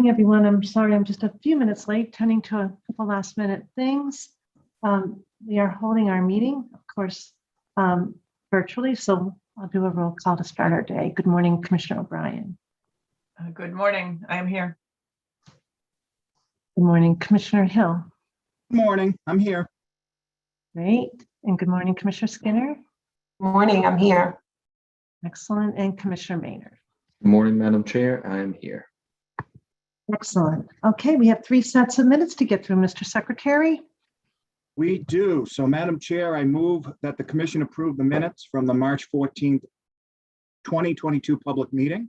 Hey, everyone, I'm sorry, I'm just a few minutes late, turning to a couple last minute things. We are holding our meeting, of course, virtually, so I'll do a roll call to start our day. Good morning, Commissioner O'Brien. Good morning, I am here. Good morning, Commissioner Hill. Good morning, I'm here. Great, and good morning, Commissioner Skinner. Good morning, I'm here. Excellent, and Commissioner Maynard. Good morning, Madam Chair, I am here. Excellent. Okay, we have 3 sets of minutes to get through, Mr. Secretary. We do. So Madam Chair, I move that the commission approve the minutes from the March 14th, 2022 public meeting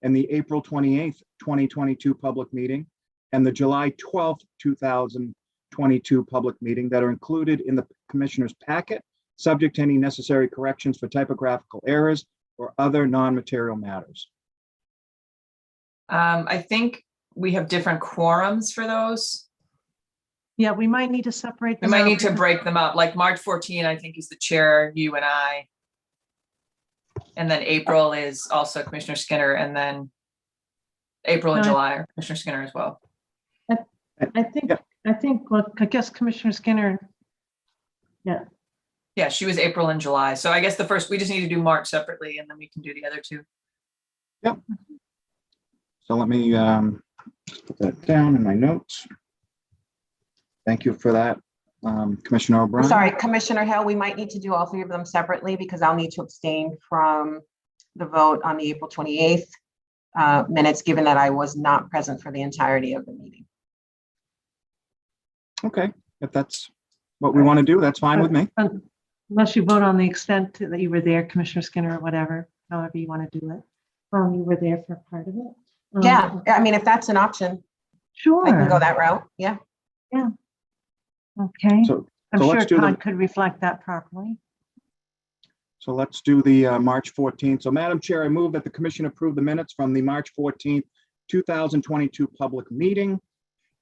and the April 28th, 2022 public meeting and the July 12th, 2022 public meeting that are included in the commissioner's packet, subject to any necessary corrections for typographical errors or other non-material matters. I think we have different quorums for those. Yeah, we might need to separate We them might out need to because- break them up. Like March 14, I think is the chair, you and I. And then April is also Commissioner Skinner, and then April and Right. July are Commissioner Skinner as well. I think, well, I guess Commissioner Skinner, Yeah, she was April and July. So I guess the first, we just need to do March separately and then we can do the other two. So let me put that down in my notes. Thank you for that, Commissioner O'Brien. Sorry, Commissioner Hill, we might need to do all 3 of them separately because I'll need to abstain from the vote on the April 28th minutes, given that I was not present for the entirety of the meeting. Okay, if that's what we want to do, that's fine with me. unless you vote on the extent that you were there, Commissioner Skinner, or whatever, however you want to do it. You were there for part of it. Yeah, I mean, if that's an option, Sure. I can go that route. Yeah. Okay, So I'm let's sure do the- Todd could reflect that properly. So let's do the March 14th. So Madam Chair, I move that the commission approve the minutes from the March 14th, 2022 public meeting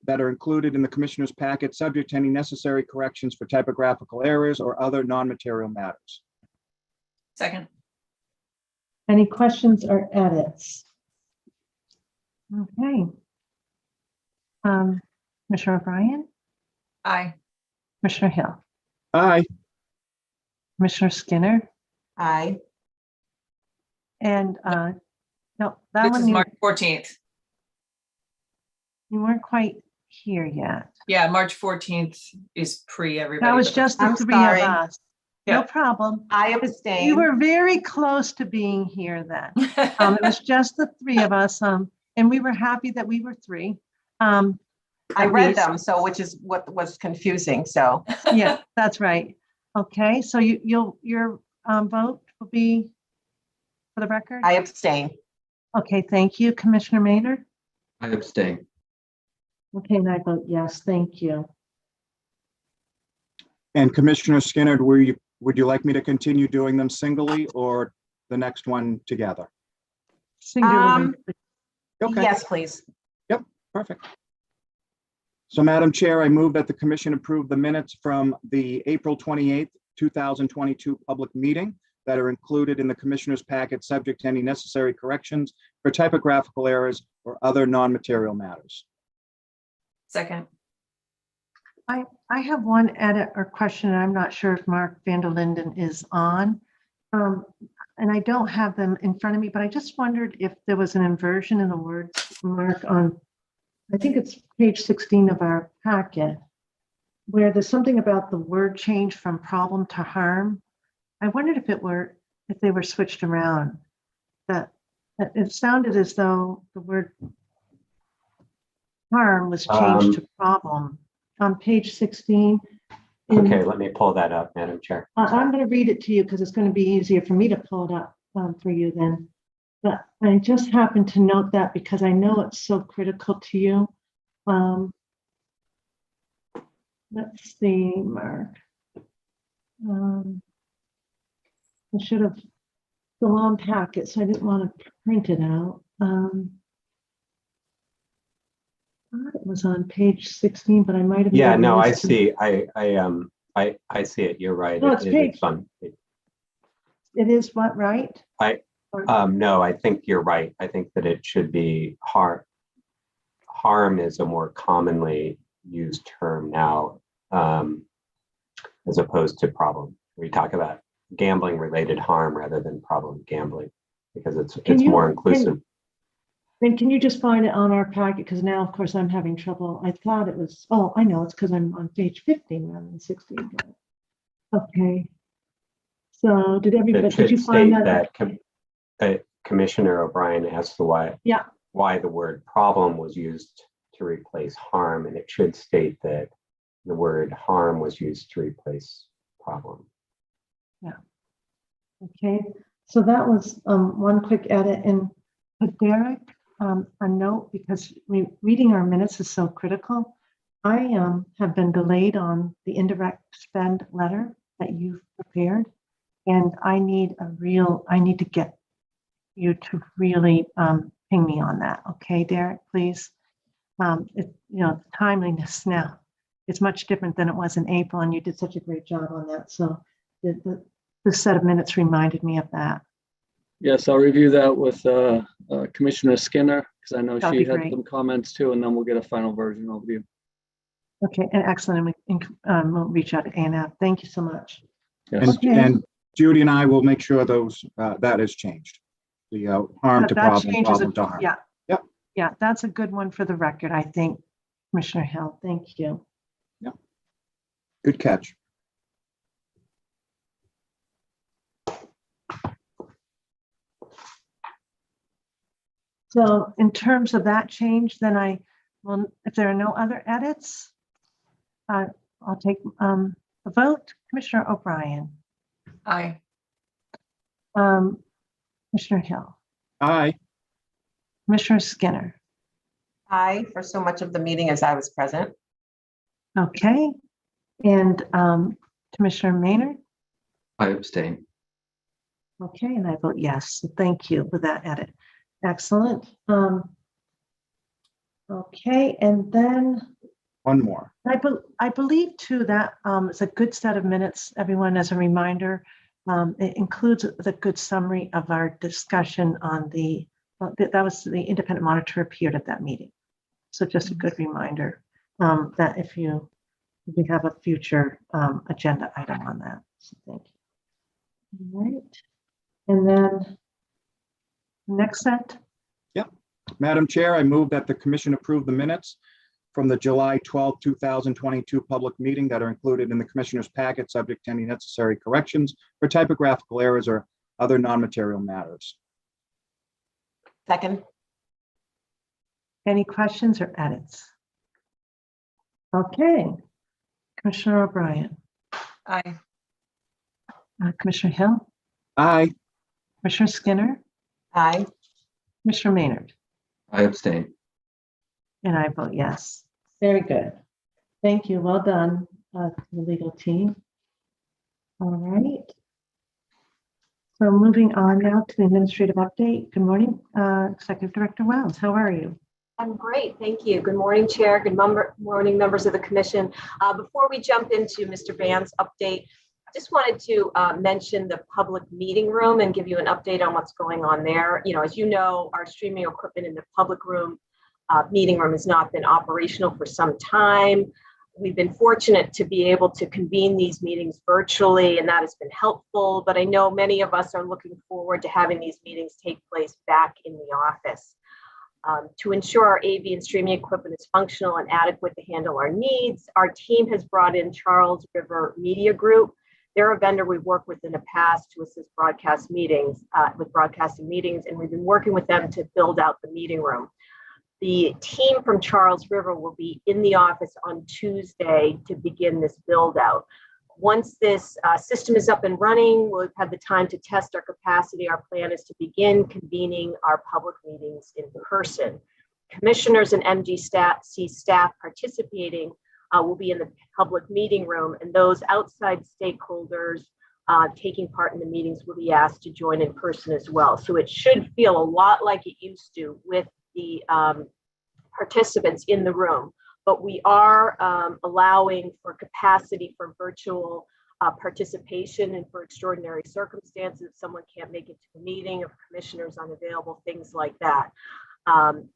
that are included in the commissioner's packet, subject to any necessary corrections for typographical errors or other non-material matters. Second. Any questions or edits? Okay. Commissioner O'Brien, Aye. Commissioner Hill, Aye. Commissioner Skinner, Aye. and no, that This one is you, March 14th. you weren't quite here yet. Yeah, March 14th is pre everybody. That was but- just the I'm 3 sorry. of us. No Yeah. problem. I You abstain. were very close to being here then. It was just the 3 of us, and we were happy that we were 3. I at read least. them, so which is what was confusing. So Yeah, that's right. Okay, so your vote will be for the record? I abstain. Okay, thank you, Commissioner Maynard. I abstain. Okay, and I vote yes, thank you. And Commissioner Skinner, would you like me to continue doing them singly or the next one together? Singularly. Okay. Yes, please. Perfect. So Madam Chair, I move that the commission approve the minutes from the April 28th, 2022 public meeting that are included in the commissioner's packet, subject to any necessary corrections for typographical errors or other non-material matters. Second. I have one edit or question, and I'm not sure if Mark van der Linden is on. And I don't have them in front of me, but I just wondered if there was an inversion in the word mark on, I think it's page 16 of our packet, where there's something about the word change from problem to harm. I wondered if they were switched around. That it sounded as though the word harm was changed to problem on page 16. Okay, let me pull that up, Madam Chair. I'm going to read it to you because it's going to be easier for me to pull it up for you then. But I just happened to note that because I know it's so critical to you. Let's see, Mark. I should have the long packet, so I didn't want to print it out. I thought it was on page 16, but I might have. Yeah, no, I missed it. see. I see it. You're right. No, it's page- It's fun. It is what, right? No, I think you're right. I think that it should be harm is a more commonly used term now, as opposed to problem. We talk about gambling related harm rather than problem gambling, because it's more inclusive. Then can you just find it on our packet? Because now, of course, I'm having trouble. I thought it was, oh, I know, it's because I'm on page 15 rather than 16. Okay. So did It everybody, did should you find state that? that Commissioner O'Brien asked why the word problem was used to replace harm, and it should state that the word harm was used to replace problem. Okay, so that was one quick edit. And Derek, a note, because reading our minutes is so critical. I have been delayed on the indirect spend letter that you've prepared. And I need to get you to really ping me on that. Okay, Derek, please. The timeliness now, it's much different than it was in April, and you did such a great job on that. So the set of minutes reminded me of that. Yes, I'll review that with Commissioner Skinner, because I know That'd she be had great. some comments too, and then we'll get a final version over to you. Okay, and excellent. And we'll reach out to Anna. Thank you so much. Yes. Okay. And Judy and I will make sure those, that is changed. The harm to That problem, changes problem it. to harm. Yeah. Yep. Yeah, that's a good one for the record, I think, Commissioner Hill. Thank you. Good catch. So in terms of that change, then I will, if there are no other edits, I'll take the vote. Commissioner O'Brien, Aye. Commissioner Hill, Aye. Commissioner Skinner. Aye, for so much of the meeting as I was present. Okay, and Commissioner Maynard. I abstain. Okay, and I vote yes. So thank you for that edit. Excellent. Okay, and then One more. I believe too that it's a good set of minutes, everyone, as a reminder. It includes the good summary of our discussion on that was the independent monitor appeared at that meeting. So just a good reminder that if we have a future agenda item on that. So thank you. All right. And then next set. Madam Chair, I move that the commission approve the minutes from the July 12, 2022 public meeting that are included in the commissioner's packet, subject to any necessary corrections for typographical errors or other non-material matters. Second. Any questions or edits? Okay. Commissioner O'Brien, Aye. Commissioner Hill, Aye. Commissioner Skinner, Aye. Commissioner Maynard, I abstain. and I vote yes. Very good. Thank you. Well done, the legal team. All right. So moving on now to the administrative update. Good morning, Executive Director Wells. How are you? I'm great, thank you. Good morning, Chair. Good morning, members of the Commission. Before we jump into Mr. Band's update, I just wanted to mention the public meeting room and give you an update on what's going on there. As you know, our streaming equipment in the public room, meeting room has not been operational for some time. We've been fortunate to be able to convene these meetings virtually, and that has been helpful. But I know many of us are looking forward to having these meetings take place back in the office. To ensure our AV and streaming equipment is functional and adequate to handle our needs, our team has brought in Charles River Media Group. They're a vendor we've worked with in the past to assist broadcasting meetings, and we've been working with them to build out the meeting room. The team from Charles River will be in the office on Tuesday to begin this build out. Once this system is up and running, we'll have the time to test our capacity. Our plan is to begin convening our public meetings in person. Commissioners and MGC staff participating will be in the public meeting room, and those outside stakeholders taking part in the meetings will be asked to join in person as well. So it should feel a lot like it used to with the participants in the room. But we are allowing for capacity for virtual participation and for extraordinary circumstances. If someone can't make it to the meeting, if commissioners unavailable, things like that.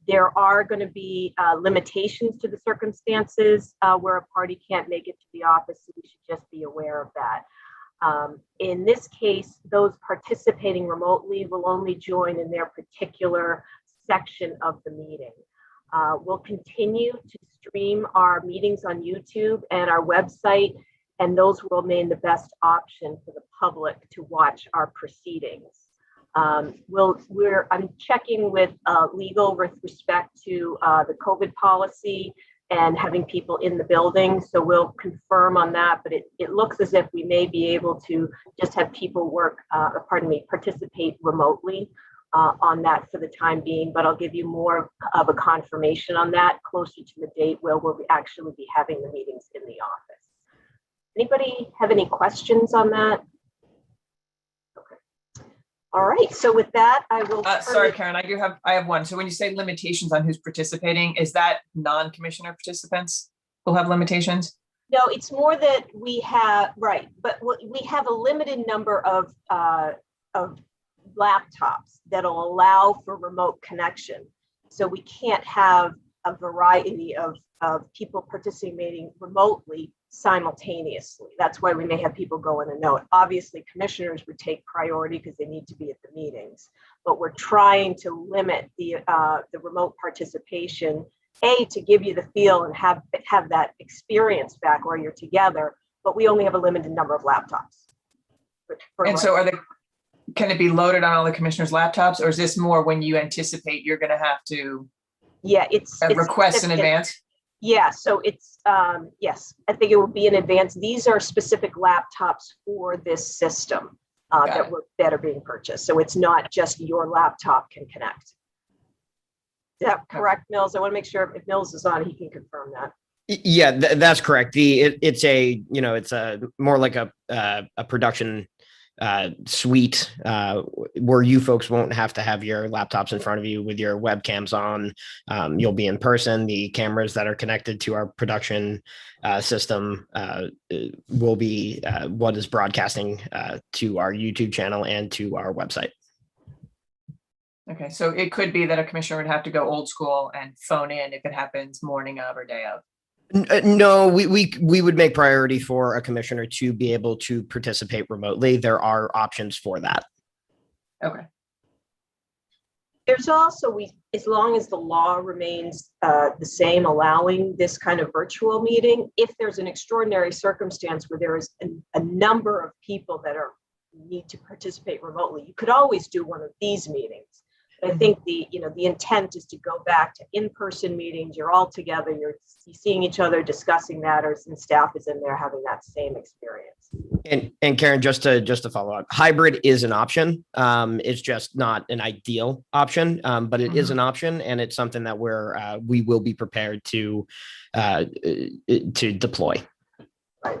There are going to be limitations to the circumstances where a party can't make it to the office, so we should just be aware of that. In this case, those participating remotely will only join in their particular section of the meeting. We'll continue to stream our meetings on YouTube and our website, and those will remain the best option for the public to watch our proceedings. I'm checking with legal with respect to the COVID policy and having people in the building. So we'll confirm on that, but it looks as if we may be able to just have people participate remotely on that for the time being, but I'll give you more of a confirmation on that closer to the date where we'll actually be having the meetings in the office. Anybody have any questions on that? Okay. All right, so with that, I will. Sorry, Karen, I have one. So when you say limitations on who's participating, is that non-commissioner participants will have limitations? No, it's more that we have, right, but we have a limited number of laptops that'll allow for remote connection. So we can't have a variety of people participating remotely simultaneously. That's why we may have people go in and out. Obviously, commissioners would take priority because they need to be at the meetings, but we're trying to limit the remote participation, to give you the feel and have that experience back where you're together, but we only have a limited number of laptops. And so can it be loaded on all the commissioners' laptops, or is this more when you anticipate you're going to have to it's request in advance? Yeah, so it's, yes, I think it will be in advance. These are specific laptops for this system that are being purchased. So it's not just your laptop can connect. Is that correct, Mills? I want to make sure if Mills is on, he can confirm that. Yeah, that's correct. It's a more like a production suite where you folks won't have to have your laptops in front of you with your webcams on. You'll be in person. The cameras that are connected to our production system will be what is broadcasting to our YouTube channel and to our website. Okay, so it could be that a commissioner would have to go old school and phone in if it happens morning of or day of. No, we would make priority for a commissioner to be able to participate remotely. There are options for that. Okay. There's also, as long as the law remains the same, allowing this kind of virtual meeting, if there's an extraordinary circumstance where there is a number of people that need to participate remotely, you could always do one of these meetings. I think the intent is to go back to in-person meetings. You're all together. You're seeing each other, discussing matters, and staff is in there having that same experience. And Karen, just to follow up, hybrid is an option. It's just not an ideal option, but it is an option, and it's something that we will be prepared to deploy. Right.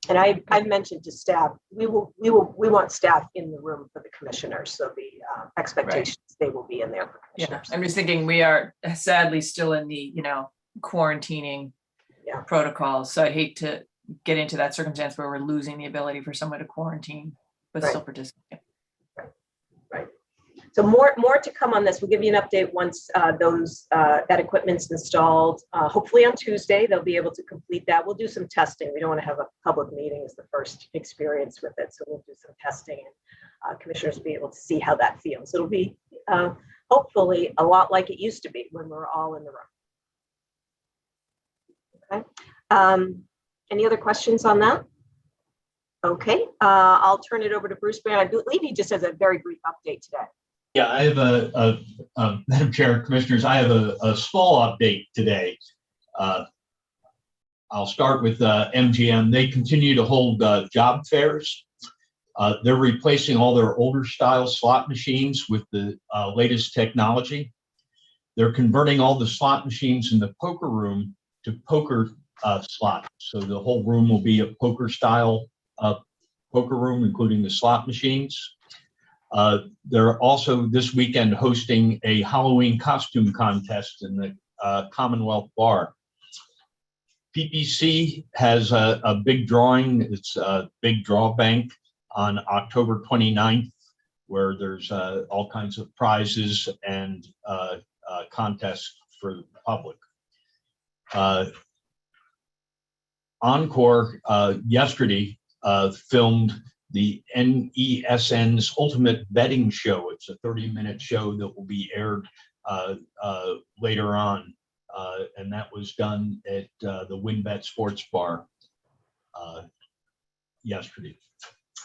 And I've mentioned to staff, we want staff in the room for the commissioners. So the expectations, they will be in there for commissioners. Yeah, I'm just thinking we are sadly still in the, quarantining protocols. So I hate to get into that circumstance where we're losing the ability for someone to quarantine, but still participate. Right. So more to come on this. We'll give you an update once that equipment's installed. Hopefully on Tuesday, they'll be able to complete that. We'll do some testing. We don't want to have a public meeting as the first experience with it. So we'll do some testing and commissioners will be able to see how that feels. It'll be hopefully a lot like it used to be when we're all in the room. Okay. Any other questions on that? Okay, I'll turn it over to Bruce Brown. I believe he just has a very brief update today. Yeah, I have Madam Chair and Commissioners, I have a small update today. I'll start with MGM. They continue to hold job fairs. They're replacing all their older style slot machines with the latest technology. They're converting all the slot machines in the poker room to poker slots. So the whole room will be a poker style poker room, including the slot machines. They're also this weekend hosting a Halloween costume contest in the Commonwealth Bar. PPC has a big drawing. It's a big draw bank on October 29th. where there's all kinds of prizes and contests for the public. Encore yesterday filmed the NESN's Ultimate Betting Show. It's a 30-minute show that will be aired later on. And that was done at the WinBet Sports Bar yesterday.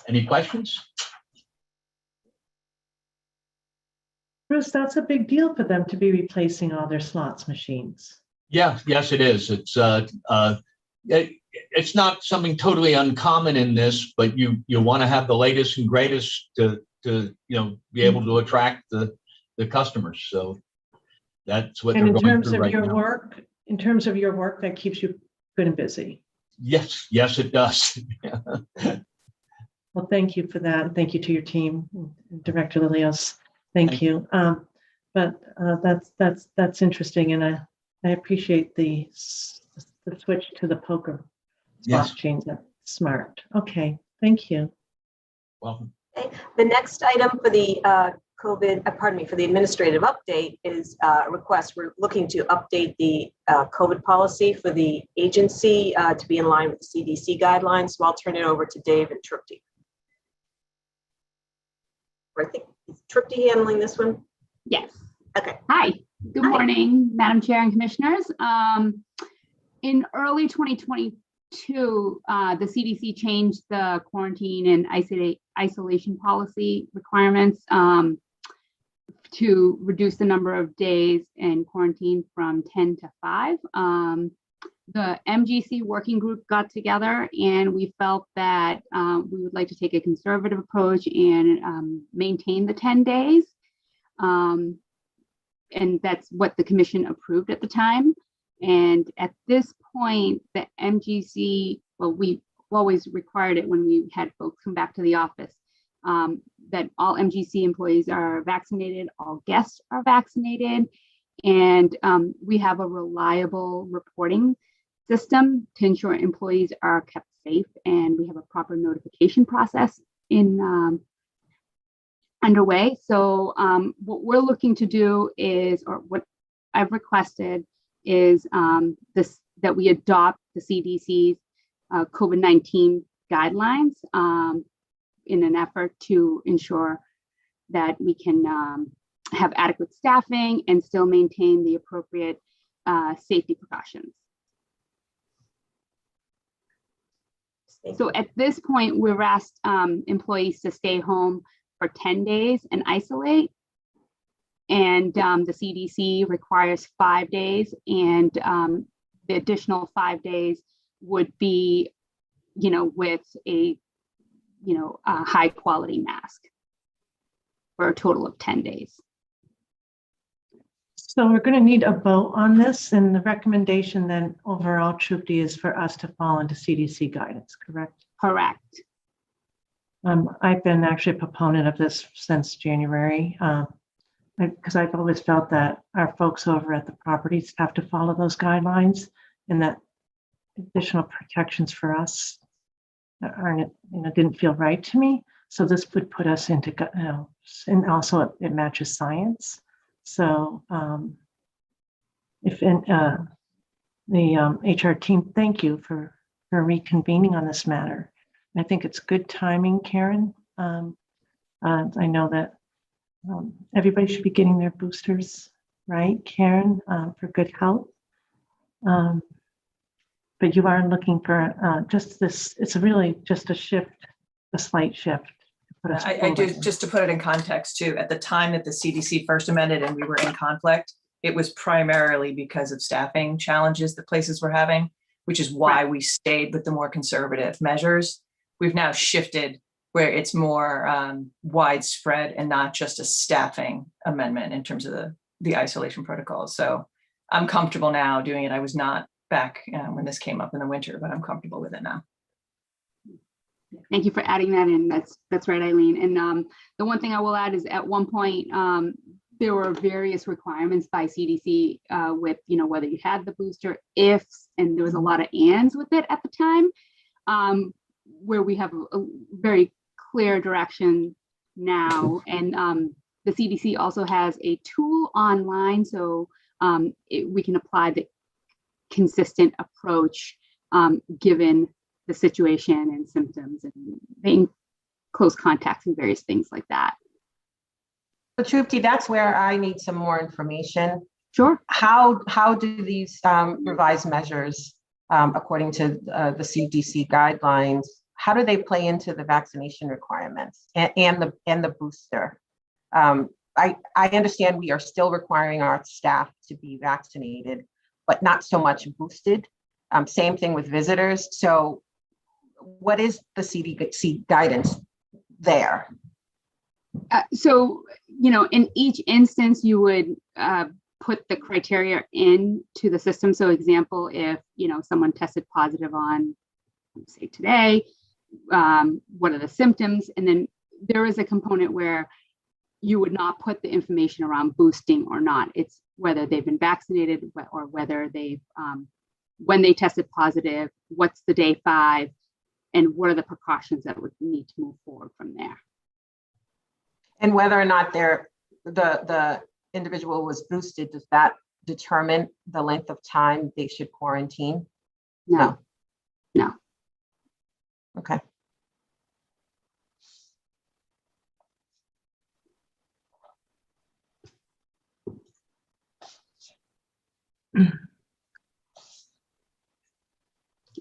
Any questions? Bruce, that's a big deal for them to be replacing all their slots machines. Yeah, yes, it is. It's not something totally uncommon in this, but you want to have the latest and greatest to be able to attract the customers. So that's what And they're in going terms through of right your now. work, in terms of your work, that keeps you good and busy. Yes, it does. Well, thank you for that. Thank you to your team, Director Lilios. Thank you. But that's interesting, and I appreciate the switch to the poker slot Yes. machines. That's smart. Okay, thank you. Welcome. The next item for the for the administrative update is a request. We're looking to update the COVID policy for the agency to be in line with the CDC guidelines. So I'll turn it over to Dave and Tripti. I think, is Tripti handling this one? Yes. Okay. Hi. Good Hi. morning, Madam Chair and Commissioners. In early 2022, the CDC changed the quarantine and isolation policy requirements to reduce the number of days in quarantine from 10 to 5. The MGC working group got together and we felt that we would like to take a conservative approach and maintain the 10 days. And that's what the commission approved at the time. And at this point, the MGC, well, we always required it when we had folks come back to the office, that all MGC employees are vaccinated, all guests are vaccinated, and we have a reliable reporting system to ensure employees are kept safe, and we have a proper notification process underway. So what we're looking to do is, or what I've requested is that we adopt the CDC's COVID-19 guidelines in an effort to ensure that we can have adequate staffing and still maintain the appropriate safety precautions. So at this point, we've asked employees to stay home for 10 days and isolate. And the CDC requires 5 days, and the additional 5 days would be, with a high quality mask for a total of 10 days. So we're going to need a vote on this, and the recommendation then overall, Trupti, is for us to fall into CDC guidance, correct? Correct. I've been actually a proponent of this since January, because I've always felt that our folks over at the properties have to follow those guidelines, and that additional protections for us aren't, didn't feel right to me. So this would put us into, and also it matches science. So if the HR team, thank you for reconvening on this matter. I think it's good timing, Karen. I know that everybody should be getting their boosters, right, Karen, for good health. But you are looking for just this, it's really just a shift, a slight shift. I do, just to put it in context too, at the time that the CDC first amended and we were in conflict, it was primarily because of staffing challenges that places were having, which is why we stayed with the more conservative measures. We've now shifted where it's more widespread and not just a staffing amendment in terms of the isolation protocols. So I'm comfortable now doing it. I was not back when this came up in the winter, but I'm comfortable with it now. Thank you for adding that in. That's right, Eileen. And the one thing I will add is at one point, there were various requirements by CDC with, whether you had the booster, ifs, and there was a lot of ands with it at the time, where we have a very clear direction now. And the CDC also has a tool online, so we can apply the consistent approach given the situation and symptoms and being close contacts and various things like that. So Trupti, that's where I need some more information. Sure. How do these revised measures, according to the CDC guidelines, how do they play into the vaccination requirements and the booster? I understand we are still requiring our staff to be vaccinated, but not so much boosted. Same thing with visitors. So what is the CDC guidance there? So, in each instance, you would put the criteria into the system. So example, if, someone tested positive on, say today, what are the symptoms? And then there is a component where you would not put the information around boosting or not. It's whether they've been vaccinated or whether they've, when they tested positive, what's the day 5, and what are the precautions that would need to move forward from there. And whether or not the individual was boosted, does that determine the length of time they should quarantine? No. Okay.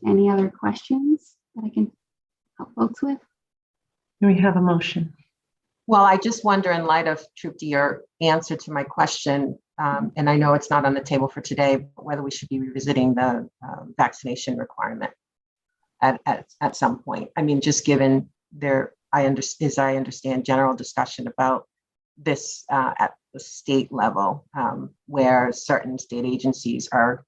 Any other questions that I can help folks with? Do we have a motion? Well, I just wonder, in light of Trupti, your answer to my question, and I know it's not on the table for today, but whether we should be revisiting the vaccination requirement at some point. I mean, just given as I understand, general discussion about this at the state level, where certain state agencies are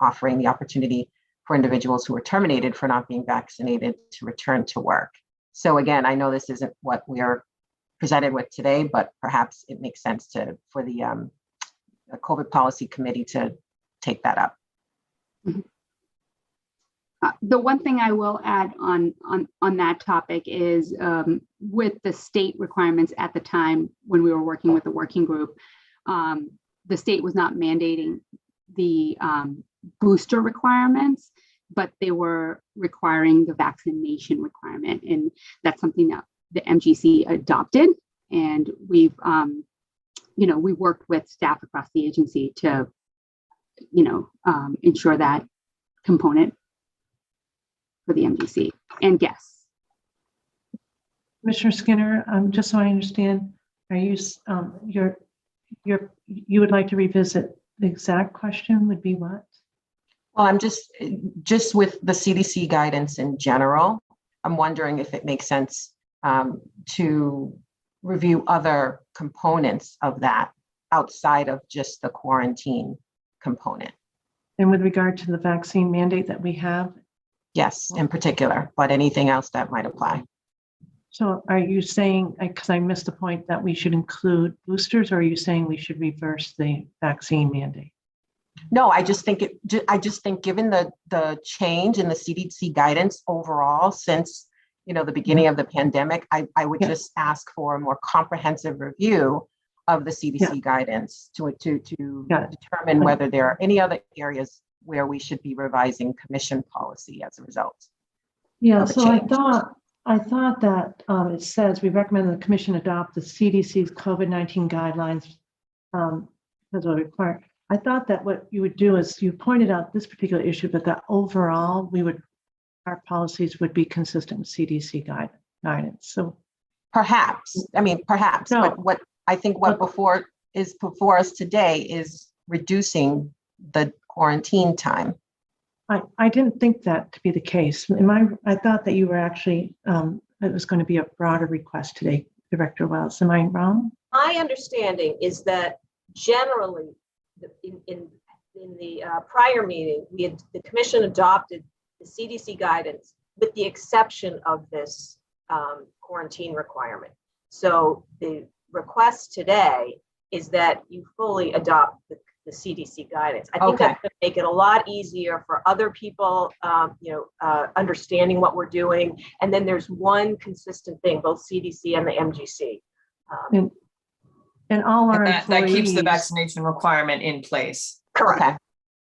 offering the opportunity for individuals who are terminated for not being vaccinated to return to work. So again, I know this isn't what we are presented with today, but perhaps it makes sense for the COVID policy committee to take that up. The one thing I will add on that topic is with the state requirements at the time when we were working with the working group, the state was not mandating the booster requirements, but they were requiring the vaccination requirement. And that's something that the MGC adopted. And we've, we worked with staff across the agency to, ensure that component for the MGC and guests. Commissioner Skinner, just so I understand, are you, you would like to revisit the exact question would be what? Well, I'm just with the CDC guidance in general, I'm wondering if it makes sense to review other components of that outside of just the quarantine component. And with regard to the vaccine mandate that we have? Yes, in particular, but anything else that might apply. So are you saying, because I missed the point, that we should include boosters, or are you saying we should reverse the vaccine mandate? No, I just think given the change in the CDC guidance overall since the beginning of the pandemic, I would just ask for a more comprehensive review of the CDC guidance to determine whether there are any other areas where we should be revising commission policy as a result. Yeah, so I thought that it says we recommend the commission adopt the CDC's COVID-19 guidelines as a require. I thought that what you would do is you pointed out this particular issue, but that overall our policies would be consistent with CDC guidance. So perhaps, but what I think before us today is reducing the quarantine time. I didn't think that to be the case. I thought that you were actually, it was going to be a broader request today, Director Wells. Am I wrong? My understanding is that generally in the prior meeting, the commission adopted the CDC guidance with the exception of this quarantine requirement. So the request today is that you fully adopt the the CDC guidance. I think that's going to make it a lot easier for other people, understanding what we're doing. And then there's one consistent thing, both CDC and the MGC. And all our And that keeps the employees, vaccination requirement in place. Correct. Okay.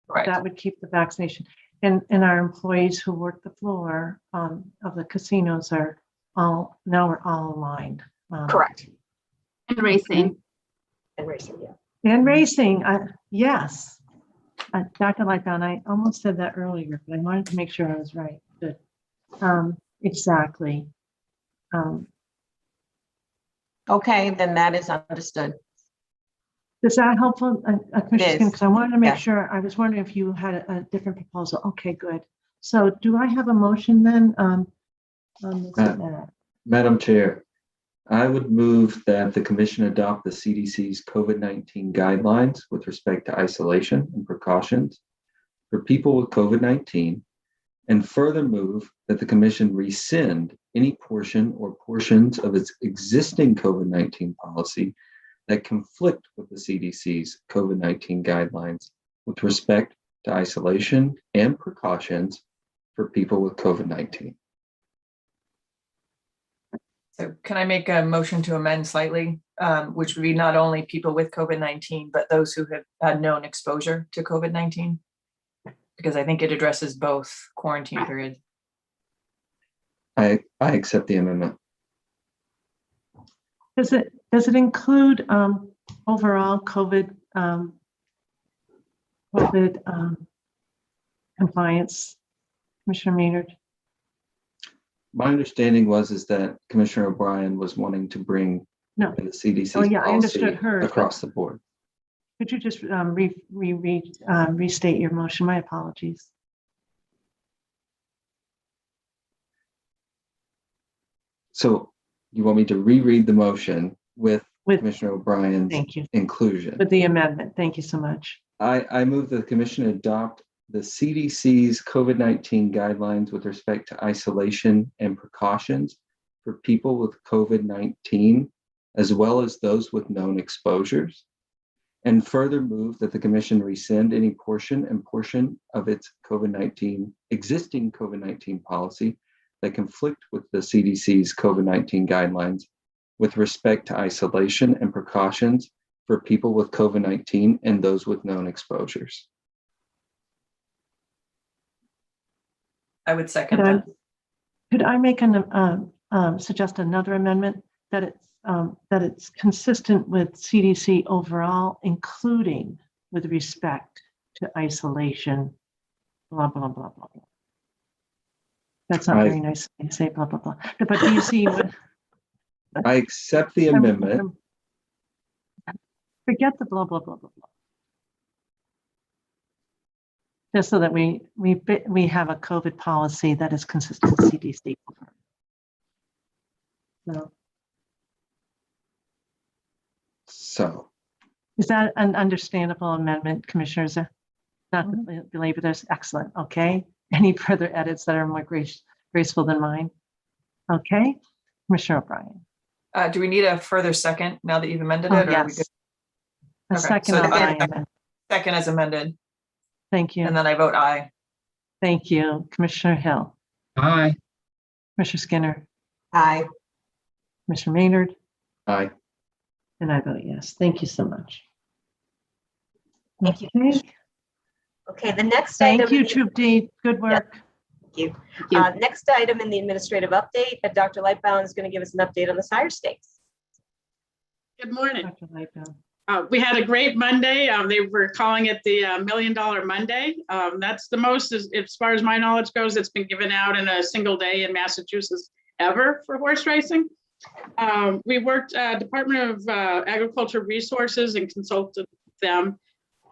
Right. that would keep the vaccination. And our employees who work the floor of the casinos are all, now we're all aligned. Correct. And racing. And racing, yeah. And racing, yes. Dr. Lightbound, I almost said that earlier, but I wanted to make sure I was right. Good. Exactly. Okay, then that is understood. Is that helpful, Commissioner Skin? is. Because I wanted to make Yeah. sure, I was wondering if you had a different proposal. Okay, good. So do I have a motion then? On this, Madam Chair, I would move that the commission adopt the CDC's COVID-19 guidelines with respect to isolation and precautions for people with COVID-19, and further move that the commission rescind any portion or portions of its existing COVID-19 policy that conflict with the CDC's COVID-19 guidelines with respect to isolation and precautions for people with COVID-19. So can I make a motion to amend slightly, which would be not only people with COVID-19, but those who have had known exposure to COVID-19? Because I think it addresses both quarantine periods. I accept the amendment. does it include overall COVID compliance, Commissioner Maynard? My understanding is that Commissioner O'Brien was wanting to bring No. in the CDC's Oh, yeah, I policy understood hers, across the board. Could you just restate your motion? My apologies. So you want me to reread the motion with With, Commissioner O'Brien's thank you, inclusion? with the amendment. Thank you so much. I move that the commission adopt the CDC's COVID-19 guidelines with respect to isolation and precautions for people with COVID-19, as well as those with known exposures, and further move that the commission rescind any portion of its existing COVID-19 policy that conflict with the CDC's COVID-19 guidelines with respect to isolation and precautions for people with COVID-19 and those with known exposures. I would second that. Could I make suggest another amendment that it's consistent with CDC overall, including with respect to isolation, blah, blah, blah, blah, blah. That's not very nice to say blah, blah, blah. But do you see what? I accept the amendment. Forget the blah, blah, blah, blah, blah. Just so that we have a COVID policy that is consistent with CDC. So Is that an understandable amendment, Commissioners? Not to belabor this. Excellent. Okay. Any further edits that are more graceful than mine? Okay. Commissioner O'Brien. Do we need a further second now that you've amended it? Or are we Yes. good? A Okay, second so on I- my amendment. Second as amended, Thank you. and then I vote aye. Thank you. Commissioner Hill. Aye. Commissioner Skinner. Aye. Commissioner Maynard. aye. And I vote yes. Thank you so much. Thank you. Okay. Okay, the next item. Thank you, Troop D. Good work. Thank you. Thank you. Next item in the administrative update, Dr. Lightbound is going to give us an update on the Sire Stakes. Good morning. Dr. Lightbound. We had a great Monday. They were calling it the $1 Million Monday. That's the most, as far as my knowledge goes, it's been given out in a single day in Massachusetts ever for horse racing. We worked, Department of Agriculture Resources and consulted them,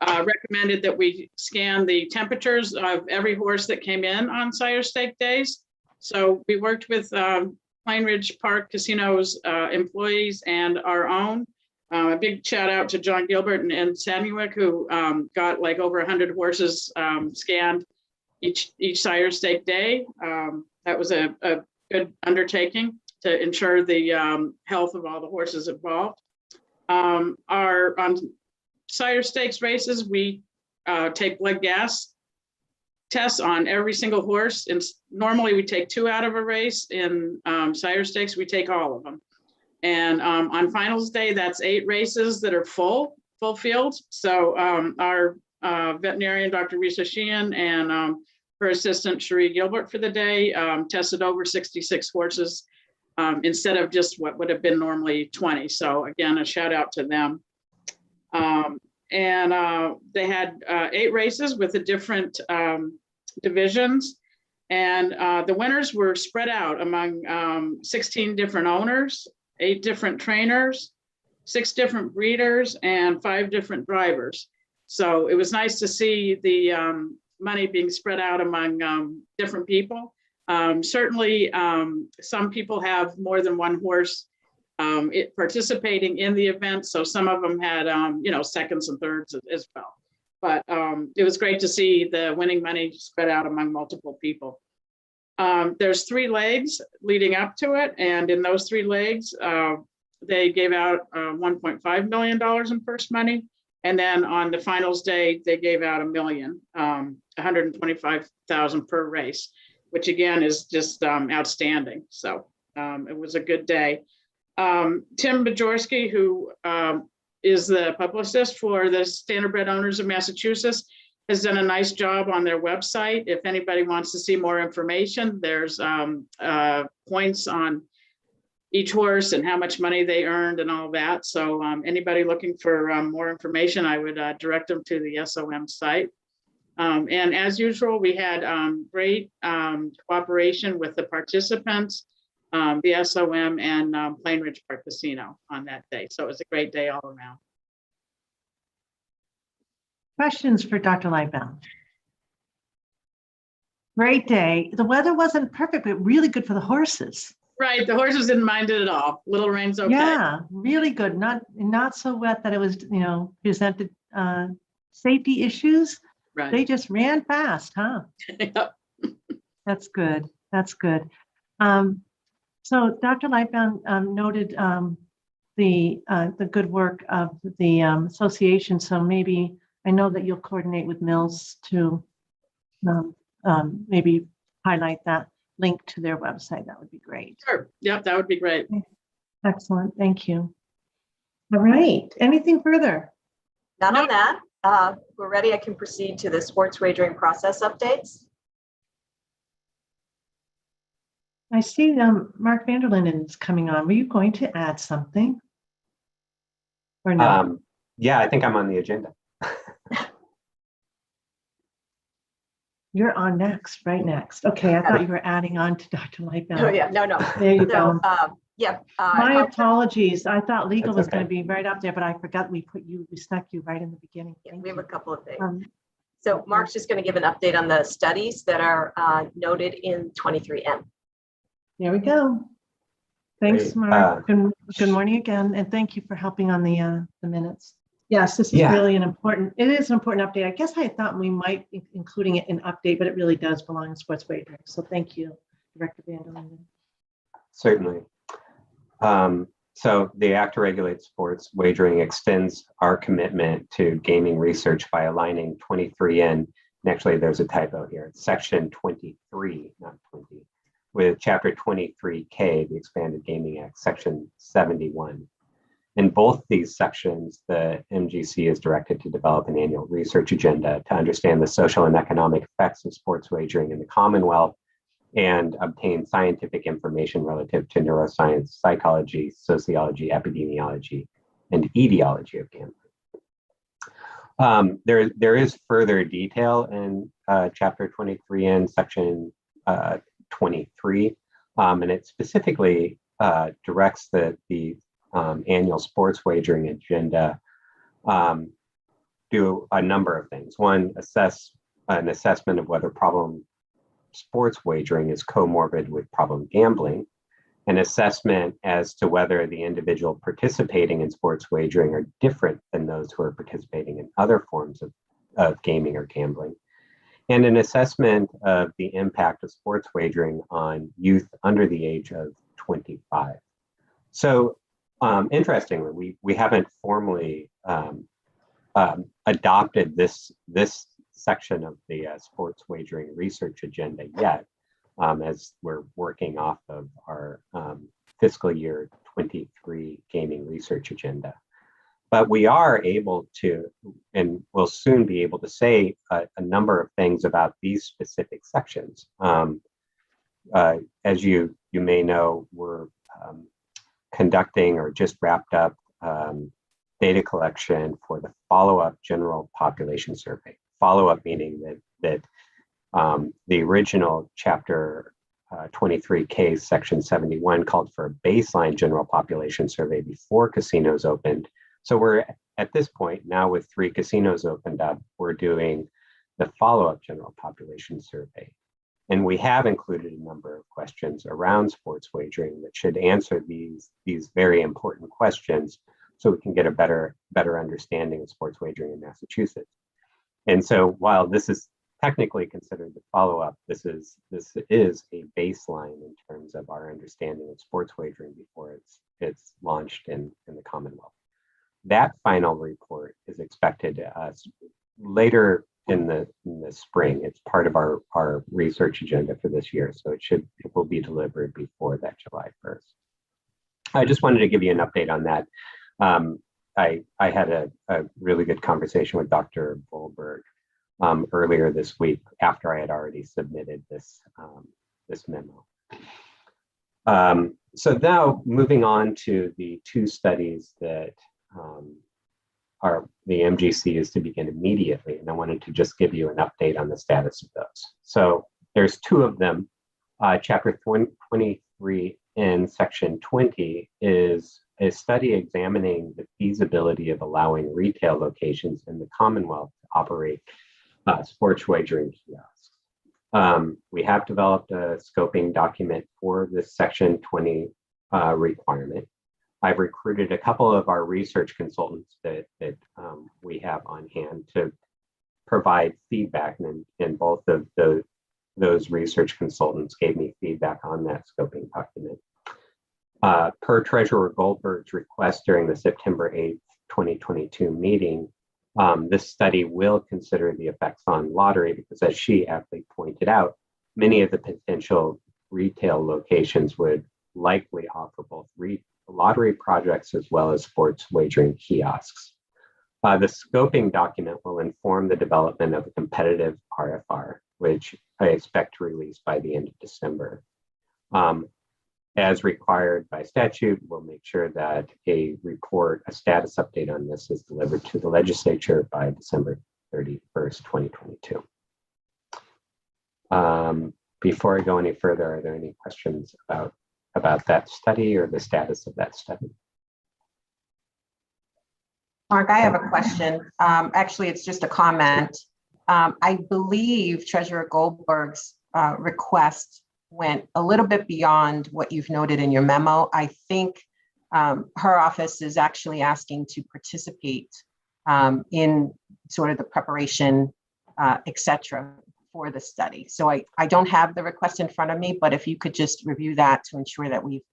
recommended that we scan the temperatures of every horse that came in on Sire Stake days. So we worked with Pine Ridge Park Casino's employees and our own. A big shout out to John Gilbert and Samuick, who got like over 100 horses scanned each Sire Stake day. That was a good undertaking to ensure the health of all the horses involved. On sire stakes races, we take blood gas tests on every single horse. And normally we take 2 out of a race. In sire stakes, we take all of them. And on finals day, that's 8 races that are full field. So our veterinarian, Dr. Risa Sheehan, and her assistant, Cherie Gilbert, for the day, tested over 66 horses instead of just what would have been normally 20. So again, a shout out to them. And they had 8 races with the different divisions. And the winners were spread out among 16 different owners, 8 different trainers, 6 different breeders, and 5 different drivers. So it was nice to see the money being spread out among different people. Certainly, some people have more than one horse participating in the event. So some of them had, seconds and thirds as well. But it was great to see the winning money spread out among multiple people. There's 3 legs leading up to it. And in those 3 legs, they gave out $1.5 million in purse money. And then on the finals day, they gave out $1 million, $125,000 per race, which again is just outstanding. So it was a good day. Tim Bajorski, who is the publicist for the Standardbred Owners of Massachusetts, has done a nice job on their website. If anybody wants to see more information, there's points on each horse and how much money they earned and all that. So anybody looking for more information, I would direct them to the SOM site. And as usual, we had great cooperation with the participants, the SOM and Plain Ridge Park Casino on that day. So it was a great day all around. Questions for Dr. Lightbound? Great day. The weather wasn't perfect, but really good for the horses. Right, the horses didn't mind it at all. Little rain's okay. Yeah, really good. Not so wet that it was, presented safety issues. Right. They just ran fast, huh? Yep. That's good. That's good. So Dr. Lightbound noted the good work of the association. So maybe I know that you'll coordinate with Mills to maybe highlight that link to their website. That would be great. Sure. Yep, that would be great. Excellent. Thank you. All right. Anything further? None on that. We're ready. I can proceed to the sports wagering process updates. I see Mark Vanderlinden is coming on. Were you going to add something? Or no? Yeah, I think I'm on the agenda. You're on next, right next. Okay, I thought you were adding on to Dr. Lightbound. Oh, yeah, no. There you go. Yeah. My apologies. I thought legal That's was going to okay. be right up there, but I forgot we stuck you right in the beginning. Yeah, Thank we have you. a couple of things. So So Mark's just going to give an update on the studies that are noted in 23N. there we go. Thanks, Great. Mark. Good morning again, and thank you for helping on the minutes. Yes, this is Yeah. really an important update. I guess I thought we might be including it in update, but it really does belong in sports wagering. So thank you, Director Vanderlinden. Certainly. So the Act to Regulate Sports Wagering extends our commitment to gaming research by aligning 23N, and actually there's a typo here, it's section 23, not 20, with chapter 23K, the Expanded Gaming Act, section 71. In both these sections, the MGC is directed to develop an annual research agenda to understand the social and economic effects of sports wagering in the Commonwealth and obtain scientific information relative to neuroscience, psychology, sociology, epidemiology, and etiology of gambling. There is further detail in chapter 23 and section 23, and it specifically directs the annual sports wagering agenda do a number of things. One, an assessment of whether problem sports wagering is comorbid with problem gambling, an assessment as to whether the individual participating in sports wagering are different than those who are participating in other forms of gaming or gambling, and an assessment of the impact of sports wagering on youth under the age of 25. So interestingly, we haven't formally adopted this section of the sports wagering research agenda yet, as we're working off of our fiscal year 23 gaming research agenda. But we are able to, and will soon be able to say a number of things about these specific sections. As you may know, we're conducting or just wrapped up data collection for the follow-up general population survey. Follow-up meaning that the original chapter 23K section 71 called for a baseline general population survey before casinos opened. So we're at this point now with 3 casinos opened up, we're doing the follow-up general population survey. And we have included a number of questions around sports wagering that should answer these very important questions so we can get a better understanding of sports wagering in Massachusetts. And so while this is technically considered the follow-up, this is a baseline in terms of our understanding of sports wagering before it's launched in the Commonwealth. That final report is expected to us later in the spring. It's part of our research agenda for this year, so it will be delivered before that July 1st. I just wanted to give you an update on that. I had a really good conversation with Dr. Goldberg earlier this week after I had already submitted this memo. So now moving on to the 2 studies that the MGC is to begin immediately, and I wanted to just give you an update on the status of those. So there's 2 of them. Chapter 23 in section 20 is a study examining the feasibility of allowing retail locations in the Commonwealth to operate sports wagering kiosks. We have developed a scoping document for this section 20 requirement. I've recruited a couple of our research consultants that we have on hand to provide feedback, and both of those research consultants gave me feedback on that scoping document. Per Treasurer Goldberg's request during the September 8th, 2022 meeting, this study will consider the effects on lottery because, as she aptly pointed out, many of the potential retail locations would likely offer both lottery projects as well as sports wagering kiosks. The scoping document will inform the development of a competitive RFR, which I expect to release by the end of December. As required by statute, we'll make sure that a status update on this is delivered to the legislature by December 31st, 2022. Before I go any further, are there any questions about that study or the status of that study? Mark, I have a question. Actually, it's just a comment. I believe Treasurer Goldberg's request went a little bit beyond what you've noted in your memo. I think her office is actually asking to participate in sort of the preparation, et cetera, for the study. So I don't have the request in front of me, but if you could just review that to ensure that we've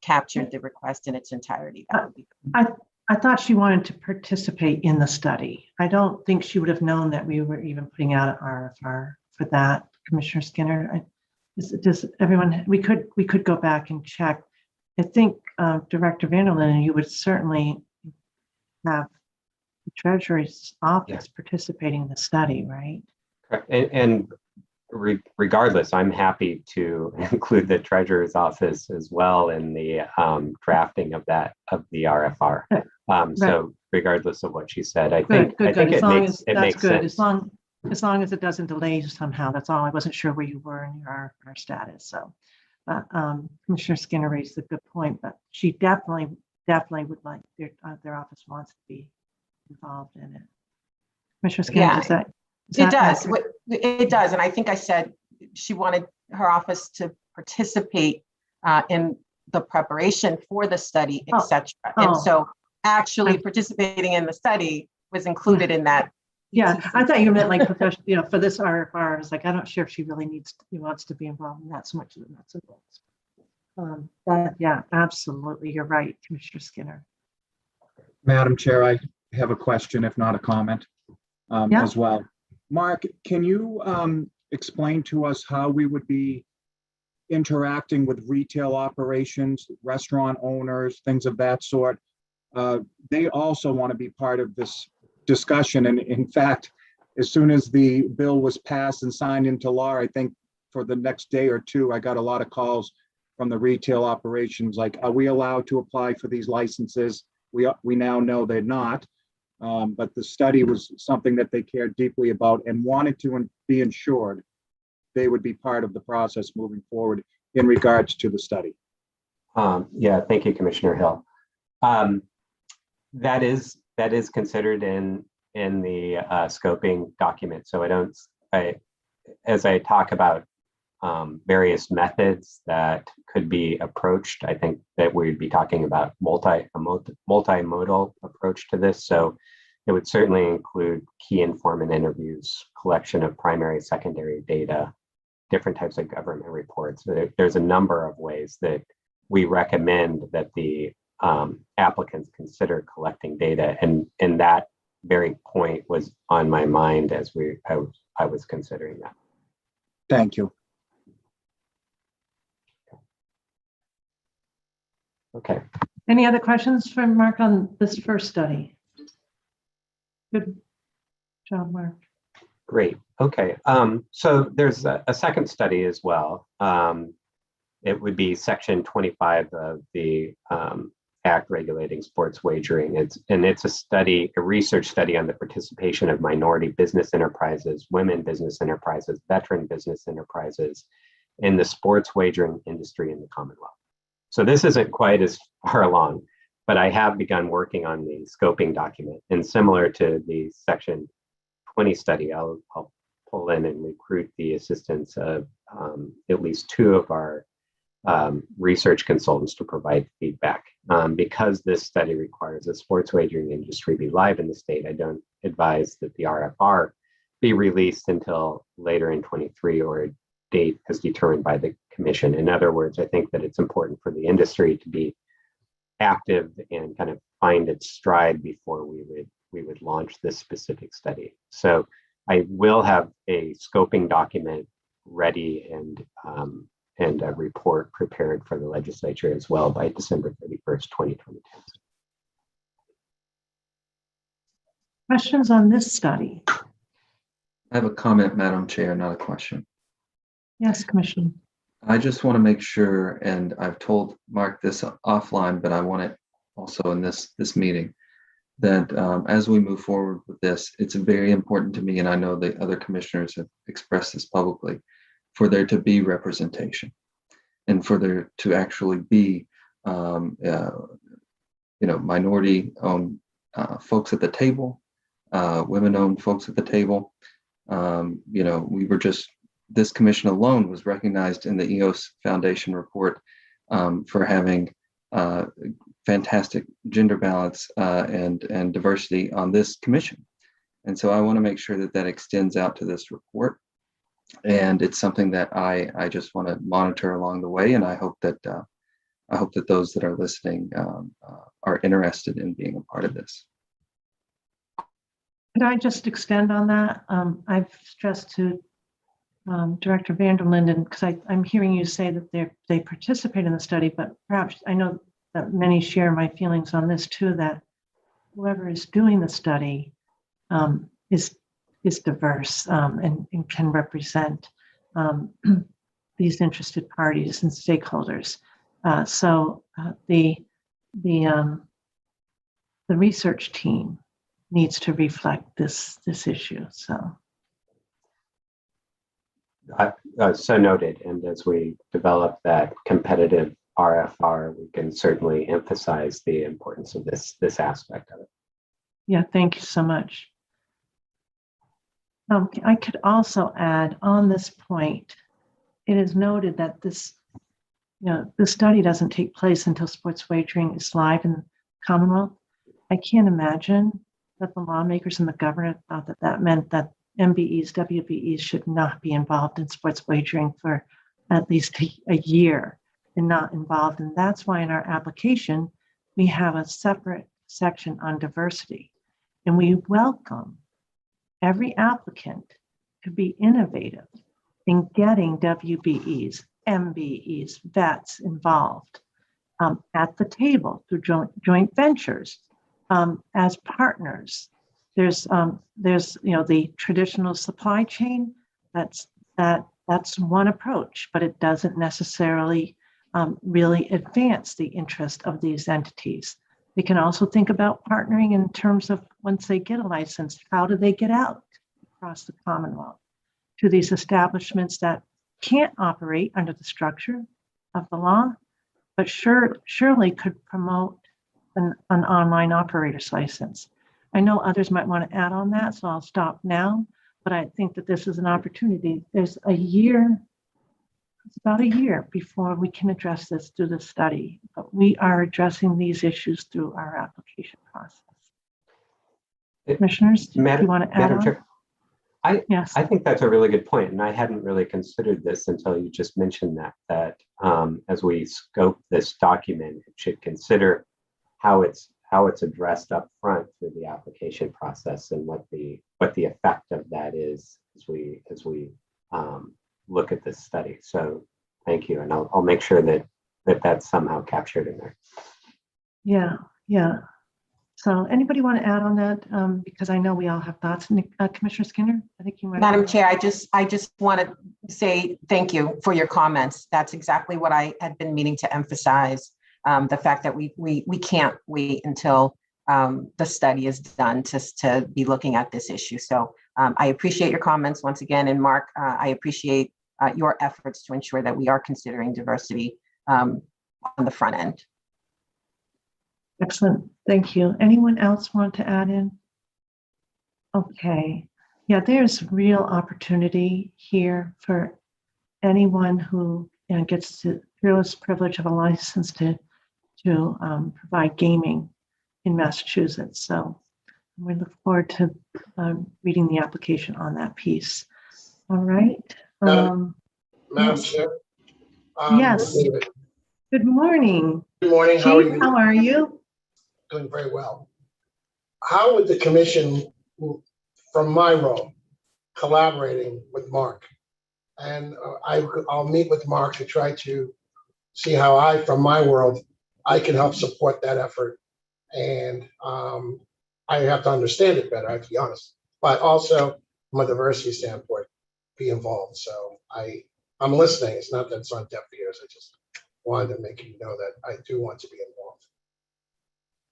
captured the request in its entirety, that would be good. I thought she wanted to participate in the study. I don't think she would have known that we were even putting out an RFR for that, Commissioner Skinner. Does everyone, we could go back and check. I think Director Vanderlyn, you would certainly have the Treasury's office participating in the study, right? Correct. And regardless, I'm happy to include the Treasurer's office as well in the drafting of the RFR. So regardless of what she said, I think it makes sense. As long as it doesn't delay somehow, that's all. I wasn't sure where you were in your our status. So, Commissioner Skinner raised a good point, but she definitely would like their office wants to be involved in it. Commissioner Skinner, yeah, it does. It does, and I think I said she wanted her office to participate in the preparation for the study, etc. And so, actually participating in the study was included in that. Yeah, I thought you meant like professional, for this RFR. I was like, I'm not sure if she really wants to be involved in that so much of the nuts and bolts. But yeah, absolutely, you're right, Commissioner Skinner. Madam Chair, have a question, if not a comment, Yeah. as well. Mark, can you explain to us how we would be interacting with retail operations, restaurant owners, things of that sort? They also want to be part of this discussion. And in fact, as soon as the bill was passed and signed into law, I think for the next day or two, I got a lot of calls from the retail operations, like, are we allowed to apply for these licenses? We now know they're not. But the study was something that they cared deeply about and wanted to be ensured they would be part of the process moving forward in regards to the study. Yeah, thank you, Commissioner Hill. That is considered in the scoping document. So as I talk about various methods that could be approached, I think that we'd be talking about multimodal approach to this. So it would certainly include key informant interviews, collection of primary, secondary data, different types of government reports. There's a number of ways that we recommend that the applicants consider collecting data, and that very point was on my mind as I was considering that. Thank you. Okay. Any other questions for Mark on this first study? Good job, Mark. Great. Okay. So there's a second study as well. It would be Section 25 of the Act regulating sports wagering. It's a research study on the participation of minority business enterprises, women business enterprises, veteran business enterprises in the sports wagering industry in the Commonwealth. So this isn't quite as far along, but I have begun working on the scoping document. And similar to the Section 20 study, I'll pull in and recruit the assistance of at least two of our research consultants to provide feedback. Because this study requires the sports wagering industry be live in the state, I don't advise that the RFR be released until later in 23 or a date as determined by the commission. In other words, I think that it's important for the industry to be active and kind of find its stride before we would launch this specific study. So I will have a scoping document ready and a report prepared for the legislature as well by December 31st, 2022. Questions on this study? I have a comment, Madam Chair, not a question. Yes, Commissioner. I just want to make sure, and I've told Mark this offline, but I want it also in this meeting, that as we move forward with this, it's very important to me, and I know the other commissioners have expressed this publicly, for there to be representation and for there to actually be, minority-owned folks at the table, women-owned folks at the table. This commission alone was recognized in the EOS Foundation report for having fantastic gender balance and diversity on this commission. And so I want to make sure that that extends out to this report. And it's something that I just want to monitor along the way. And I hope that those that are listening are interested in being a part of this. Could I just extend on that? I've stressed to Director Van der Linden, because I'm hearing you say that they participate in the study, but perhaps I know that many share my feelings on this too, that whoever is doing the study is diverse and can represent these interested parties and stakeholders. So the research team needs to reflect this issue. So. So noted. And as we develop that competitive RFR, we can certainly emphasize the importance of this aspect of it. Yeah, thank you so much. I could also add on this point, it is noted that the study doesn't take place until sports wagering is live in the Commonwealth. I can't imagine that the lawmakers and the governor thought that meant that MBEs, WBEs should not be involved in sports wagering for at least a year and not involved. And that's why in our application, we have a separate section on diversity. And we welcome every applicant to be innovative in getting WBEs, MBEs, vets involved at the table through joint ventures as partners. There's the traditional supply chain. That's one approach, but it doesn't necessarily really advance the interest of these entities. They can also think about partnering in terms of once they get a license, how do they get out across the Commonwealth to these establishments that can't operate under the structure of the law, but surely could promote an online operator's license. I know others might want to add on that, so I'll stop now, but I think that this is an opportunity. There's it's about a year before we can address this through the study, but we are addressing these issues through our application process. Commissioners, do you want to add Madam on? Chair, Yes. I think that's a really good point, and I hadn't really considered this until you just mentioned that as we scope this document, it should consider how it's addressed up front through the application process and what the effect of that is as we look at this study. So thank you, and I'll make sure that that's somehow captured in there. Yeah. So anybody want to add on that? Because I know we all have thoughts. Commissioner Skinner, I think you might. Madam Chair, I just want to say thank you for your comments. That's exactly what I had been meaning to emphasize. The fact that we can't wait until the study is done to be looking at this issue. So I appreciate your comments once again. And Mark, I appreciate your efforts to ensure that we are considering diversity on the front end. Excellent. Thank you. Anyone else want to add in? Okay. Yeah, there's real opportunity here for anyone who gets the fearless privilege of a license to provide gaming in Massachusetts. So we look forward to reading the application on that piece. All right. Madam Yes. Chair. Yes. David. Good morning. Good morning. How are Chief, you? how are you? Doing very well. How would the commission, from my role, collaborating with Mark? And I'll meet with Mark to try to see how from my world, I can help support that effort. And I have to understand it better, I have to be honest, but also from a diversity standpoint, be involved. So I'm listening. It's not that it's on deaf ears. I just wanted to make you know that I do want to be involved.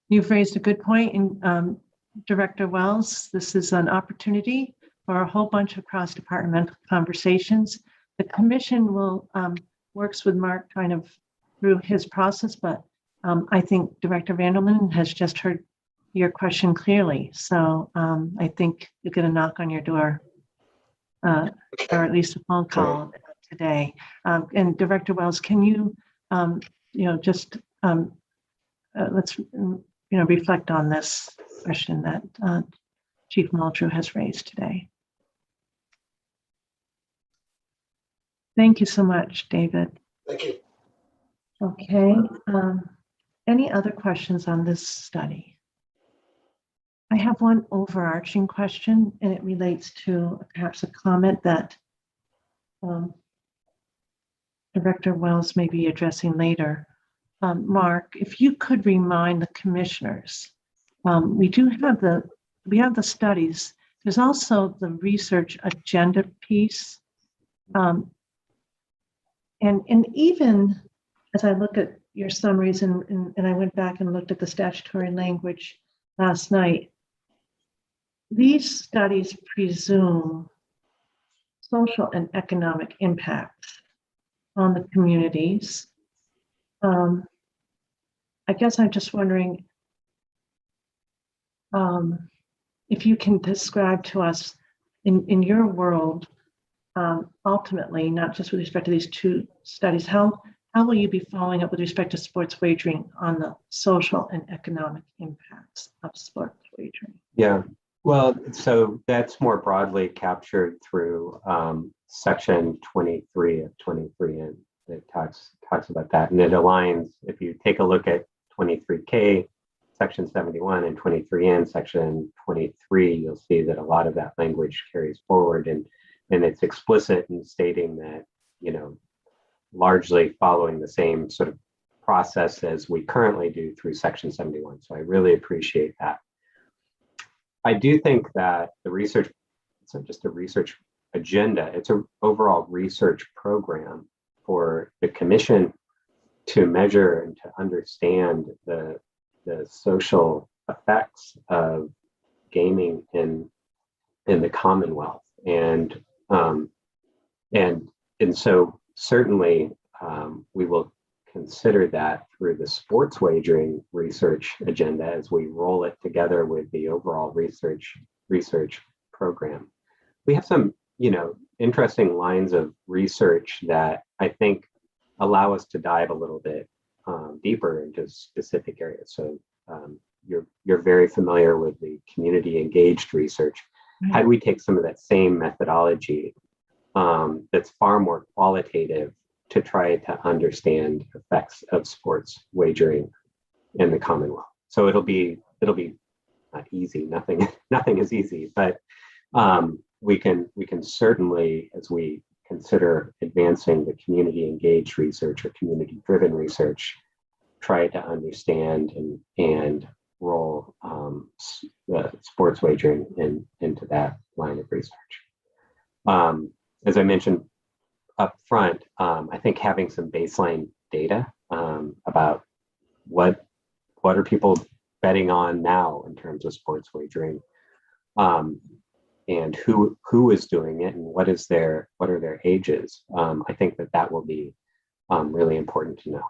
You've raised a good point, and Director Wells, this is an opportunity for a whole bunch of cross-departmental conversations. The commission will works with Mark kind of through his process, but I think Director Vanderlyn has just heard your question clearly. So I think you'll get a knock on your door, or at least a phone call today. And Director Wells, can you, just let's reflect on this question that Chief Muldrew has raised today. Thank you so much, David. Thank you. Okay. Any other questions on this study? I have one overarching question, and it relates to perhaps a comment that Director Wells may be addressing later. Mark, if you could remind the commissioners, we have the studies. There's also the research agenda piece. And even as I look at your summaries and I went back and looked at the statutory language last night, these studies presume social and economic impacts on the communities. I guess I'm just wondering if you can describe to us in your world, ultimately, not just with respect to these two studies, how will you be following up with respect to sports wagering on the social and economic impacts of sports wagering? Yeah, well, so that's more broadly captured through section 23 of 23N that talks about that, and it aligns. If you take a look at 23K, section 71 and 23N, section 23, you'll see that a lot of that language carries forward, and it's explicit in stating that, you know, largely following the same sort of process as we currently do through section 71. So I really appreciate that. I do think that the research, it's not just a research agenda, it's an overall research program for the commission to measure and to understand the social effects of gaming in the Commonwealth. And so certainly we will consider that through the sports wagering research agenda as we roll it together with the overall research program. We have some, you know, interesting lines of research that I think allow us to dive a little bit deeper into specific areas. So you're very familiar with the community engaged research. How do we take some of that same methodology that's far more qualitative to try to understand effects of sports wagering in the Commonwealth? So it'll be not easy. Nothing is easy, but we can certainly, as we consider advancing the community engaged research or community driven research, try to understand and roll the sports wagering into that line of research. As I mentioned up front, I think having some baseline data about what are people betting on now in terms of sports wagering, and who is doing it and what are their ages. I think that will be really important to know.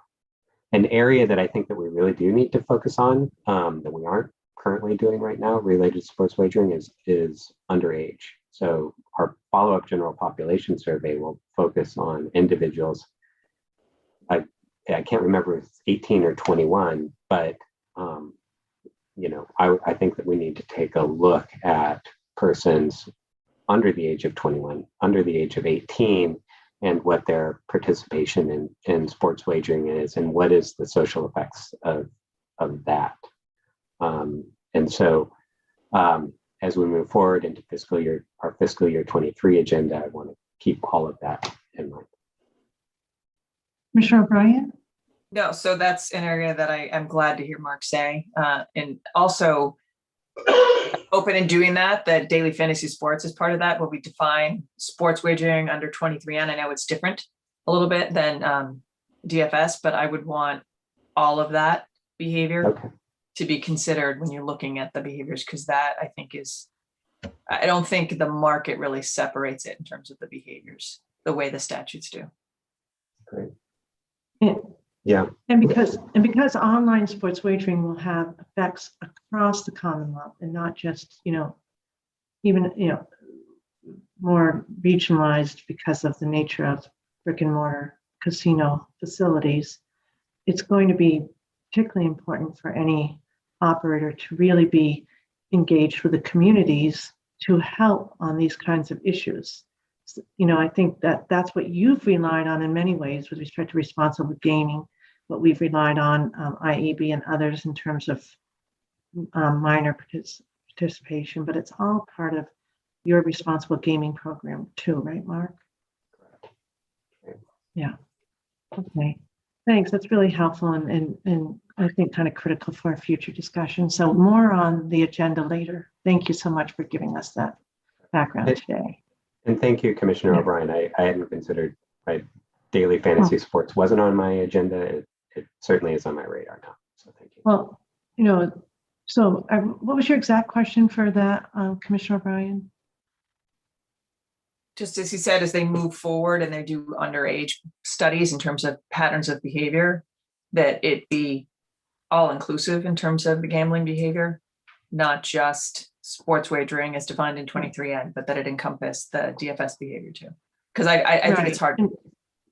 An area that I think that we really do need to focus on that we aren't currently doing right now related to sports wagering is underage. So our follow-up general population survey will focus on individuals. I can't remember if it's 18 or 21, but you know, I think that we need to take a look at persons under the age of 21, under the age of 18, and what their participation in sports wagering is, and what is the social effects of that. And so as we move forward into our fiscal year 23 agenda, I want to keep all of that in mind. Commissioner O'Brien? No, so that's an area that I am glad to hear Mark say. And also open in doing that daily fantasy sports is part of that, where we define sports wagering under 23N. I know it's different a little bit than DFS, but I would want all of that behavior to be considered when you're looking at the behaviors, because that I think I don't think the market really separates it in terms of the behaviors the way the statutes do. Great. Yeah. And because online sports wagering will have effects across the Commonwealth and not just, even, more regionalized because of the nature of brick and mortar casino facilities, it's going to be particularly important for any operator to really be engaged with the communities to help on these kinds of issues. I think that's what you've relied on in many ways with respect to responsible gaming, what we've relied on, IEB and others in terms of minor participation, but it's all part of your responsible gaming program too, right, Mark? Correct. Yeah. Okay. Thanks. That's really helpful and I think kind of critical for a future discussion. So more on the agenda later. Thank you so much for giving us that background today. And thank you, Commissioner O'Brien. I hadn't considered daily fantasy sports wasn't on my agenda. It certainly is on my radar now. So thank you. Well, so what was your exact question for that, Commissioner O'Brien? Just as he said, as they move forward and they do underage studies in terms of patterns of behavior, that it be all inclusive in terms of the gambling behavior, not just sports wagering as defined in 23N, but that it encompass the DFS behavior too. Because I think it's hard.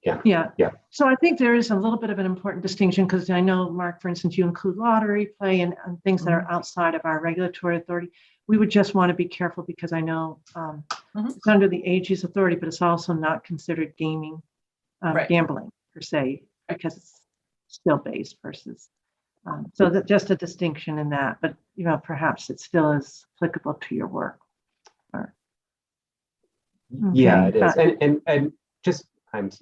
Yeah. So I think there is a little bit of an important distinction, because I know, Mark, for instance, you include lottery play and things that are outside of our regulatory authority. We would just want to be careful because I know it's under the AG's authority, but it's also not considered gaming, gambling per se, because it's skill-based versus So that just a distinction in that, but perhaps it still is applicable to your work. Yeah, Okay, it is. And just,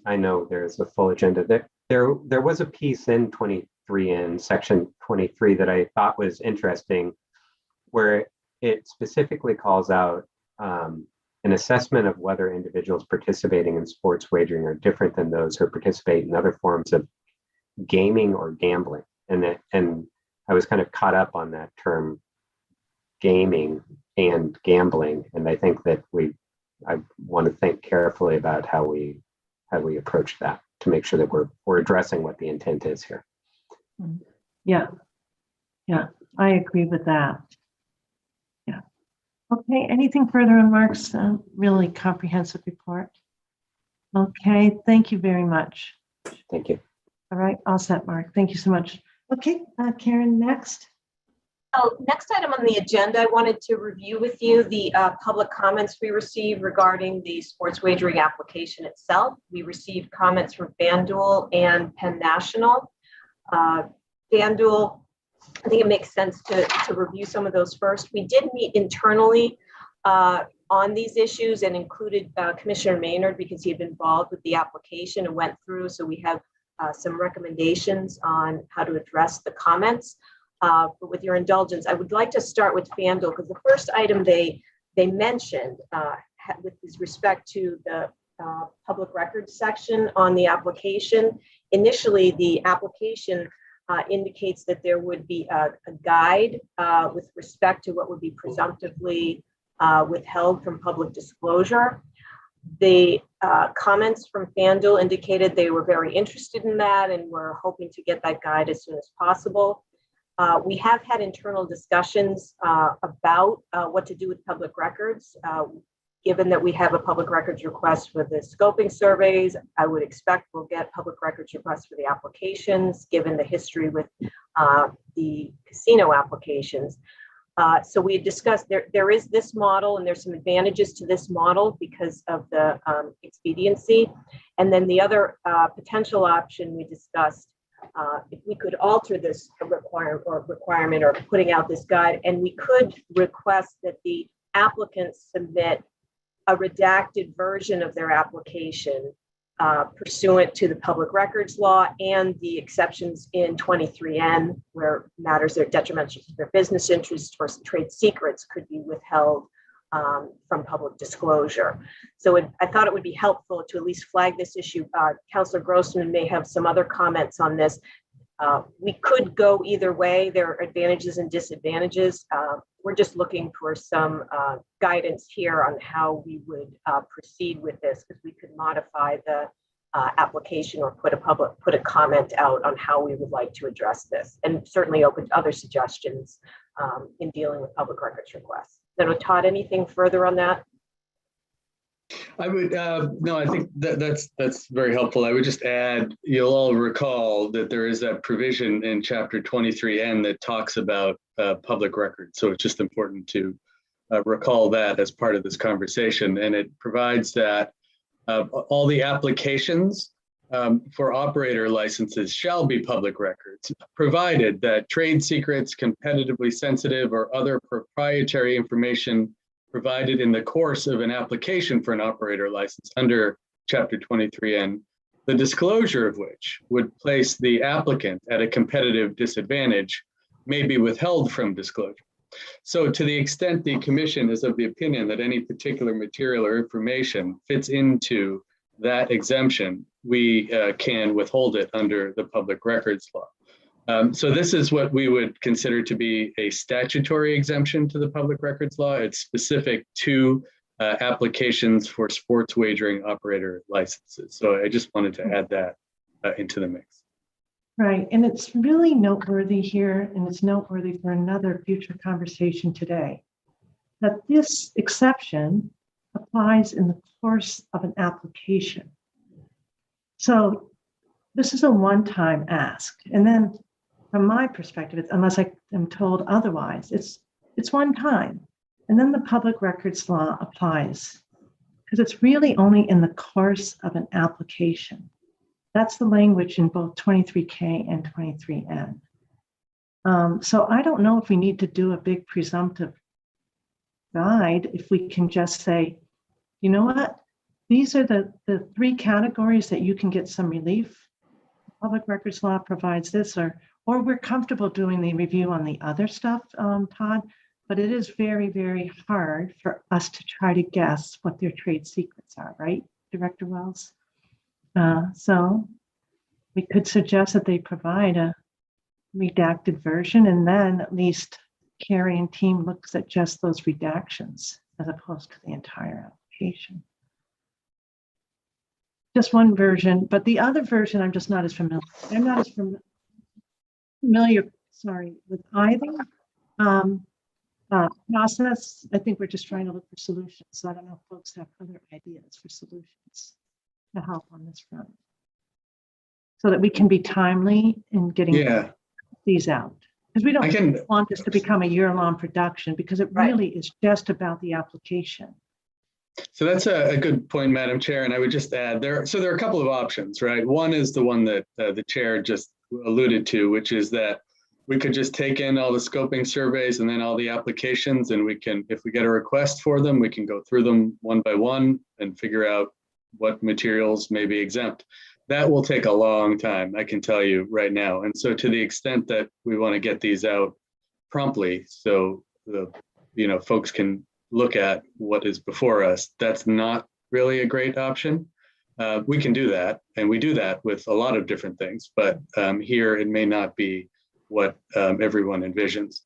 I know there's a full agenda. There was a piece in 23 in section 23 that I thought was interesting, where it specifically calls out an assessment of whether individuals participating in sports wagering are different than those who participate in other forms of gaming or gambling. And I was kind of caught up on that term gaming and gambling. And I think that I want to think carefully about how we approach that to make sure that we're addressing what the intent is here. Yeah, I agree with that. Yeah. Okay, anything further on Mark's really comprehensive report? Okay, thank you very much. Thank you. All right, all set, Mark. Thank you so much. Okay, Karen, next. Oh, next item on the agenda, I wanted to review with you the public comments we received regarding the sports wagering application itself. We received comments from FanDuel and Penn National. FanDuel, I think it makes sense to review some of those first. We did meet internally on these issues and included Commissioner Maynard because he had been involved with the application and went through. So we have some recommendations on how to address the comments. But with your indulgence, I would like to start with FanDuel because the first item they mentioned with respect to the public records section on the application. Initially, the application indicates that there would be a guide with respect to what would be presumptively withheld from public disclosure. The comments from FanDuel indicated they were very interested in that and were hoping to get that guide as soon as possible. We have had internal discussions about what to do with public records. Given that we have a public records request for the scoping surveys, I would expect we'll get public records requests for the applications, given the history with the casino applications. So we discussed there is this model and there's some advantages to this model because of the expediency. And then the other potential option we discussed, if we could alter this requirement or putting out this guide, and we could request that the applicants submit a redacted version of their application pursuant to the public records law and the exceptions in 23N, where matters that are detrimental to their business interests or trade secrets could be withheld from public disclosure. So I thought it would be helpful to at least flag this issue. Councilor Grossman may have some other comments on this. We could go either way. There are advantages and disadvantages. We're just looking for some guidance here on how we would proceed with this, because we could modify the application or put a comment out on how we would like to address this, and certainly open to other suggestions in dealing with public records requests. Then, Todd, anything further on that? I would, no, I think that's very helpful. I would just add, you'll all recall that there is that provision in chapter 23N that talks about public records. So it's just important to recall that as part of this conversation. And it provides that all the applications for operator licenses shall be public records, provided that trade secrets, competitively sensitive, or other proprietary information provided in the course of an application for an operator license under Chapter 23N, the disclosure of which would place the applicant at a competitive disadvantage, may be withheld from disclosure. So to the extent the commission is of the opinion that any particular material or information fits into that exemption, we can withhold it under the public records law. So this is what we would consider to be a statutory exemption to the public records law. It's specific to applications for sports wagering operator licenses. So I just wanted to add that into the mix. Right, and it's really noteworthy here, and it's noteworthy for another future conversation today, that this exception applies in the course of an application. So this is a one-time ask, and then from my perspective, unless I am told otherwise, it's one time. And then the public records law applies because it's really only in the course of an application. That's the language in both 23K and 23N. So I don't know if we need to do a big presumptive guide, if we can just say, you know what? These are the three categories that you can get some relief. Public records law provides this, or we're comfortable doing the review on the other stuff, Todd, but it is very, very hard for us to try to guess what their trade secrets are, right, Director Wells? So we could suggest that they provide a redacted version, and then at least Carrie and team looks at just those redactions as opposed to the entire application. Just one version, but the other version I'm just not as familiar. I'm not as familiar, sorry, with either process. I think we're just trying to look for solutions. So I don't know if folks have other ideas for solutions to help on this front, so that we can be timely in getting these out. Because we don't want this to become a year-long production, because it really is just about the application. So that's a good point, Madam Chair. And I would just add there are a couple of options, right? One is the one that the chair just alluded to, which is that we could just take in all the scoping surveys and then all the applications, and we can, if we get a request for them, we can go through them one by one and figure out what materials may be exempt. That will take a long time, I can tell you right now. And so to the extent that we want to get these out promptly, so the folks can look at what is before us, that's not really a great option. We can do that, and we do that with a lot of different things, but here it may not be what everyone envisions.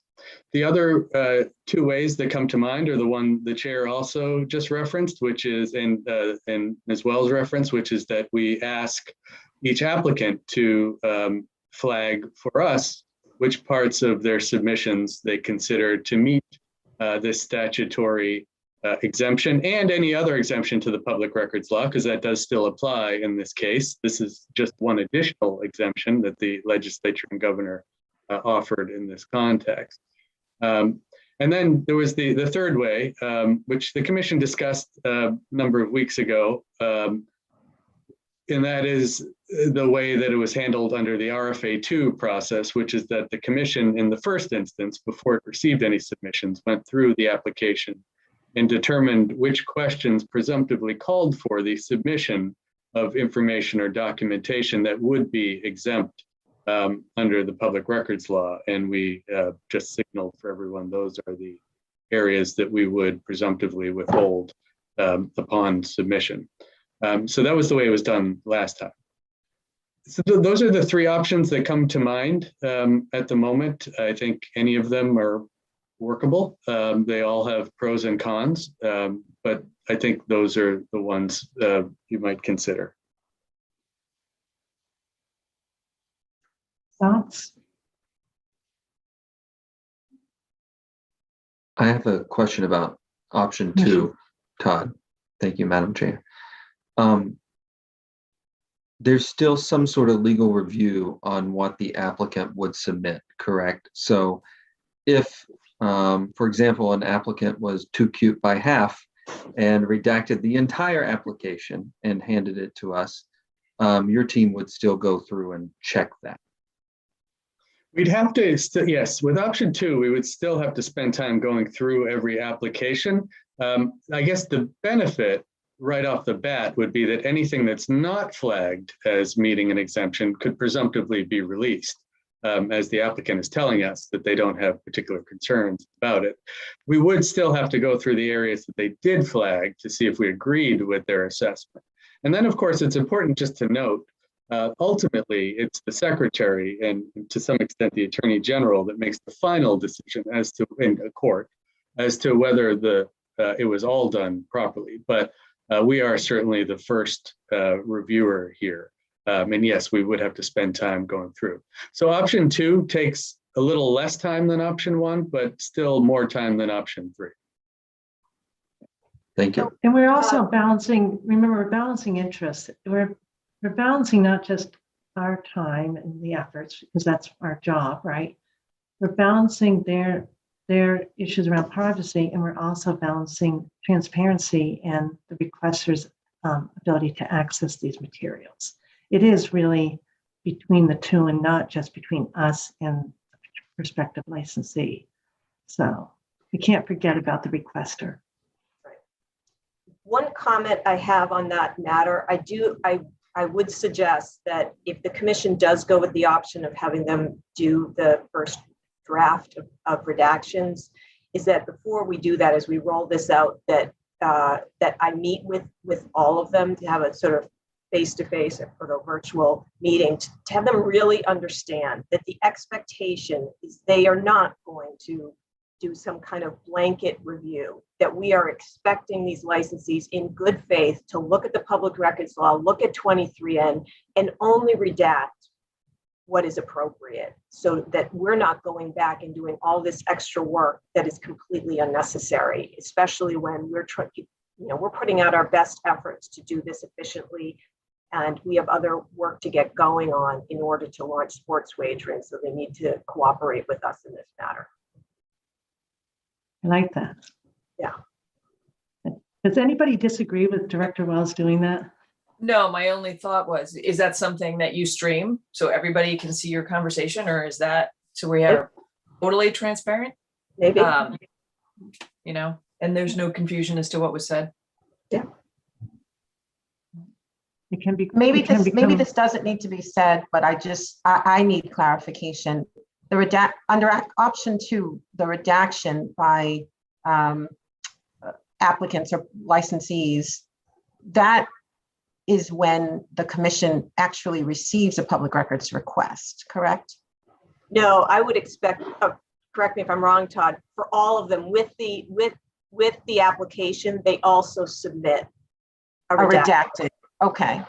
The other two ways that come to mind are the one the chair also just referenced, which is, and Ms. Wells referenced, which is that we ask each applicant to flag for us which parts of their submissions they consider to meet this statutory exemption and any other exemption to the public records law, because that does still apply in this case. This is just one additional exemption that the legislature and governor offered in this context. And then there was the third way, which the commission discussed a number of weeks ago, and that is the way that it was handled under the RFA2 process, which is that the commission in the first instance, before it received any submissions, went through the application and determined which questions presumptively called for the submission of information or documentation that would be exempt under the public records law. And we just signaled for everyone, those are the areas that we would presumptively withhold upon submission. So that was the way it was done last time. So those are the three options that come to mind at the moment. I think any of them are workable. They all have pros and cons, but I think those are the ones you might consider. Thoughts? I have a question about option 2, Todd. Thank you, Madam Chair. There's still some sort of legal review on what the applicant would submit, correct? So if, for example, an applicant was too cute by half and redacted the entire application and handed it to us, your team would still go through and check that. We'd have to, yes, with option 2, we would still have to spend time going through every application. I guess the benefit right off the bat would be that anything that's not flagged as meeting an exemption could presumptively be released, as the applicant is telling us that they don't have particular concerns about it. We would still have to go through the areas that they did flag to see if we agreed with their assessment. And then, of course, it's important just to note, ultimately, it's the secretary and to some extent the attorney general that makes the final decision as to, in a court, as to whether it was all done properly. But we are certainly the first reviewer here. And yes, we would have to spend time going through. So option 2 takes a little less time than option 1, but still more time than option 3. Thank you. And we're also balancing, remember, we're balancing interests. We're balancing not just our time and the efforts, because that's our job, right? We're balancing their issues around privacy, and we're also balancing transparency and the requester's ability to access these materials. It is really between the two and not just between us and the prospective licensee. So we can't forget about the requester. One comment I have on that matter, I would suggest that if the commission does go with the option of having them do the first draft of redactions, is that before we do that, as we roll this out, that I meet with all of them to have a sort of face-to-face or a virtual meeting to have them really understand that the expectation is they are not going to do some kind of blanket review, that we are expecting these licensees in good faith to look at the public records law, look at 23N, and only redact what is appropriate, so that we're not going back and doing all this extra work that is completely unnecessary, especially when we're putting out our best efforts to do this efficiently, and we have other work to get going on in order to launch sports wagering, so they need to cooperate with us in this matter. I like that. Yeah. Does anybody disagree with Director Wells doing that? No, my only thought was, is that something that you stream so everybody can see your conversation, or is that so we are totally transparent? Maybe. And there's no confusion as to what was said. Yeah. It can be. Maybe this doesn't need to be said, but I need clarification. Under option 2, the redaction by applicants or licensees, that is when the commission actually receives a public records request, correct? No, I would expect, correct me if I'm wrong, Todd, for all of them with the application, they also submit a redacted. Okay.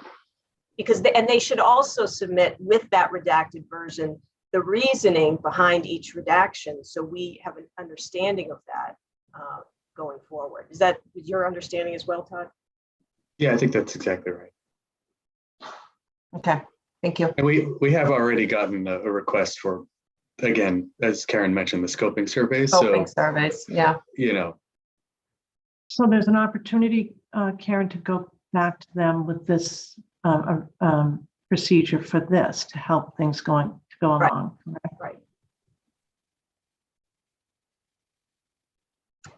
Because they should also submit with that redacted version the reasoning behind each redaction, so we have an understanding of that going forward. Is that your understanding as well, Todd? Yeah, I think that's exactly right. Okay, thank you. And we have already gotten a request for, again, as Karen mentioned, the scoping surveys. Scoping surveys, yeah. So there's an opportunity, Karen, to go back to them with this procedure for this to help things go along. Right.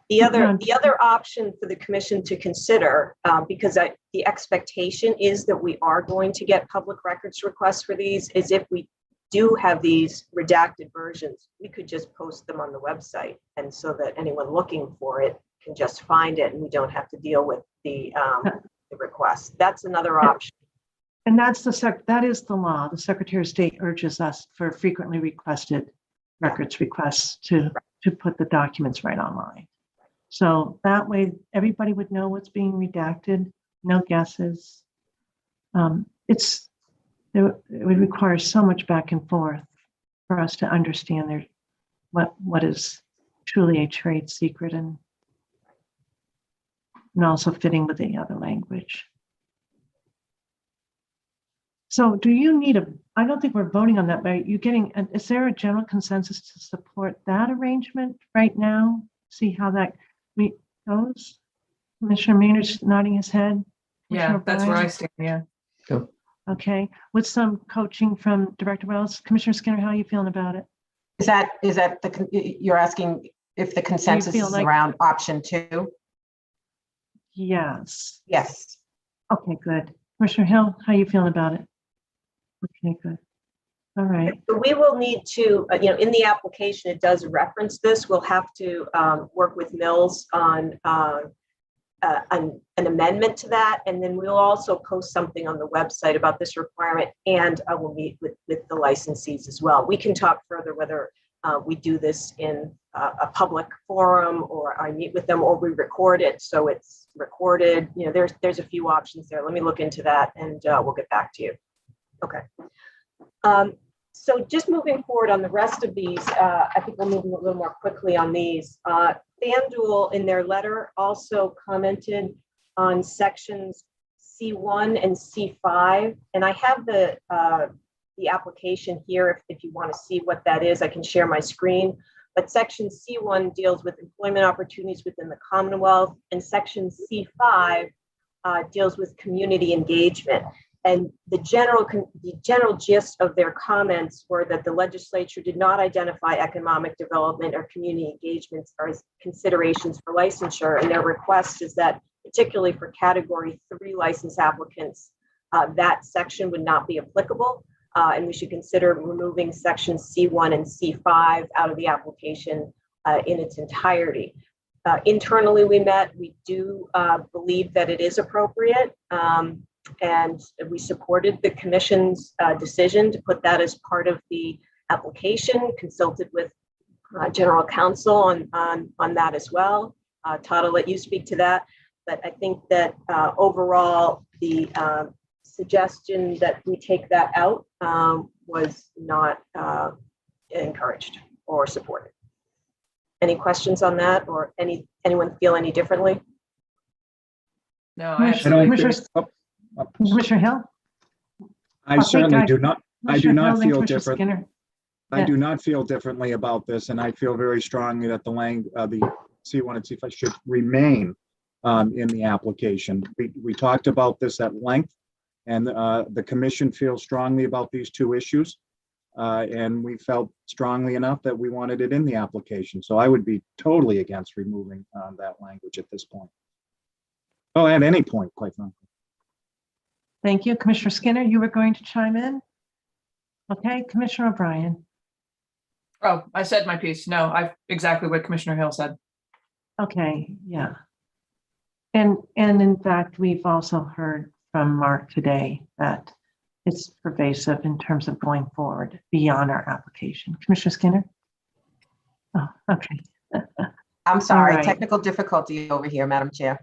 The other option for the commission to consider, because the expectation is that we are going to get public records requests for these, is if we do have these redacted versions, we could just post them on the website, and so that anyone looking for it can just find it, and we don't have to deal with the request. That's another option. And that is the law. The Secretary of State urges us for frequently requested records requests to put the documents right online. So that way everybody would know what's being redacted, no guesses. It would require so much back and forth for us to understand what is truly a trade secret and also fitting with the other language. So do you need I don't think we're voting on that, but is there a general consensus to support that arrangement right now? See how that goes? Commissioner Maynard's nodding his head. Yeah, that's where I stand, yeah. Okay, with some coaching from Director Wells. Commissioner Skinner, how are you feeling about it? Is that you're asking if the consensus is around option 2? Yes. Yes. Okay, good. Commissioner Hill, how are you feeling about it? Okay, good. All right. So we will need to, in the application, it does reference this. We'll have to work with Mills on an amendment to that. And then we'll also post something on the website about this requirement, and I will meet with the licensees as well. We can talk further whether we do this in a public forum, or I meet with them, or we record it so it's recorded. There's a few options there. Let me look into that, and we'll get back to you. Okay. So just moving forward on the rest of these, I think we're moving a little more quickly on these. FanDuel in their letter also commented on sections C1 and C5, and I have the application here if you want to see what that is. I can share my screen, but section C1 deals with employment opportunities within the Commonwealth, and section C5 deals with community engagement. And the general gist of their comments were that the legislature did not identify economic development or community engagements as considerations for licensure. And their request is that, particularly for Category 3 license applicants, that section would not be applicable. And we should consider removing sections C1 and C5 out of the application in its entirety. Internally, we met. We do believe that it is appropriate. And we supported the commission's decision to put that as part of the application, consulted with general counsel on that as well. Todd, I'll let you speak to that. But I think that overall, the suggestion that we take that out was not encouraged or supported. Any questions on that, or anyone feel any differently? No, Commissioner Hill? I certainly do not. I do not feel Commissioner different. Skinner. I do not feel differently about this, and I feel very strongly that the C1 and C5 should remain in the application. We talked about this at length, and the commission feels strongly about these two issues, and we felt strongly enough that we wanted it in the application. So I would be totally against removing that language at this point. Oh, at any point, quite frankly. Thank you. Commissioner Skinner, you were going to chime in? Okay, Commissioner O'Brien. Oh, I said my piece. No, exactly what Commissioner Hill said. Okay, yeah. And in fact, we've also heard from Mark today that it's pervasive in terms of going forward beyond our application. Commissioner Skinner? Oh, okay. I'm sorry, right. Technical difficulty over here, Madam Chair.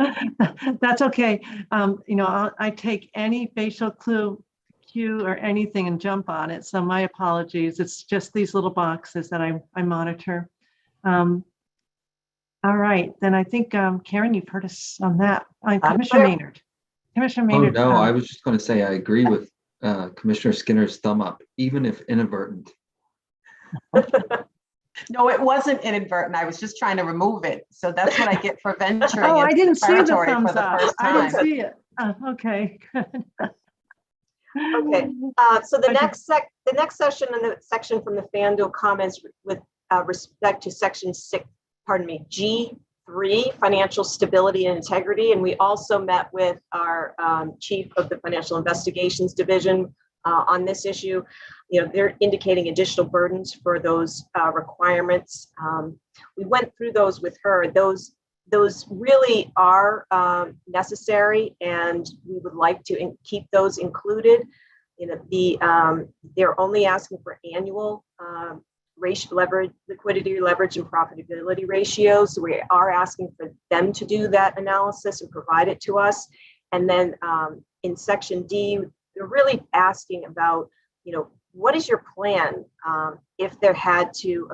That's okay. I take any facial cue or anything and jump on it. So my apologies. It's just these little boxes that I monitor. All right, then I think, Karen, you've heard us on that. Commissioner Maynard. Commissioner Maynard. Oh, no, I was just going to say I agree with Commissioner Skinner's thumb up, even if inadvertent. No, it wasn't inadvertent. I was just trying to remove it. So that's what I get for venturing Oh, I into didn't the see the territory thumbs for the up. first I didn't time. see it. Okay, good. Okay, so the next session and the section from the FanDuel comments with respect to section 6, pardon me, G3, financial stability and integrity. And we also met with our chief of the Financial Investigations Division on this issue. They're indicating additional burdens for those requirements. We went through those with her. Those really are necessary, and we would like to keep those included. They're only asking for annual liquidity, leverage, and profitability ratios. So we are asking for them to do that analysis and provide it to us. And then in section D, they're really asking about, what is your plan if there had to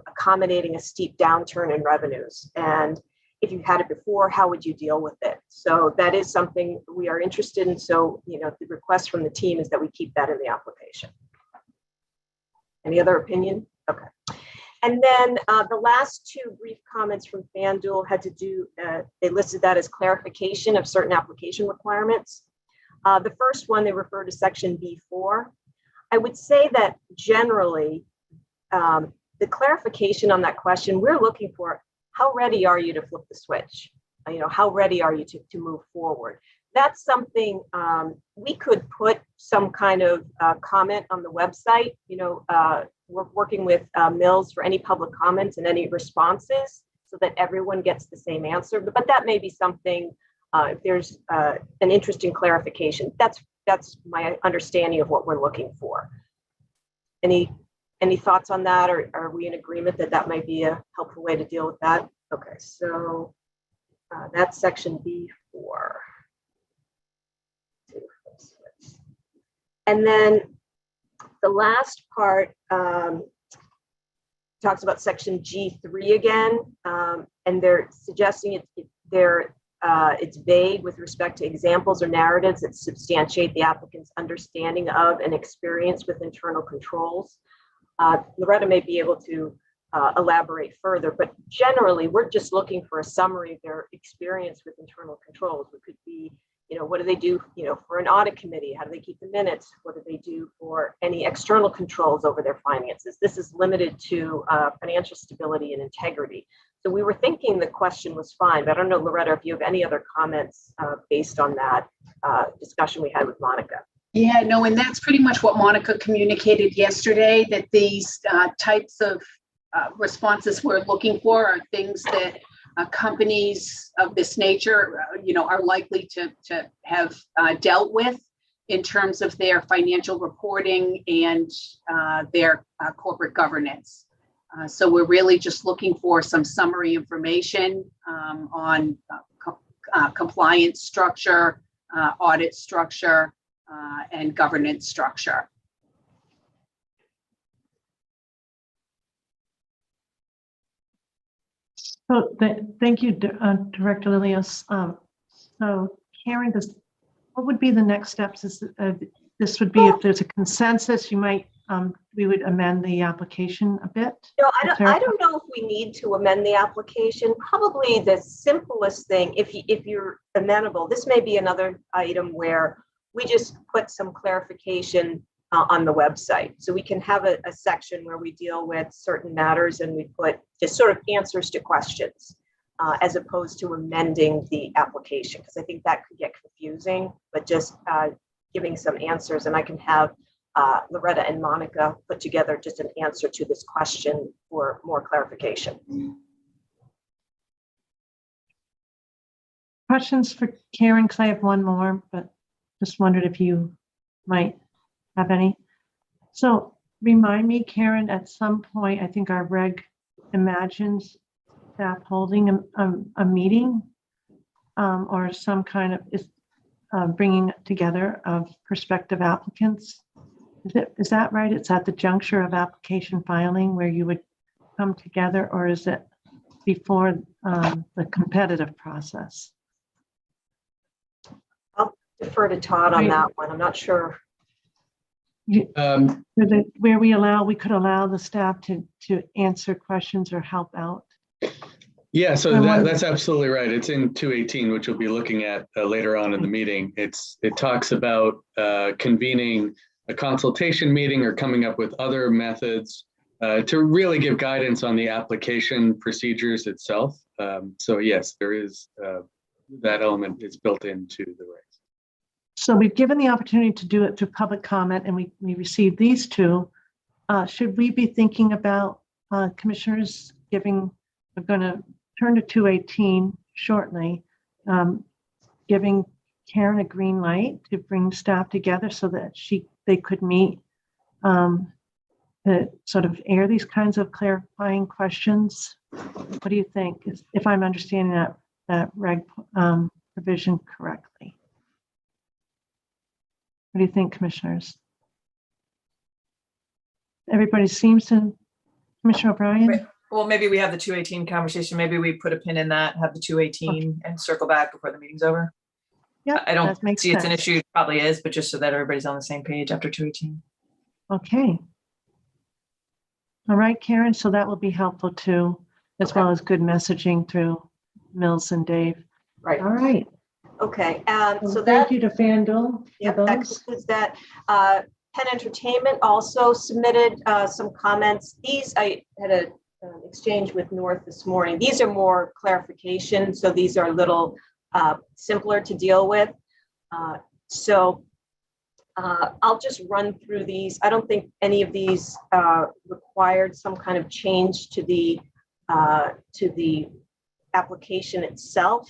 accommodating a steep downturn in revenues? And if you had it before, how would you deal with it? So that is something we are interested in. So, the request from the team is that we keep that in the application. Any other opinion? Okay. And then the last two brief comments from FanDuel had to do, they listed that as clarification of certain application requirements. The first one, they refer to section B4. I would say that generally, the clarification on that question, we're looking for, how ready are you to flip the switch? How ready are you to move forward? That's something we could put some kind of comment on the website. We're working with Mills for any public comments and any responses so that everyone gets the same answer. But that may be something, if there's an interesting clarification, that's my understanding of what we're looking for. Any thoughts on that, or are we in agreement that that might be a helpful way to deal with that? Okay, so that's section B4. And then the last part talks about section G3 again, and they're suggesting it's vague with respect to examples or narratives that substantiate the applicant's understanding of and experience with internal controls. Loretta may be able to elaborate further, but generally we're just looking for a summary of their experience with internal controls. It could be, what do they do, for an audit committee? How do they keep the minutes? What do they do for any external controls over their finances? This is limited to financial stability and integrity. So we were thinking the question was fine, but I don't know, Loretta, if you have any other comments based on that discussion we had with Monica. Yeah, no, and that's pretty much what Monica communicated yesterday, that these types of responses we're looking for are things that companies of this nature, are likely to have dealt with in terms of their financial reporting and their corporate governance. So we're really just looking for some summary information on compliance structure, audit structure, and governance structure. So thank you, Director Lilios. So Karen, what would be the next steps? This would be if there's a consensus, we would amend the application a bit. No, I don't know if we need to amend the application. Probably the simplest thing, if you're amenable, this may be another item where we just put some clarification on the website. So we can have a section where we deal with certain matters and we put just sort of answers to questions as opposed to amending the application, because I think that could get confusing, but just giving some answers, and I can have Loretta and Monica put together just an answer to this question for more clarification. Questions for Karen, because I have one more, but just wondered if you might have any. So remind me, Karen, at some point, I think our reg imagines staff holding a meeting or some kind of bringing together of prospective applicants. Is that right? It's at the juncture of application filing where you would come together, or is it before the competitive process? I'll defer to Todd on that one. I'm not sure. Where we could allow the staff to answer questions or help out. Yeah, so that's absolutely right. It's in 218, which we'll be looking at later on in the meeting. It talks about convening a consultation meeting or coming up with other methods to really give guidance on the application procedures itself. So yes, there is that element is built into the regs. So we've given the opportunity to do it through public comment, and we received these two. Should we be thinking about commissioners we're going to turn to 218 shortly, giving Karen a green light to bring staff together so that they could meet to sort of air these kinds of clarifying questions? What do you think, if I'm understanding that reg provision correctly? What do you think, commissioners? Everybody seems to, Commissioner O'Brien? Well, maybe we have the 218 conversation. Maybe we put a pin in that, have the 218 and circle back before the meeting's over. Yeah, I don't see it's an issue. It probably is, but just so that everybody's on the same page after 218. Okay. All right, Karen. So that will be helpful too, as well as good messaging through Mills and Dave. Right. All right. Okay. So thank you to FanDuel. Yep, that concludes that. Penn Entertainment also submitted some comments. These I had an exchange with North this morning. These are more clarification, so these are a little simpler to deal with. So I'll just run through these. I don't think any of these required some kind of change to the application itself.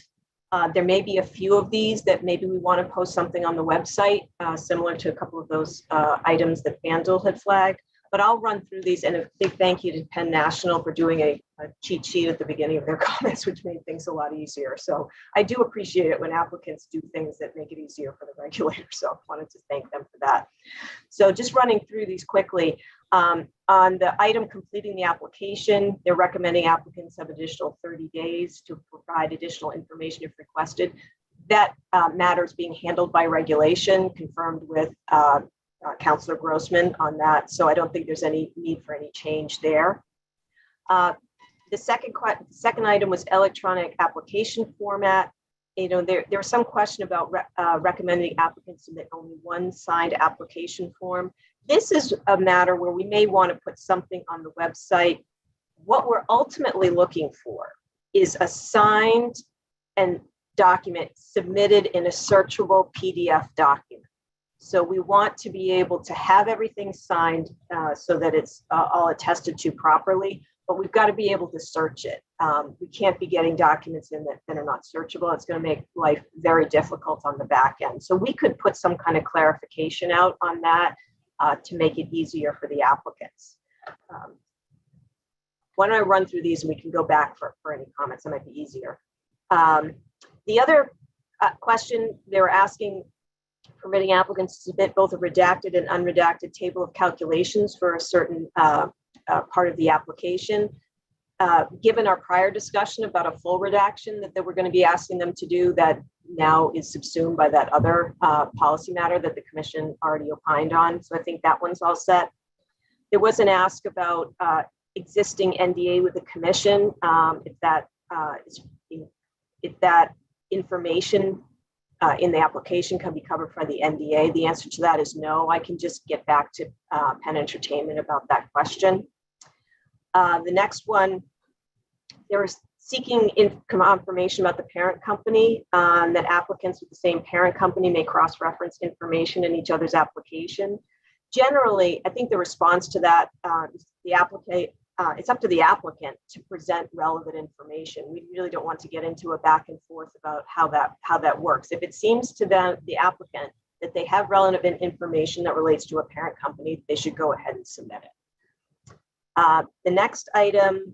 There may be a few of these that maybe we want to post something on the website, similar to a couple of those items that FanDuel had flagged. But I'll run through these, and a big thank you to Penn National for doing a cheat sheet at the beginning of their comments, which made things a lot easier. So I do appreciate it when applicants do things that make it easier for the regulator. So I wanted to thank them for that. So just running through these quickly. On the item completing the application, they're recommending applicants have additional 30 days to provide additional information if requested. That matter is being handled by regulation, confirmed with Councilor Grossman on that. So I don't think there's any need for any change there. The second item was electronic application format. there was some question about recommending applicants submit only one signed application form. This is a matter where we may want to put something on the website. What we're ultimately looking for is a signed and document submitted in a searchable PDF document. So we want to be able to have everything signed so that it's all attested to properly, but we've got to be able to search it. We can't be getting documents in that are not searchable. It's going to make life very difficult on the back end. So we could put some kind of clarification out on that to make it easier for the applicants. Why don't I run through these and we can go back for any comments that might be easier. The other question they were asking, permitting applicants to submit both a redacted and unredacted table of calculations for a certain part of the application. Given our prior discussion about a full redaction that they were going to be asking them to do, that now is subsumed by that other policy matter that the commission already opined on. So I think that one's all set. There was an ask about existing NDA with the commission, if that information in the application can be covered by the NDA. The answer to that is no. I can just get back to Penn Entertainment about that question. The next one, they were seeking confirmation about the parent company, that applicants with the same parent company may cross-reference information in each other's application. Generally, I think the response to that, it's up to the applicant to present relevant information. We really don't want to get into a back and forth about how that works. If it seems to the applicant that they have relevant information that relates to a parent company, they should go ahead and submit it. The next item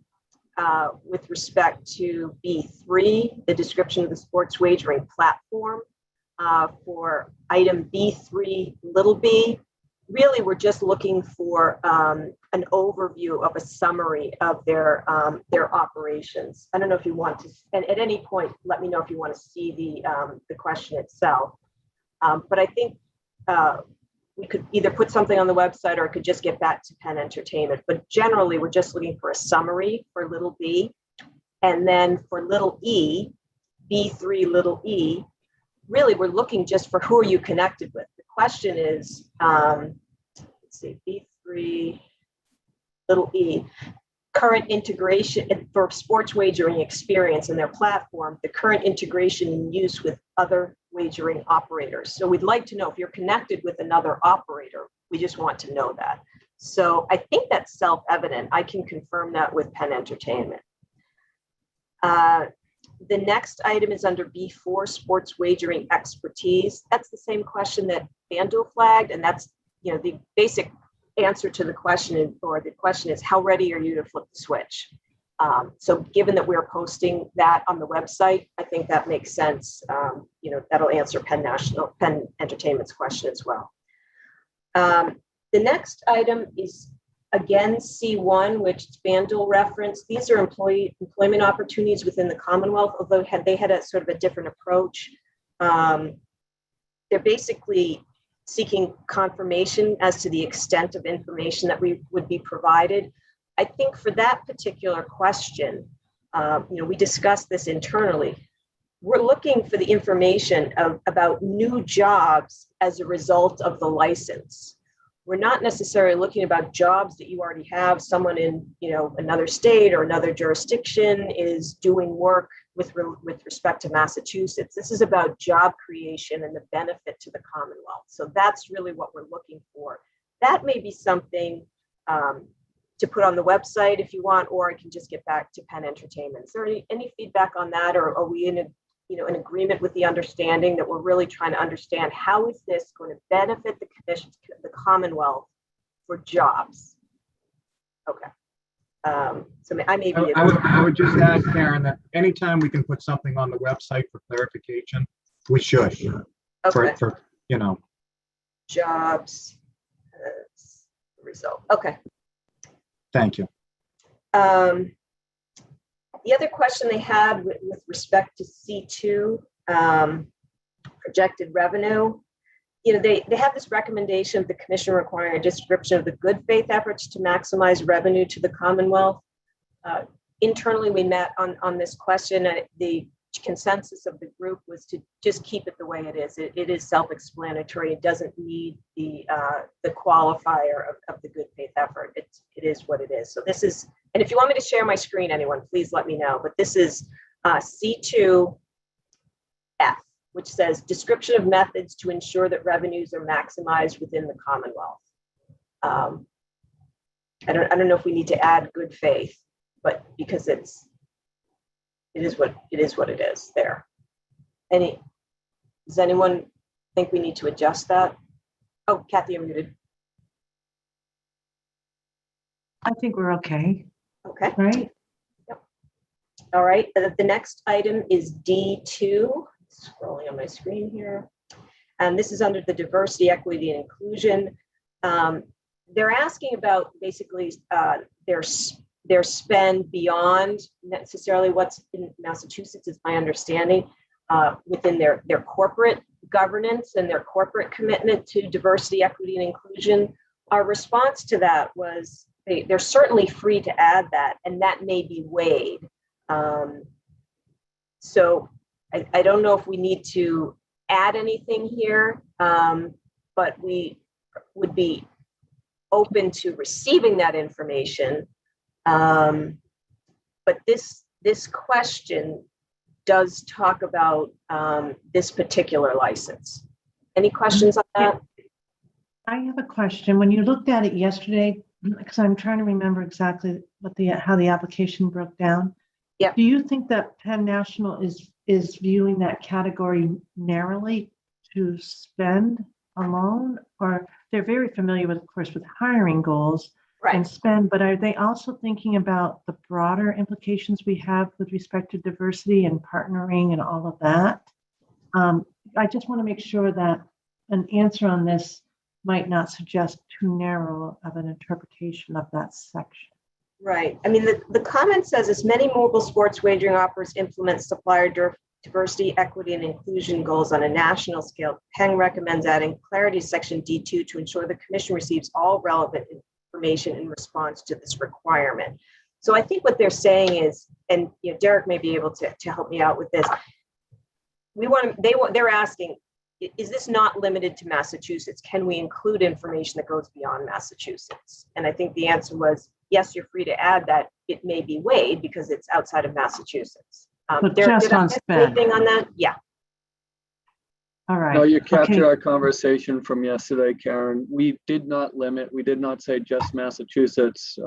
with respect to B3, the description of the sports wagering platform, for item B3 little b, really we're just looking for an overview of a summary of their operations. I don't know if you want to, and at any point, let me know if you want to see the question itself. But I think we could either put something on the website or it could just get back to Penn Entertainment. But generally, we're just looking for a summary for little b. And then for little e, B3 little e, really we're looking just for who are you connected with. The question is, let's see, B3 little e, current integration for sports wagering experience in their platform, the current integration and use with other wagering operators. So we'd like to know if you're connected with another operator, we just want to know that. So I think that's self-evident. I can confirm that with Penn Entertainment. The next item is under B4, sports wagering expertise. That's the same question that FanDuel flagged, and that's, the basic answer to the question, or the question is, how ready are you to flip the switch? So given that we're posting that on the website, I think that makes sense. That'll answer Penn Entertainment's question as well. The next item is, again, C1, which FanDuel referenced. These are employment opportunities within the Commonwealth, although they had a sort of a different approach. They're basically seeking confirmation as to the extent of information that we would be provided. I think for that particular question, we discussed this internally. We're looking for the information about new jobs as a result of the license. We're not necessarily looking about jobs that you already have. Someone in another state or another jurisdiction is doing work with respect to Massachusetts. This is about job creation and the benefit to the Commonwealth. So that's really what we're looking for. That may be something to put on the website if you want, or I can just get back to Penn Entertainment. Is there any feedback on that, or are we in an agreement with the understanding that we're really trying to understand how is this going to benefit the commission, the Commonwealth, for jobs? Okay. So I may be. I would just add, Karen, that anytime we can put something on the website for clarification, we should. Okay. For jobs as a result. Okay. Thank you. The other question they had with respect to C2, projected revenue, they have this recommendation of the commission requiring a description of the good faith efforts to maximize revenue to the Commonwealth. Internally, we met on this question, and the consensus of the group was to just keep it the way it is. It is self-explanatory. It doesn't need the qualifier of the good faith effort. It is what it is. So this is, and if you want me to share my screen, anyone, please let me know. But this is C2F, which says description of methods to ensure that revenues are maximized within the Commonwealth. I don't know if we need to add good faith, but because it is what it is there. Does anyone think we need to adjust that? Oh, Kathy, you're muted. I think we're okay. Okay. Right? Yep. All right. The next item is D2. Scrolling on my screen here. And this is under the diversity, equity, and inclusion. They're asking about basically their spend beyond necessarily what's in Massachusetts, is my understanding, within their corporate governance and their corporate commitment to diversity, equity, and inclusion. Our response to that was they're certainly free to add that, and that may be weighed. So I don't know if we need to add anything here, but we would be open to receiving that information. But this question does talk about this particular license. Any questions on that? I have a question. When you looked at it yesterday, because I'm trying to remember exactly how the application broke down. Yeah. Do you think that Penn National is viewing that category narrowly to spend alone, or they're very familiar with, of course, with hiring goals and spend, but are they also thinking about the broader implications we have with respect to diversity and partnering and all of that? I just want to make sure that an answer on this might not suggest too narrow of an interpretation of that section. Right. I mean, the comment says, as many mobile sports wagering operators implement supplier diversity, equity, and inclusion goals on a national scale, Penn recommends adding clarity to section D2 to ensure the commission receives all relevant information in response to this requirement. So I think what they're saying is, and Derek may be able to help me out with this. They're asking, is this not limited to Massachusetts? Can we include information that goes beyond Massachusetts? And I think the answer was, yes, you're free to add that. It may be weighed because it's outside of Massachusetts. But Derek, just did I on miss spend. anything on that? Yeah. All right. No, you captured Okay. our conversation from yesterday, Karen. We did not say just Massachusetts,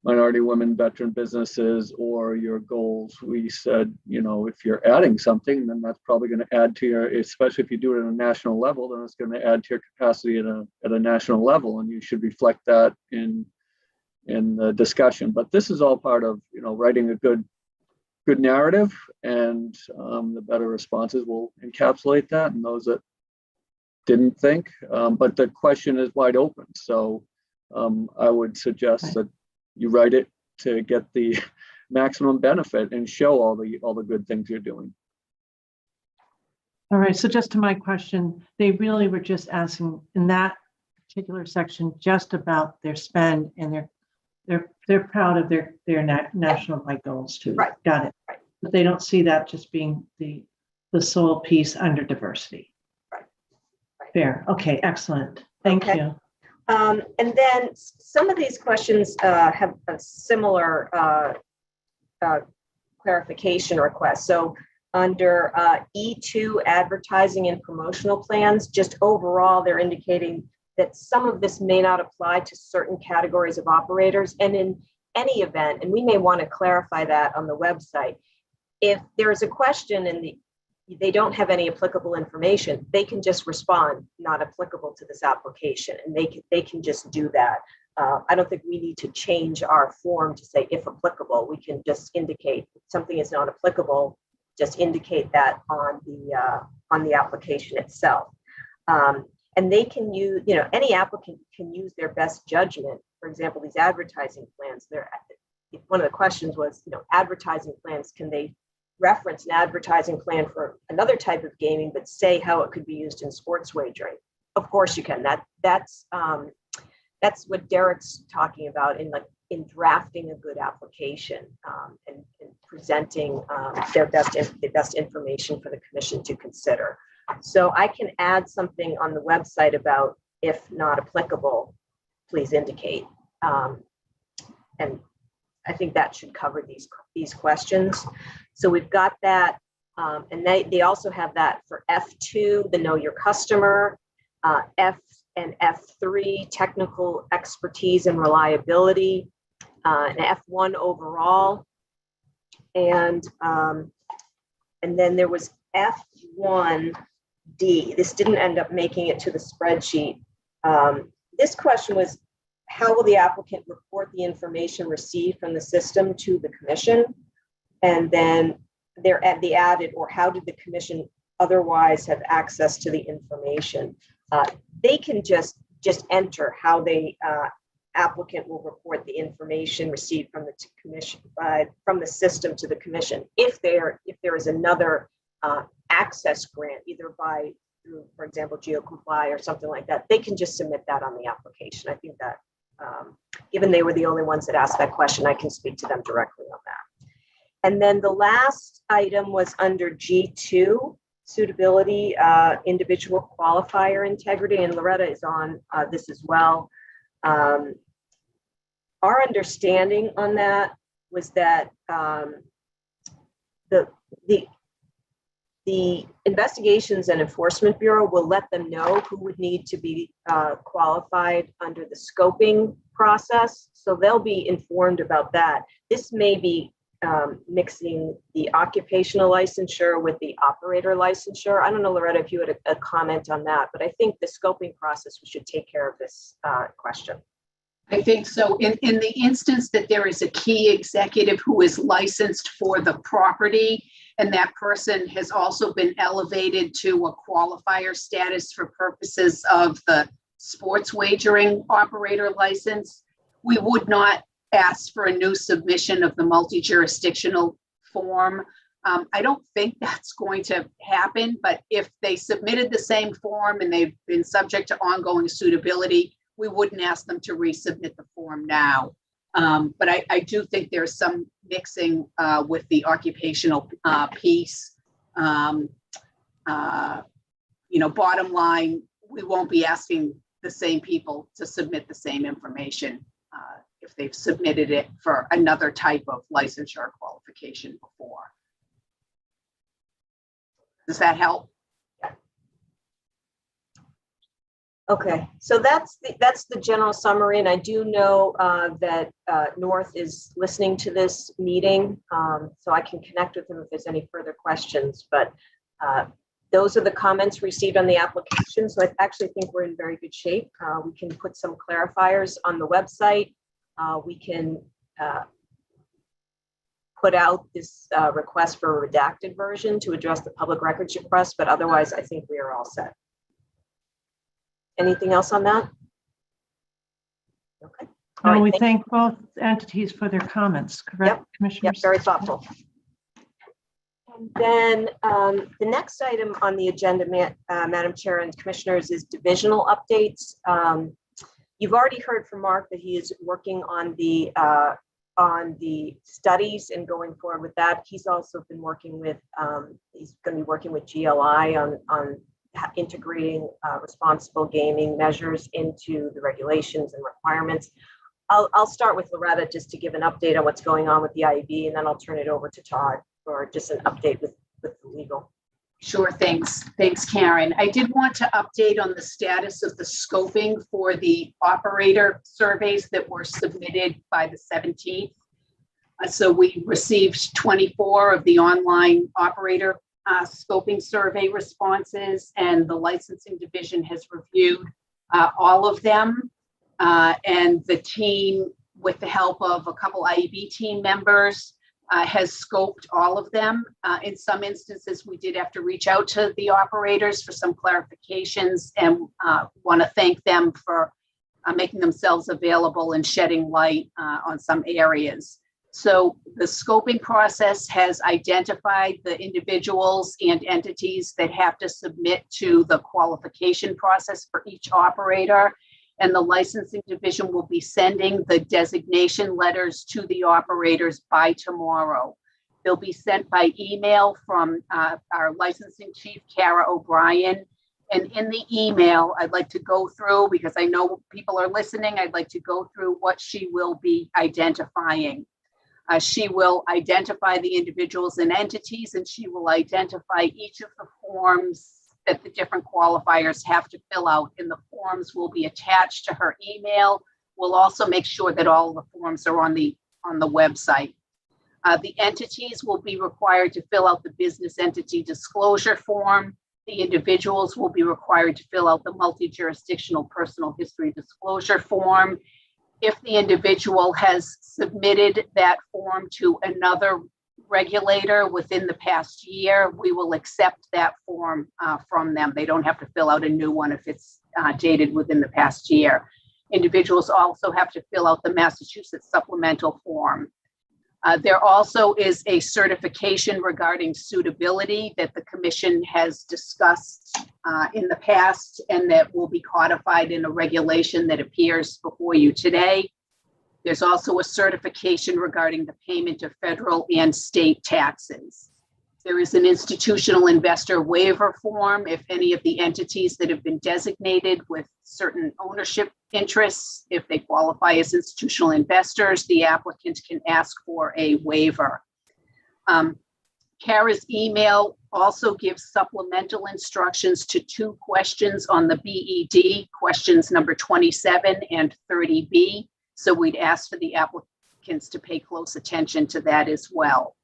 minority women, veteran businesses, or your goals. We said, if you're adding something, then that's probably going to add to your, especially if you do it at a national level, then it's going to add to your capacity at a national level, and you should reflect that in the discussion. But this is all part of, writing a good narrative, and the better responses will encapsulate that, and those that didn't think. But the question is wide open. So I would suggest that you write it to get the maximum benefit and show all the good things you're doing. All right. So just to my question, they really were just asking in that particular section just about their spend, and they're proud of their national-wide goals too. Right. Got it. Right. But they don't see that just being the sole piece under diversity. Right. Fair. Okay. Excellent. Thank you. And then some of these questions have a similar clarification request. So under E2, advertising and promotional plans, just overall, they're indicating that some of this may not apply to certain categories of operators. And in any event, and we may want to clarify that on the website, if there is a question and they don't have any applicable information, they can just respond not applicable to this application, and they can just do that. I don't think we need to change our form to say if applicable. We can just indicate something is not applicable, just indicate that on the application itself. And they can use, any applicant can use their best judgment. For example, these advertising plans, one of the questions was, advertising plans, can they reference an advertising plan for another type of gaming, but say how it could be used in sports wagering? Of course you can. That's what Derek's talking about in in drafting a good application and presenting the best information for the commission to consider. So I can add something on the website about, if not applicable, please indicate. And I think that should cover these questions. So we've got that. And they also have that for F2, the know your customer, F and F3, technical expertise and reliability, and F1 overall. And then there was F1D. This didn't end up making it to the spreadsheet. This question was, how will the applicant report the information received from the system to the commission? And then they added, or how did the commission otherwise have access to the information? They can just enter how the applicant will report the information received from the commission, from the system to the commission. If there is another access grant, either through, for example, GeoComply or something like that, they can just submit that on the application. I think that, given they were the only ones that asked that question, I can speak to them directly on that. And then the last item was under G2, suitability, individual qualifier integrity, and Loretta is on this as well. Our understanding on that was that the Investigations and Enforcement Bureau will let them know who would need to be qualified under the scoping process. So they'll be informed about that. This may be mixing the occupational licensure with the operator licensure. I don't know, Loretta, if you had a comment on that, but I think the scoping process should take care of this question. I think so. In the instance that there is a key executive who is licensed for the property, and that person has also been elevated to a qualifier status for purposes of the sports wagering operator license, we would not ask for a new submission of the multi-jurisdictional form. I don't think that's going to happen, but if they submitted the same form and they've been subject to ongoing suitability, we wouldn't ask them to resubmit the form now. But I do think there's some mixing with the occupational piece. Bottom line, we won't be asking the same people to submit the same information if they've submitted it for another type of licensure qualification before. Does that help? Okay, so that's the general summary, and I do know that North is listening to this meeting, so I can connect with him if there's any further questions. But those are the comments received on the application, so I actually think we're in very good shape. We can put some clarifiers on the website. We can put out this request for a redacted version to address the public records request, but otherwise, I think we are all set. Anything else on that? Okay. No, we thank both entities for their comments, correct, Yep. Commissioners? Yep, very thoughtful. And then the next item on the agenda, Madam Chair and Commissioners, is divisional updates. You've already heard from Mark that he is working on the studies and going forward with that. He's also been working with, he's going to be working with GLI on integrating responsible gaming measures into the regulations and requirements. I'll start with Loretta just to give an update on what's going on with the IEB, and then I'll turn it over to Todd for just an update with the legal. Sure, thanks, Karen. I did want to update on the status of the scoping for the operator surveys that were submitted by the 17th. So we received 24 of the online operator scoping survey responses, and the licensing division has reviewed all of them. And the team, with the help of a couple IEB team members, has scoped all of them. In some instances, we did have to reach out to the operators for some clarifications, and want to thank them for making themselves available and shedding light on some areas. So the scoping process has identified the individuals and entities that have to submit to the qualification process for each operator. and the licensing division will be sending the designation letters to the operators by tomorrow. They'll be sent by email from our licensing chief, Kara O'Brien. And in the email, I'd like to go through, because I know people are listening, I'd like to go through what she will be identifying. She will identify the individuals and entities, and she will identify each of the forms that the different qualifiers have to fill out, and the forms will be attached to her email. We'll also make sure that all the forms are on the website. The entities will be required to fill out the business entity disclosure form. The individuals will be required to fill out the multi-jurisdictional personal history disclosure form. If the individual has submitted that form to another regulator within the past year, we will accept that form from them. They don't have to fill out a new one if it's dated within the past year. Individuals also have to fill out the Massachusetts supplemental form. There also is a certification regarding suitability that the commission has discussed in the past, and that will be codified in a regulation that appears before you today. There's also a certification regarding the payment of federal and state taxes. There is an institutional investor waiver form. If any of the entities that have been designated with certain ownership interests, if they qualify as institutional investors, the applicant can ask for a waiver. Kara's email also gives supplemental instructions to 2 questions on the BED, questions number 27 and 30B. So we'd ask for the applicants to pay close attention to that as well.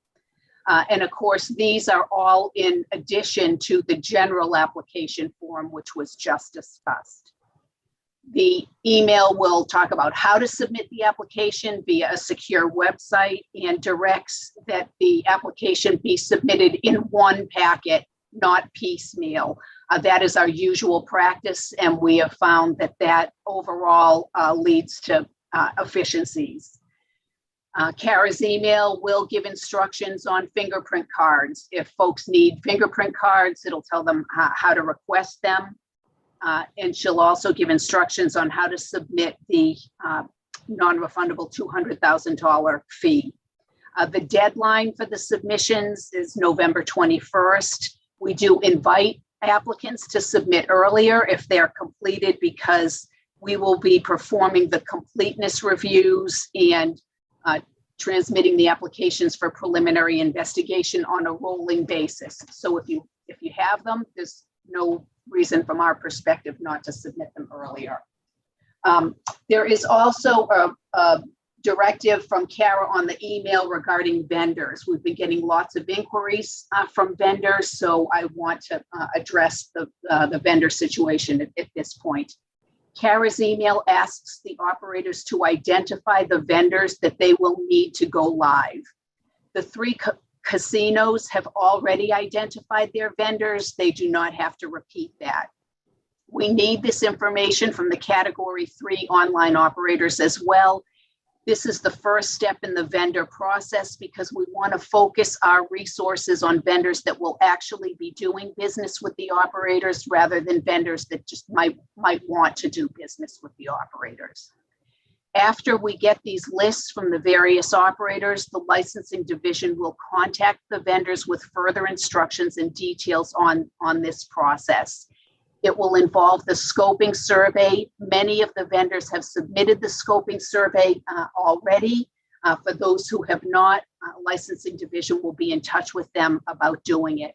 And of course, these are all in addition to the general application form, which was just discussed. The email will talk about how to submit the application via a secure website and directs that the application be submitted in one packet, not piecemeal. That is our usual practice, and we have found that that overall leads to efficiencies. Kara's email will give instructions on fingerprint cards. If folks need fingerprint cards, it'll tell them how to request them. And she'll also give instructions on how to submit the non-refundable $200,000 fee. The deadline for the submissions is November 21st. We do invite applicants to submit earlier if they're completed, because we will be performing the completeness reviews and transmitting the applications for preliminary investigation on a rolling basis. So if you have them, there's no reason from our perspective not to submit them earlier. There is also a directive from Kara on the email regarding vendors. We've been getting lots of inquiries from vendors, so I want to address the vendor situation at this point. Kara's email asks the operators to identify the vendors that they will need to go live. The 3 casinos have already identified their vendors. They do not have to repeat that. We need this information from the Category 3 online operators as well. This is the first step in the vendor process, because we want to focus our resources on vendors that will actually be doing business with the operators, rather than vendors that just might want to do business with the operators. After we get these lists from the various operators, the licensing division will contact the vendors with further instructions and details on this process. It will involve the scoping survey. Many of the vendors have submitted the scoping survey already. For those who have not, licensing division will be in touch with them about doing it.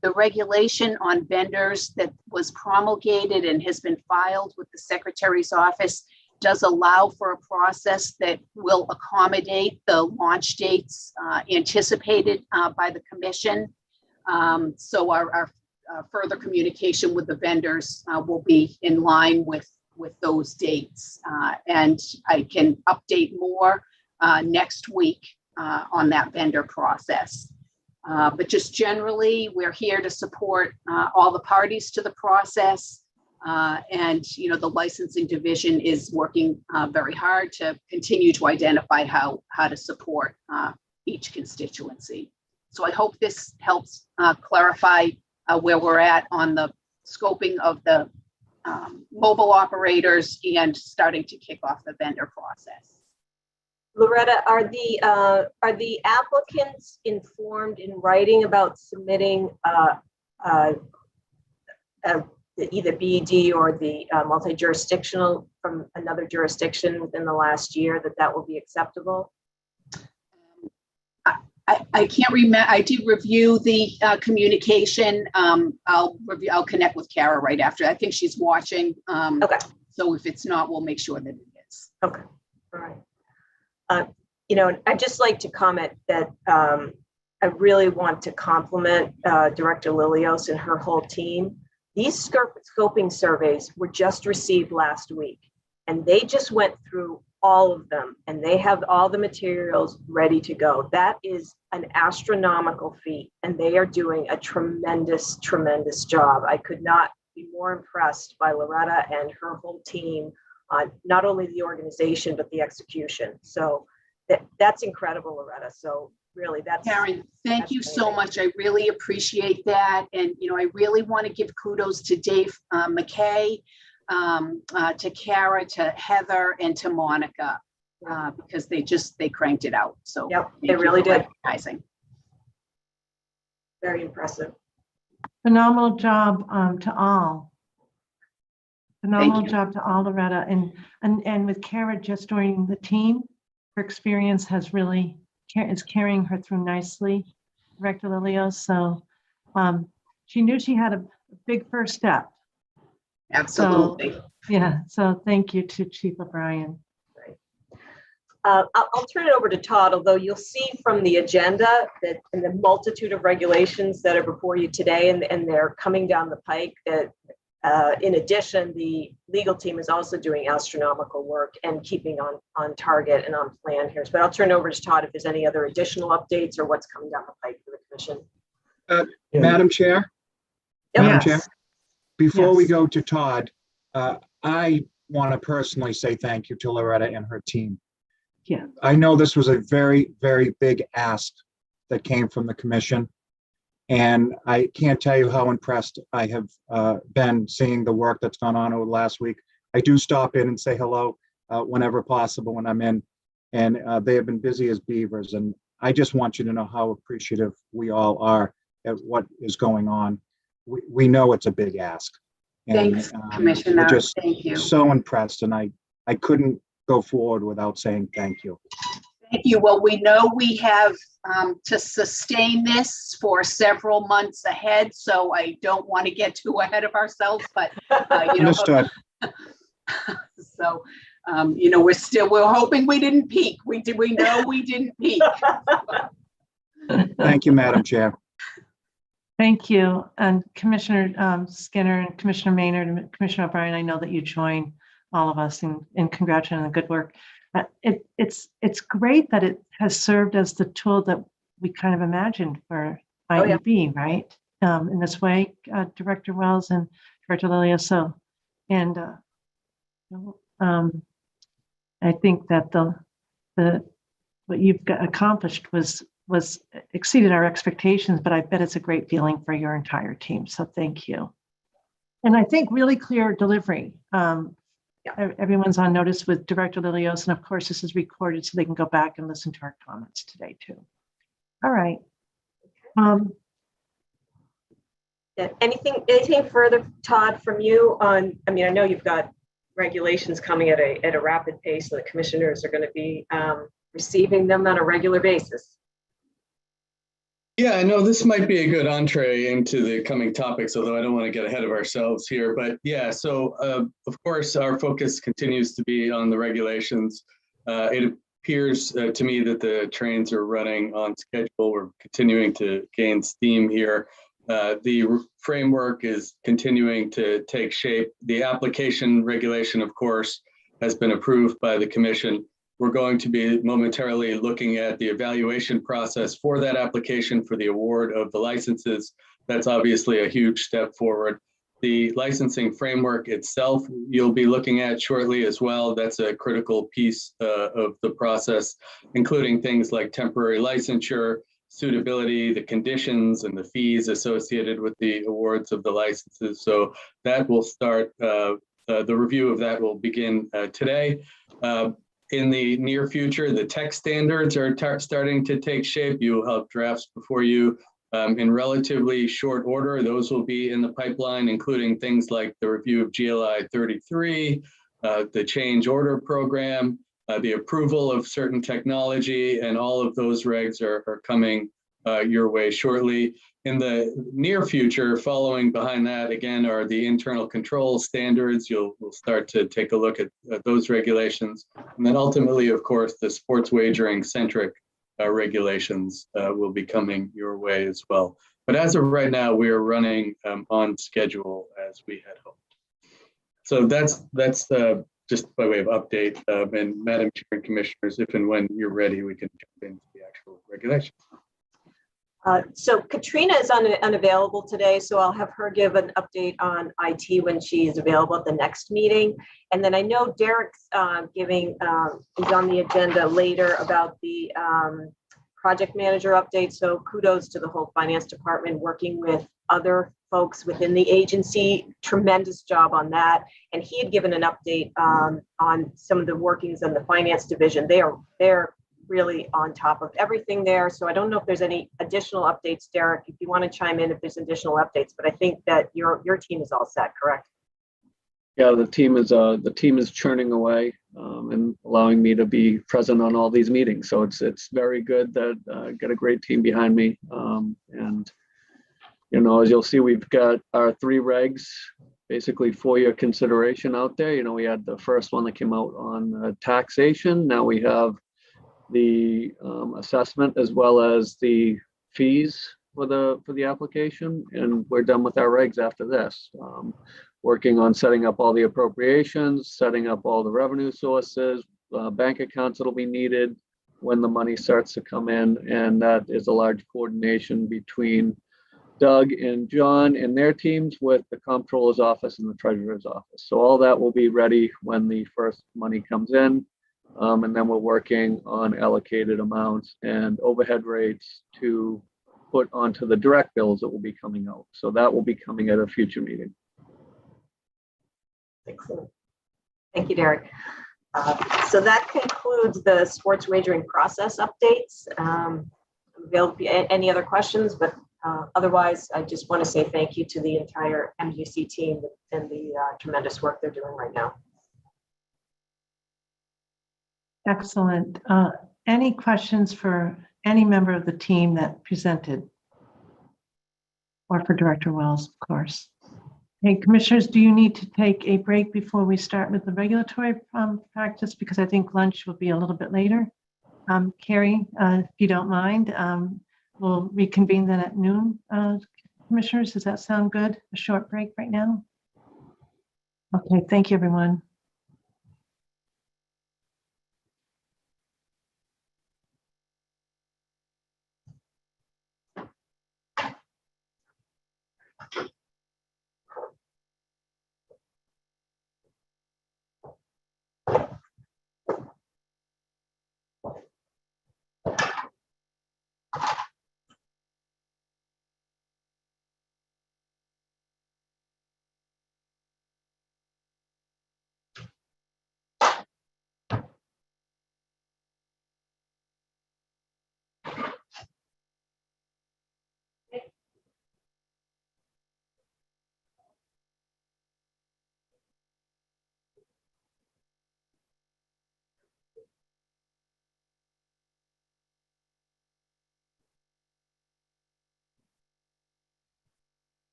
The regulation on vendors that was promulgated and has been filed with the Secretary's office does allow for a process that will accommodate the launch dates anticipated by the Commission. So our further communication with the vendors will be in line with those dates. And I can update more next week on that vendor process. But just generally, we're here to support all the parties to the process. And the licensing division is working very hard to continue to identify how to support each constituency. So I hope this helps clarify where we're at on the scoping of the mobile operators and starting to kick off the vendor process. Loretta, are the applicants informed in writing about submitting either BED or the multi-jurisdictional from another jurisdiction within the last year, that will be acceptable? I can't remember. I did review the communication. I'll connect with Kara right after. I think she's watching. Okay. So if it's not, we'll make sure that it is. Okay. All right. I'd just like to comment that I really want to compliment Director Lilios and her whole team. These scoping surveys were just received last week, and they just went through all of them, and they have all the materials ready to go. That is an astronomical feat, and they are doing a tremendous, tremendous job. I could not be more impressed by Loretta and her whole team on not only the organization, but the execution. So that's incredible, Loretta. So really, that's Karen, thank you so much. I really appreciate that. And, I really want to give kudos to Dave McKay, to Kara, to Heather, and to Monica, because they cranked it out. So yep, they really did. Recognizing. Very impressive. Phenomenal job to all. Phenomenal job to all, Loretta. And with Kara just joining the team, her experience has really is carrying her through nicely, Director Lilios. So she knew she had a big first step. Absolutely. So, yeah. So thank you to Chief O'Brien. Right. I'll turn it over to Todd, although you'll see from the agenda that in the multitude of regulations that are before you today, and they're coming down the pike, that in addition, the legal team is also doing astronomical work and keeping on target and on plan here. But I'll turn it over to Todd if there's any other additional updates or what's coming down the pike for the commission. Madam Chair? Yep. Madam Chair? Before we Yes. go to Todd, I want to personally say thank you to Loretta and her team. Yeah. I know this was a very, very big ask that came from the commission. And I can't tell you how impressed I have been seeing the work that's gone on over the last week. I do stop in and say hello whenever possible when I'm in, and they have been busy as beavers. And I just want you to know how appreciative we all are at what is going on. We know it's a big ask. And, Thanks, Commissioner. we're just Thank you. so impressed, and I couldn't go forward without saying thank you. Thank you. Well, we know we have to sustain this for several months ahead, so I don't want to get too ahead of ourselves, but Understood. So we're hoping we didn't peak. We know we didn't peak. Thank you, Madam Chair. Thank you. And Commissioner Skinner and Commissioner Maynard and Commissioner O'Brien, I know that you join all of us in congratulating the good work. It's great that it has served as the tool that we kind of imagined for IEB, right? In this way, Director Wells and Director Lilia. So, and I think that what you've accomplished was exceeded our expectations, but I bet it's a great feeling for your entire team. So thank you. And I think really clear delivery. Everyone's on notice with Director Lilios, and of course this is recorded so they can go back and listen to our comments today too. All right. Anything further, Todd, from you on? I mean, I know you've got regulations coming at a rapid pace, and the commissioners are going to be receiving them on a regular basis. Yeah, I know this might be a good entree into the coming topics, although I don't want to get ahead of ourselves here. But yeah, so of course, our focus continues to be on the regulations. It appears to me that the trains are running on schedule. We're continuing to gain steam here. The framework is continuing to take shape. The application regulation, of course, has been approved by the commission. We're going to be momentarily looking at the evaluation process for that application for the award of the licenses. That's obviously a huge step forward. The licensing framework itself, you'll be looking at shortly as well. That's a critical piece of the process, including things like temporary licensure, suitability, the conditions and the fees associated with the awards of the licenses. So that will start, the review of that will begin today. In the near future, the tech standards are starting to take shape. You will have drafts before you in relatively short order. Those will be in the pipeline, including things like the review of GLI 33, the change order program, the approval of certain technology, and all of those regs are coming your way shortly. In the near future, following behind that, again, are the internal control standards. We'll start to take a look at those regulations. And then ultimately, of course, the sports wagering centric regulations will be coming your way as well. But as of right now, we are running on schedule as we had hoped. So that's just by way of update. And Madam Chair and Commissioners, if and when you're ready, we can jump into the actual regulations. So Katrina is unavailable today, so I'll have her give an update on IT when she is available at the next meeting. And then I know Derek's is on the agenda later about the project manager update. So kudos to the whole finance department working with other folks within the agency. Tremendous job on that. And he had given an update on some of the workings in the finance division. They're really on top of everything there. So I don't know if there's any additional updates, Derek, if you want to chime in if there's additional updates, but I think that your team is all set, correct? Yeah, the team is churning away and allowing me to be present on all these meetings. So it's very good that I got a great team behind me. And you know, as you'll see, we've got our 3 regs basically for your consideration out there. You know, we had the first one that came out on taxation. Now we have the assessment as well as the fees for the application, and we're done with our regs after this. Working on setting up all the appropriations, setting up all the revenue sources, bank accounts that'll be needed when the money starts to come in, and that is a large coordination between Doug and John and their teams with the comptroller's office and the treasurer's office. So all that will be ready when the first money comes in. And then we're working on allocated amounts and overhead rates to put onto the direct bills that will be coming out. So that will be coming at a future meeting. Excellent. Thank you, Derek. So that concludes the sports wagering process updates. There'll be any other questions, but otherwise, I just want to say thank you to the entire MGC team and the tremendous work they're doing right now. Excellent. Any questions for any member of the team that presented? Or for Director Wells, of course. Hey, Commissioners, do you need to take a break before we start with the regulatory practice? Because I think lunch will be a little bit later. Carrie, if you don't mind, we'll reconvene then at noon. Commissioners, does that sound good? A short break right now? Okay, thank you, everyone.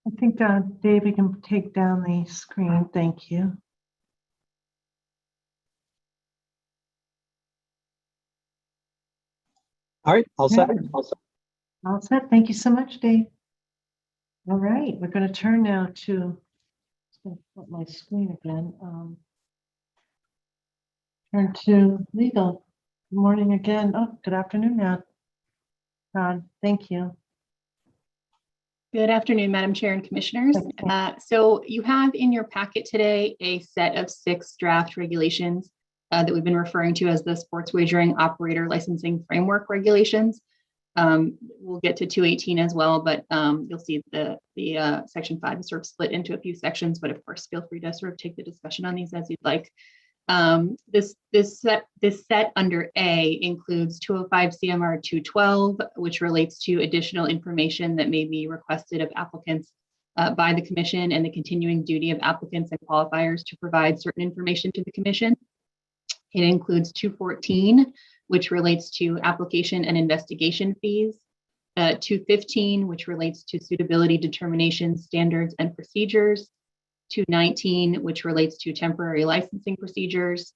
I think, Dave, you can take down the screen. Thank you. All right, all set. All set. Thank you so much, Dave. All right, we're going to turn now to put my screen again. Turn to legal. Good morning again. Oh, good afternoon now. Todd, thank you. Good afternoon, Madam Chair and Commissioners. So you have in your packet today a set of 6 draft regulations that we've been referring to as the Sports Wagering Operator Licensing Framework Regulations. We'll get to 218 as well, but you'll see the Section 5 is sort of split into a few sections, but of course, feel free to sort of take the discussion on these as you'd like. This set under A includes 205 CMR 212, which relates to additional information that may be requested of applicants by the Commission and the continuing duty of applicants and qualifiers to provide certain information to the Commission. It includes 214, which relates to application and investigation fees, 215, which relates to suitability determination standards and procedures, 219, which relates to temporary licensing procedures,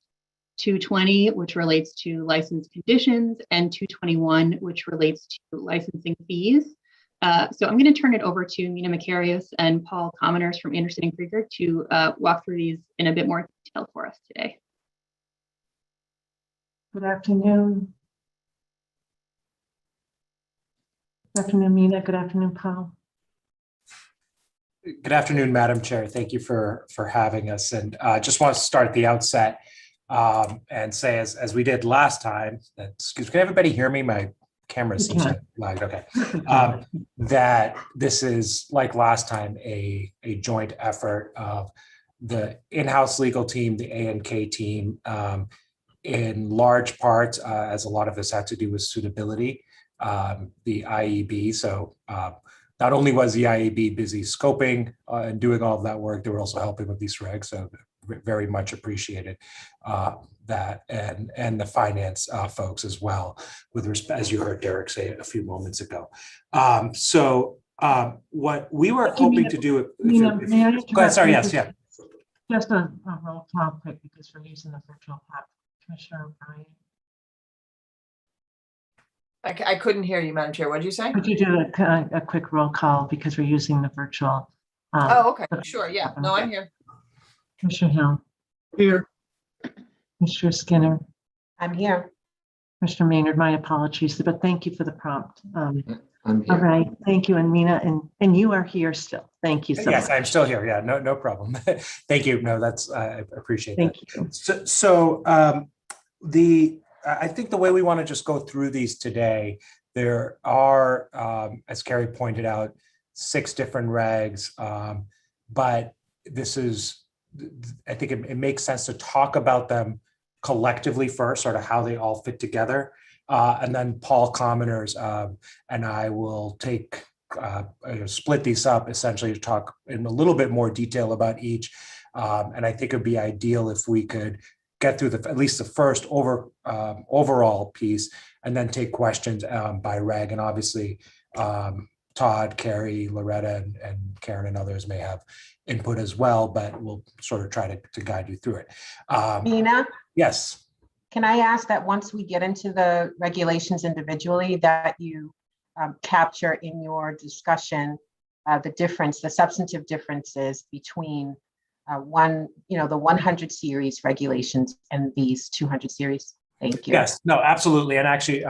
220, which relates to license conditions, and 221, which relates to licensing fees. So I'm going to turn it over to Mina Makarios and Paul Commoners from Anderson and Krieger to walk through these in a bit more detail for us today. Good afternoon. Good afternoon, Mina. Good afternoon, Paul. Good afternoon, Madam Chair. Thank you for having us. And just want to start at the outset and say, as we did last time, excuse me, can everybody hear me? My camera seems like lagged. Okay. That this is, like last time, a joint effort of the in-house legal team, the A&K team, in large part, as a lot of this had to do with suitability, the IEB. So not only was the IAB busy scoping and doing all of that work, they were also helping with these regs. So very much appreciated that, and the finance folks as well, with respect, as you heard Derek say a few moments ago. What we were hoping to do. May I go ahead, sorry, yes, yeah. Just a roll call quick because we're using the virtual platform. Commissioner O'Brien. I couldn't hear you, Madam Chair. What did you say? Could you do a quick roll call because we're using the virtual? Oh, okay, sure. Yeah, no, I'm here. Commissioner Hill. Here. Commissioner Skinner. I'm here. Commissioner Maynard, my apologies, but thank you for the prompt. I'm here. All right, thank you, and Mina, and you are here still. Thank you so much. Yes, I'm still here. Yeah, no problem. Thank you. No, that's I appreciate that. Thank you. So I think the way we want to just go through these today, there are, as Carrie pointed out, 6 different regs, but this is, I think it makes sense to talk about them collectively first, sort of how they all fit together. And then Paul Commoners and I will take split these up essentially to talk in a little bit more detail about each. And I think it'd be ideal if we could get through at least the first overall piece and then take questions by reg. And obviously Todd, Carrie, Loretta, and Karen and others may have input as well, but we'll sort of try to guide you through it. Mina? Yes. Can I ask that once we get into the regulations individually, that you capture in your discussion the substantive differences between the 100 series regulations and these 200 series? Thank you. Yes, no, absolutely. And actually,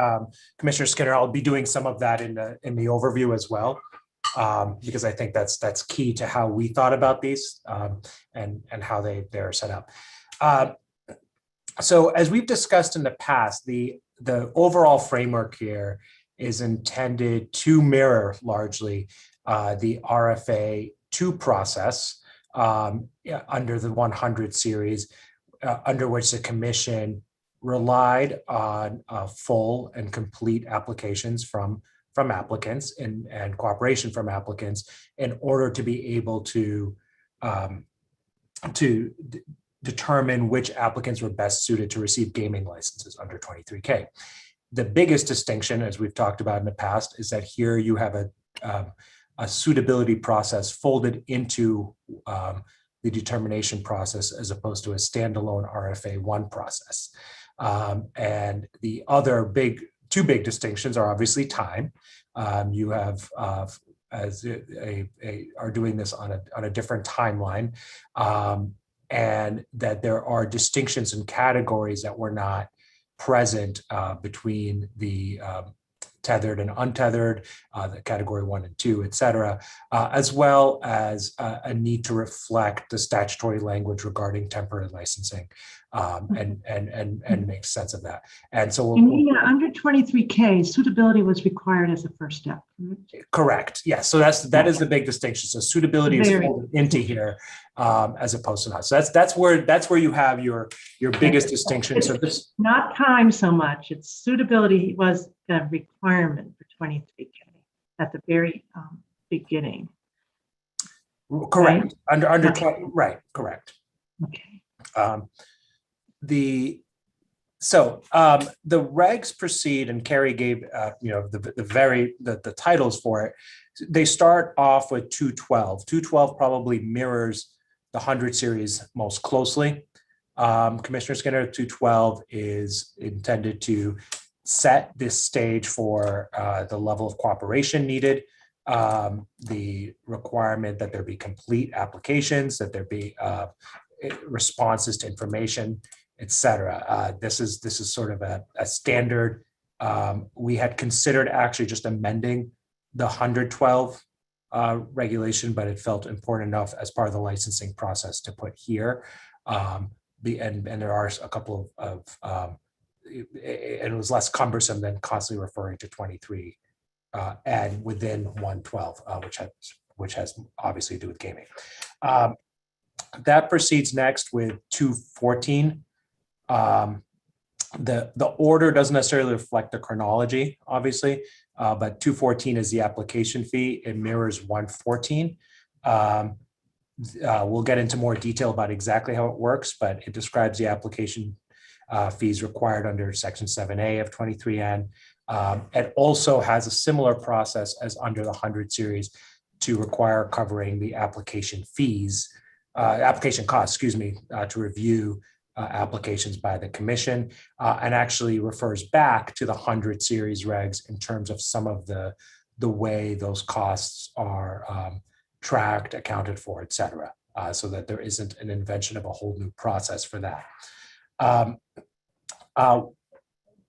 Commissioner Skinner, I'll be doing some of that in the overview as well, because I think that's key to how we thought about these and how they're set up. So as we've discussed in the past, the overall framework here is intended to mirror largely the RFA 2 process under the 100 series, under which the Commission relied on full and complete applications from applicants and cooperation from applicants in order to be able to determine which applicants were best suited to receive gaming licenses under 23K. The biggest distinction, as we've talked about in the past, is that here you have a suitability process folded into the determination process as opposed to a standalone RFA1 process. And the other two big distinctions are obviously time. You have are doing this on a different timeline, and that there are distinctions in categories that were not present between the tethered and untethered, the category 1 and 2, et cetera, as well as a need to reflect the statutory language regarding temporary licensing and make sense of that. And so under 23K, suitability was required as a first step. Correct. Yes. So that is the big distinction. So suitability is folded into here as opposed to not. So that's where you have your biggest distinction. So this not time so much. It's suitability was a requirement for 23K at the very beginning. Correct. Right? Under 20. Right. Correct. Okay. The regs proceed, and Carrie gave the titles for it. They start off with 212. 212 probably mirrors the 100 series most closely. Commissioner Skinner, 212 is intended to set this stage for the level of cooperation needed, the requirement that there be complete applications, that there be responses to information, etc. This is sort of a standard. We had considered actually just amending the 112 regulation, but it felt important enough as part of the licensing process to put here. And there are a couple of and it was less cumbersome than constantly referring to 23 and within 112, which has obviously to do with gaming. That proceeds next with 214. The order doesn't necessarily reflect the chronology, obviously, but 214 is the application fee. It mirrors 114. We'll get into more detail about exactly how it works, but it describes the application fees required under Section 7A of 23N. It also has a similar process as under the 100 series to require covering the application fees, application costs, to review applications by the commission, and actually refers back to the 100 series regs in terms of some of the way those costs are tracked, accounted for, et cetera, so that there isn't an invention of a whole new process for that.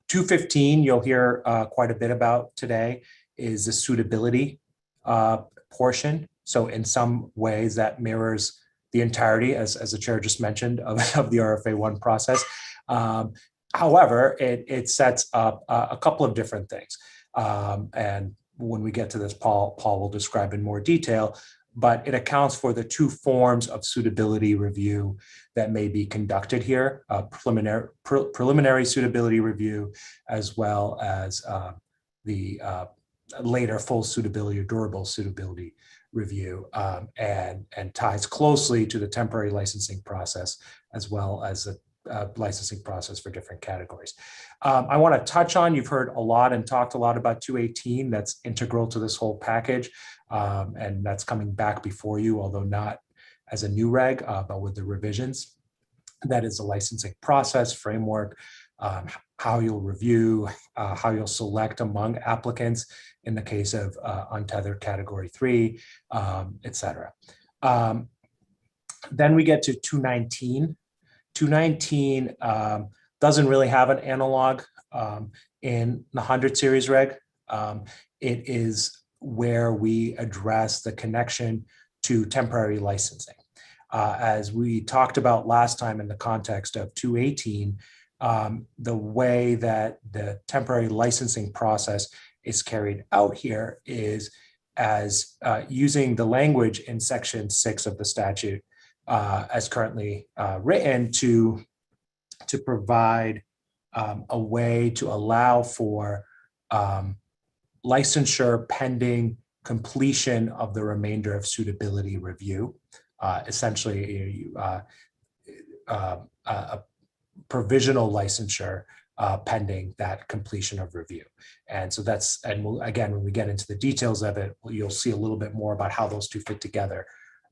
215, you'll hear quite a bit about today, is the suitability portion. So in some ways that mirrors the entirety, as the chair just mentioned, of the RFA1 process. However, it sets up a couple of different things. And when we get to this, Paul will describe in more detail, but it accounts for the two forms of suitability review that may be conducted here, preliminary suitability review, as well as the later full suitability or durable suitability review, and ties closely to the temporary licensing process, as well as the licensing process for different categories. I want to touch on, you've heard a lot and talked a lot about 218. That's integral to this whole package, and that's coming back before you, although not as a new reg, but with the revisions. That is a licensing process framework, how you'll review, how you'll select among applicants in the case of untethered category 3, et cetera. Then we get to 219. 219 doesn't really have an analog in the 100 series reg. It is where we address the connection to temporary licensing. As we talked about last time in the context of 218, the way that the temporary licensing process is carried out here is as using the language in Section 6 of the statute as currently written to provide a way to allow for licensure pending completion of the remainder of suitability review. Essentially, a provisional licensure pending that completion of review. And so that's, and we'll, again, when we get into the details of it, you'll see a little bit more about how those two fit together.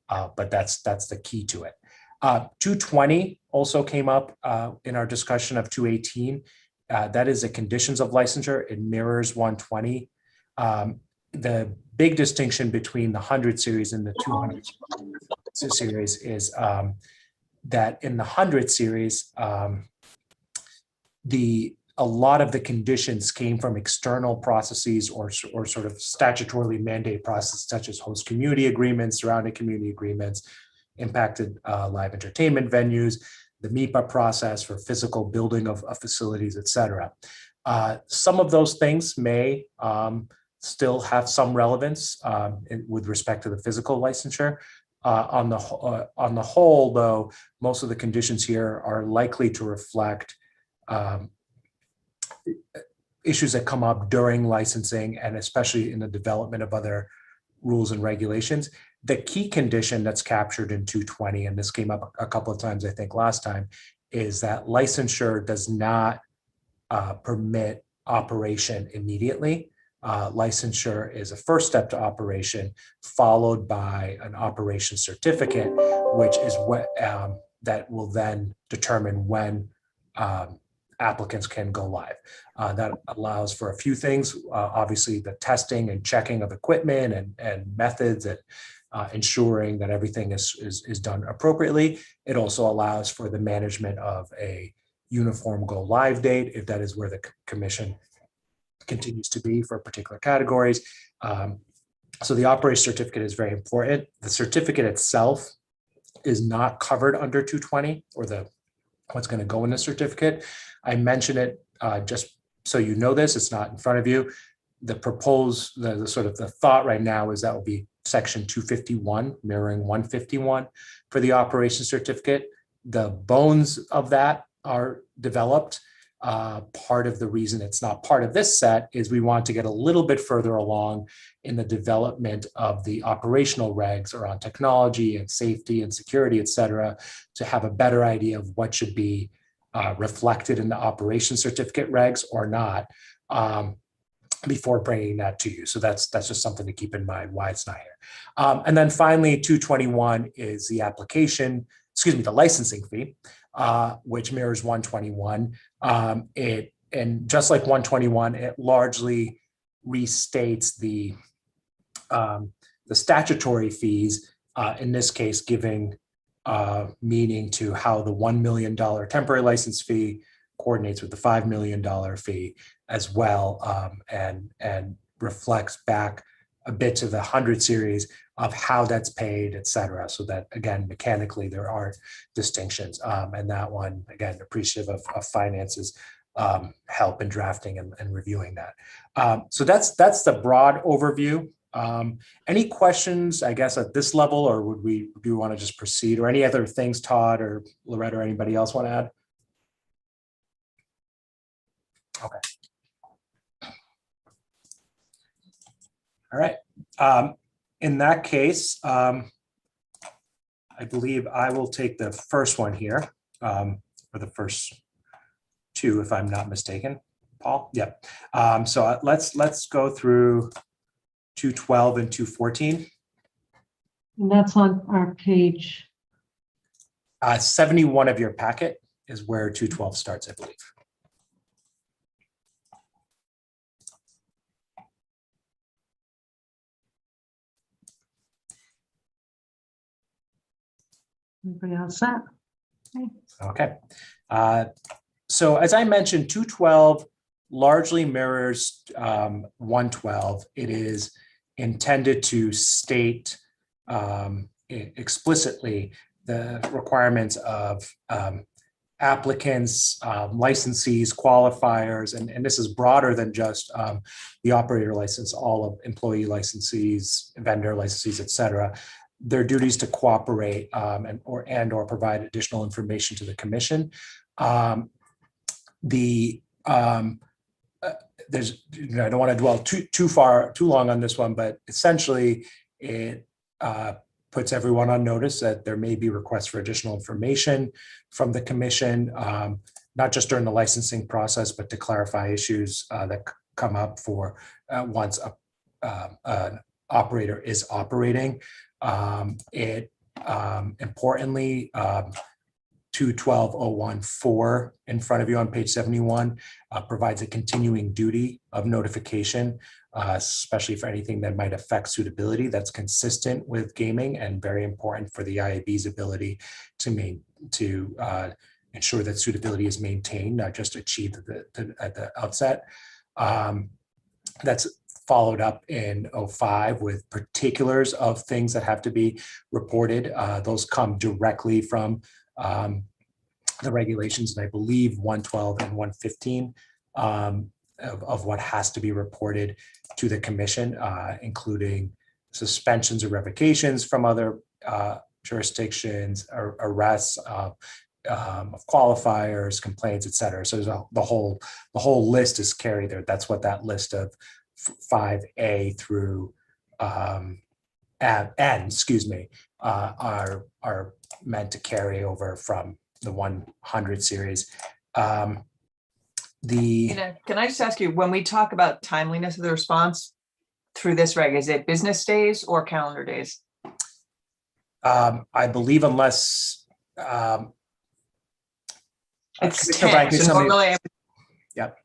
But that's the key to it. 220 also came up in our discussion of 218. That is the conditions of licensure. It mirrors 120. The big distinction between the 100 series and the 200 series is that in the 100 series, a lot of the conditions came from external processes or sort of statutorily mandated processes, such as host community agreements, surrounding community agreements, impacted live entertainment venues, the MIPA process for physical building of facilities, et cetera. Some of those things may still have some relevance with respect to the physical licensure. On the whole, though, most of the conditions here are likely to reflect issues that come up during licensing and especially in the development of other rules and regulations. The key condition that's captured in 220, and this came up a couple of times, I think last time, is that licensure does not permit operation immediately. Licensure is a first step to operation, followed by an operation certificate, which is what that will then determine when applicants can go live. That allows for a few things, obviously the testing and checking of equipment and methods and ensuring that everything is done appropriately. It also allows for the management of a uniform go live date, if that is where the commission continues to be for particular categories. So the operation certificate is very important. The certificate itself is not covered under 220 or what's going to go in the certificate. I mention it just so you know this, it's not in front of you. The proposed, the sort of the thought right now is that will be section 251, mirroring 151 for the operation certificate. The bones of that are developed. Part of the reason it's not part of this set is we want to get a little bit further along in the development of the operational regs around technology and safety and security, et cetera, to have a better idea of what should be reflected in the operation certificate regs or not before bringing that to you. So that's just something to keep in mind why it's not here. And then finally, 221 is the the licensing fee, which mirrors 121. And just like 121, it largely restates the statutory fees, in this case, giving meaning to how the $1 million temporary license fee coordinates with the $5 million fee as well, and reflects back a bit to the 100 series of how that's paid, et cetera. So that, again, mechanically, there aren't distinctions. And that one, again, appreciative of finance's help in drafting and reviewing that. So that's the broad overview. Any questions, I guess, at this level, or do we want to just proceed, or any other things, Todd or Loretta or anybody else want to add? Okay. All right. In that case, I believe I will take the first one here, or the first two, if I'm not mistaken. Paul? Yep. So let's go through 212 and 214. And that's on our page. 71 of your packet is where 212 starts, I believe. Anybody else set? Okay. So as I mentioned, 212 largely mirrors 112. It is intended to state explicitly the requirements of applicants, licensees, qualifiers, and this is broader than just the operator license, all of employee licensees, vendor licensees, et cetera. Their duties to cooperate and or provide additional information to the commission. There's, I don't want to dwell too long on this one, but essentially it puts everyone on notice that there may be requests for additional information from the commission. not just during the licensing process, but to clarify issues that come up for once an operator is operating. Importantly, 212014 in front of you on page 71 provides a continuing duty of notification, especially for anything that might affect suitability. That's consistent with gaming and very important for the IAB's ability to ensure that suitability is maintained, not just achieved at the outset. That's followed up in 05 with particulars of things that have to be reported. Those come directly from the regulations, and I believe 112 and 115 of what has to be reported to the commission, including suspensions or revocations from other jurisdictions, or arrests of qualifiers, complaints, et cetera. So the whole list is carried there. That's what that list of 5A through N, are meant to carry over from the 100 series. Can I just ask you, when we talk about timeliness of the response through this reg, is it business days or calendar days? I believe unless it's Commissioner 10, so normally Yep.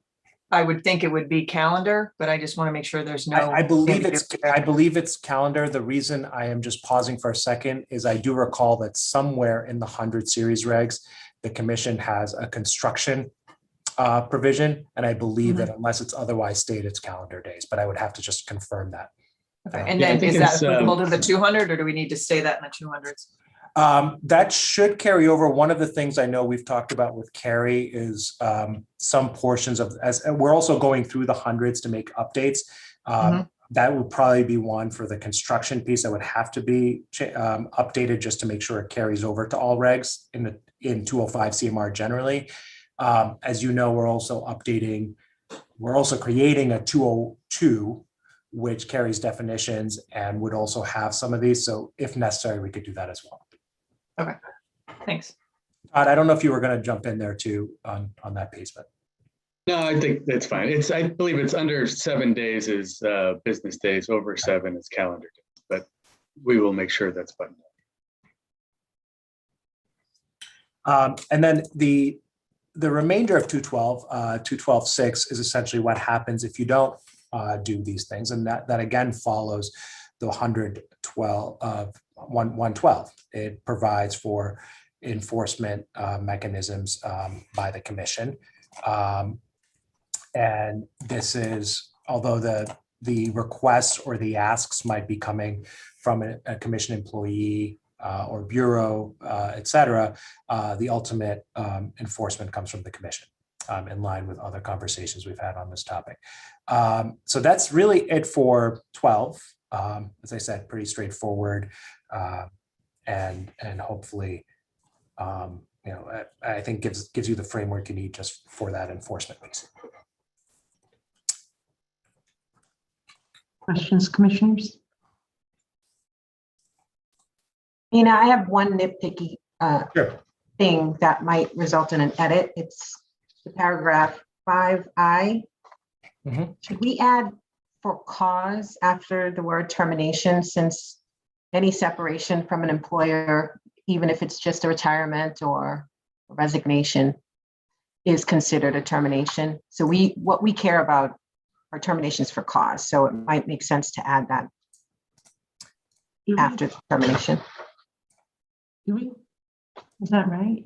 I would think it would be calendar, but I just want to make sure there's no. I believe it's calendar. The reason I am just pausing for a second is I do recall that somewhere in the 100 series regs, the commission has a construction provision, and I believe that unless it's otherwise stated, it's calendar days, but I would have to just confirm that. Okay. And then is that applicable to the 200, or do we need to say that in the 200s? That should carry over. One of the things I know we've talked about with Carrie is some portions of, as we're also going through the hundreds to make updates. That would probably be one for the construction piece that would have to be updated just to make sure it carries over to all regs in 205 CMR generally. As you know, we're also creating a 202, which carries definitions and would also have some of these. So if necessary, we could do that as well. Okay, thanks. Todd, I don't know if you were going to jump in there too on that piece, but. No, I think that's fine. I believe it's under 7 days is business days, over 7 is calendar days, but we will make sure that's buttoned up. And then the remainder of 212.6 is essentially what happens if you don't do these things. And that again follows the 112. It provides for enforcement mechanisms by the commission. And this is, although the requests or the asks might be coming from a commission employee or bureau, et cetera, the ultimate enforcement comes from the commission, in line with other conversations we've had on this topic. So that's really it for 12. As I said, pretty straightforward, and hopefully, I think gives you the framework you need just for that enforcement piece. Questions, commissioners? I have one nitpicky Sure. thing that might result in an edit. It's the paragraph 5I. Should we add for cause after the word termination, since any separation from an employer, even if it's just a retirement or a resignation, is considered a termination? So what we care about are terminations for cause. So it might make sense to add that after termination. Is that right?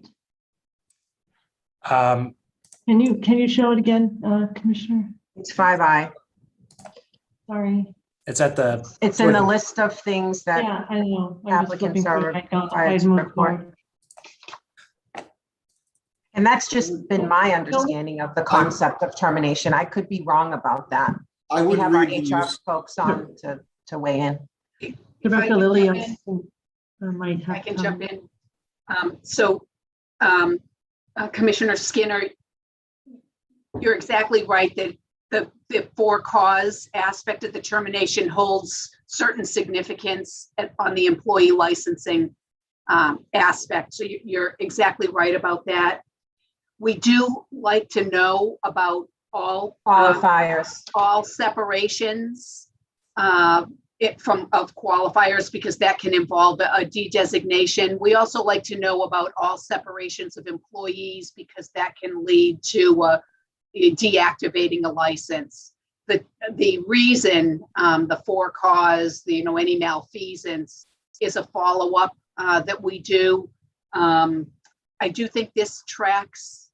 Can you show it again, Commissioner? It's 5I. Sorry. It's at the. It's in the list of things that I know. applicants are required to report. And that's just been my understanding of the concept of termination. I could be wrong about that. We have our HR folks on to weigh in. Director Lilly, I can jump in. Commissioner Skinner, you're exactly right that the for cause aspect of the termination holds certain significance on the employee licensing aspect. So you're exactly right about that. We do like to know about all Qualifiers. all separations of qualifiers, because that can involve a de-designation. We also like to know about all separations of employees, because that can lead to deactivating a license. The reason, the for cause, any malfeasance is a follow-up that we do. I do think this tracks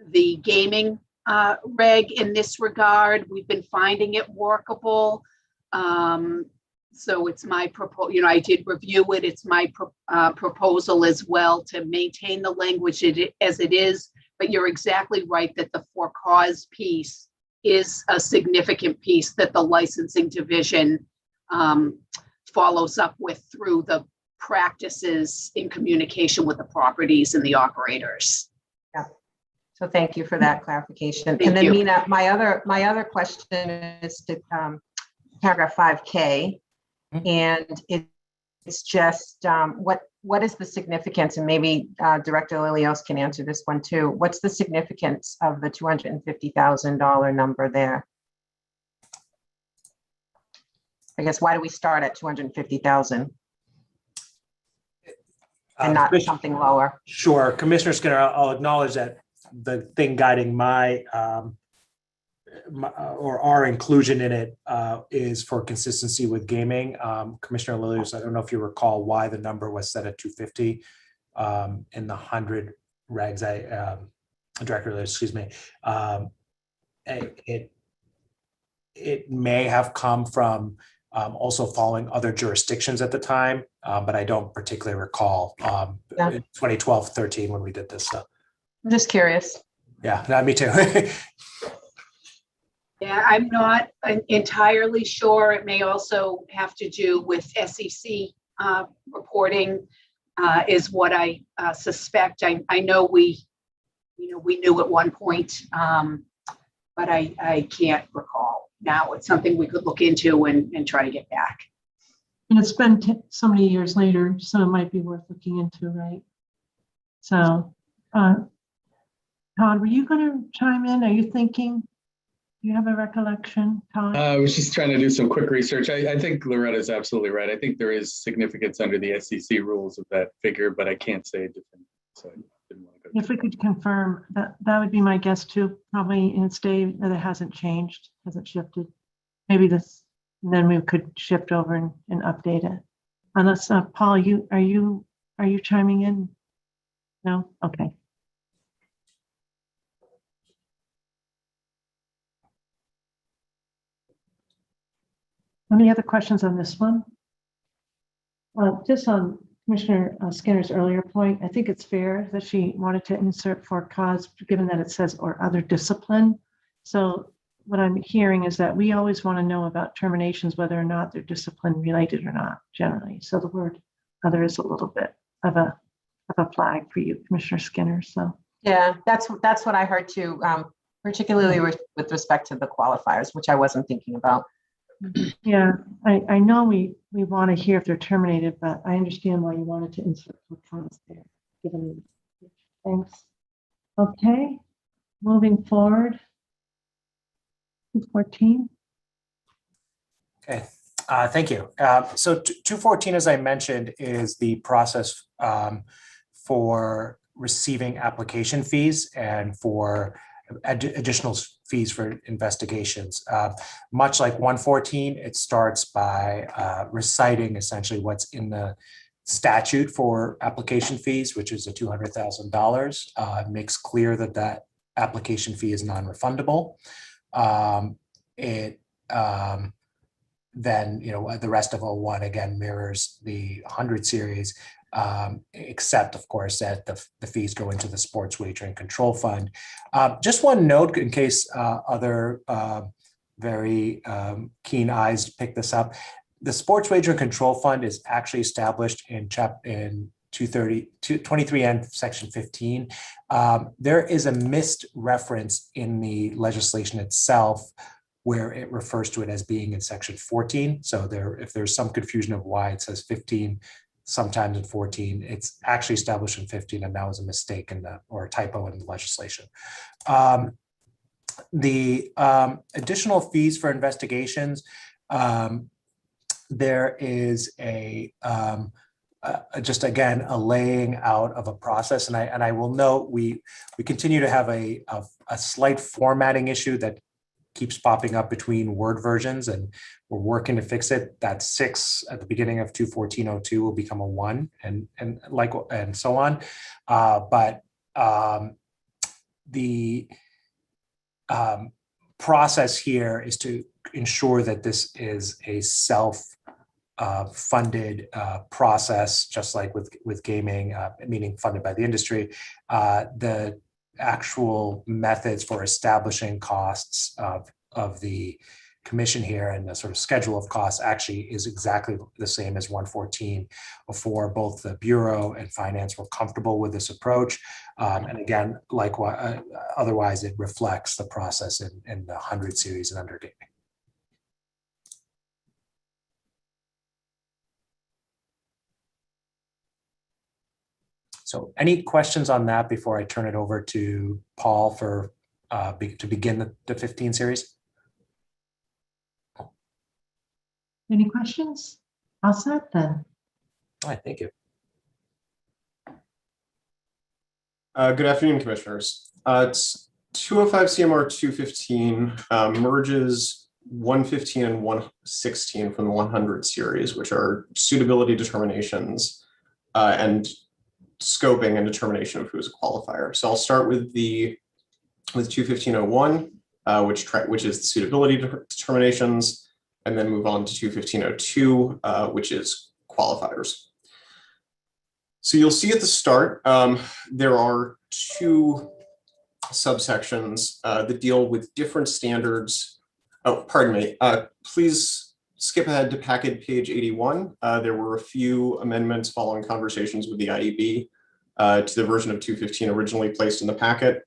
the gaming reg in this regard. We've been finding it workable. So it's my proposal, I did review it. It's my proposal as well to maintain the language as it is, but you're exactly right that the for cause piece is a significant piece that the licensing division follows up with through the practices in communication with the properties and the operators. Yeah. So thank you for that clarification. Thank and then you. Mina, my other question is to paragraph 5K, and it's just what is the significance, and maybe Director Lilios can answer this one too. What's the significance of the $250,000 number there? I guess, why do we start at 250,000 and not something lower? Sure, Commissioner Skinner, I'll acknowledge that the thing guiding or our inclusion in it is for consistency with gaming. Commissioner Lilius, I don't know if you recall why the number was set at 250 in the 100 regs. Director Lilius, excuse me. It may have come from also following other jurisdictions at the time, but I don't particularly recall in 2012, 13 when we did this stuff. I'm just curious. Yeah, no, me too. Yeah, I'm not entirely sure. It may also have to do with SEC reporting, is what I suspect. I know we knew at one point, but I can't recall now. It's something we could look into and try to get back. And it's been so many years later, so it might be worth looking into, right? So, Todd, were you going to chime in? Are you thinking? Do you have a recollection, Todd? I was just trying to do some quick research. I think Loretta's absolutely right. I think there is significance under the SEC rules of that figure, but I can't say it definitively. So I didn't want to go. If we could confirm, that would be my guess too. Probably in its day that it hasn't changed, hasn't shifted. Maybe this, and then we could shift over and update it. Unless Paul, are you chiming in? No? Okay. Any other questions on this one? Just on Commissioner Skinner's earlier point, I think it's fair that she wanted to insert for cause, given that it says or other discipline. So what I'm hearing is that we always want to know about terminations, whether or not they're discipline related or not, generally. So the word other is a little bit of a flag for you, Commissioner Skinner. So yeah, that's what I heard too, particularly with respect to the qualifiers, which I wasn't thinking about. Yeah, I know we want to hear if they're terminated, but I understand why you wanted to insert for cause there, given the thanks. Okay, moving forward. 214. Okay, thank you. So 214, as I mentioned, is the process for receiving application fees and for additional fees for investigations. Much like 114, it starts by reciting essentially what's in the statute for application fees, which is a $200,000. Makes clear that that application fee is non-refundable. Then, the rest of 01 again mirrors the 100 series, except of course that the fees go into the sports wagering control fund. Just one note in case other very keen eyes pick this up. The sports wagering control fund is actually established in 23N section 15. There is a missed reference in the legislation itself where it refers to it as being in section 14. So if there's some confusion of why it says 15, sometimes in 14. It's actually established in 15, and that was a mistake or a typo in the legislation. The additional fees for investigations, there is just again a laying out of a process, and I will note we continue to have a slight formatting issue that keeps popping up between Word versions, and we're working to fix it. That 6 at the beginning of 214.02 will become a 1, and so on. But the process here is to ensure that this is a self-funded process, just like with gaming, meaning funded by the industry. The actual methods for establishing costs of the commission here and the sort of schedule of costs actually is exactly the same as 114 before. Both the Bureau and Finance were comfortable with this approach. And again, likewise, otherwise it reflects the process in the 100 series and under gaming. So any questions on that before I turn it over to Paul for to begin the 15 series? Any questions? All set then. All right, thank you. Good afternoon, commissioners. It's 205 CMR 215 merges 115 and 116 from the 100 series, which are suitability determinations and scoping and determination of who is a qualifier. So I'll start with 215.01, which is the suitability determinations, and then move on to 215.02, which is qualifiers. So you'll see at the start, there are 2 subsections that deal with different standards. Oh, pardon me. Please skip ahead to packet page 81. There were a few amendments following conversations with the IEB to the version of 215 originally placed in the packet.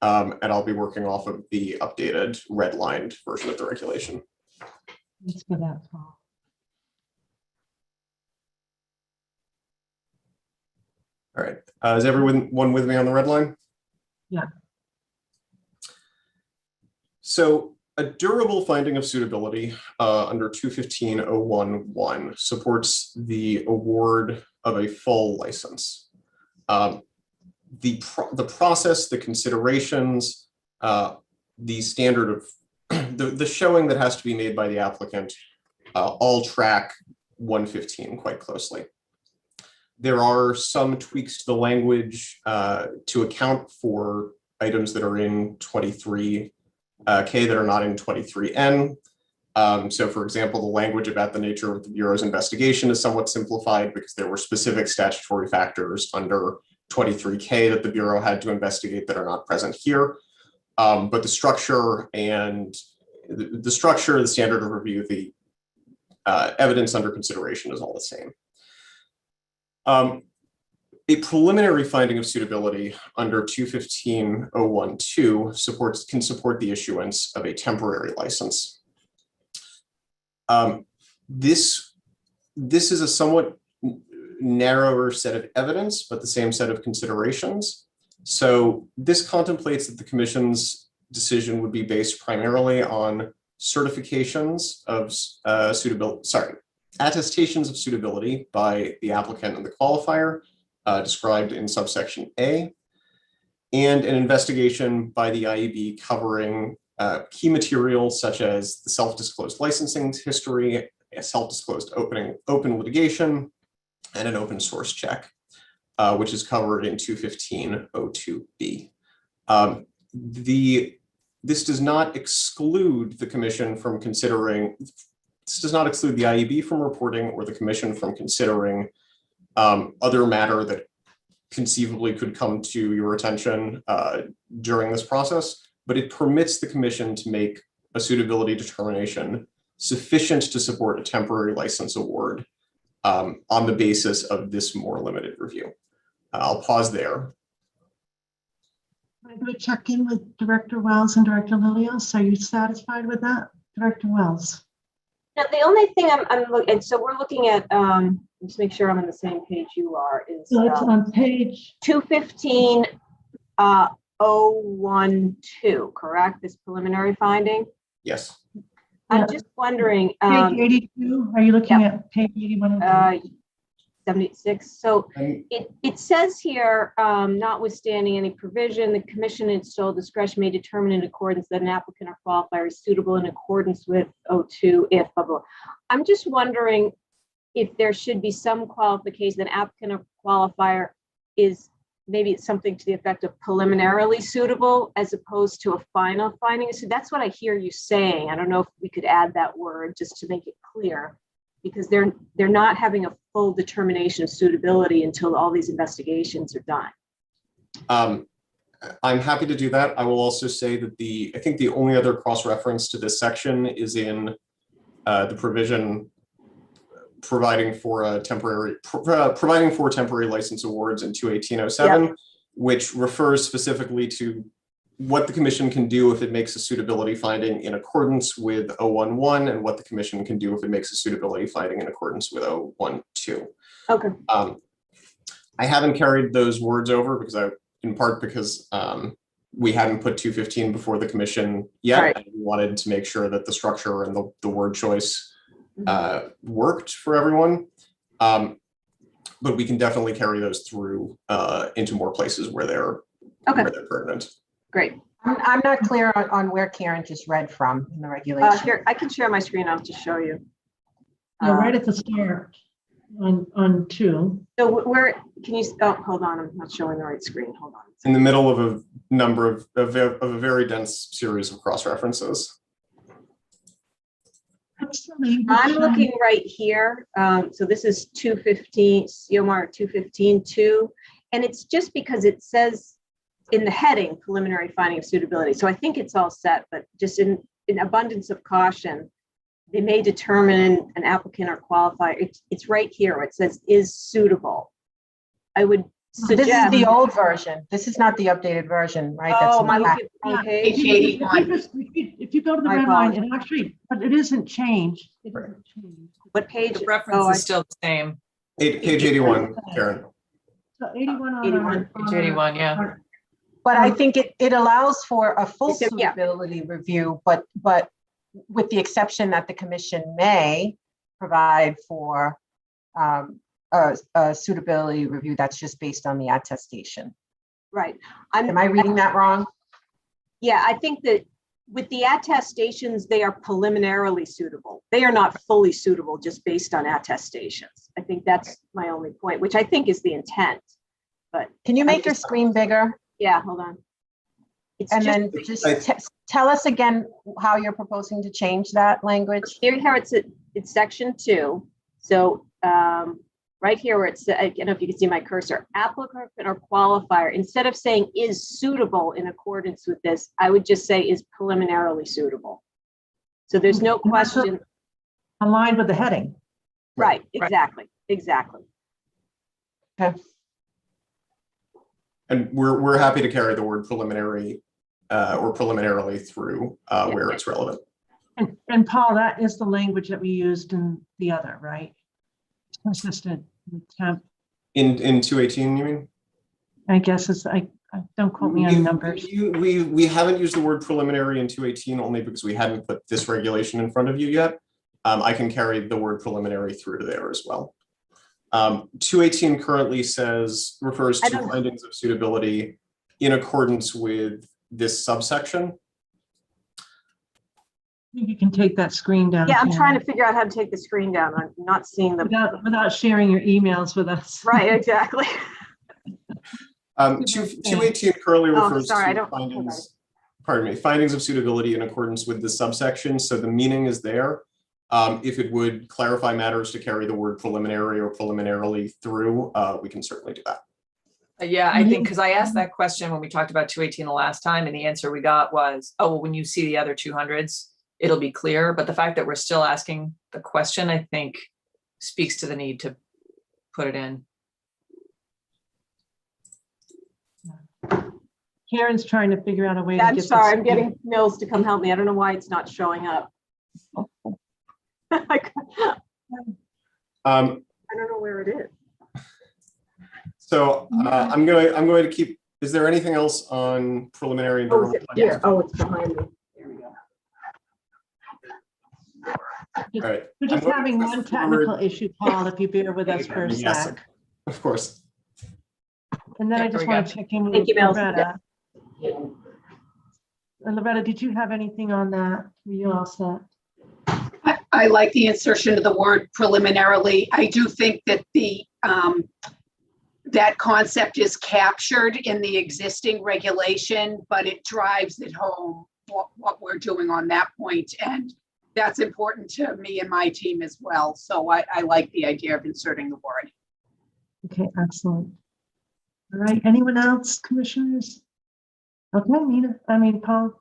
And I'll be working off of the updated redlined version of the regulation. Let's go that far. All right. Is everyone with me on the red line? Yeah. So a durable finding of suitability under 215.011 supports the award of a full license. The process, the considerations, the standard of the showing that has to be made by the applicant all track 115 quite closely. There are some tweaks to the language to account for items that are in 23K that are not in 23N. So for example, the language about the nature of the Bureau's investigation is somewhat simplified because there were specific statutory factors under 23K that the Bureau had to investigate that are not present here. But the structure and the standard of review, the evidence under consideration is all the same. A preliminary finding of suitability under 215.012 can support the issuance of a temporary license. This is a somewhat narrower set of evidence, but the same set of considerations. So this contemplates that the Commission's decision would be based primarily on certifications of attestations of suitability by the applicant and the qualifier, described in subsection A, and an investigation by the IEB covering key materials such as the self-disclosed licensing history, a self-disclosed open litigation, and an open source check, which is covered in 215.02B. This does not exclude the Commission from considering, this does not exclude the IEB from reporting or the Commission from considering other matter that conceivably could come to your attention during this process, but it permits the Commission to make a suitability determination sufficient to support a temporary license award on the basis of this more limited review. I'll pause there. I'm going to check in with Director Wells and Director Lilios. Are you satisfied with that, Director Wells? Now, the only thing I'm looking, and so we're looking at just make sure I'm on the same page you are, is So it's on page, 215, 012, correct? This preliminary finding? Yes. I'm Yeah. just wondering, page 82, are you looking at page 81? 76. So it says here, notwithstanding any provision, the commission in its sole discretion may determine in accordance that an applicant or qualifier is suitable in accordance with 02 if blah, blah. I'm just wondering if there should be some qualification that applicant or qualifier is, maybe it's something to the effect of preliminarily suitable as opposed to a final finding. So that's what I hear you saying. I don't know if we could add that word just to make it clear, because they're not having a full determination of suitability until all these investigations are done. I'm happy to do that. I will also say that I think the only other cross-reference to this section is in the provision providing for temporary license awards in 21807, which refers specifically to what the commission can do if it makes a suitability finding in accordance with 011 and what the commission can do if it makes a suitability finding in accordance with 012. Okay. I haven't carried those words over in part because we hadn't put 215 before the commission yet. Right. And we wanted to make sure that the structure and the word choice worked for everyone. But we can definitely carry those through into more places where they're pertinent. Great. I'm not clear on where Karen just read from in the regulation. Here, I can share my screen. I'll just show you. Right at the start on 2. So where can you, hold on, I'm not showing the right screen. Hold on. In the middle of a number of a very dense series of cross-references. I'm looking right here. So this is 215, COMAR 215-2, and it's just because it says in the heading, preliminary finding of suitability. So I think it's all set, but just in abundance of caution, they may determine an applicant or qualifier. It's right here. It says is suitable. I would suggest. This is the old version. This is not the updated version, right? Oh, am I looking on page 81? If you go to the red line, it actually, but it isn't changed. It isn't changed. What page? The reference is still the same. Page 81, Karen. So 81 on 81. Page 81, yeah. But I think it allows for a full suitability review, but with the exception that the commission may provide for a suitability review that's just based on the attestation. Right. Am I reading that wrong? Yeah, I think that with the attestations, they are preliminarily suitable. They are not fully suitable just based on attestations. I think that's my only point, which I think is the intent. But can you make your screen bigger? Yeah, hold on. Then tell us again how you're proposing to change that language. Here it's section 2. So right here where it's, I don't know if you can see my cursor, applicant or qualifier, instead of saying is suitable in accordance with this, I would just say is preliminarily suitable. So there's no question. Aligned with the heading. Right, exactly. Okay. And we're happy to carry the word preliminary or preliminarily through where it's relevant. And Paul, that is the language that we used in the other, right? Consistent with temp. In 218, you mean? I guess it's, I don't quote me on numbers. We haven't used the word preliminary in 218 only because we hadn't put this regulation in front of you yet. I can carry the word preliminary through to there as well. 218 currently refers to findings of suitability in accordance with this subsection. I think you can take that screen down. Yeah, I'm trying to figure out how to take the screen down. I'm not seeing the without sharing your emails with us. Right, exactly. 218 currently refers sorry, to findings of suitability in accordance with this subsection. So the meaning is there. If it would clarify matters to carry the word preliminary or preliminarily through, we can certainly do that. Yeah, I think because I asked that question when we talked about 218 the last time, and the answer we got was, oh, well, when you see the other 200s, it'll be clear. But the fact that we're still asking the question, I think, speaks to the need to put it in. Karen's trying to figure out a way to I'm get sorry, this. I'm getting Mills to come help me. I don't know why it's not showing up. I don't know where it So I'm going to keep, is there anything else on preliminary and Oh, is durable? it here? Oh, it's behind me. There we go. All right. We're just I'm going having to one press forward. technical issue, Paul, if you bear with us for a Yes, sec. of course. And then I There just we want go. to check in Thank with you, Mel. Loretta. Loretta, did you have anything on that? Were you all set? I like the insertion of the word preliminarily. I do think that that concept is captured in the existing regulation, but it drives it home what we're doing on that point. And that's important to me and my team as well. So I like the idea of inserting the word. Okay, excellent. All right, anyone else, commissioners? Okay, Paul.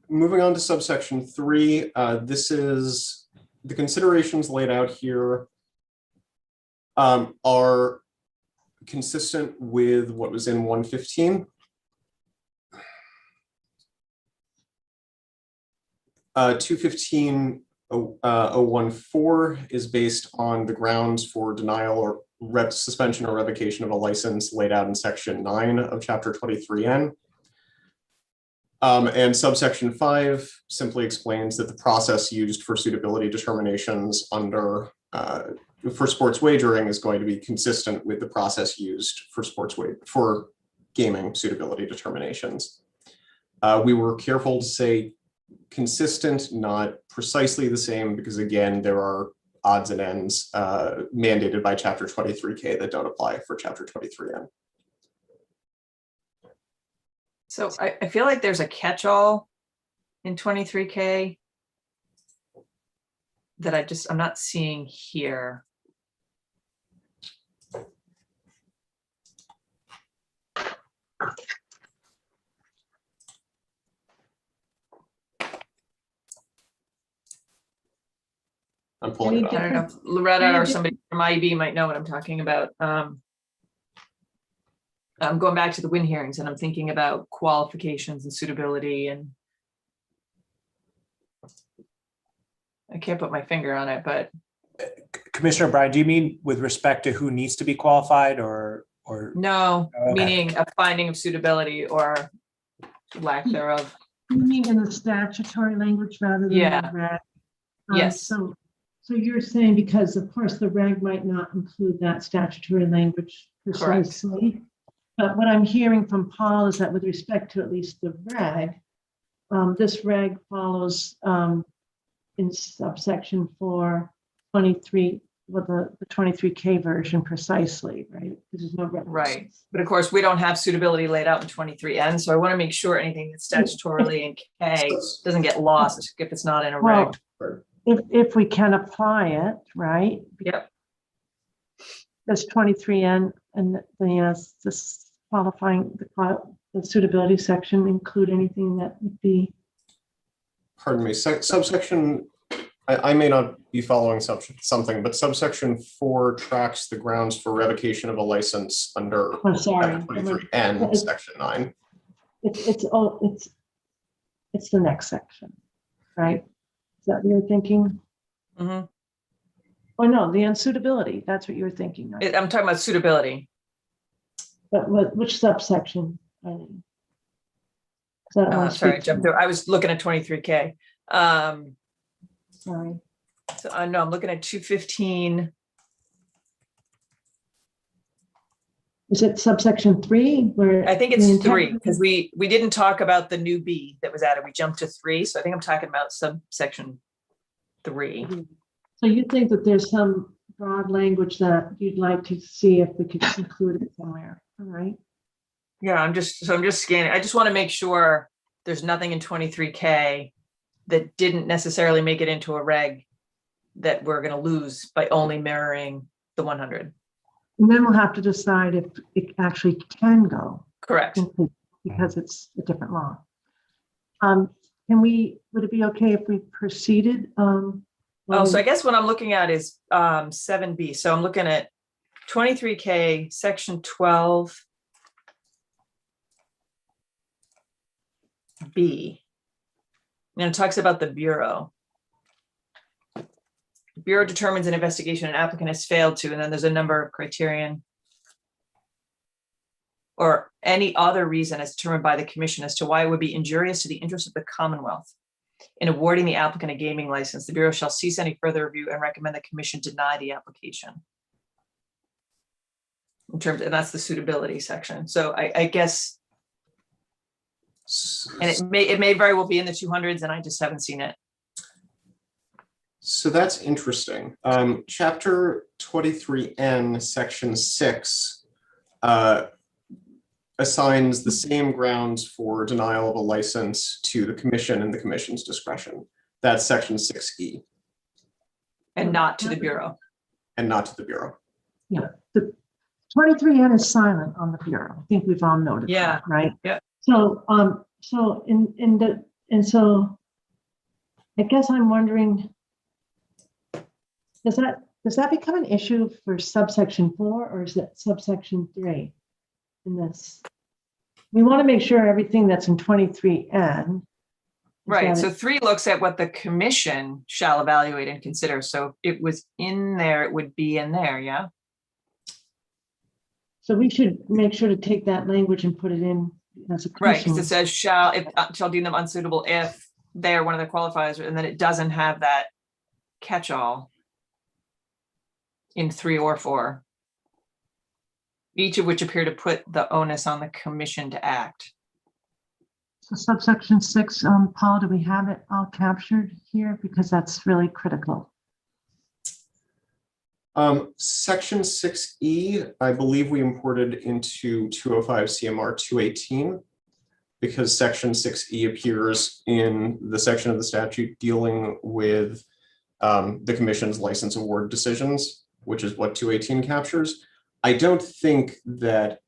Moving on to subsection 3, this is the considerations laid out here are consistent with what was in 115. 215.014 is based on the grounds for denial or suspension or revocation of a license laid out in section 9 of chapter 23N. And subsection 5 simply explains that the process used for suitability determinations under for sports wagering is going to be consistent with the process used for gaming suitability determinations. We were careful to say consistent, not precisely the same, because again, there are odds and ends mandated by chapter 23K that don't apply for chapter 23N. So I feel like there's a catch-all in 23K that I'm not seeing here. I'm pulling it up. I don't know if Loretta or somebody from IB might know what I'm talking about. I'm going back to the WIN hearings and I'm thinking about qualifications and suitability, and I can't put my finger on it, but Commissioner Bryan, do you mean with respect to who needs to be qualified or? no, Okay. meaning a finding of suitability or lack thereof. You mean in the statutory language rather than Yeah. the reg? Yes. So you're saying because of course the reg might not include that statutory language precisely. But what I'm hearing from Paul is that with respect to at least the reg, this reg follows in subsection 423, well, the 23K version precisely, right? There's no reference. Right. But of course, we don't have suitability laid out in 23N. So I want to make sure anything that's statutorily in K doesn't get lost if it's not in a reg. Well, if we can apply it, right? Yep. Does 23N and this qualifying, the suitability section include anything that would be? Pardon me, subsection, I may not be following something, but subsection 4 tracks the grounds for revocation of a license under Sorry. 23N, section 9. It's the next section, right? Is that what you're thinking? Mm-hmm. Oh, no, the unsuitability, that's what you were thinking. Right? I'm talking about suitability. But which subsection? Eileen? Sorry, I jumped through. I was looking at 23K. Sorry. So no, I'm looking at 215. Is it subsection 3? Where I think it's 3 because we didn't talk about the new B that was added. We jumped to 3. So I think I'm talking about subsection 3. So you think that there's some broad language that you'd like to see if we could include it somewhere, all right? Yeah, I'm just scanning. I just want to make sure there's nothing in 23K that didn't necessarily make it into a reg that we're going to lose by only mirroring the 100. And then we'll have to decide if it actually can go. Correct. Because it's a different law. Would it be okay if we proceeded? So I guess what I'm looking at is 7B. So I'm looking at 23K, section 12B. And it talks about the Bureau. Bureau determines an investigation an applicant has failed to, and then there's a number of criterion or any other reason as determined by the commission as to why it would be injurious to the interest of the Commonwealth in awarding the applicant a gaming license. The Bureau shall cease any further review and recommend the commission deny the application. In terms, and that's the suitability section. So I guess, and it may very well be in the 200s, and I just haven't seen it. So that's interesting. Chapter 23N, section 6, assigns the same grounds for denial of a license to the commission and the commission's discretion. That's section 6E. And not to the Bureau. And not to the Bureau. Yeah, the 23N is silent on the Bureau. I think we've all noticed that, right? Yeah. So, so I guess I'm wondering, does that become an issue for subsection 4, or is it subsection 3 in this? We want to make sure everything that's in 23N. Right, so 3 looks at what the commission shall evaluate and consider. So if it was in there, it would be in there, yeah? So we should make sure to take that language and put it in as a Right, because commission. it says shall deem them unsuitable if they are one of the qualifiers, and then it doesn't have that catch-all in 3 or 4. Each of which appear to put the onus on the commission to act. So subsection 6, Paul, do we have it all captured here? Because that's really critical. Section 6E, I believe we imported into 205 CMR 218 because section 6E appears in the section of the statute dealing with the commission's license award decisions, which is what 218 captures. I don't think that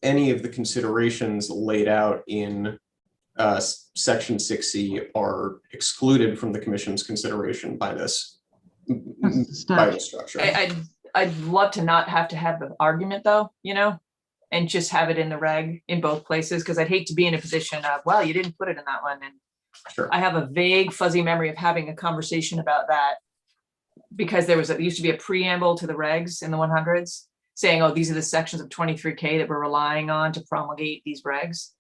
any of the considerations laid out in section 6E are excluded from the commission's consideration by this structure. I'd love to not have to have the argument though, and just have it in the reg in both places, because I'd hate to be in a position of, well, you didn't put it in that one. And sure. I have a vague fuzzy memory of having a conversation about that because there used to be a preamble to the regs in the 100s saying, oh, these are the sections of 23K that we're relying on to promulgate these regs.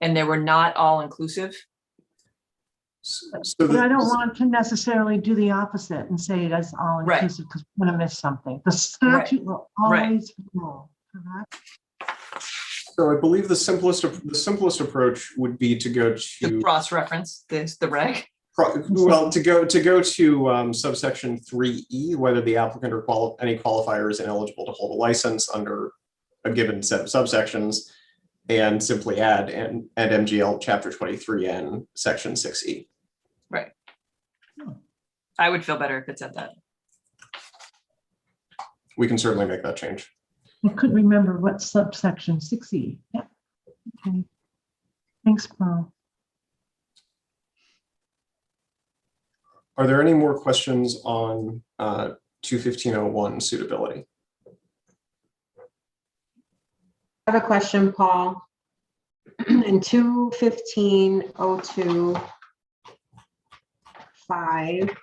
And they were not all inclusive. But I don't want to necessarily do the opposite and say that's all inclusive because we're going to miss something. The statute will always rule, correct? So I believe the simplest approach would be to go to the cross-reference the reg. Well, to go to subsection 3E, whether the applicant or any qualifier is ineligible to hold a license under a given set of subsections, and simply add and MGL chapter 23N section 6E. Right. I would feel better if it said that. We can certainly make that change. I couldn't remember what subsection 6E. Yeah. Okay. Thanks, Paul. Are there any more questions on 215.01 suitability? I have a question, Paul. In 215.02.5,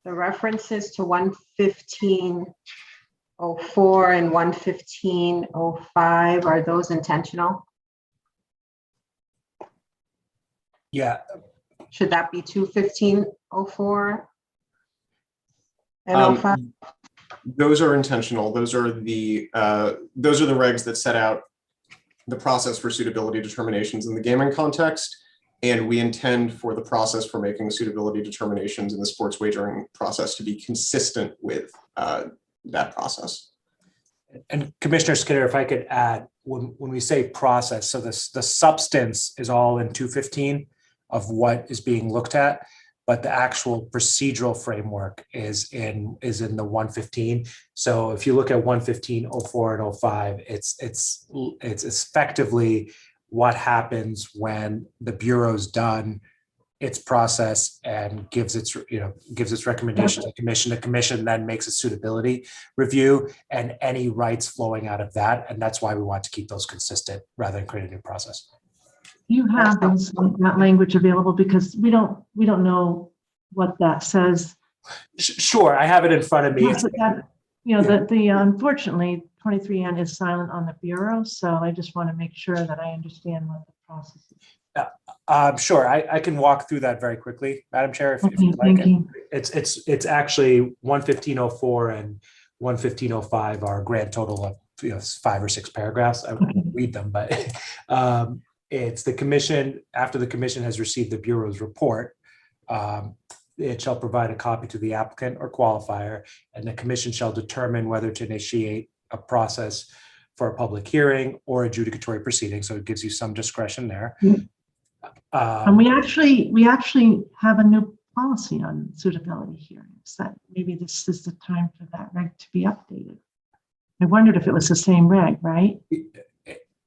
the references to 115.04 and 115.05, are those intentional? Yeah. Should that be 215.04 and 05? Those are intentional. Those are the regs that set out the process for suitability determinations in the gaming context, and we intend for the process for making suitability determinations in the sports wagering process to be consistent with that process. And Commissioner Skinner, if I could add, when we say process, so the substance is all in 215 of what is being looked at, but the actual procedural framework is in the 115. So if you look at 115.04 and 05, it's effectively what happens when the Bureau's done its process and gives its recommendation to the commission. The commission then makes a suitability review and any rights flowing out of that. And that's why we want to keep those consistent rather than create a new process. You have that language available because we don't know what that says. Sure, I have it in front of me. Yes, the unfortunately 23N is silent on the Bureau, so I just want to make sure that I understand what the process is. Sure, I can walk through that very quickly, Madam Chair, if Okay, you'd like. thank you. It's actually 11504 and 11505 are a grand total of 5 or 6 paragraphs. I won't read them, but it's the commission, after the commission has received the Bureau's report, it shall provide a copy to the applicant or qualifier, and the commission shall determine whether to initiate a process for a public hearing or adjudicatory proceeding. So it gives you some discretion there. And we actually have a new policy on suitability hearings that maybe this is the time for that reg to be updated. I wondered if it was the same reg, right?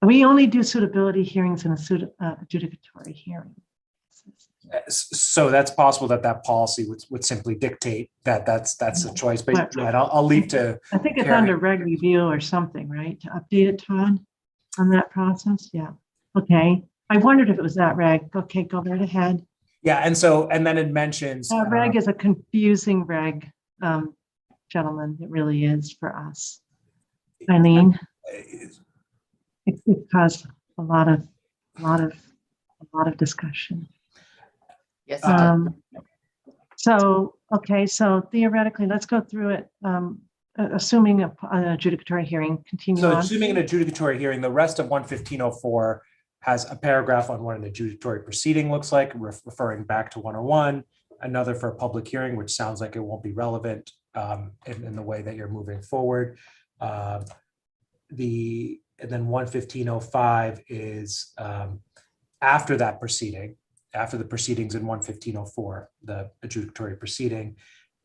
We only do suitability hearings in a adjudicatory hearing. So that's possible that policy would simply dictate that that's the choice, but I'll leave to. I think it's Karen. under reg review or something, right? To update it, Todd, on that process. Yeah. Okay. I wondered if it was that reg. Okay, go right ahead. Yeah, and then it mentions. Reg is a confusing reg, gentlemen. It really is for us. Eileen, it caused a lot of discussion. Yes. So theoretically, let's go through it. Assuming an adjudicatory hearing, continue So on. assuming an adjudicatory hearing, the rest of 11504 has a paragraph on what an adjudicatory proceeding looks like, referring back to 101, another for a public hearing, which sounds like it won't be relevant in the way that you're moving forward. And then 11505 is after that proceeding, after the proceedings in 11504, the adjudicatory proceeding,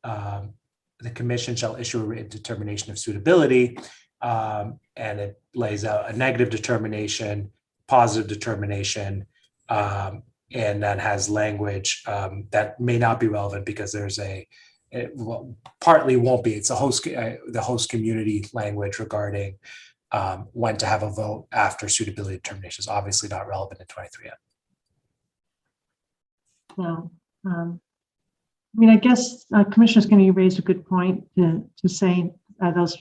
the commission shall issue a written determination of suitability, and it lays out a negative determination, positive determination, and then has language that may not be relevant because there's partly won't be. It's the host community language regarding when to have a vote after suitability determination is obviously not relevant in 23N. Well, I guess Commissioner Skinner, you raised a good point to say those,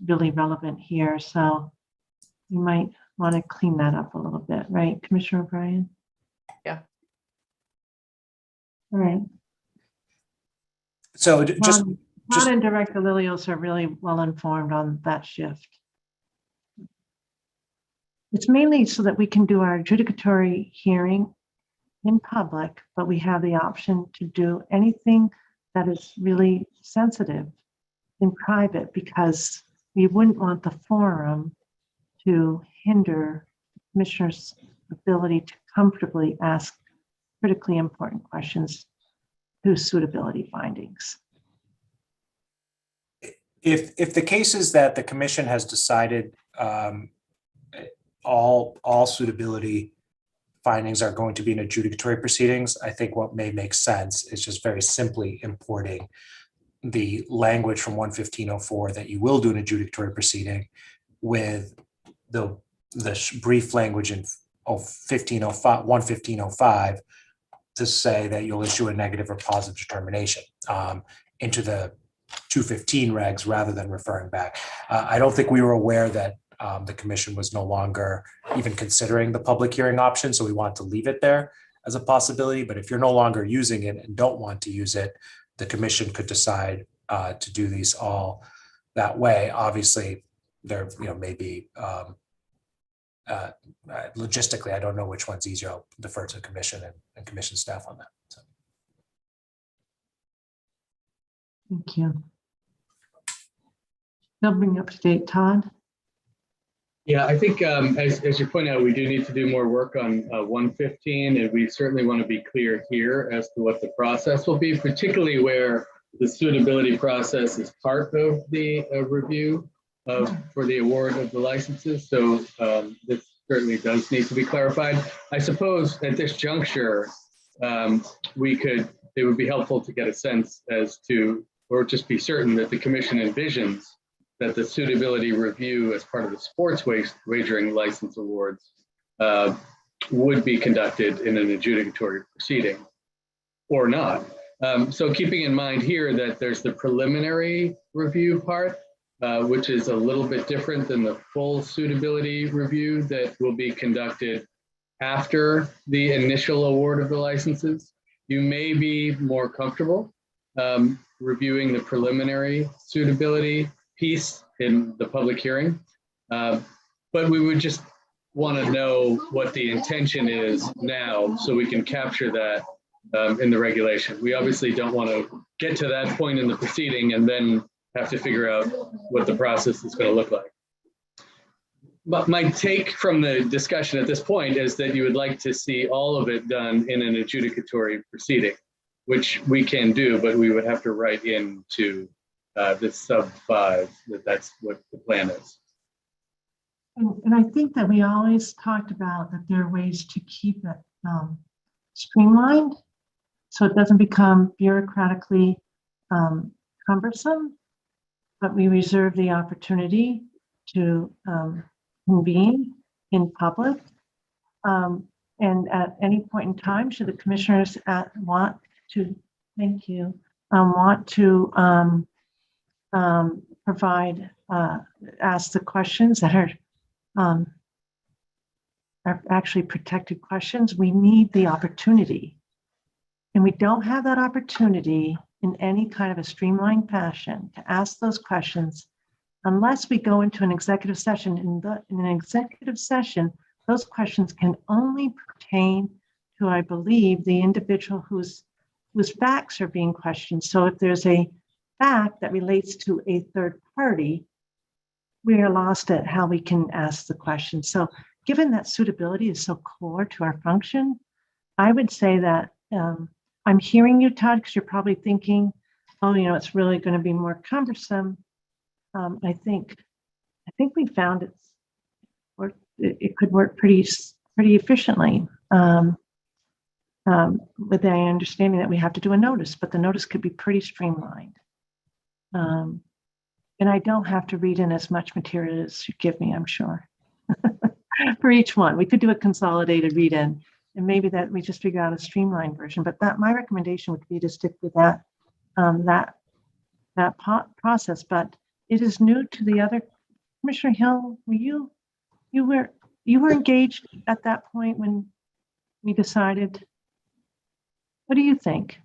really relevant here. So you might want to clean that up a little bit, right, Commissioner O'Brien? Yeah. All right. So Todd and Director Lilios are really well informed on that shift. It's mainly so that we can do our adjudicatory hearing in public, but we have the option to do anything that is really sensitive in private because we wouldn't want the forum to hinder the commissioner's ability to comfortably ask critically important questions through suitability findings. If the cases that the commission has decided all suitability findings are going to be in adjudicatory proceedings, I think what may make sense is just very simply importing the language from 11504 that you will do an adjudicatory proceeding with the brief language in 11505 to say that you'll issue a negative or positive determination into the 215 regs rather than referring back. I don't think we were aware that the commission was no longer even considering the public hearing option, so we want to leave it there as a possibility. But if you're no longer using it and don't want to use it, the commission could decide to do these all that way. Obviously, there may be logistically, I don't know which one's easier. I'll defer to commission and commission staff on that. So. Thank you. They'll bring you up to date, Todd. Yeah, I think as you point out, we do need to do more work on 115, and we certainly want to be clear here as to what the process will be, particularly where the suitability process is part of the review for the award of the licenses. So this certainly does need to be clarified. I suppose at this juncture, it would be helpful to get a sense as to, or just be certain that the commission envisions that the suitability review as part of the sports wagering license awards would be conducted in an adjudicatory proceeding or not. So keeping in mind here that there's the preliminary review part, which is a little bit different than the full suitability review that will be conducted after the initial award of the licenses. You may be more comfortable reviewing the preliminary suitability piece in the public hearing, but we would just want to know what the intention is now so we can capture that in the regulation. We obviously don't want to get to that point in the proceeding and then have to figure out what the process is going to look like. But my take from the discussion at this point is that you would like to see all of it done in an adjudicatory proceeding, which we can do, but we would have to write into the sub 5 that that's what the plan is. And I think that we always talked about that there are ways to keep it streamlined so it doesn't become bureaucratically cumbersome, but we reserve the opportunity to convene in public. And at any point in time, should the commissioners want to, thank you, want to provide, ask the questions that are actually protected questions, we need the opportunity. And we don't have that opportunity in any kind of a streamlined fashion to ask those questions unless we go into an executive session. In an executive session, those questions can only pertain to, I believe, the individual whose facts are being questioned. So if there's a fact that relates to a third party, we are lost at how we can ask the question. So given that suitability is so core to our function, I would say that I'm hearing you, Todd, because you're probably thinking, oh, you know, it's really going to be more cumbersome. I think we found it could work pretty efficiently with the understanding that we have to do a notice, but the notice could be pretty streamlined. And I don't have to read in as much material as you give me, I'm sure. For each one, we could do a consolidated read in, and maybe that we just figure out a streamlined version. But that my recommendation would be to stick with that process. But it is new to the other. Commissioner Hill, were you were engaged at that point when we decided? What do you think?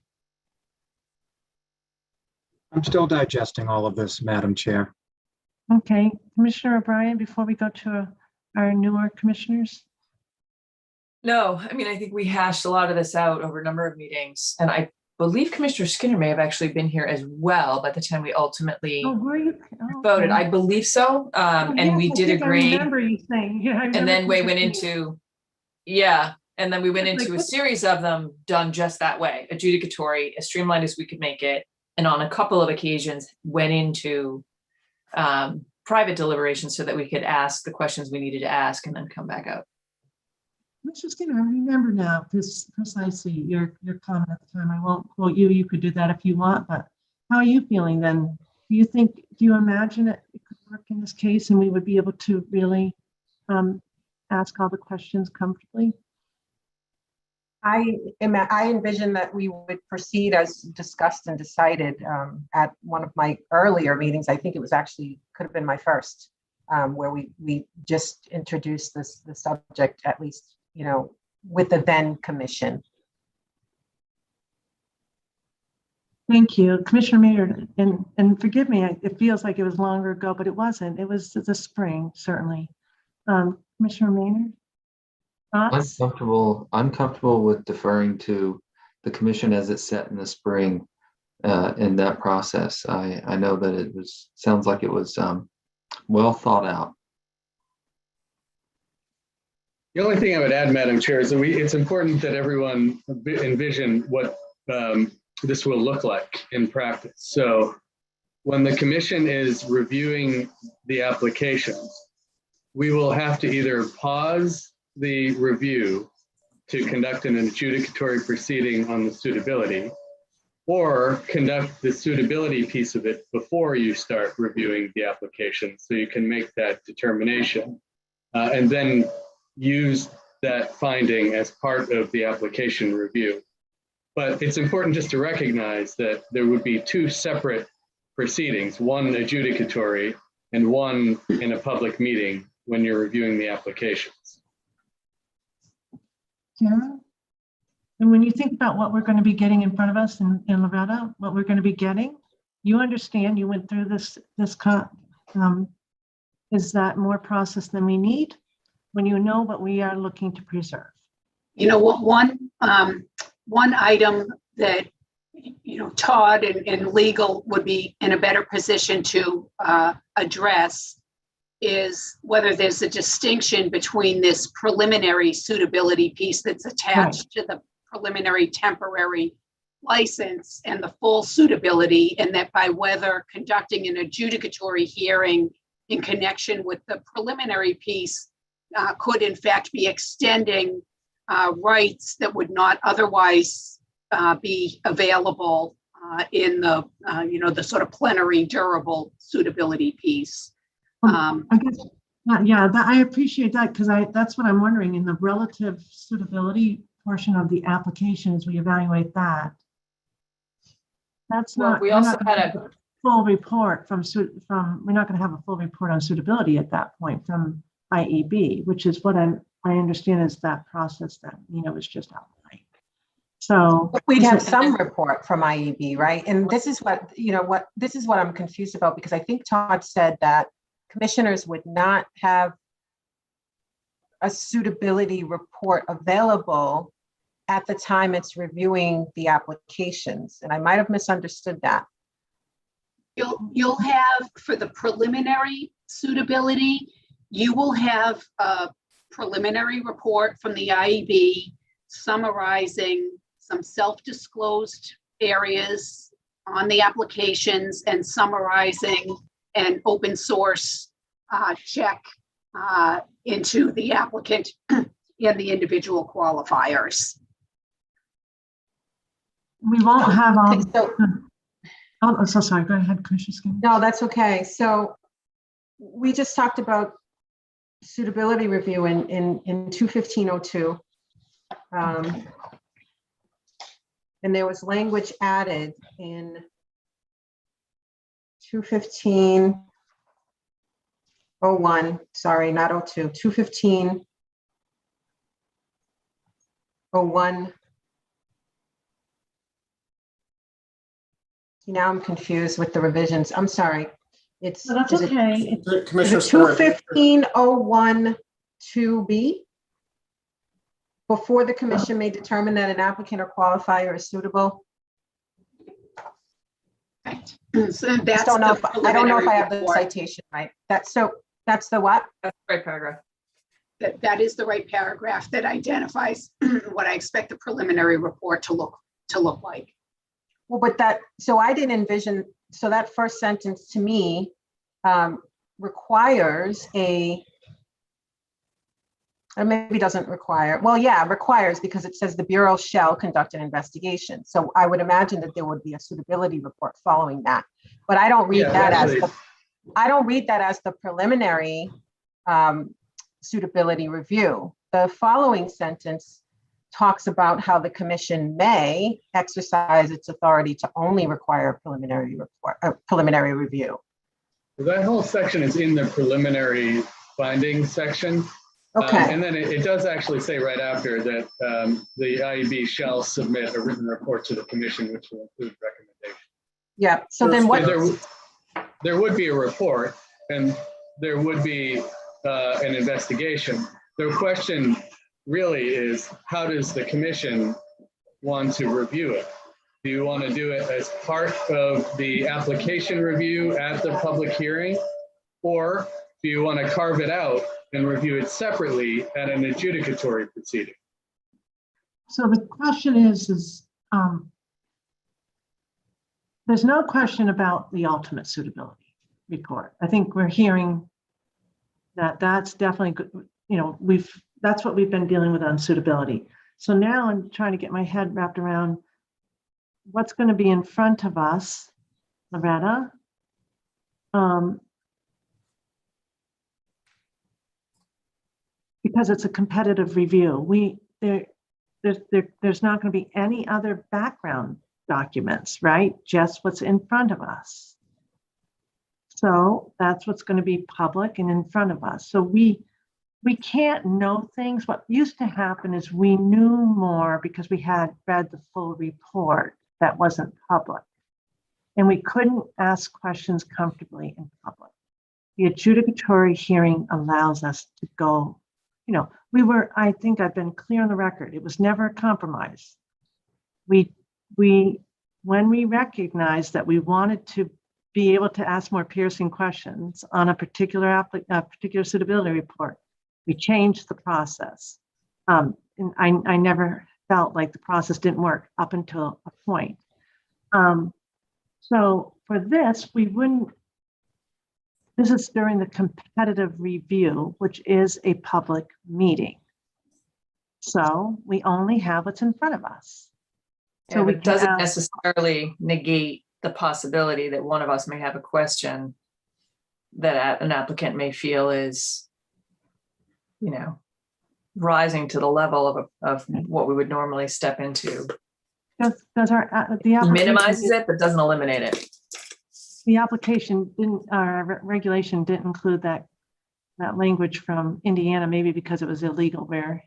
I'm still digesting all of this, Madam Chair. Okay, Commissioner O'Brien, before we go to our newer commissioners. No, I mean, I think we hashed a lot of this out over a number of meetings, and I believe Commissioner Skinner may have actually been here as well by the time we ultimately were you? voted. I believe so, and we did agree. I remember you saying, yeah. And then we went into, and then we went into a series of them done just that way, adjudicatory, as streamlined as we could make it. And on a couple of occasions went into private deliberations so that we could ask the questions we needed to ask and then come back out. Mr. Skinner, I remember now this precisely your comment at the time. I won't quote you. You could do that if you want, but how are you feeling then? Do you imagine it could work in this case and we would be able to really ask all the questions comfortably? I envision that we would proceed as discussed and decided at one of my earlier meetings. I think it was actually, could have been my first, where we just introduced the subject, at least, you know, with the then commission. Thank you, Commissioner Mayor, and forgive me, it feels like it was longer ago, but it wasn't. It was the spring, certainly. Commissioner Maynard? I'm comfortable with deferring to the commission as it's set in the spring in that process. I know that sounds like it was well thought out. The only thing I would add, Madam Chair, is that it's important that everyone envision what this will look like in practice. So when the commission is reviewing the applications, we will have to either pause the review to conduct an adjudicatory proceeding on the suitability, or conduct the suitability piece of it before you start reviewing the application so you can make that determination, and then use that finding as part of the application review. But it's important just to recognize that there would be two separate proceedings, one adjudicatory and one in a public meeting when you're reviewing the applications. Karen? And when you think about what we're going to be getting in front of us in Loretta, what we're going to be getting, you understand, you went through this, is that more process than we need when you know what we are looking to preserve? You know what, one item that, you know, Todd and legal would be in a better position to address is whether there's a distinction between this preliminary suitability piece that's attached to the preliminary temporary license and the full suitability, and that by whether conducting an adjudicatory hearing in connection with the preliminary piece could in fact be extending rights that would not otherwise be available in the, you know, the sort of plenary durable suitability piece. I guess, yeah, I appreciate that, because that's what I'm wondering in the relative suitability portion of the application as we evaluate that. That's Well, not, we we're also not gonna had have a full report we're not going to have a full report on suitability at that point from IEB, which is what I understand is that process that Nina was just outlining. So we'd have some report from IEB, right? And this is what, you know, this is what I'm confused about, because I think Todd said that commissioners would not have a suitability report available at the time it's reviewing the applications. And I might have misunderstood that. You'll have, for the preliminary suitability, you will have a preliminary report from the IEB summarizing some self-disclosed areas on the applications and summarizing an open source check into the applicant and the individual qualifiers. we won't have all. So, Oh, I'm so sorry. Go ahead, Commissioner Skinner. no, that's okay. So we just talked about suitability review in 215.02. And there was language added in 215.01, sorry, not 02, 215.01. Now I'm confused with the revisions. I'm sorry. It's No, that's okay. Commissioner Is it Skinner, 215.01 2B? Before the commission may determine that an applicant or qualifier is suitable. Right. So I don't know if I have the report. citation right. That's the what? That's the right paragraph. That is the right paragraph that identifies what I expect the preliminary report to look like. Well, but so I didn't envision, so that first sentence to me requires or maybe doesn't require, well, yeah, requires, because it says the Bureau shall conduct an investigation. So I would imagine that there would be a suitability report following that. But I don't read I don't read that as the preliminary suitability review. The following sentence talks about how the commission may exercise its authority to only require a preliminary report, a preliminary review. That whole section is in the preliminary findings section. Okay. And then it does actually say right after that the IEB shall submit a written report to the commission, which will include recommendations. Yeah. So then what? There would be a report and there would be an investigation. The question really is, how does the commission want to review it? Do you want to do it as part of the application review at the public hearing? Or do you want to carve it out and review it separately at an adjudicatory proceeding? So the question is there's no question about the ultimate suitability report. I think we're hearing that that's definitely good. You know, that's what we've been dealing with on suitability. So now I'm trying to get my head wrapped around what's going to be in front of us, Loretta. because it's a competitive review. There's not going to be any other background documents, right? Just what's in front of us. So that's what's going to be public and in front of us. So we can't know things. What used to happen is we knew more because we had read the full report that wasn't public. And we couldn't ask questions comfortably in public. The adjudicatory hearing allows us to go, I think I've been clear on the record. It was never a compromise. When we recognized that we wanted to be able to ask more piercing questions on a particular suitability report, we changed the process. And I never felt like the process didn't work up until a point. So for this, this is during the competitive review, which is a public meeting. So we only have what's in front of us. So So we it doesn't can ask, necessarily negate the possibility that one of us may have a question that an applicant may feel is, rising to the level of what we would normally step into. does the application, Minimizes it, but doesn't eliminate it. the application regulation didn't include that language from Indiana, maybe because it was illegal where,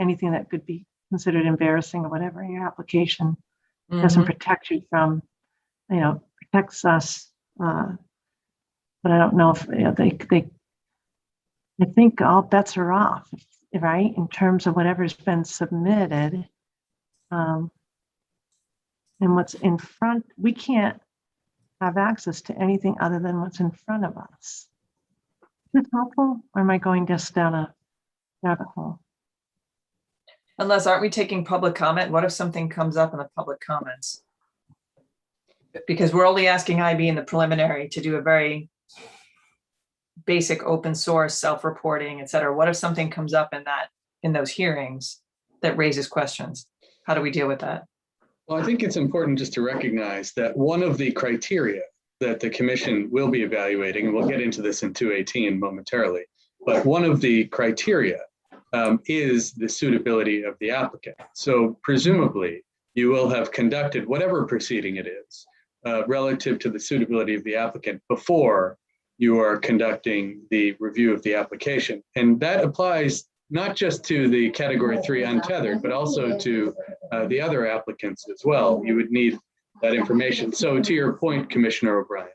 anything that could be considered embarrassing or whatever in your application doesn't protect you from, protects us. But I don't know if I think all bets are off, right? In terms of whatever's been submitted. And what's in front, we can't have access to anything other than what's in front of us. Is this helpful, or am I going just down a rabbit hole? Unless, aren't we taking public comment? What if something comes up in the public comments? Because we're only asking IB in the preliminary to do a very basic open source self-reporting, et cetera. What if something comes up in those hearings that raises questions? How do we deal with that? Well, I think it's important just to recognize that one of the criteria that the commission will be evaluating, and we'll get into this in 218 momentarily, but one of the criteria is the suitability of the applicant. So presumably you will have conducted whatever proceeding it is relative to the suitability of the applicant before you are conducting the review of the application. And that applies not just to the category 3 untethered, but also to the other applicants as well. You would need that information. So to your point, Commissioner O'Brien,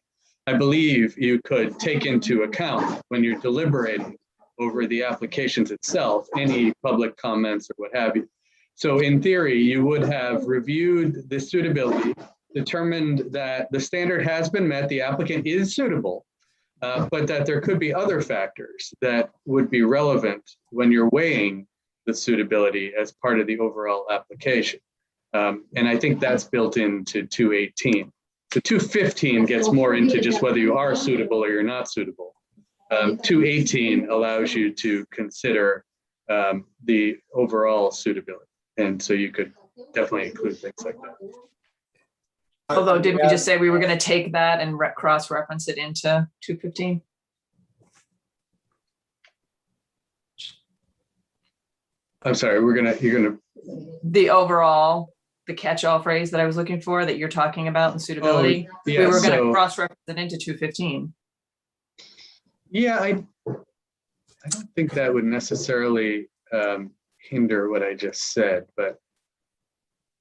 I believe you could take into account when you're deliberating over the applications itself, any public comments or what have you. So in theory, you would have reviewed the suitability, determined that the standard has been met, the applicant is suitable, but that there could be other factors that would be relevant when you're weighing the suitability as part of the overall application. And I think that's built into 218. So 215 gets more into just whether you are suitable or you're not suitable. 218 allows you to consider the overall suitability. And so you could definitely include things like that. Although, did we just say we were going to take that and cross-reference it into 215? I'm sorry, you're gonna. The overall, the catch-all phrase that I was looking for that you're talking about in suitability. Yeah, we were going to so- cross-reference it into 215. Yeah, I don't think that would necessarily hinder what I just said, but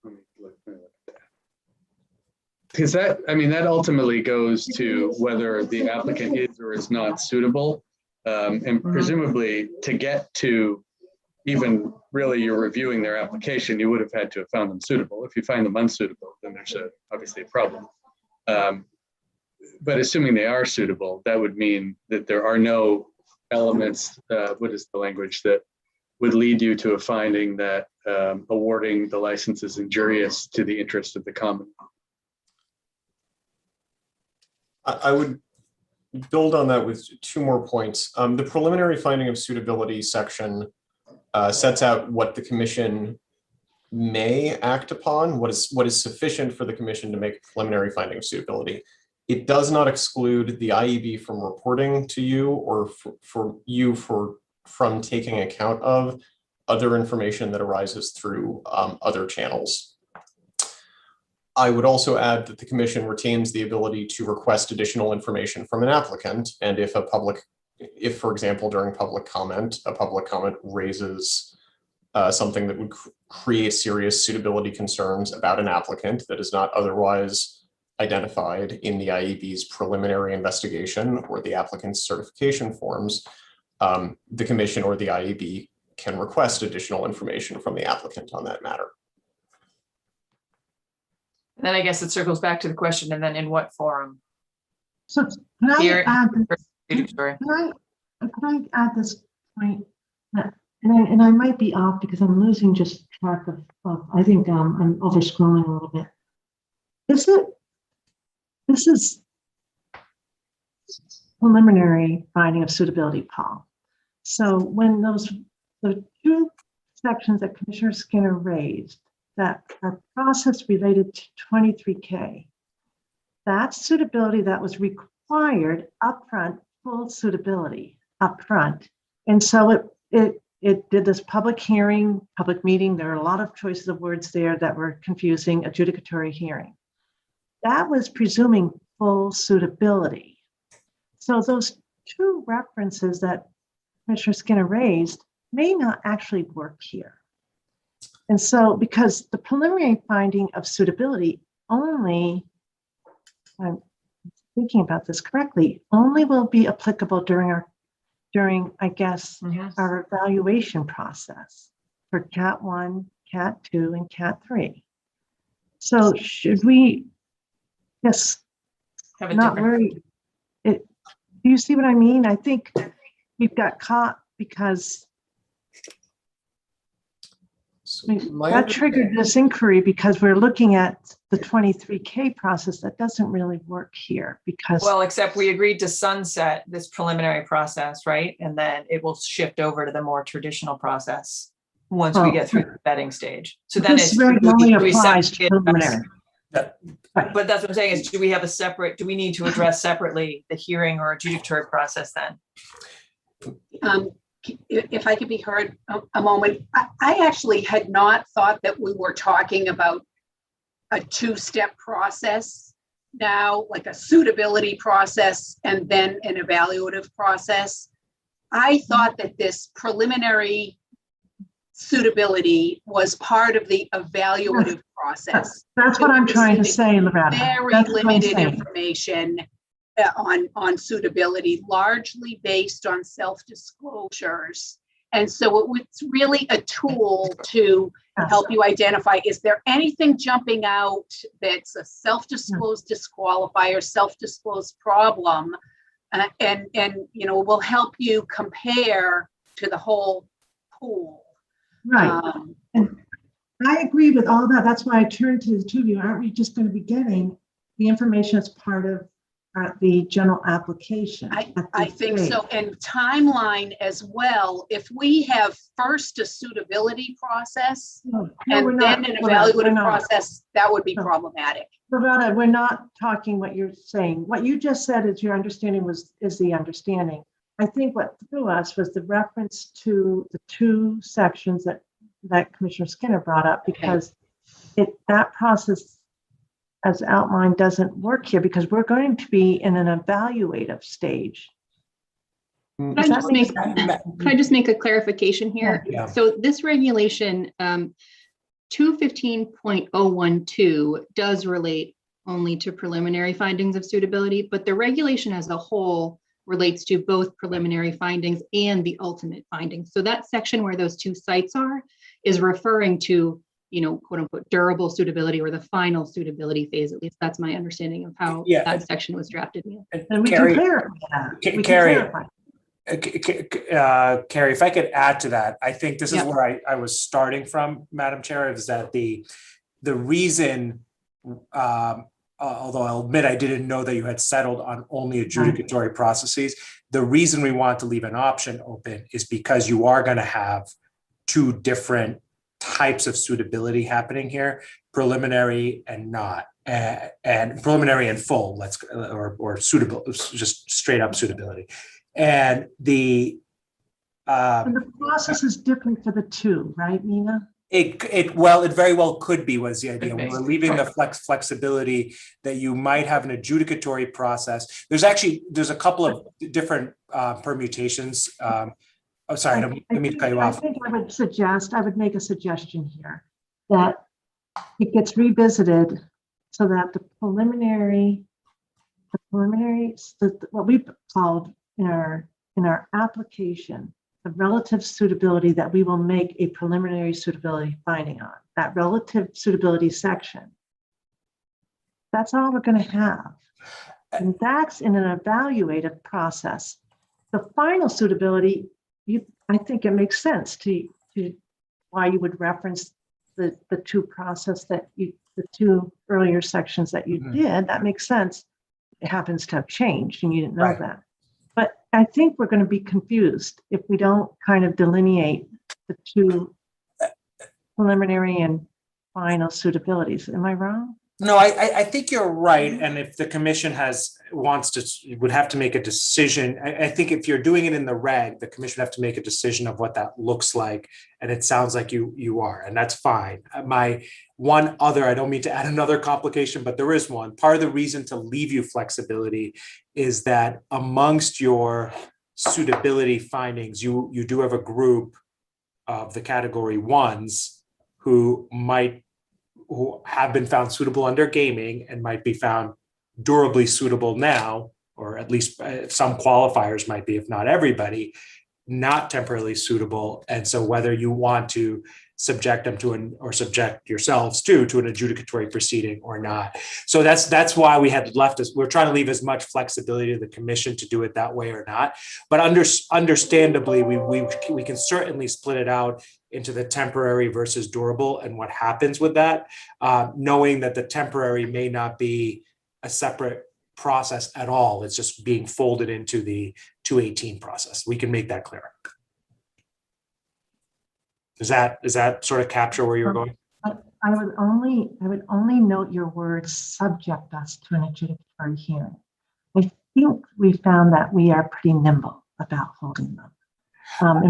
let me look at that. Because that ultimately goes to whether the applicant is or is not suitable. And presumably to get to even really you're reviewing their application, you would have had to have found them suitable. If you find them unsuitable, then there's obviously a problem. But assuming they are suitable, that would mean that there are no elements, what is the language, that would lead you to a finding that awarding the license is injurious to the interest of the common. I would build on that with two more points. The preliminary finding of suitability section sets out what the commission may act upon, what is sufficient for the commission to make a preliminary finding of suitability. It does not exclude the IEB from reporting to you or for from taking account of other information that arises through other channels. I would also add that the commission retains the ability to request additional information from an applicant. And if for example, during public comment, a public comment raises something that would create serious suitability concerns about an applicant that is not otherwise identified in the IAB's preliminary investigation or the applicant's certification forms, the commission or the IAB can request additional information from the applicant on that matter. Then I guess it circles back to the question, and then in what forum? So can I Here- add this? Sorry. Can I add this point? And I might be off because I'm losing just track of I think I'm over scrolling a little bit. This is preliminary finding of suitability, Paul. So when the two sections that Commissioner Skinner raised that are process related to 23K, that's suitability that was required upfront, full suitability upfront. And so it did this public hearing, public meeting. There are a lot of choices of words there that were confusing, adjudicatory hearing. That was presuming full suitability. So those two references that Commissioner Skinner raised may not actually work here. And so, because the preliminary finding of suitability only, I'm thinking about this correctly, only will be applicable during, I guess, our evaluation process for Cat 1, Cat 2, and Cat 3. So should we just Have a not different- worry? Do you see what I mean? I think we've got caught because that triggered this inquiry because we're looking at the 23K process that doesn't really work here because. Well, except we agreed to sunset this preliminary process, right? And then it will shift over to the more traditional process once we get through the vetting stage. So then This it's. really do only we applies to separate- preliminary. But that's what I'm saying is, do we have a separate, do we need to address separately the hearing or adjudicatory process then? If I could be heard a moment, I actually had not thought that we were talking about a two-step process now, like a suitability process and then an evaluative process. I thought that this preliminary suitability was part of the evaluative process. That's what I'm trying to say, Loretta. Very That's what I'm limited saying. information on suitability, largely based on self-disclosures. And so it was really a tool to help you identify, is there anything jumping out that's a self-disclosed disqualifier, self-disclosed problem? And you know, will help you compare to the whole pool. Right. And I agree with all that. That's why I turned to the two of you. Aren't we just going to be getting the information as part of the general application? I think so. And timeline as well. If we have first a suitability process and then an evaluative process, that would be problematic. Loretta, we're not talking what you're saying. What you just said is your understanding is the understanding. I think what threw us was the reference to the two sections that Commissioner Skinner brought up, because that process as outlined doesn't work here because we're going to be in an evaluative stage. Can I just make a clarification here? Yeah. So this regulation, 215.012 does relate only to preliminary findings of suitability, but the regulation as a whole relates to both preliminary findings and the ultimate findings. So that section where those two sites are is referring to, you know, quote unquote, durable suitability or the final suitability phase. At least that's my understanding of how that section was drafted. And we can clarify that. Carrie, if I could add to that, I think this is where I was starting from, Madam Chair, is that the reason, although I'll admit I didn't know that you had settled on only adjudicatory processes, the reason we want to leave an option open is because you are going to have two different types of suitability happening here, preliminary and not, and preliminary and full, or suitable, just straight up suitability. And And the process is different for the two, right, Nina? It very well could be was the idea. Could be. We're leaving the flexibility that you might have an adjudicatory process. There's a couple of different permutations. Oh, sorry, I don't mean to cut you off. I think I would make a suggestion here that it gets revisited so that what we've called in our application, the relative suitability that we will make a preliminary suitability finding on, that relative suitability section. That's all we're going to have. And that's in an evaluative process. The final suitability, I think it makes sense to why you would reference the two process the two earlier sections that you did. That makes sense. It happens to have changed and you didn't know that. But I think we're going to be confused if we don't kind of delineate the two preliminary and final suitabilities. Am I wrong? No, I think you're right. And if the commission would have to make a decision. I think if you're doing it in the reg, the commission would have to make a decision of what that looks like. And it sounds like you are, and that's fine. My one other, I don't mean to add another complication, but there is one. Part of the reason to leave you flexibility is that amongst your suitability findings, you do have a group of the category ones who have been found suitable under gaming and might be found durably suitable now, or at least some qualifiers might be, if not everybody, not temporarily suitable. And so whether you want to subject them or subject yourselves to an adjudicatory proceeding or not. So that's why we had left we're trying to leave as much flexibility to the commission to do it that way or not. But understandably, we can certainly split it out into the temporary versus durable and what happens with that, knowing that the temporary may not be a separate process at all. It's just being folded into the 218 process. We can make that clear. Does that sort of capture where you're going? I would only note your words subject us to an adjudicatory hearing. I think we found that we are pretty nimble about holding them. Well,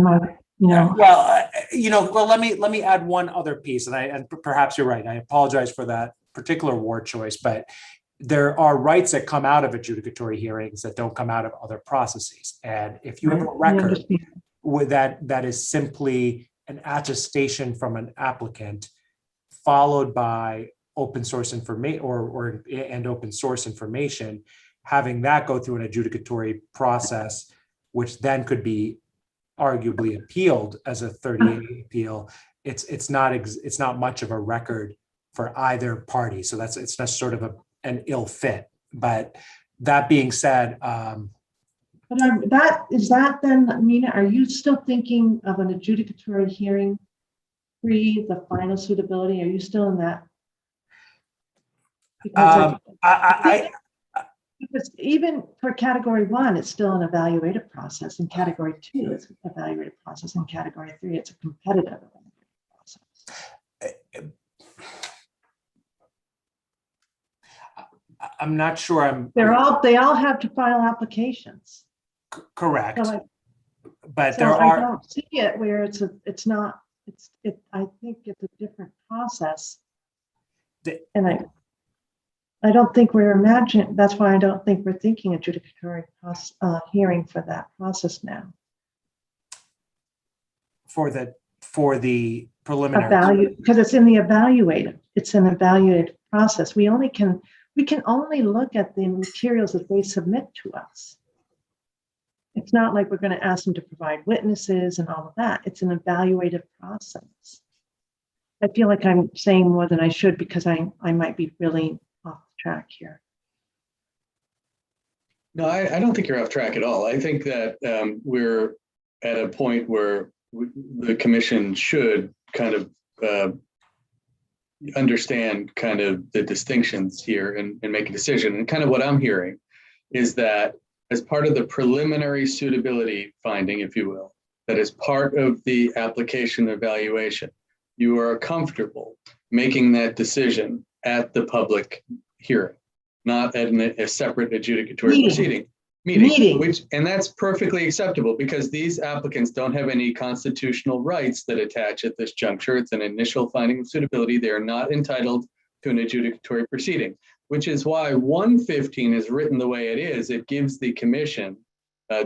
let me add one other piece, and perhaps you're right. I apologize for that particular word choice, but there are rights that come out of adjudicatory hearings that don't come out of other processes. And if you have a record with that is simply an attestation from an applicant, followed by open source information and open source information, having that go through an adjudicatory process, which then could be arguably appealed as a 30A appeal. It's not much of a record for either party. So it's not sort of an ill fit. But that being said, But is that then, Nina, are you still thinking of an adjudicatory hearing pre the final suitability? Are you still in that? Because because even for category 1, it's still an evaluative process. In category 2, it's an evaluative process. In category 3, it's a competitive process. I'm not sure they all have to file applications. Correct. But I don't see it where I think it's a different process. And I don't think we're imagining, that's why I don't think we're thinking adjudicatory hearing for that process now. For the preliminary. Because it's in the evaluative, it's an evaluative process. We can only look at the materials that they submit to us. It's not like we're going to ask them to provide witnesses and all of that. It's an evaluative process. I feel like I'm saying more than I should because I might be really off track here. No, I don't think you're off track at all. I think that we're at a point where the commission should kind of understand kind of the distinctions here and make a decision. And kind of what I'm hearing is that as part of the preliminary suitability finding, if you will, that is part of the application evaluation, you are comfortable making that decision at the public hearing, not at a separate adjudicatory proceeding. Meeting, and that's perfectly acceptable because these applicants don't have any constitutional rights that attach at this juncture. It's an initial finding of suitability. They are not entitled to an adjudicatory proceeding, which is why 115 is written the way it is. It gives the commission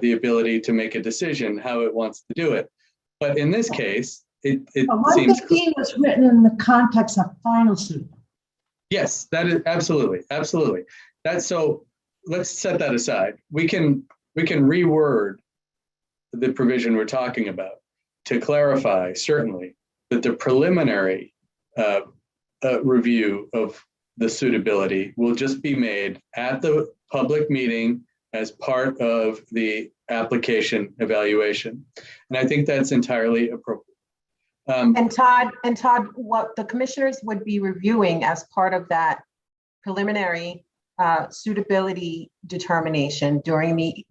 the ability to make a decision how it wants to do it. But in this case, it seems. 115 was written in the context of final suit. Yes, that is absolutely, absolutely. That's so. Let's set that aside. We can reword the provision we're talking about to clarify, certainly, that the preliminary review of the suitability will just be made at the public meeting as part of the application evaluation. And I think that's entirely appropriate. And Todd, what the commissioners would be reviewing as part of that preliminary suitability determination during the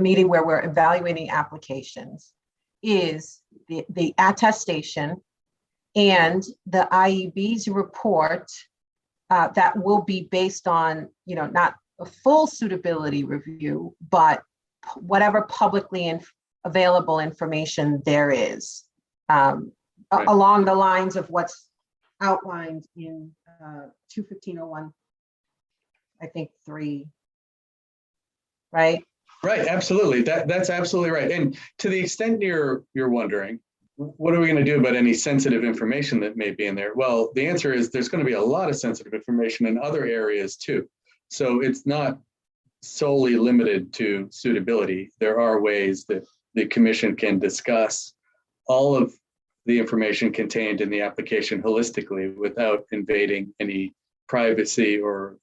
meeting where we're evaluating applications is the attestation and the IEB's report that will be based on, not a full suitability review, but whatever publicly available information there is, along the lines of what's outlined in 215.01, I think 3, right? Right, absolutely. That's absolutely right. And to the extent you're wondering, what are we going to do about any sensitive information that may be in there? Well, the answer is there's going to be a lot of sensitive information in other areas too. So it's not solely limited to suitability. There are ways that the commission can discuss all of the information contained in the application holistically without invading any privacy or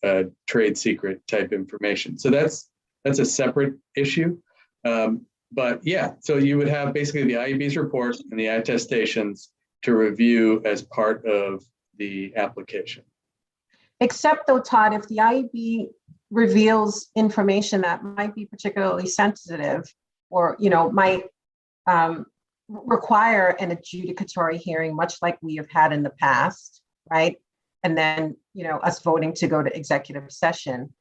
trade secret type information. So that's a separate issue. But yeah, so you would have basically the IEB's report and the attestations to review as part of the application. Except though, Todd, if the IEB reveals information that might be particularly sensitive or, might require an adjudicatory hearing, much like we have had in the past, right? And then, us voting to go to executive session.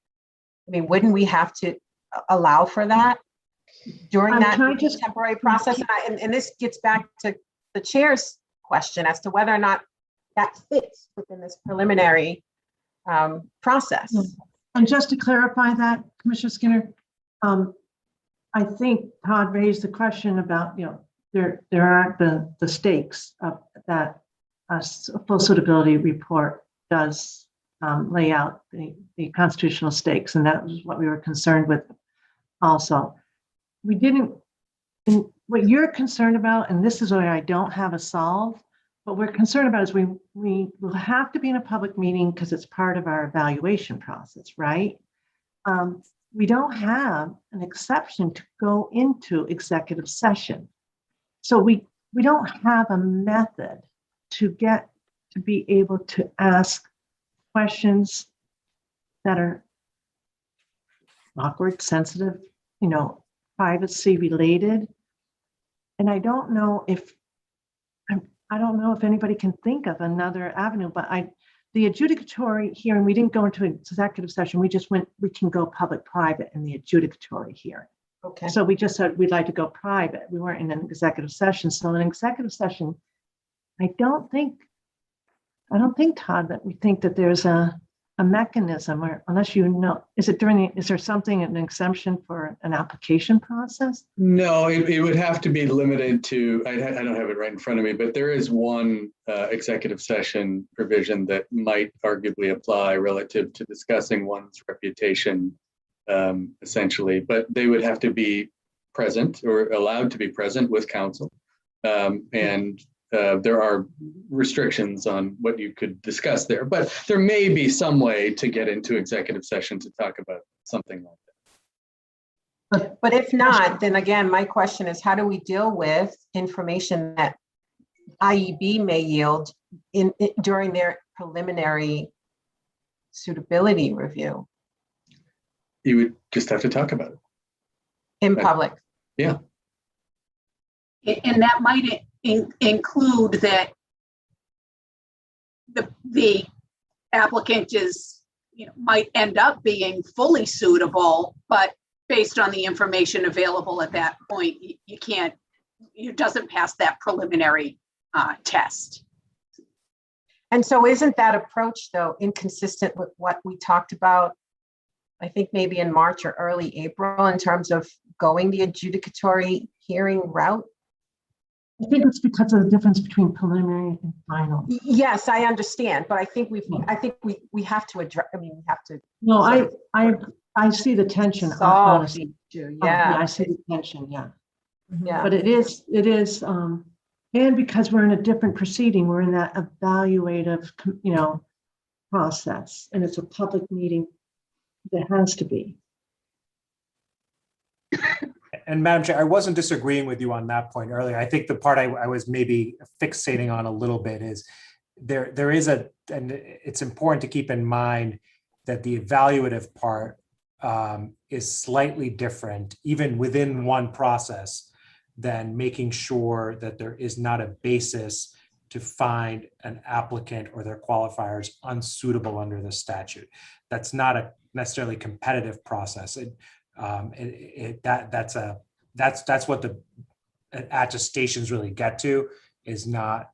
I mean, wouldn't we have to allow for that during that temporary process? And this gets back to the chair's question as to whether or not that fits within this preliminary process. And just to clarify that, Commissioner Skinner, I think Todd raised the question about, there aren't the stakes of that full suitability report does lay out the constitutional stakes, and that was what we were concerned with also. We didn't, what you're concerned about, and this is where I don't have a solve, what we're concerned about is we will have to be in a public meeting because it's part of our evaluation process, right? We don't have an exception to go into executive session. So we don't have a method to be able to ask questions that are awkward, sensitive, privacy related. And I don't know if anybody can think of another avenue, but the adjudicatory hearing, we didn't go into executive session. We can go public-private in the adjudicatory hearing. Okay. So we just said we'd like to go private. We weren't in an executive session. So in an executive session, I don't think, Todd, that we think that there's a mechanism, or unless is there something, an exemption for an application process? No, it would have to be limited to, I don't have it right in front of me, but there is one executive session provision that might arguably apply relative to discussing one's reputation, essentially, but they would have to be present or allowed to be present with counsel. And there are restrictions on what you could discuss there, but there may be some way to get into executive session to talk about something like that. But if not, then again, my question is, how do we deal with information that IEB may yield during their preliminary suitability review? You would just have to talk about it. In public. Yeah. And that might include that the applicant is, might end up being fully suitable, but based on the information available at that point, you can't, it doesn't pass that preliminary test. And so isn't that approach, though, inconsistent with what we talked about, I think maybe in March or early April, in terms of going the adjudicatory hearing route? I think it's because of the difference between preliminary and final. Yes, I understand, but I think we have to address, I mean, we have to. No, sort of I see the tension, solve honestly. the issue, Yeah, yeah. I see the tension, yeah. Yeah. But it is, and because we're in a different proceeding, we're in that evaluative, process, and it's a public meeting that has to be. And Madam Chair, I wasn't disagreeing with you on that point earlier. I think the part I was maybe fixating on a little bit is there is and it's important to keep in mind that the evaluative part is slightly different, even within one process, than making sure that there is not a basis to find an applicant or their qualifiers unsuitable under the statute. That's not a necessarily competitive process. That's what the attestations really get to, is not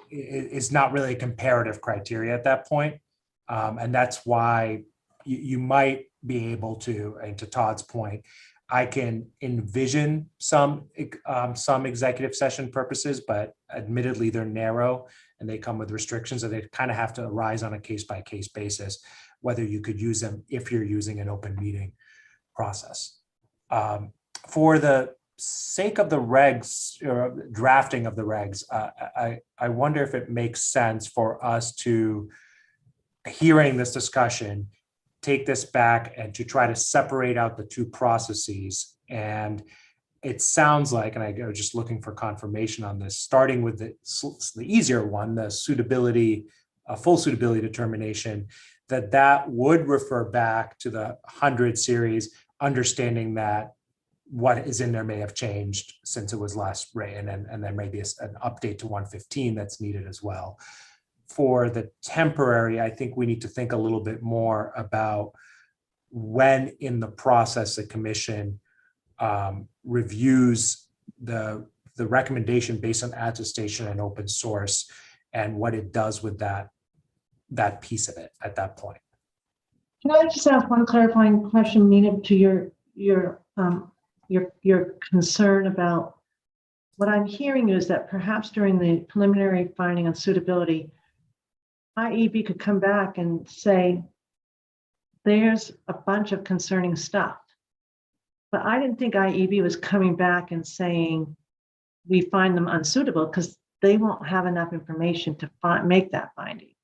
really a comparative criteria at that point. And that's why you might be able to, and to Todd's point, I can envision some executive session purposes, but admittedly they're narrow and they come with restrictions, and they kind of have to arise on a case-by-case basis, whether you could use them if you're using an open meeting process. For the sake of the regs, or drafting of the regs, I wonder if it makes sense for us to, hearing this discussion, take this back and to try to separate out the two processes. And it sounds like, and I go just looking for confirmation on this, starting with the easier one, the suitability, full suitability determination, that would refer back to the 100 series, understanding that what is in there may have changed since it was last written, and there may be an update to 115 that's needed as well. For the temporary, I think we need to think a little bit more about when in the process the commission reviews the recommendation based on attestation and open source, and what it does with that piece of it at that point. Can I just ask one clarifying question, Nina, to your concern about what I'm hearing is that perhaps during the preliminary finding on suitability, IEB could come back and say, there's a bunch of concerning stuff. But I didn't think IEB was coming back and saying, we find them unsuitable, because they won't have enough information to make that finding.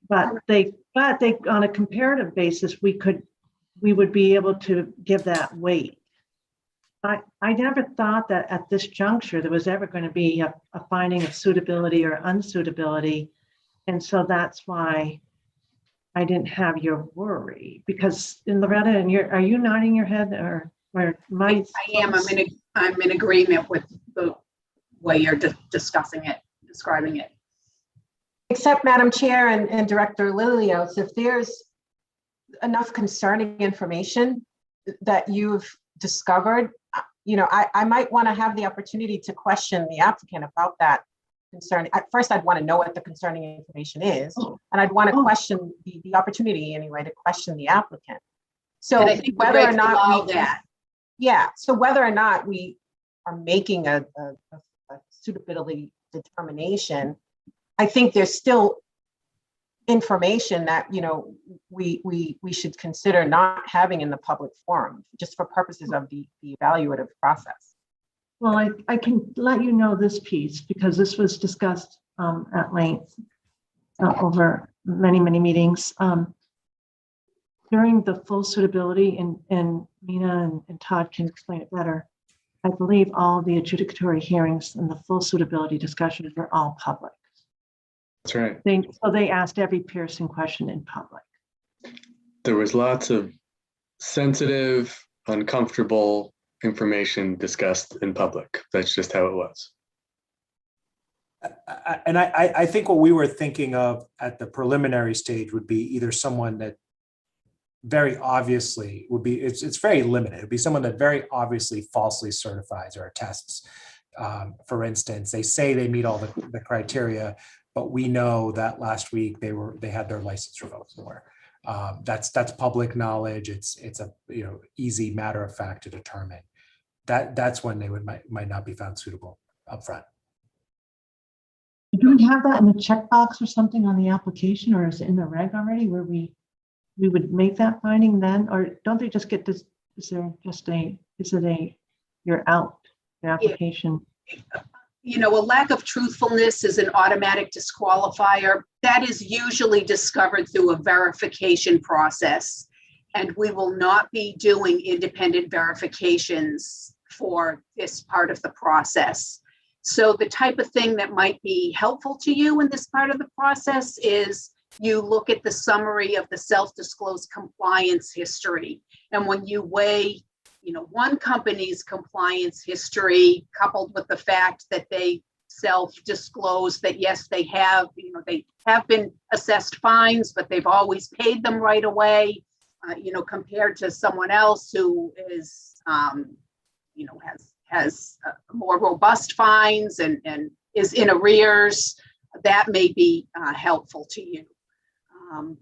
But they, on a comparative basis, we would be able to give that weight. I never thought that at this juncture, there was ever going to be a finding of suitability or unsuitability. And so that's why I didn't have your worry, because in Loretta, and are you nodding your head, or my? I am. I'm in agreement with the way you're discussing it, describing it. Except, Madam Chair and Director Lilios, if there's enough concerning information that you've discovered, I might want to have the opportunity to question the applicant about that concern. At first, I'd want to know what the concerning information is, and I'd want to question the opportunity anyway to question the applicant. So and I think whether or not so whether or not we are making a suitability determination, I think there's still information that we should consider not having in the public forum, just for purposes of the evaluative process. Well, I can let you know this piece, because this was discussed at length over many meetings. During the full suitability, and Nina and Todd can explain it better, I believe all the adjudicatory hearings and the full suitability discussions were all public. That's right. So they asked every piercing question in public. There was lots of sensitive, uncomfortable information discussed in public. That's just how it was. And I think what we were thinking of at the preliminary stage would be either someone that very obviously would be, it's very limited. It'd be someone that very obviously falsely certifies or attests. For instance, they say they meet all the criteria, but we know that last week they had their license revoked somewhere. That's public knowledge. It's a easy matter of fact to determine. That's when they might not be found suitable upfront. Do we have that in the checkbox or something on the application, or is it in the reg already where we would make that finding then, or don't they just get this? Is it a you're out the application? A lack of truthfulness is an automatic disqualifier. That is usually discovered through a verification process. And we will not be doing independent verifications for this part of the process. So the type of thing that might be helpful to you in this part of the process is you look at the summary of the self-disclosed compliance history. And when you weigh one company's compliance history coupled with the fact that they self-disclose that yes, they have been assessed fines, but they've always paid them right away, compared to someone else who is, has more robust fines and is in arrears, that may be helpful to you.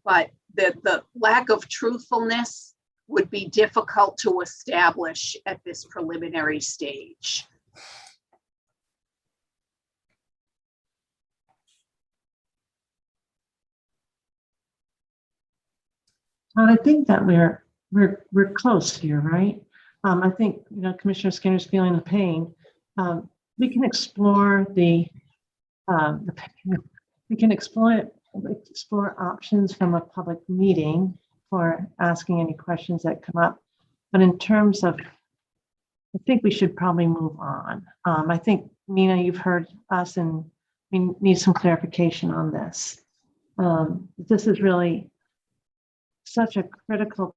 But the lack of truthfulness would be difficult to establish at this preliminary stage. Todd, I think that we're close here, right? I think Commissioner Skinner's feeling the pain. We can explore we can explore options from a public meeting for asking any questions that come up. But in terms of, I think we should probably move on. I think, Nina, you've heard us and we need some clarification on this. This is really such a critical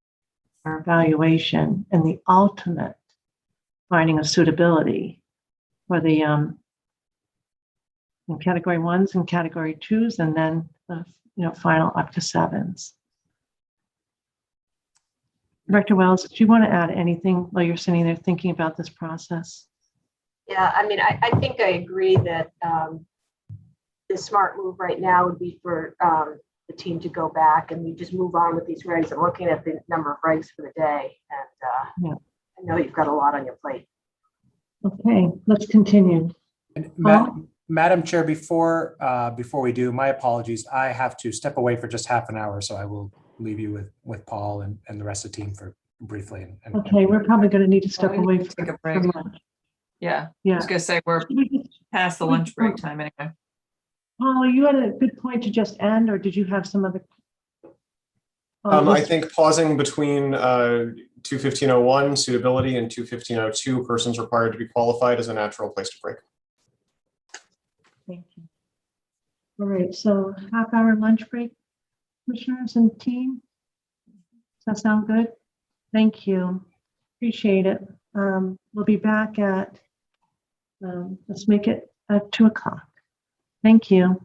evaluation and the ultimate finding of suitability for the in category 1s and category 2s, and then the final up to 7s. Director Wells, do you want to add anything while you're sitting there thinking about this process? Yeah, I think I agree that the smart move right now would be for the team to go back and we just move on with these regs. I'm looking at the number of regs for the day, and I know you've got a lot on your plate. Okay, let's continue. And Madam Chair, before we do, my apologies. I have to step away for just half an hour, so I will leave you with Paul and the rest of the team for briefly. Okay, we're probably going to need to step away take a for break. lunch. Yeah. Yeah. I was gonna say we're past the lunch break time anyway. Paul, you had a good point to just end, or did you have some other? I think pausing between 215.01 suitability and 215.02 persons required to be qualified is a natural place to break. Thank you. All right, so half-hour lunch break, commissioners and team. Does that sound good? Thank you. Appreciate it. We'll be back at, let's make it at 2 o'clock. Thank you.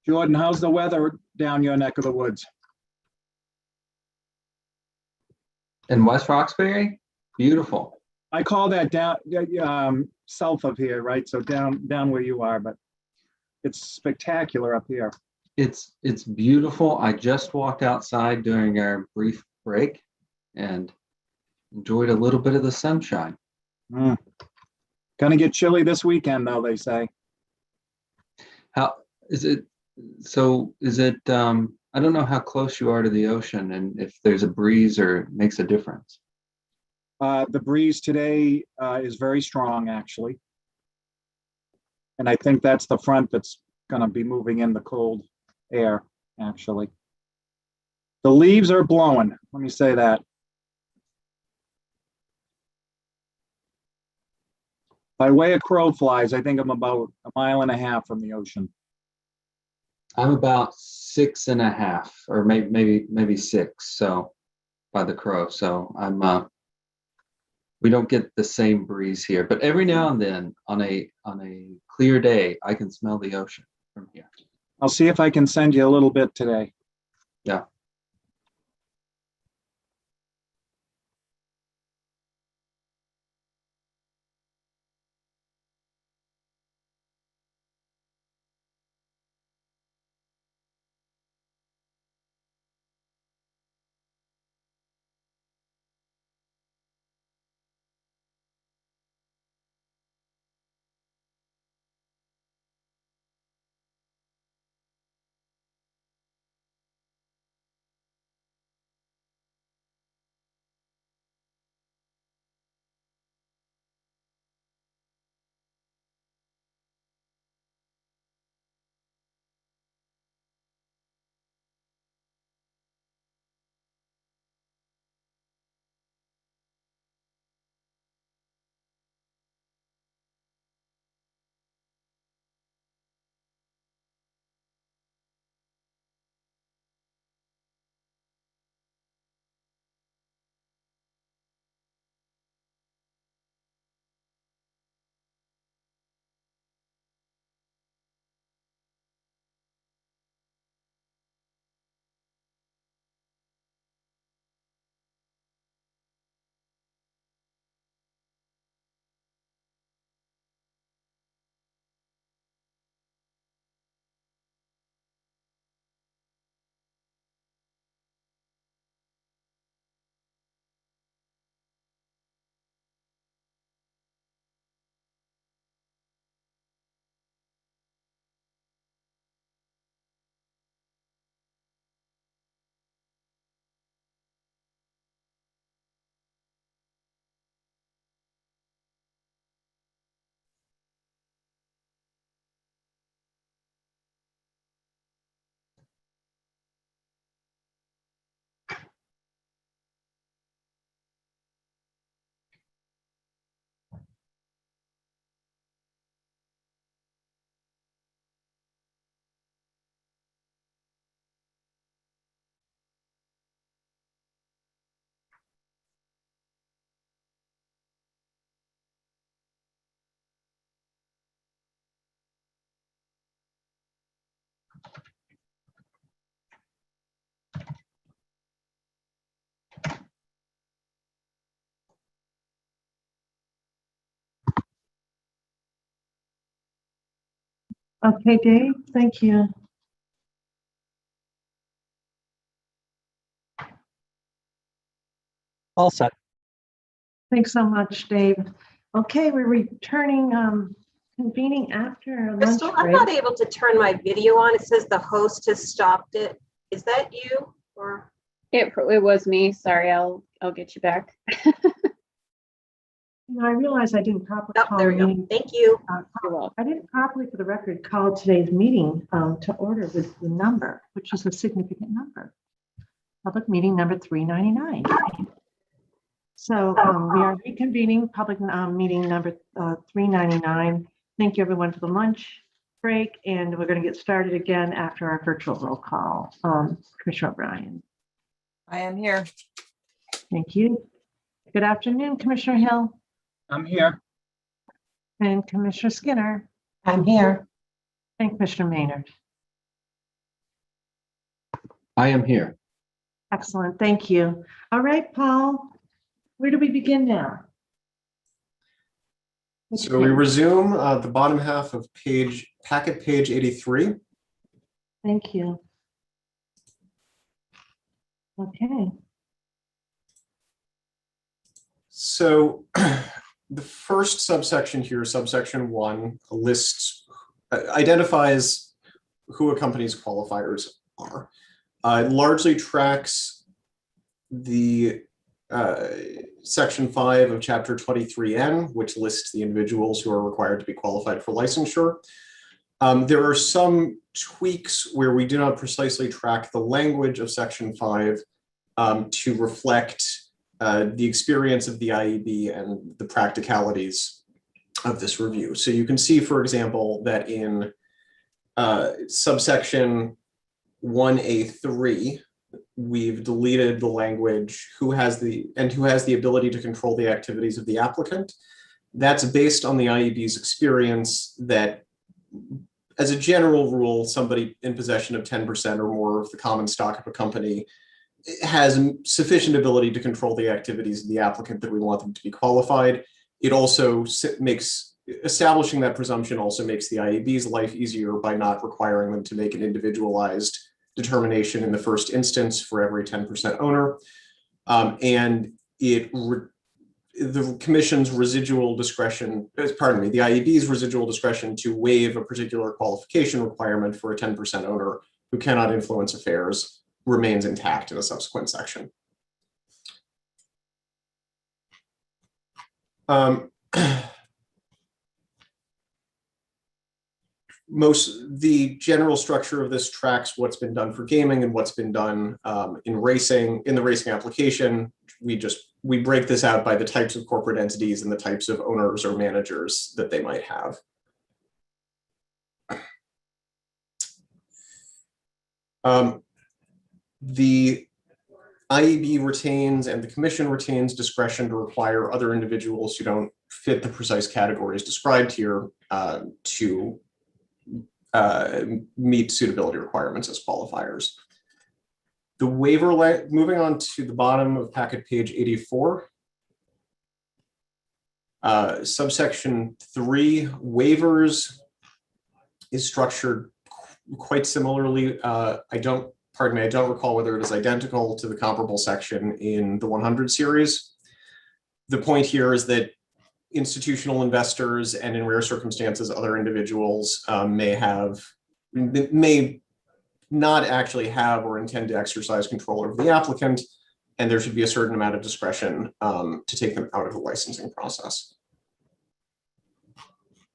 Jordan, how's the weather down your neck of the woods? In West Roxbury, beautiful. I call that down, south of here, right? So down where you are, but it's spectacular up here. It's beautiful. I just walked outside during our brief break and enjoyed a little bit of the sunshine. Gonna get chilly this weekend, though, they say. How is it? So is it? I don't know how close you are to the ocean and if there's a breeze or it makes a difference. The breeze today is very strong, actually. And I think that's the front that's gonna be moving in the cold air, actually. The leaves are blowing, let me say that. By way of crow flies, I think I'm about 1.5 miles from the ocean. I'm about 6.5, or maybe 6. So by the crow. So I'm we don't get the same breeze here, but every now and then on a clear day, I can smell the ocean from here. I'll see if I can send you a little bit today. Yeah. Okay, Dave, thank you. All set. Thanks so much, Dave. Okay, we're returning, convening after our lunch Crystal, I'm break. not able to turn my video on. It says the host has stopped it. Is that you or? It was me. Sorry, I'll get you back. I realized I didn't properly Oh, call there we go. meeting. Thank you. I didn't properly, for the record, call today's meeting to order with the number, which is a significant number. Public meeting number 399. So we are reconvening public meeting number 399. Thank you everyone for the lunch break, and we're going to get started again after our virtual roll call. Commissioner O'Brien. I am here. Thank you. Good afternoon, Commissioner Hill. I'm here. And Commissioner Skinner. I'm here. And Commissioner Maynard. I am here. Excellent, thank you. All right, Paul, where do we begin now? So we resume the bottom half of packet page 83. Thank you. Okay. So the first subsection here, subsection 1, identifies who a company's qualifiers are. It largely tracks the section 5 of chapter 23N, which lists the individuals who are required to be qualified for licensure. There are some tweaks where we do not precisely track the language of section 5 to reflect the experience of the IEB and the practicalities of this review. So you can see, for example, that in subsection 1A3, we've deleted the language who has the ability to control the activities of the applicant. That's based on the IEB's experience that, as a general rule, somebody in possession of 10% or more of the common stock of a company has sufficient ability to control the activities of the applicant that we want them to be qualified. It also makes, establishing that presumption also makes the IEB's life easier by not requiring them to make an individualized determination in the first instance for every 10% owner. And the commission's residual discretion, pardon me, the IEB's residual discretion to waive a particular qualification requirement for a 10% owner who cannot influence affairs remains intact in a subsequent section. The general structure of this tracks what's been done for gaming and what's been done in racing. In the racing application, we break this out by the types of corporate entities and the types of owners or managers that they might have. The IEB retains and the commission retains discretion to require other individuals who don't fit the precise categories described here to meet suitability requirements as qualifiers. The waiver, moving on to the bottom of packet page 84, subsection 3, waivers is structured quite similarly. I don't recall whether it is identical to the comparable section in the 100 series. The point here is that institutional investors and, in rare circumstances, other individuals may not actually have or intend to exercise control over the applicant, and there should be a certain amount of discretion to take them out of the licensing process.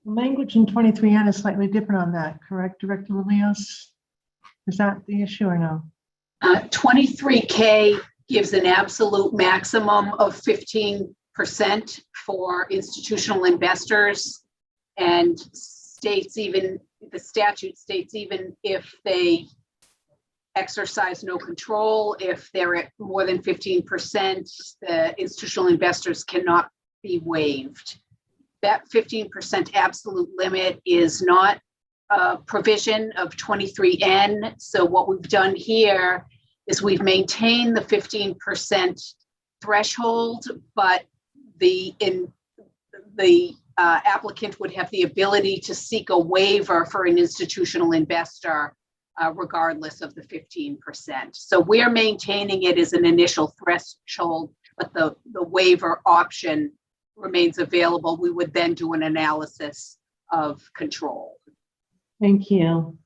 Language in 23N is slightly different on that, correct, Director Lilios? Is that the issue or no? 23K gives an absolute maximum of 15% for institutional investors, and states, even the statute states, even if they exercise no control, if they're at more than 15%, the institutional investors cannot be waived. That 15% absolute limit is not a provision of 23N. So what we've done here is we've maintained the 15% threshold, but the applicant would have the ability to seek a waiver for an institutional investor regardless of the 15%. So we're maintaining it as an initial threshold, but the waiver option remains available. We would then do an analysis of control. Thank you.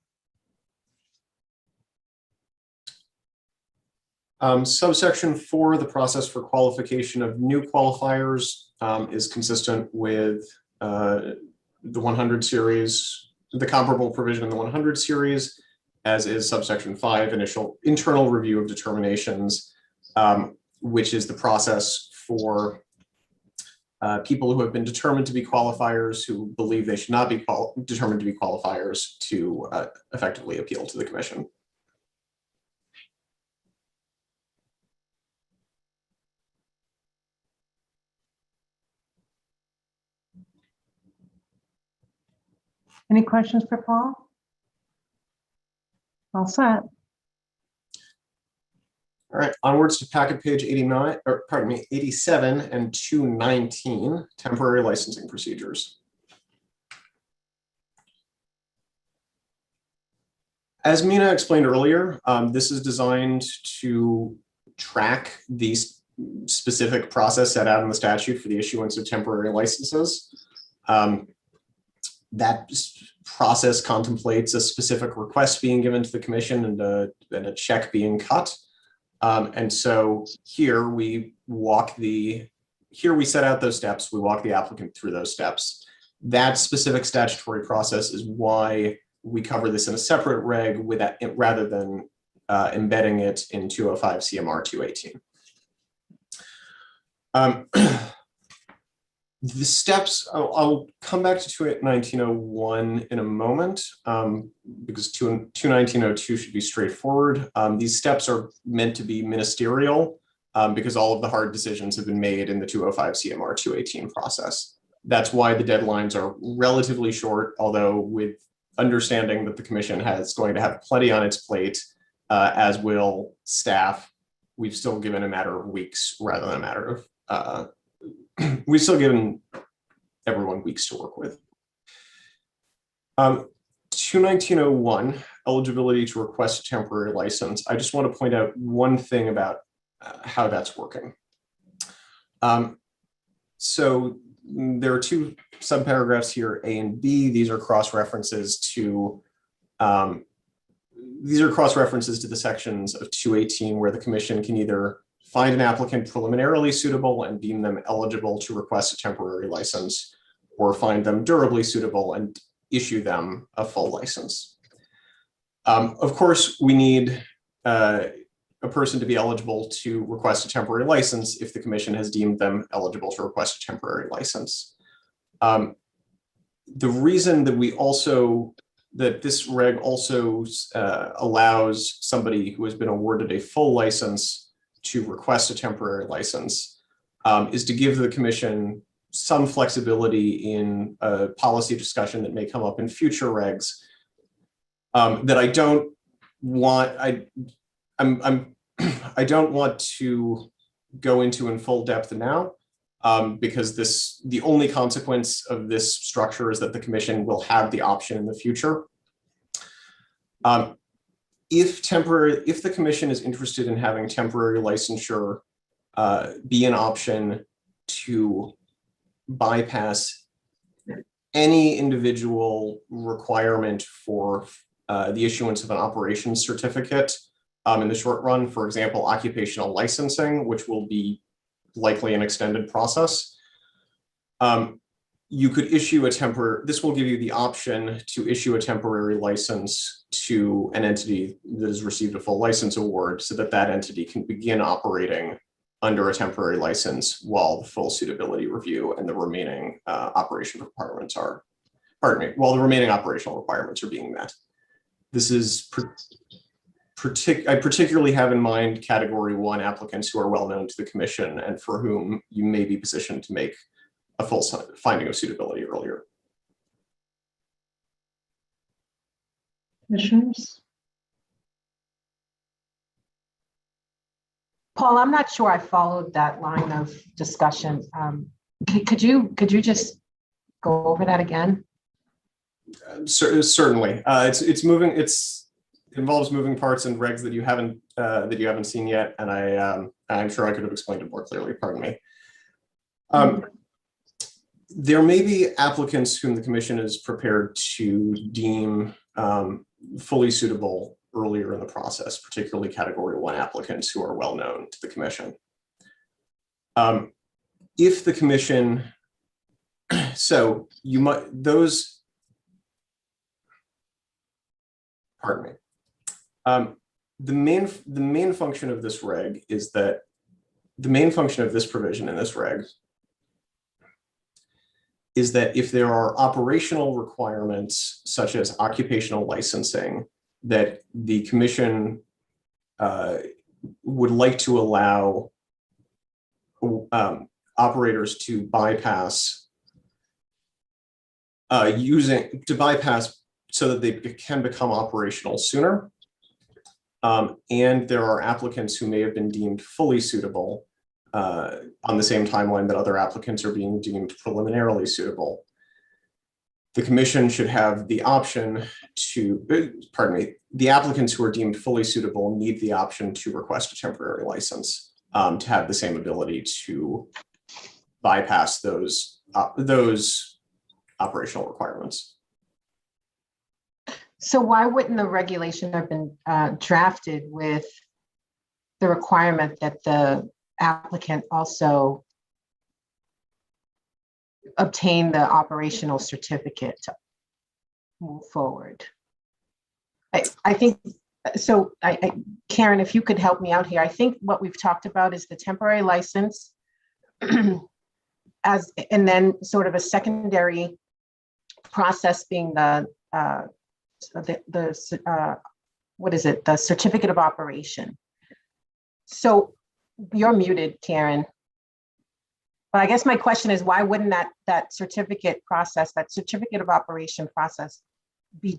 Subsection 4, the process for qualification of new qualifiers is consistent with the 100 series, the comparable provision in the 100 series, as is subsection 5, internal review of determinations, which is the process for people who have been determined to be qualifiers who believe they should not be determined to be qualifiers to effectively appeal to the commission. Any questions for Paul? All set. All right, onwards to packet page 89, or pardon me, 87 and 219, temporary licensing procedures. As Mina explained earlier, this is designed to track the specific process set out in the statute for the issuance of temporary licenses. That process contemplates a specific request being given to the commission and a check being cut. And so here we set out those steps, we walk the applicant through those steps. That specific statutory process is why we cover this in a separate reg with that, rather than embedding it in 205 CMR 218. The steps, I'll come back to 1901 in a moment, because 21902 should be straightforward. These steps are meant to be ministerial because all of the hard decisions have been made in the 205 CMR 218 process. That's why the deadlines are relatively short, although with understanding that the commission is going to have plenty on its plate, as will staff, we've still given a matter of weeks rather than a matter of, we've still given everyone weeks to work with. 21901, eligibility to request a temporary license. I just want to point out one thing about how that's working. So there are two subparagraphs here, A and B. These are cross references to the sections of 218 where the commission can either find an applicant preliminarily suitable and deem them eligible to request a temporary license, or find them durably suitable and issue them a full license. Of course, we need a person to be eligible to request a temporary license if the commission has deemed them eligible to request a temporary license. The reason that that this reg also allows somebody who has been awarded a full license to request a temporary license is to give the commission some flexibility in a policy discussion that may come up in future regs that I don't want. I don't want to go into in full depth now because the only consequence of this structure is that the commission will have the option in the future. If the commission is interested in having temporary licensure be an option to bypass any individual requirement for the issuance of an operations certificate in the short run, for example, occupational licensing, which will be likely an extended process, you could issue this will give you the option to issue a temporary license to an entity that has received a full license award so that that entity can begin operating under a temporary license while the full suitability review and the remaining operational requirements are being met. This is, I particularly have in mind category 1 applicants who are well known to the commission and for whom you may be positioned to make a full finding of suitability earlier. Commissioners? Paul, I'm not sure I followed that line of discussion. Could you just go over that again? Certainly, it's moving. It involves moving parts and regs that you haven't seen yet, and I'm sure I could have explained it more clearly. Pardon me. There may be applicants whom the commission is prepared to deem fully suitable earlier in the process, particularly category 1 applicants who are well known to the commission. If the commission, so you might, pardon me. The main function of this reg is that the main function of this provision in this reg is that if there are operational requirements such as occupational licensing that the commission would like to allow operators to bypass so that they can become operational sooner, And there are applicants who may have been deemed fully suitable on the same timeline that other applicants are being deemed preliminarily suitable. The commission should have the option to, the applicants who are deemed fully suitable need the option to request a temporary license to have the same ability to bypass those operational requirements. So why wouldn't the regulation have been drafted with the requirement that the applicant also obtain the operational certificate to move forward? I think, so Karen, if you could help me out here, I think what we've talked about is the temporary license and then sort of a secondary process being the what is it? The certificate of operation. So you're muted, Karen. But I guess my question is, why wouldn't that certificate process, that certificate of operation process, be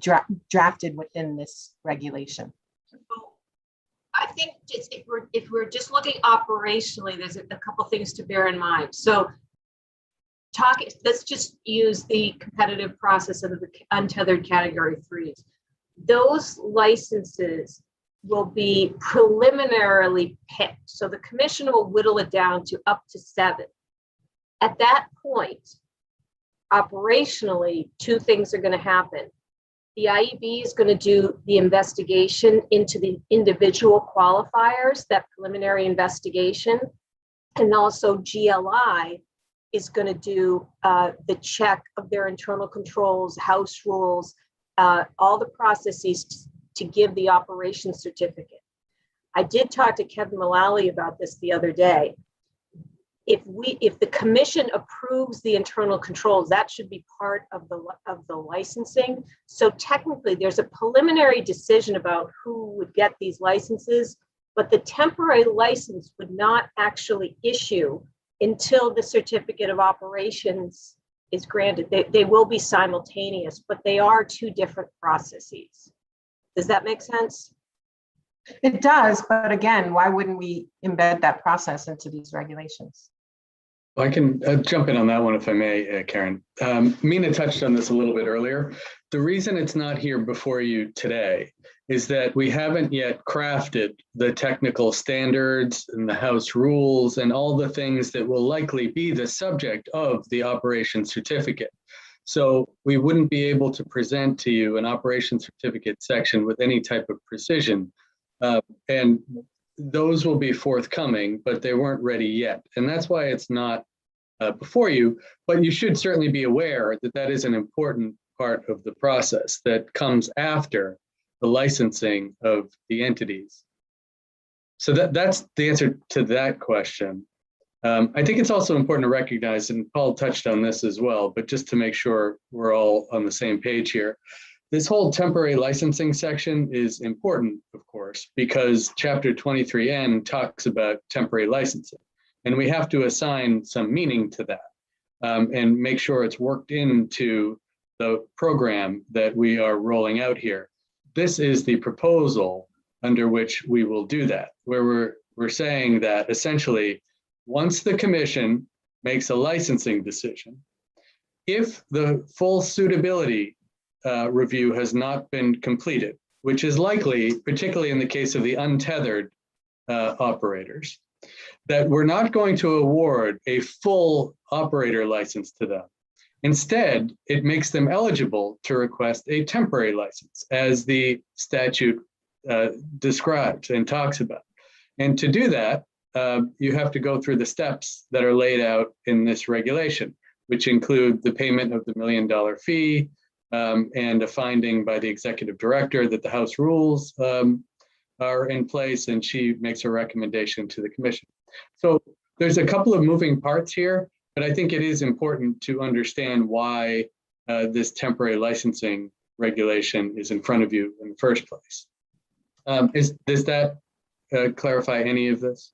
drafted within this regulation? I think just if we're just looking operationally, there's a couple things to bear in mind. So let's just use the competitive process of the untethered category 3s. Those licenses will be preliminarily picked. So the commission will whittle it down to up to 7. At that point, operationally, 2 things are going to happen. The IEB is going to do the investigation into the individual qualifiers, that preliminary investigation, and also GLI is going to do the check of their internal controls, house rules, all the processes to give the operation certificate. I did talk to Kevin Mullally about this the other day. If the commission approves the internal controls, that should be part of the licensing. So technically, there's a preliminary decision about who would get these licenses, but the temporary license would not actually issue until the certificate of operations is granted. They will be simultaneous, but they are 2 different processes. Does that make sense? It does, but again, why wouldn't we embed that process into these regulations? I can jump in on that one if I may, Karen. Mina touched on this a little bit earlier. The reason it's not here before you today is that we haven't yet crafted the technical standards and the house rules and all the things that will likely be the subject of the operation certificate. So we wouldn't be able to present to you an operation certificate section with any type of precision. And those will be forthcoming, but they weren't ready yet. And that's why it's not before you, but you should certainly be aware that that is an important part of the process that comes after the licensing of the entities. So that's the answer to that question. I think it's also important to recognize, and Paul touched on this as well, but just to make sure we're all on the same page here, this whole temporary licensing section is important, of course, because Chapter 23N talks about temporary licensing, and we have to assign some meaning to that and make sure it's worked into the program that we are rolling out here. This is the proposal under which we will do that, where we're saying that essentially, once the commission makes a licensing decision, if the full suitability review has not been completed, which is likely, particularly in the case of the untethered operators, that we're not going to award a full operator license to them. Instead, it makes them eligible to request a temporary license, as the statute describes and talks about. And to do that, you have to go through the steps that are laid out in this regulation, which include the payment of the $1 million fee and a finding by the executive director that the House rules are in place, and she makes a recommendation to the commission. So there's a couple of moving parts here, but I think it is important to understand why this temporary licensing regulation is in front of you in the first place. Does that clarify any of this?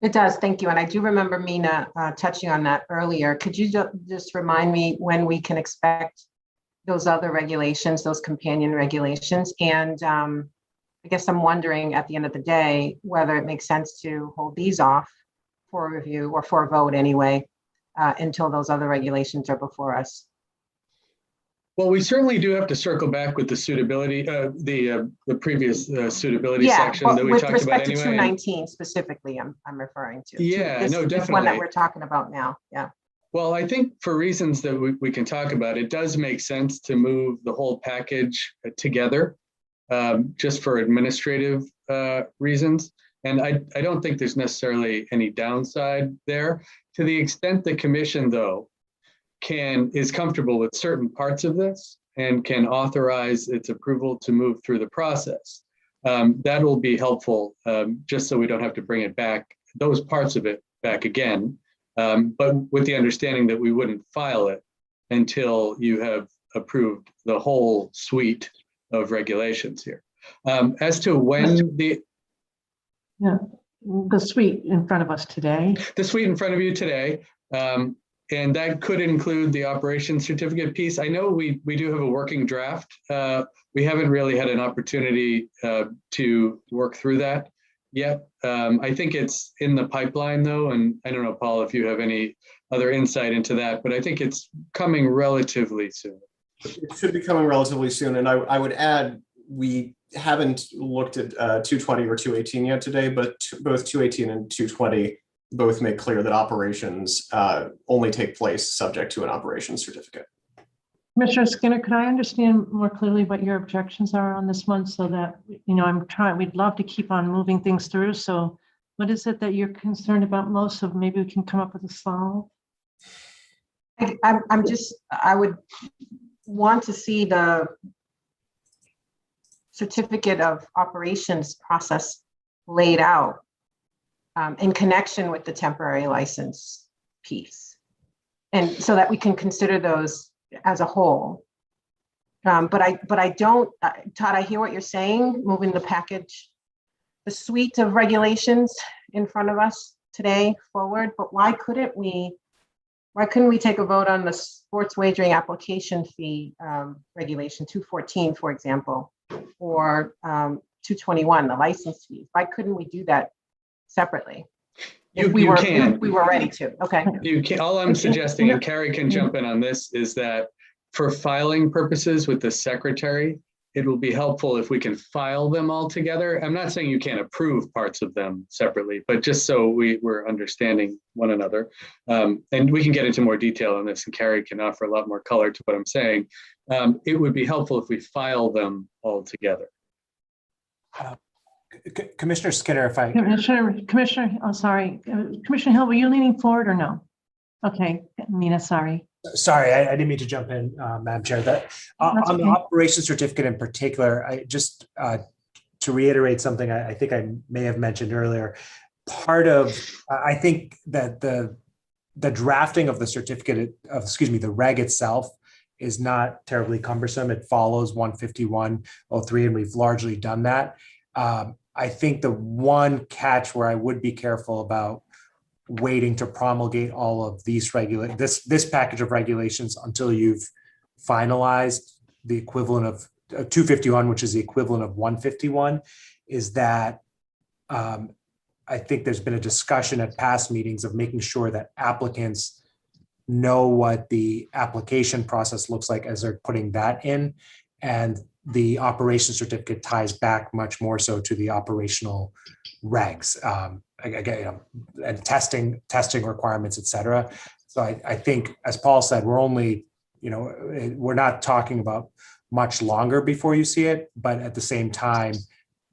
It does, thank you. And I do remember Mina touching on that earlier. Could you just remind me when we can expect those other regulations, those companion regulations? And I guess I'm wondering at the end of the day, whether it makes sense to hold these off for review or for a vote anyway, until those other regulations are before us. Well, we certainly do have to circle back with the suitability, the previous suitability Yeah, section but that we with talked about respect to anyway. 219 specifically, I'm referring to. Yeah, this no, one that definitely. we're talking about now. Yeah. Well, I think for reasons that we can talk about, it does make sense to move the whole package together, just for administrative reasons. And I don't think there's necessarily any downside there. To the extent the commission, though, is comfortable with certain parts of this and can authorize its approval to move through the process, that will be helpful, just so we don't have to bring it back, those parts of it back again, but with the understanding that we wouldn't file it until you have approved the whole suite of regulations here. As to when the suite in front of us today. The suite in front of you today. And that could include the operations certificate piece. I know we do have a working draft. We haven't really had an opportunity to work through that yet. I think it's in the pipeline though. And I don't know, Paul, if you have any other insight into that, but I think it's coming relatively soon. It should be coming relatively soon. And I would add, we haven't looked at 220 or 218 yet today, but both 218 and 220 both make clear that operations only take place subject to an operations certificate. Commissioner Skinner, could I understand more clearly what your objections are on this one so that, we'd love to keep on moving things through. So what is it that you're concerned about most? So maybe we can come up with a solve. I would want to see the certificate of operations process laid out in connection with the temporary license piece. And so that we can consider those as a whole. But I don't, Todd, I hear what you're saying, moving the package, the suite of regulations in front of us today forward, but why couldn't we take a vote on the sports wagering application fee regulation 214, for example, or 221, the license fee? Why couldn't we do that separately? If we were ready to. Okay. You can. All I'm suggesting, and Carrie can jump in on this, is that for filing purposes with the secretary, it will be helpful if we can file them all together. I'm not saying you can't approve parts of them separately, but just so we're understanding one another. And we can get into more detail on this, and Carrie can offer a lot more color to what I'm saying. It would be helpful if we file them all together. Commissioner Skinner, if I... Commissioner, oh, sorry. Commissioner Hill, were you leaning forward or no? Okay, Nina, sorry. Sorry, I didn't mean to jump in, Madam Chair. That on the operations certificate in particular, I just to reiterate something I think I may have mentioned earlier. Part of I think that the drafting of the certificate of, the reg itself is not terribly cumbersome. It follows 151.03, and we've largely done that. I think the one catch where I would be careful about waiting to promulgate all of these this package of regulations until you've finalized the equivalent of 251, which is the equivalent of 151, is that I think there's been a discussion at past meetings of making sure that applicants know what the application process looks like as they're putting that in, and the operation certificate ties back much more so to the operational regs, again, and testing requirements, et cetera. So I think, as Paul said, we're only, we're not talking about much longer before you see it, but at the same time,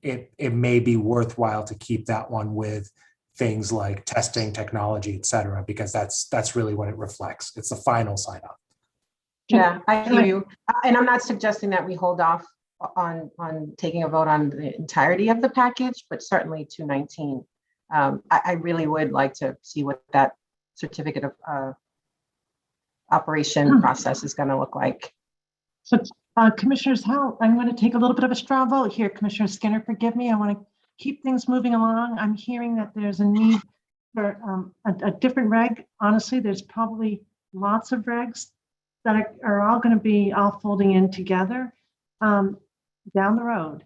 it may be worthwhile to keep that one with things like testing, technology, et cetera, because that's really what it reflects. It's the final sign off. Yeah, I hear you. And I'm not suggesting that we hold off on taking a vote on the entirety of the package, but certainly 219. I really would like to see what that certificate of operation process is going to look like. So, Commissioners, I'm going to take a little bit of a straw vote here. Commissioner Skinner, forgive me. I want to keep things moving along. I'm hearing that there's a need for a different reg. Honestly, there's probably lots of regs that are all going to be all folding in together down the road.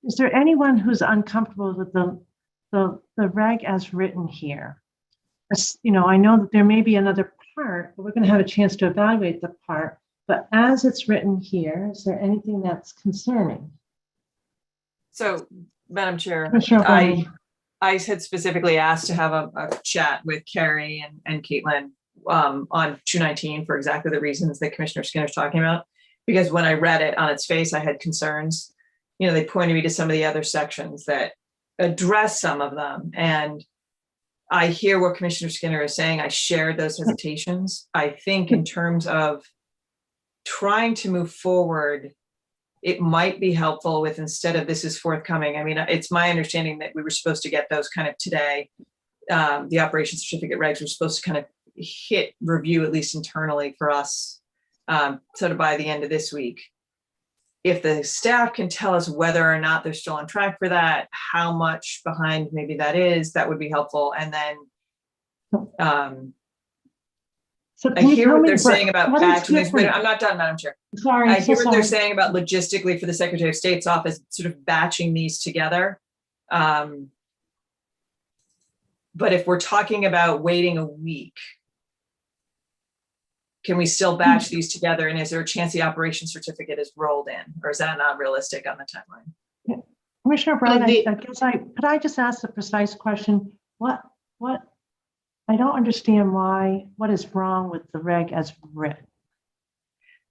is there anyone who's uncomfortable with the reg as written here? You know, I know that there may be another part, but we're going to have a chance to evaluate the part. But as it's written here, is there anything that's concerning? So, Madam Chair, Commissioner O'Brien. I had specifically asked to have a chat with Carrie and Caitlin on 219 for exactly the reasons that Commissioner Skinner's talking about. Because when I read it on its face, I had concerns. You know, they pointed me to some of the other sections that address some of them. And I hear what Commissioner Skinner is saying. I shared those hesitations. I think in terms of trying to move forward, it might be helpful with, instead of this is forthcoming. I mean, it's my understanding that we were supposed to get those kind of today. The operation certificate regs were supposed to kind of hit review, at least internally for us, sort of by the end of this week. If the staff can tell us whether or not they're still on track for that, how much behind maybe that is, that would be helpful. And then So I can you hear tell what me they're saying about what is batching these. different? I'm not done, Madam Chair. Sorry, I so hear what they're sorry. saying about logistically for the Secretary of State's office, sort of batching these together. But if we're talking about waiting a week, can we still batch these together? And is there a chance the operation certificate is rolled in, or is that not realistic on the timeline? Commissioner Brown, the- could I just ask the precise question? What, I don't understand what is wrong with the reg as written?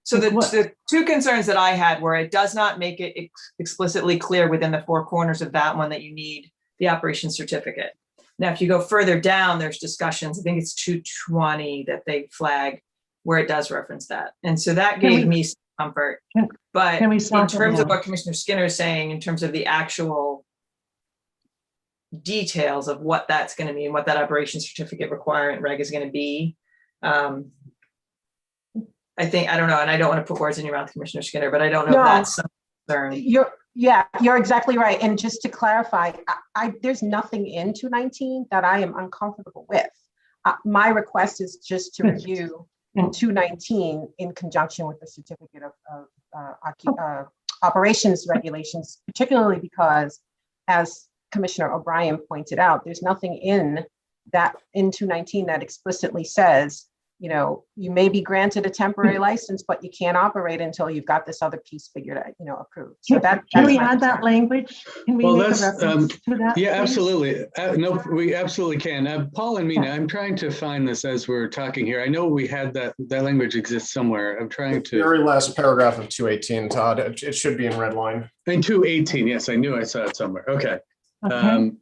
So What- the two concerns that I had were it does not make it explicitly clear within the four corners of that one that you need the operation certificate. Now, if you go further down, there's discussions, I think it's 220 that they flag where it does reference that. And so that gave me some comfort. But can we in stop terms it of now? what Commissioner Skinner is saying, in terms of the actual details of what that's going to mean, what that operation certificate requirement reg is going to be, I don't know, and I don't want to put words in your mouth, Commissioner Skinner, but I don't know No. if that's some concern. You're exactly right. And just to clarify, there's nothing in 219 that I am uncomfortable with. My request is just to review in 219 in conjunction with the certificate of operations regulations, particularly because, as Commissioner O'Brien pointed out, there's nothing in 219 that explicitly says, you know, you may be granted a temporary license, but you can't operate until you've got this other piece figured out, approved. So Can we add that language? Can we Well, make a that's, reference to that? yeah, please? absolutely. No, we absolutely can. Paul and Mina, I'm trying to find this as we're talking here. I know we had that language exists somewhere. I'm trying The to. very last paragraph of 218, Todd, it should be in red line. In 218, yes, I knew I saw it somewhere. Okay. Okay.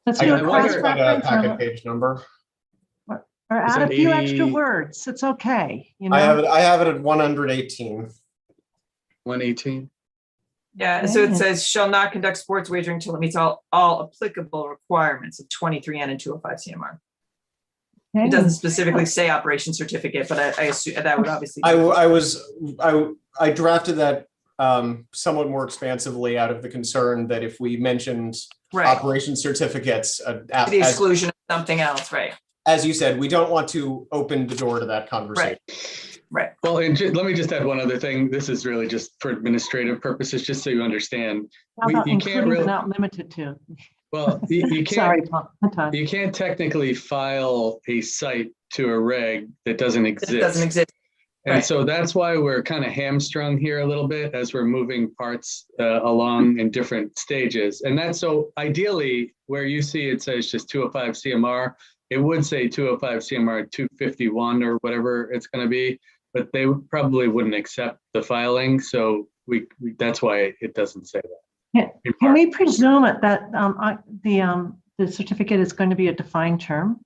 Let's I do a can cross put that reference packet page number. or Is add a that few 80? extra words. It's okay. You know. I have it at 118. 118. Yeah, so it says shall not conduct sports wagering until it meets all applicable requirements of 23N and 205 CMR. Okay. It doesn't specifically say operation certificate, but I assume that would obviously. I drafted that somewhat more expansively out of the concern that if we mentioned operation certificates, the exclusion of something else, right? As you said, we don't want to open the door to that conversation. Right. Well, and let me just add one other thing. This is really just for administrative purposes, just so you understand. How about You can't including really. but not limited to? Well, you can't. Sorry, Todd. You can't technically file a site to a reg that doesn't exist. It doesn't exist. And so that's why we're kind of hamstrung here a little bit as we're moving parts along in different stages. And that's so ideally where you see it says just 205 CMR, it would say 205 CMR 251 or whatever it's going to be, but they probably wouldn't accept the filing. So we that's why it doesn't say that. Can we presume that the certificate is going to be a defined term?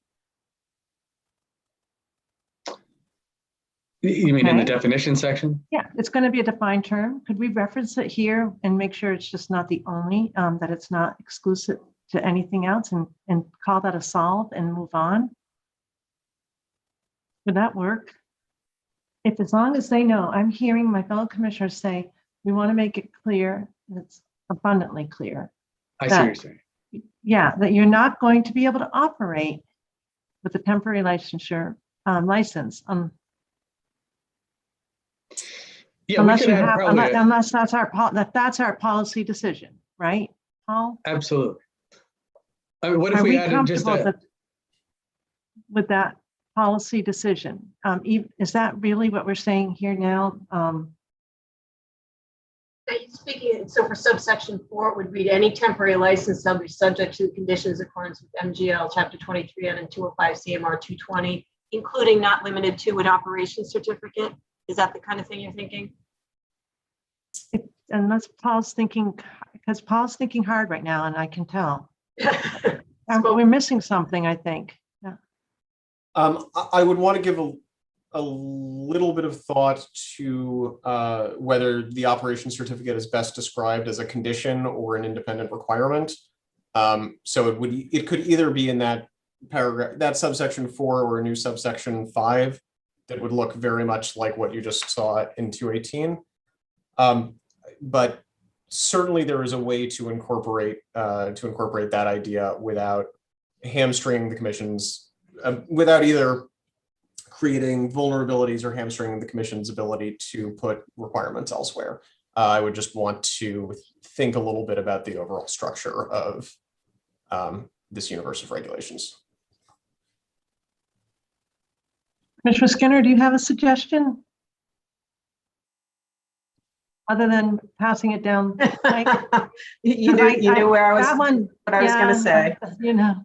You mean in the Okay. definition section? Yeah, it's going to be a defined term. Could we reference it here and make sure it's just not the only, that it's not exclusive to anything else and call that a solve and move on? Would that work? If as long as they know, I'm hearing my fellow commissioners say, we want to make it clear, and it's abundantly clear. I see what you're saying. Yeah, that you're not going to be able to operate with a temporary licensure license. Yeah, we Unless could you add have, probably, unless that's our policy decision, right? Paul, absolutely. I mean, what if are we we added just comfortable that? with that policy decision? Is that really what we're saying here now? Speaking, so for subsection 4, it would read any temporary license shall be subject to the conditions in accordance with MGL Chapter 23N and 205 CMR 220, including not limited to an operations certificate. Is that the kind of thing you're thinking? Unless Paul's thinking, because Paul's thinking hard right now, and I can tell. We're missing something, I think. Yeah. I would want to give a little bit of thought to whether the operation certificate is best described as a condition or an independent requirement. So it could either be in that paragraph, that subsection 4, or a new subsection 5 that would look very much like what you just saw in 218. But certainly there is a way to incorporate that idea without hamstringing the commission's, without either creating vulnerabilities or hamstringing the commission's ability to put requirements elsewhere. I would just want to think a little bit about the overall structure of this universe of regulations. Commissioner Skinner, do you have a suggestion? Other than passing it down? You knew where I was, that one, what I was going to say. You know,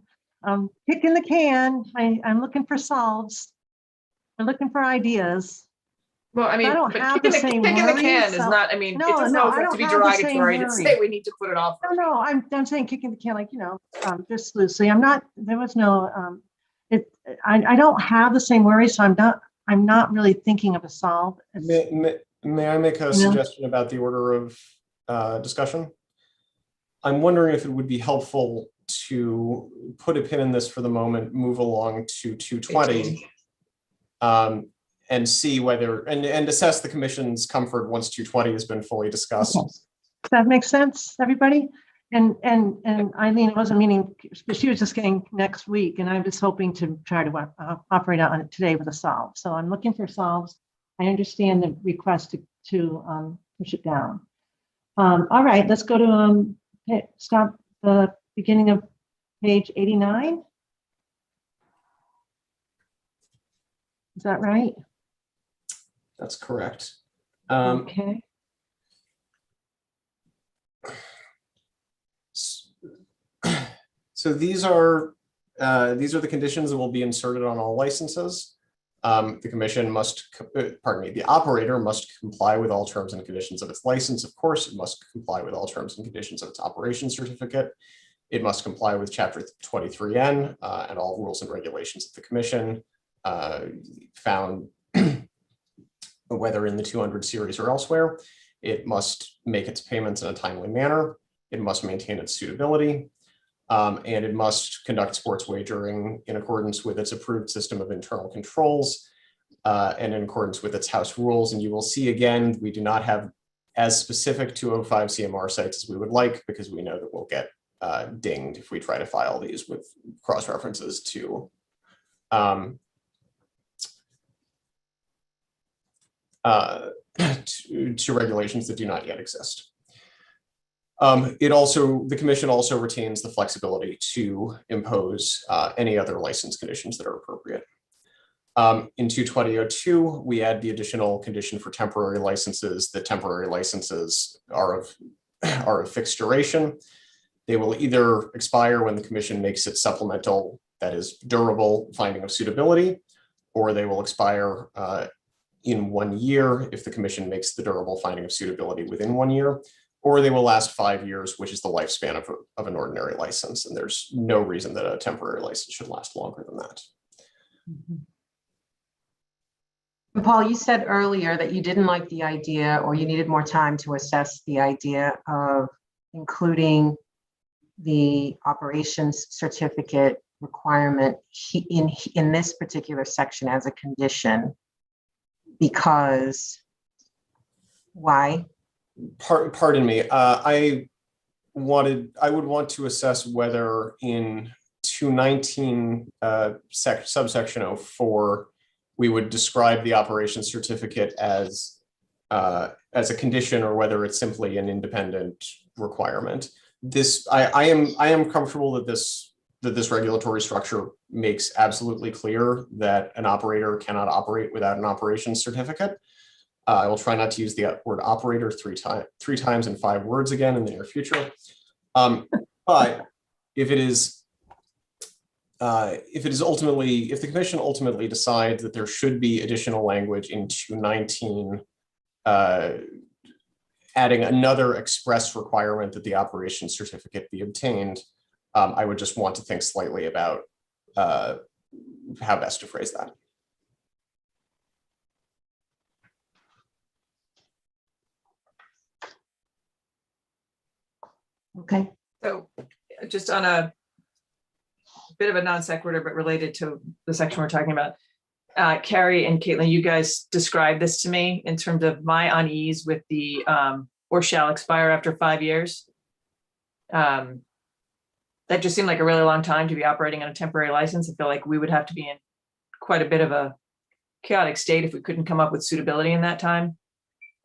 kicking the can. I'm looking for solves. I'm looking for ideas. Well, I mean, I don't but have kicking the the same can worries, is so- not, I mean, No, it doesn't no, always I have to don't be have the same derogatory to worry. say we need to put it off. No, I'm saying kicking the can, like, just loosely. I'm not, there was no, I don't have the same worry, so I'm not really thinking of a solve. May I make a suggestion about the order of discussion? I'm wondering if it would be helpful to put a pin in this for the moment, move along to 220, and see whether, and assess the commission's comfort once 220 has been fully discussed. Okay. Does that make sense, everybody? And Eileen wasn't meaning, but she was just getting next week, and I'm just hoping to try to operate on it today with a solve. So I'm looking for solves. I understand the request to push it down. All right, let's go to stop the beginning of page 89. Is that right? That's correct. Okay. So these are the conditions that will be inserted on all licenses. The commission must, the operator must comply with all terms and conditions of its license. Of course, it must comply with all terms and conditions of its operation certificate. It must comply with Chapter 23N and all rules and regulations of the commission found whether in the 200 series or elsewhere. It must make its payments in a timely manner. It must maintain its suitability. And it must conduct sports wagering in accordance with its approved system of internal controls and in accordance with its house rules. And you will see again, we do not have as specific 205 CMR sites as we would like, because we know that we'll get dinged if we try to file these with cross references to regulations that do not yet exist. The commission also retains the flexibility to impose any other license conditions that are appropriate. In 220.02, we add the additional condition for temporary licenses that temporary licenses are of fixed duration. They will either expire when the commission makes its supplemental, that is durable, finding of suitability, or they will expire in 1 year if the commission makes the durable finding of suitability within 1 year, or they will last 5 years, which is the lifespan of an ordinary license. And there's no reason that a temporary license should last longer than that. Paul, you said earlier that you didn't like the idea, or you needed more time to assess the idea of including the operations certificate requirement in this particular section as a condition, because why? Pardon me. I would want to assess whether in 219 subsection 04, we would describe the operations certificate as as a condition or whether it's simply an independent requirement. I am comfortable that this regulatory structure makes absolutely clear that an operator cannot operate without an operations certificate. I will try not to use the word operator three times in 5 words again in the near future. But if the commission ultimately decides that there should be additional language into 19, adding another express requirement that the operations certificate be obtained, I would just want to think slightly about how best to phrase that. Okay. So just on a bit of a non sequitur, but related to the section we're talking about, Carrie and Caitlin, you guys described this to me in terms of my unease with the or shall expire after 5 years. That just seemed like a really long time to be operating on a temporary license. I feel like we would have to be in quite a bit of a chaotic state if we couldn't come up with suitability in that time.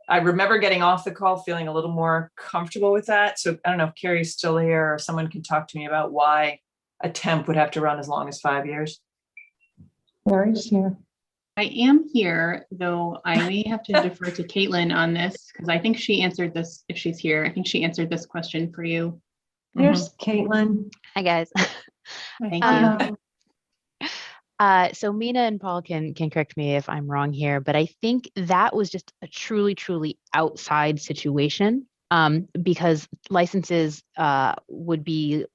I remember getting off the call feeling a little more comfortable with that. So I don't know if Carrie's still here or someone can talk to me about why a temp would have to run as long as 5 years. Carrie's here. I am here, though I may have to defer to Caitlin on this because I think she answered this, if she's here, I think she answered this question for you. There's Caitlin. Hi, guys. Thank you. So Mina and Paul can correct me if I'm wrong here, but I think that was just a truly, truly outside situation because licenses would be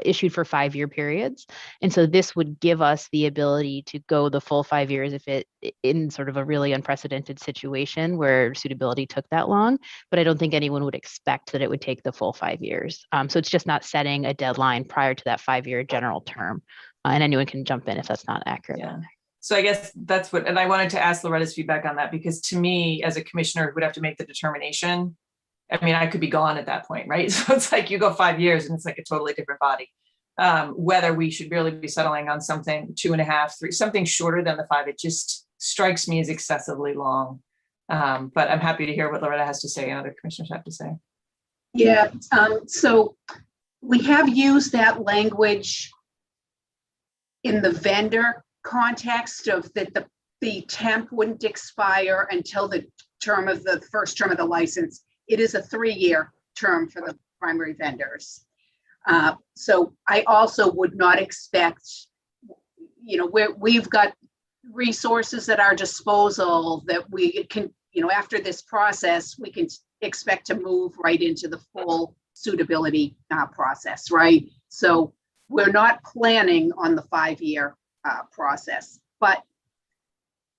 issued for 5-year periods. And so this would give us the ability to go the full 5 years if it in sort of a really unprecedented situation where suitability took that long. But I don't think anyone would expect that it would take the full 5 years. So it's just not setting a deadline prior to that 5-year general term. And anyone can jump in if that's not accurate. Yeah. So I guess that's what, and I wanted to ask Loretta's feedback on that, because to me, as a commissioner who would have to make the determination, I mean, I could be gone at that point, right? So it's like you go 5 years and it's like a totally different body. Whether we should really be settling on something 2.5, 3, something shorter than the 5, it just strikes me as excessively long. But I'm happy to hear what Loretta has to say and other commissioners have to say. Yeah, so we have used that language in the vendor context of that the temp wouldn't expire until the first term of the license. It is a 3-year term for the primary vendors. So I also would not expect, we've got resources at our disposal that we can, after this process, we can expect to move right into the full suitability process, right? So we're not planning on the 5-year process, but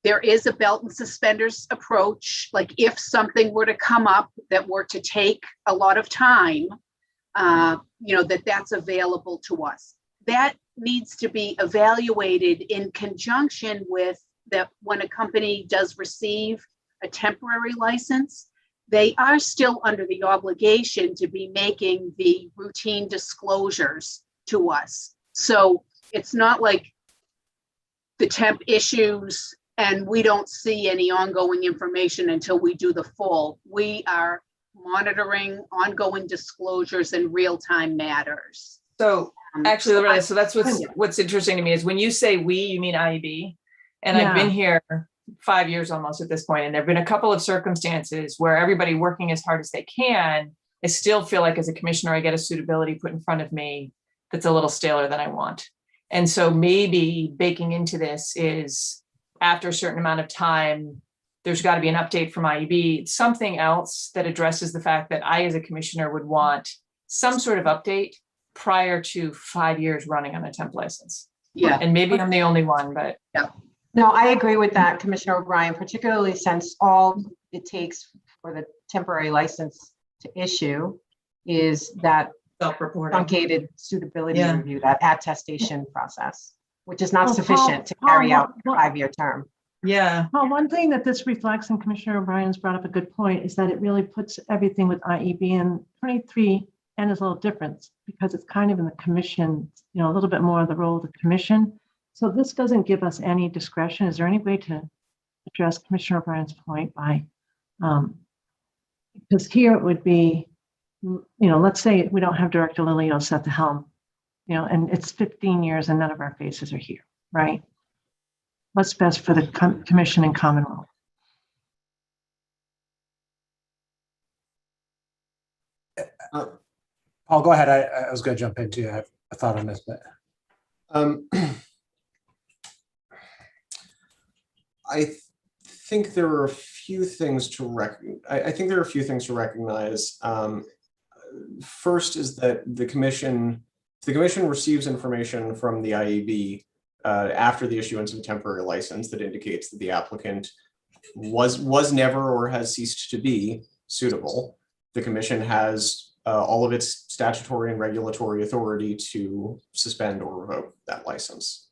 there is a belt and suspenders approach. Like if something were to come up that were to take a lot of time, that's available to us. That needs to be evaluated in conjunction with that when a company does receive a temporary license, they are still under the obligation to be making the routine disclosures to us. So it's not like the temp issues and we don't see any ongoing information until we do the full. We are monitoring ongoing disclosures in real-time matters. So actually, Loretta, so that's what's interesting to me is when you say we, you mean IEB. And I've been here 5 years almost at this point, and there've been a couple of circumstances where everybody working as hard as they can, I still feel like as a commissioner, I get a suitability put in front of me that's a little staler than I want. And so maybe baking into this is after a certain amount of time, there's got to be an update from IEB, something else that addresses the fact that I, as a commissioner, would want some sort of update prior to 5 years running on a temp license. Yeah. And maybe I'm the only one, but yeah. No, I agree with that, Commissioner O'Brien, particularly since all it takes for the temporary license to issue is that truncated suitability review, that attestation process, which is not sufficient to carry out a 5-year term. Yeah. Well, one thing that this reflects, and Commissioner O'Brien's brought up a good point, is that it really puts everything with IEB in 23 and is a little different because it's kind of in the commission, a little bit more of the role of the commission. So this doesn't give us any discretion. Is there any way to address Commissioner O'Brien's point by Because here it would be, let's say we don't have Director Lilios at the helm, and it's 15 years and none of our faces are here, right? What's best for the commission and Commonwealth? Paul, go ahead. I was going to jump into it. I thought I missed it. I think there are a few things to recognize. First is that the commission receives information from the IAB after the issuance of a temporary license that indicates that the applicant was never or has ceased to be suitable. The commission has all of its statutory and regulatory authority to suspend or revoke that license.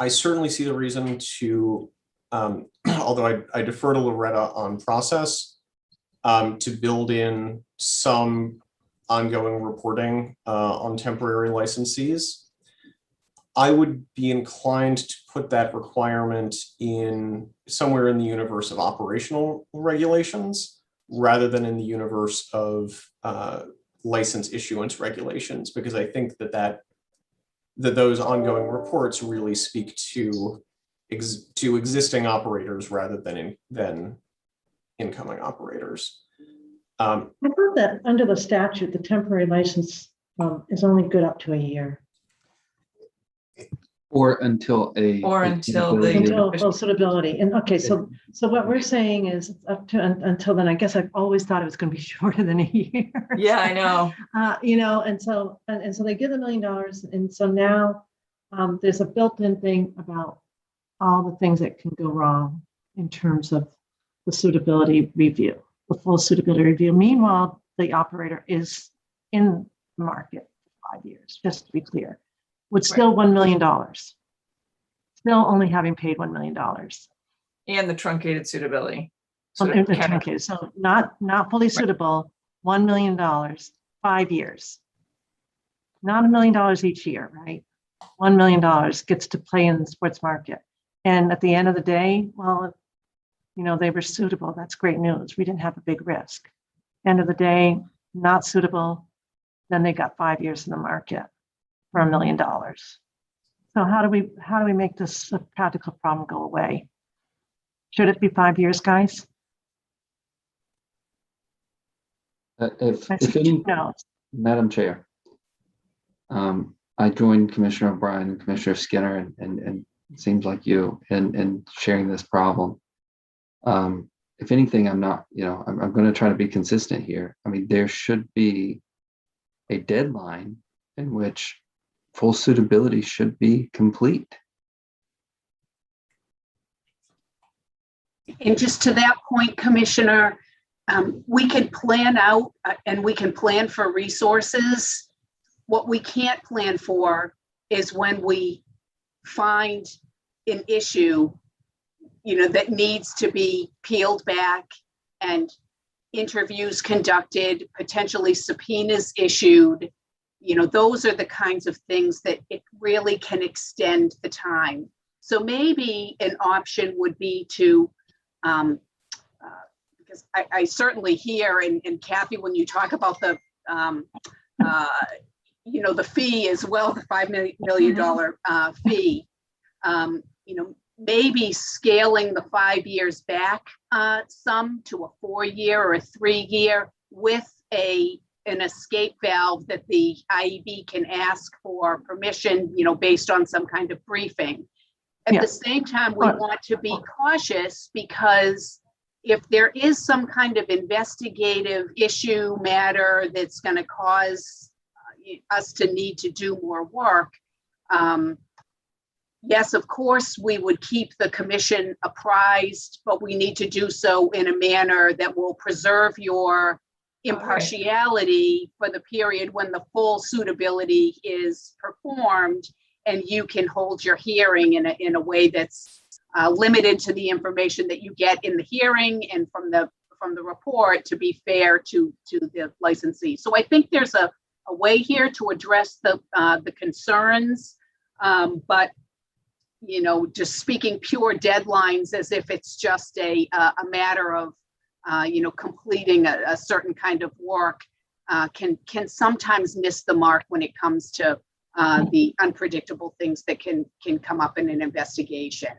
I certainly see the reason to, although I defer to Loretta on process, to build in some ongoing reporting on temporary licensees. I would be inclined to put that requirement in somewhere in the universe of operational regulations rather than in the universe of license issuance regulations, because I think that those ongoing reports really speak to existing operators rather than incoming operators. I thought that under the statute, the temporary license is only good up to a year. Or until full suitability. And okay, so what we're saying is up to until then. I guess I've always thought it was going to be shorter than a year. Yeah, I know. And so they give $1 million, and so now there's a built-in thing about all the things that can go wrong in terms of the suitability review, the full suitability review. Meanwhile, the operator is in the market for 5 years, just to be clear, with still $1 million, still only having paid $1 million. And the truncated suitability. Truncated, so not fully suitable, $1 million, 5 years. Not $1 million each year, right? $1 million gets to play in the sports market. And at the end of the day, well, they were suitable. That's great news. We didn't have a big risk. End of the day, not suitable. Then they got 5 years in the market for $1 million. So how do we make this a practical problem go away? Should it be 5 years, guys? Madam Chair, I joined Commissioner O'Brien and Commissioner Skinner, and it seems like you in sharing this problem. If anything, I'm not, I'm going to try to be consistent here. I mean, there should be a deadline in which full suitability should be complete. And just to that point, Commissioner, we can plan out and we can plan for resources. What we can't plan for is when we find an issue, that needs to be peeled back and interviews conducted, potentially subpoenas issued. Those are the kinds of things that it really can extend the time. So maybe an option would be to, because I certainly hear, and Kathy, when you talk about the, the fee as well, the $5 million fee, maybe scaling the 5 years back some to a 4 year or a 3 year with an escape valve that the IEB can ask for permission, based on some kind of briefing. At the same time, we want to be cautious, because if there is some kind of investigative issue matter that's going to cause us to need to do more work, yes, of course, we would keep the commission apprised, but we need to do so in a manner that will preserve your impartiality for the period when the full suitability is performed, and you can hold your hearing in a way that's limited to the information that you get in the hearing and from the report, to be fair to the licensee. So I think there's a way here to address the concerns, but just speaking pure deadlines as if it's just a matter of, completing a certain kind of work can sometimes miss the mark when it comes to the unpredictable things that can come up in an investigation.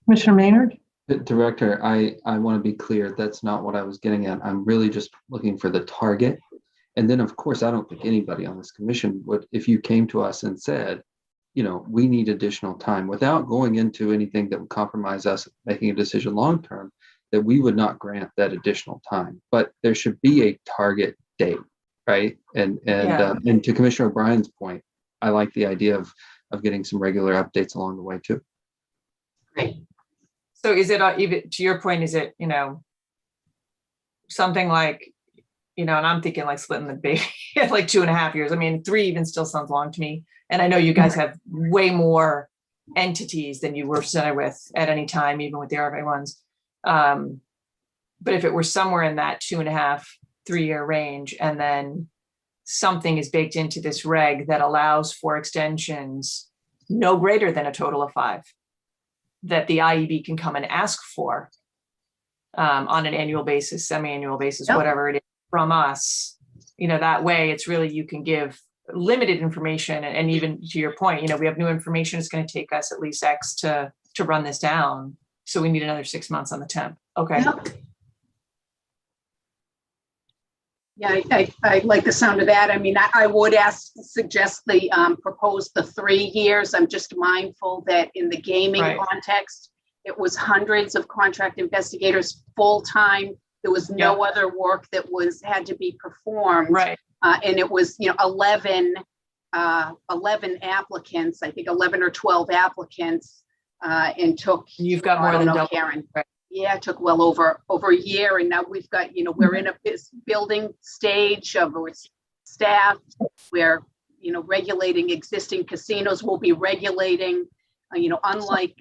Commissioner Maynard? Director, I want to be clear. That's not what I was getting at. I'm really just looking for the target. And then, of course, I don't think anybody on this commission would, if you came to us and said, we need additional time without going into anything that would compromise us making a decision long term, that we would not grant that additional time. But there should be a target date, right? And to Commissioner O'Brien's point, I like the idea of getting some regular updates along the way too. Great. So is it, even to your point, is it, something like, and I'm thinking like splitting the baby at like 2.5 years. I mean, 3 even still sounds long to me. And I know you guys have way more entities than you were presented with at any time, even with the RFA ones. But if it were somewhere in that 2.5, 3-year range, and then something is baked into this reg that allows for extensions no greater than a total of 5, that the IEB can come and ask for on an annual basis, semi-annual basis, whatever it is from us, that way it's really, you can give limited information. And even to your point, we have new information. It's going to take us at least X to run this down. So we need another 6 months on the temp. Okay. Yep. Yeah, I like the sound of that. I mean, I would suggest propose the 3 years. I'm just mindful that in the gaming context, it was hundreds of contract investigators full-time. There was no other work that had to be performed. Right. And it was, 11 applicants, I think 11 or 12 applicants, and took, you've got more than double. Karen. Right. Yeah, it took well over a year. And now we've got, we're in a building stage of staff where, regulating existing casinos will be regulating, unlike,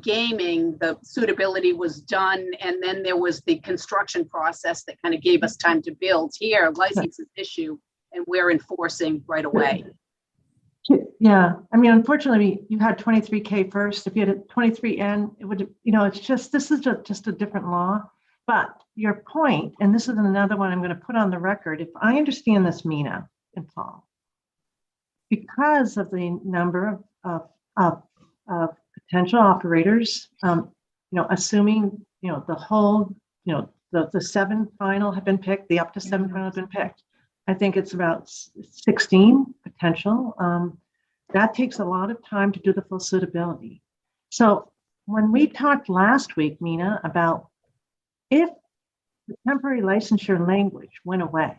gaming, the suitability was done. And then there was the construction process that kind of gave us time to build. Here, licenses issue, and we're enforcing right away. Yeah, I mean, unfortunately, you had 23K first. If you had a 23N, it would, this is just a different law. But your point, and this is another one I'm going to put on the record. If I understand this, Mina and Paul, because of the number of potential operators, assuming, the whole, the 7 final have been picked, the up to 7 final have been picked. I think it's about 16 potential. That takes a lot of time to do the full suitability. So when we talked last week, Mina, about if the temporary licensure language went away,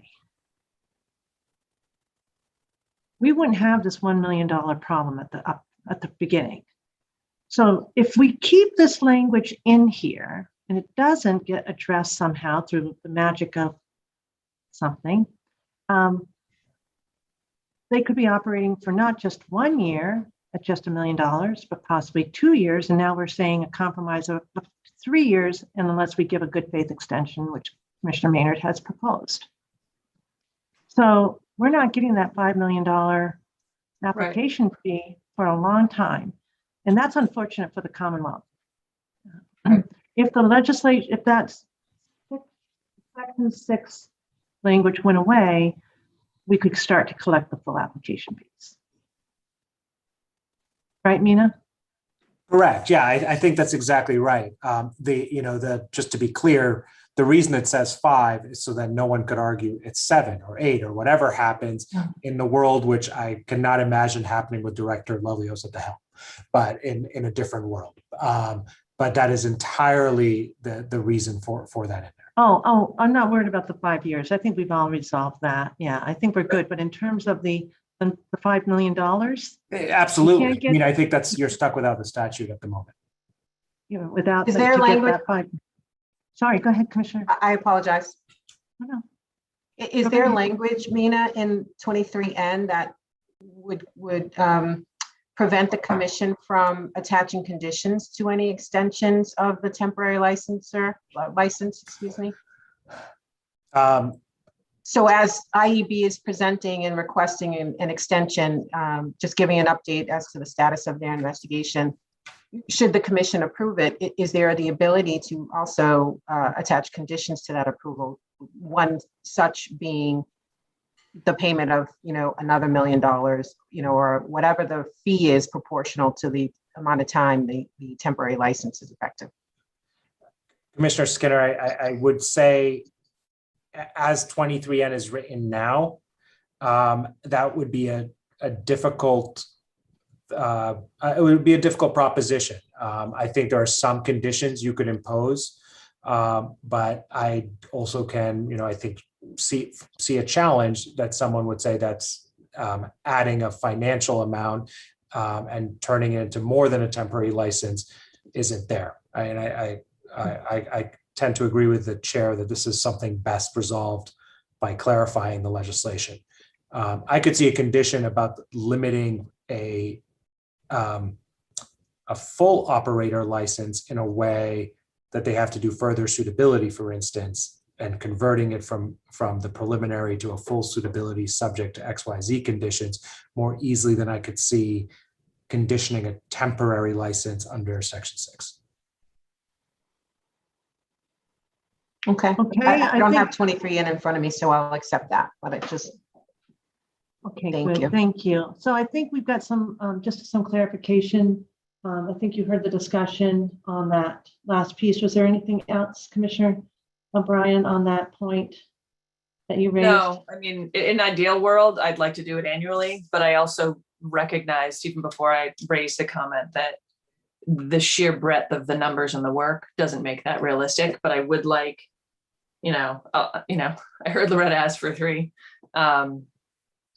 we wouldn't have this $1 million problem at the beginning. So if we keep this language in here and it doesn't get addressed somehow through the magic of something, they could be operating for not just 1 year at just $1 million, but possibly 2 years. And now we're saying a compromise of 3 years, and unless we give a good faith extension, which Commissioner Maynard has proposed. So we're not getting that $5 million application fee for a long time. And that's unfortunate for the Commonwealth. If the legislature, if that Section 6 language went away, we could start to collect the full application fees. Right, Mina? Correct. Yeah, I think that's exactly right. Just to be clear, the reason it says 5 is so that no one could argue it's 7 or 8 or whatever happens in the world, which I cannot imagine happening with Director Lelios at the helm, but in a different world. But that is entirely the reason for that in there. Oh, I'm not worried about the 5 years. I think we've all resolved that. Yeah, I think we're good. But in terms of the $5 million, absolutely. I mean, I think you're stuck without the statute at the moment. Without. Is there language? Sorry, go ahead, Commissioner. I apologize. No. Is there language, Mina, in 23N that would prevent the commission from attaching conditions to any extensions of the temporary license? Excuse me. So as IEB is presenting and requesting an extension, just giving an update as to the status of their investigation, should the commission approve it, is there the ability to also attach conditions to that approval? One such being the payment of, another $1 million, or whatever the fee is proportional to the amount of time the temporary license is effective. Commissioner Skinner, I would say, as 23N is written now, that would be a difficult, it would be a difficult proposition. I think there are some conditions you could impose, but I also can, I think, see a challenge that someone would say that's adding a financial amount and turning it into more than a temporary license isn't there. I tend to agree with the chair that this is something best resolved by clarifying the legislation. I could see a condition about limiting a full operator license in a way that they have to do further suitability, for instance, and converting it from the preliminary to a full suitability subject to XYZ conditions more easily than I could see conditioning a temporary license under Section 6. Okay. Okay, I don't have think- 23N in front of me, so I'll accept that, but it just. Okay, Thank good. you. Thank you. So I think we've got some, just some clarification. I think you heard the discussion on that last piece. Was there anything else, Commissioner O'Brien, on that point that you raised? No, I mean, in an ideal world, I'd like to do it annually, but I also recognized even before I raised the comment that the sheer breadth of the numbers and the work doesn't make that realistic, but I would like, I heard Loretta ask for 3.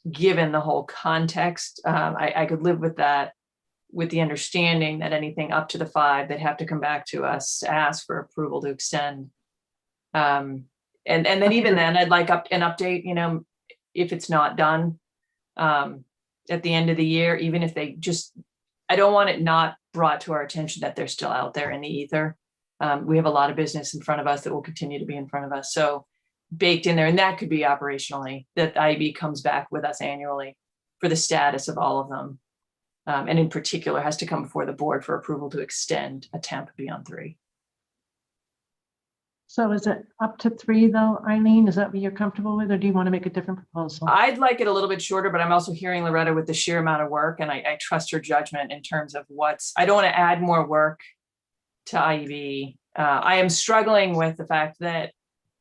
Given the whole context, I could live with that, with the understanding that anything up to the 5, they'd have to come back to us to ask for approval to extend. And then even then, I'd like an update, if it's not done at the end of the year, even if they just, I don't want it not brought to our attention that they're still out there in the ether. We have a lot of business in front of us that will continue to be in front of us. So baked in there, and that could be operationally, that IB comes back with us annually for the status of all of them. And in particular has to come before the board for approval to extend a temp beyond 3. So is it up to 3 though, Eileen? Is that what you're comfortable with, or do you want to make a different proposal? I'd like it a little bit shorter, but I'm also hearing Loretta with the sheer amount of work, and I trust her judgment in terms of I don't want to add more work to IEB. I am struggling with the fact that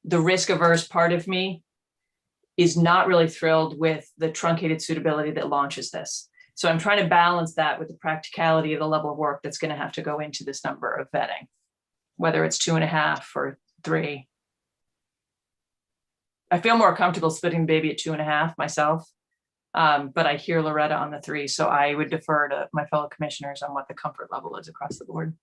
the risk averse part of me is not really thrilled with the truncated suitability that launches this. So I'm trying to balance that with the practicality of the level of work that's going to have to go into this number of vetting, whether it's 2.5 or 3. I feel more comfortable splitting the baby at 2.5 myself, but I hear Loretta on the 3, so I would defer to my fellow commissioners on what the comfort level is across the board.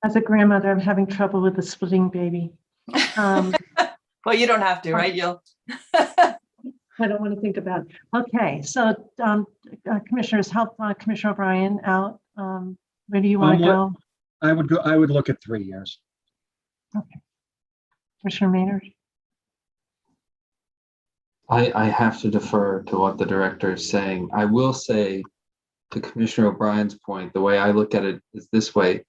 As a grandmother, I'm having trouble with the splitting baby. Well, you don't have to, right? I don't want to think about it. Okay, so commissioners, help Commissioner O'Brien out. Where do you want to go? I would look at 3 years. Okay. Commissioner Maynard? I have to defer to what the director is saying. I will say, to Commissioner O'Brien's point, the way I look at it is this way.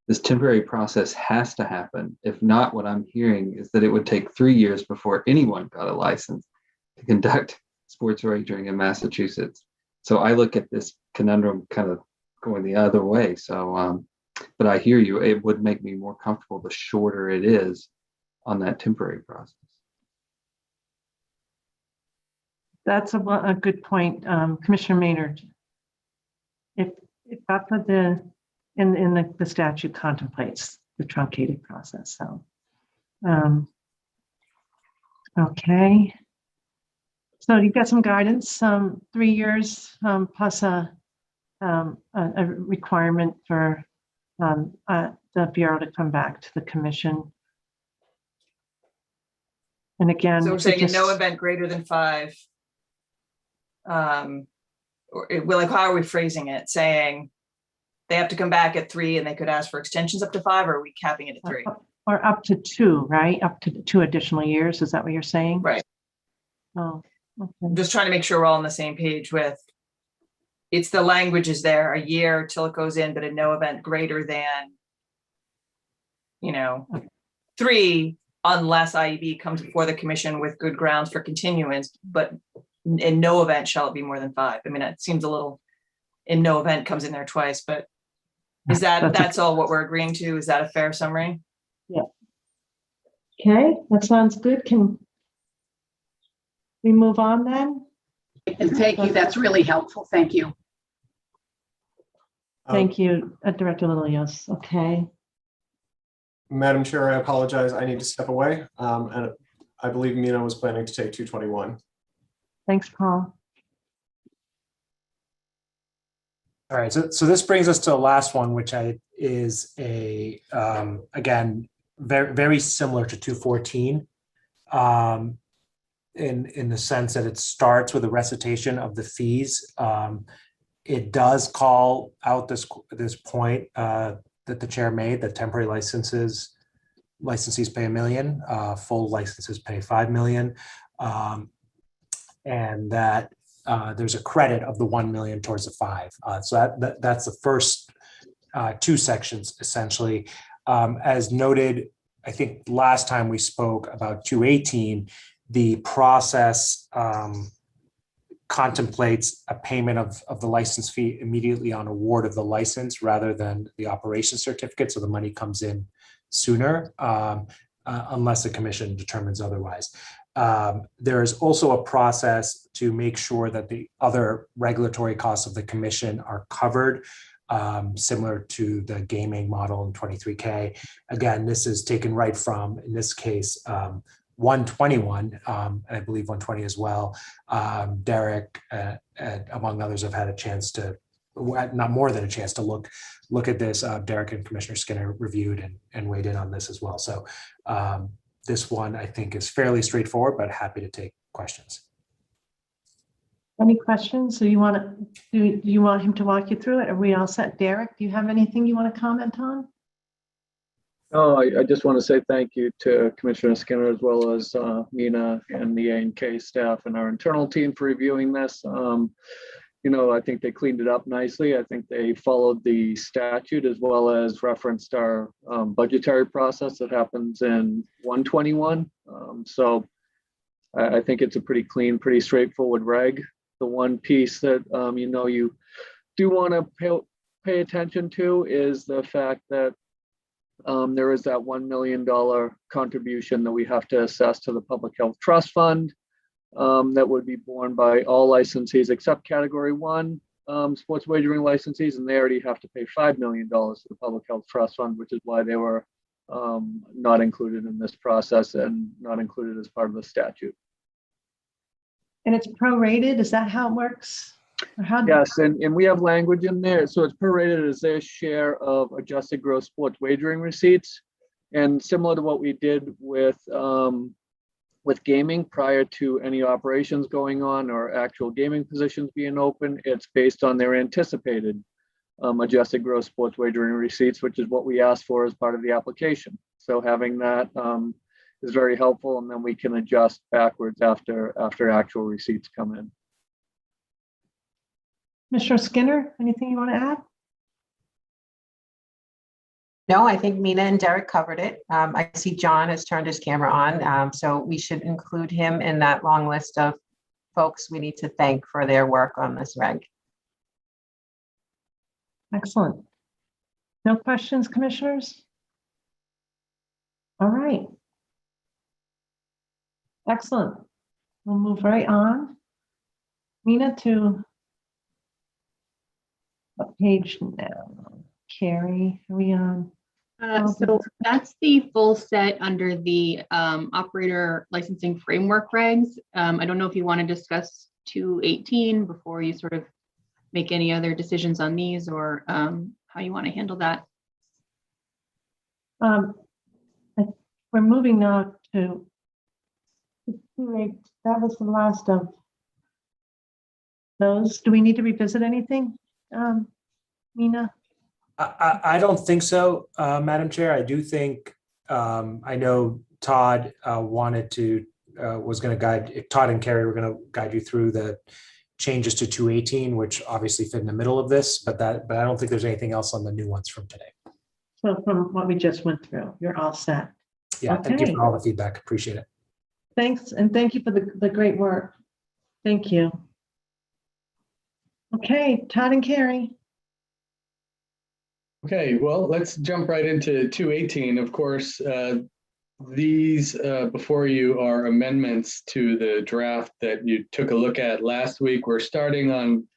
This temporary process has to happen. If not, what I'm hearing is that it would take 3 years before anyone got a license to conduct sports wagering in Massachusetts. So I look at this conundrum kind of going the other way. So, but I hear you. It would make me more comfortable the shorter it is on that temporary process. That's a good point, Commissioner Maynard. If that's what the statute contemplates, the truncated process. So, okay. So you've got some guidance, 3 years plus a requirement for the Bureau to come back to the commission. And again, So we're saying in no event greater than 5. Or like, how are we phrasing it? Saying they have to come back at 3 and they could ask for extensions up to 5, or are we capping it at 3? Or up to 2, right? Up to 2 additional years. Is that what you're saying? Right. Oh, okay. I'm just trying to make sure we're all on the same page with, it's the language is there, a year till it goes in, but in no event greater than, 3, unless IEB comes before the commission with good grounds for continuance, but in no event shall it be more than 5. I mean, it seems a little, in no event comes in there twice, but is that's all what we're agreeing to? Is that a fair summary? Yeah. Okay, that sounds good. Can we move on then? And thank you. That's really helpful. Thank you. Thank you, Director Lilios. Okay. Madam Chair, I apologize. I need to step away. And I believe Mina was planning to take 221. Thanks, Paul. All right, so this brings us to the last one, which is a again very similar to 214, in the sense that it starts with a recitation of the fees. It does call out this point that the chair made, that temporary licensees pay $1 million, full licenses pay $5 million, and that there's a credit of the 1 million towards the 5. So that's the first 2 sections, essentially. As noted, I think last time we spoke about 218, the process contemplates a payment of the license fee immediately on award of the license rather than the operation certificate. So the money comes in sooner, unless the commission determines otherwise. There is also a process to make sure that the other regulatory costs of the commission are covered, similar to the gaming model in 23K. Again, this is taken right from, in this case, 121, and I believe 120 as well. Derek, among others, have had a chance to, not more than a chance to look at this. Derek and Commissioner Skinner reviewed and weighed in on this as well. So this one, I think, is fairly straightforward, but happy to take questions. Any questions? So you want to, do you want him to walk you through it? Are we all set? Derek, do you have anything you want to comment on? No, I just want to say thank you to Commissioner Skinner, as well as Mina and the A&K staff and our internal team for reviewing this. I think they cleaned it up nicely. I think they followed the statute, as well as referenced our budgetary process that happens in 121. So I think it's a pretty clean, pretty straightforward reg. The one piece that you do want to pay attention to is the fact that there is that $1 million contribution that we have to assess to the Public Health Trust Fund. That would be borne by all licensees except Category 1 sports wagering licensees, and they already have to pay $5 million to the Public Health Trust Fund, which is why they were not included in this process and not included as part of the statute. And it's prorated, is that how it works? Or how Yes, and we have language in there. So it's prorated as their share of adjusted gross sports wagering receipts. And similar to what we did with gaming prior to any operations going on or actual gaming positions being open, it's based on their anticipated adjusted gross sports wagering receipts, which is what we asked for as part of the application. So having that is very helpful, and then we can adjust backwards after actual receipts come in. Commissioner Skinner, anything you want to add? No, I think Mina and Derek covered it. I see John has turned his camera on, so we should include him in that long list of folks we need to thank for their work on this reg. Excellent. No questions, commissioners? All right. Excellent. We'll move right on. Mina, to what page now? Carrie, are we on? So that's the full set under the operator licensing framework regs. I don't know if you want to discuss 218 before you sort of make any other decisions on these, or how you want to handle that. We're moving now to, that was the last of those. Do we need to revisit anything, Mina? I don't think so, Madam Chair. I do think I know Todd was going to guide, Todd and Carrie were going to guide you through the changes to 218, which obviously fit in the middle of this, but I don't think there's anything else on the new ones from today. So from what we just went through, you're all set. Yeah, thank you Okay. for all the feedback. Appreciate it. Thanks, and thank you for the great work. Thank you. Okay, Todd and Carrie. Okay, well, let's jump right into 218. Of course, these before you are amendments to the draft that you took a look at last week. We're starting on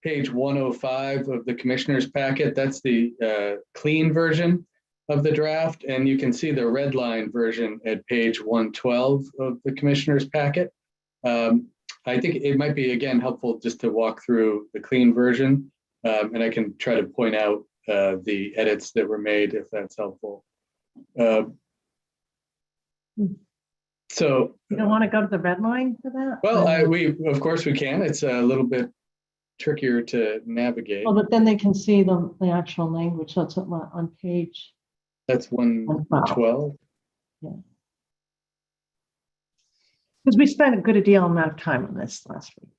page 105 of the commissioner's packet. That's the clean version of the draft, and you can see the red line version at page 112 of the commissioner's packet. I think it might be, again, helpful just to walk through the clean version, and I can try to point out the edits that were made if that's helpful. So you don't want to go to the red line for that? Well, we of course we can. It's a little bit trickier to navigate. Well, but then they can see the actual language. So it's on page. That's 112. Yeah. Because we spent a good deal amount of time on this last week.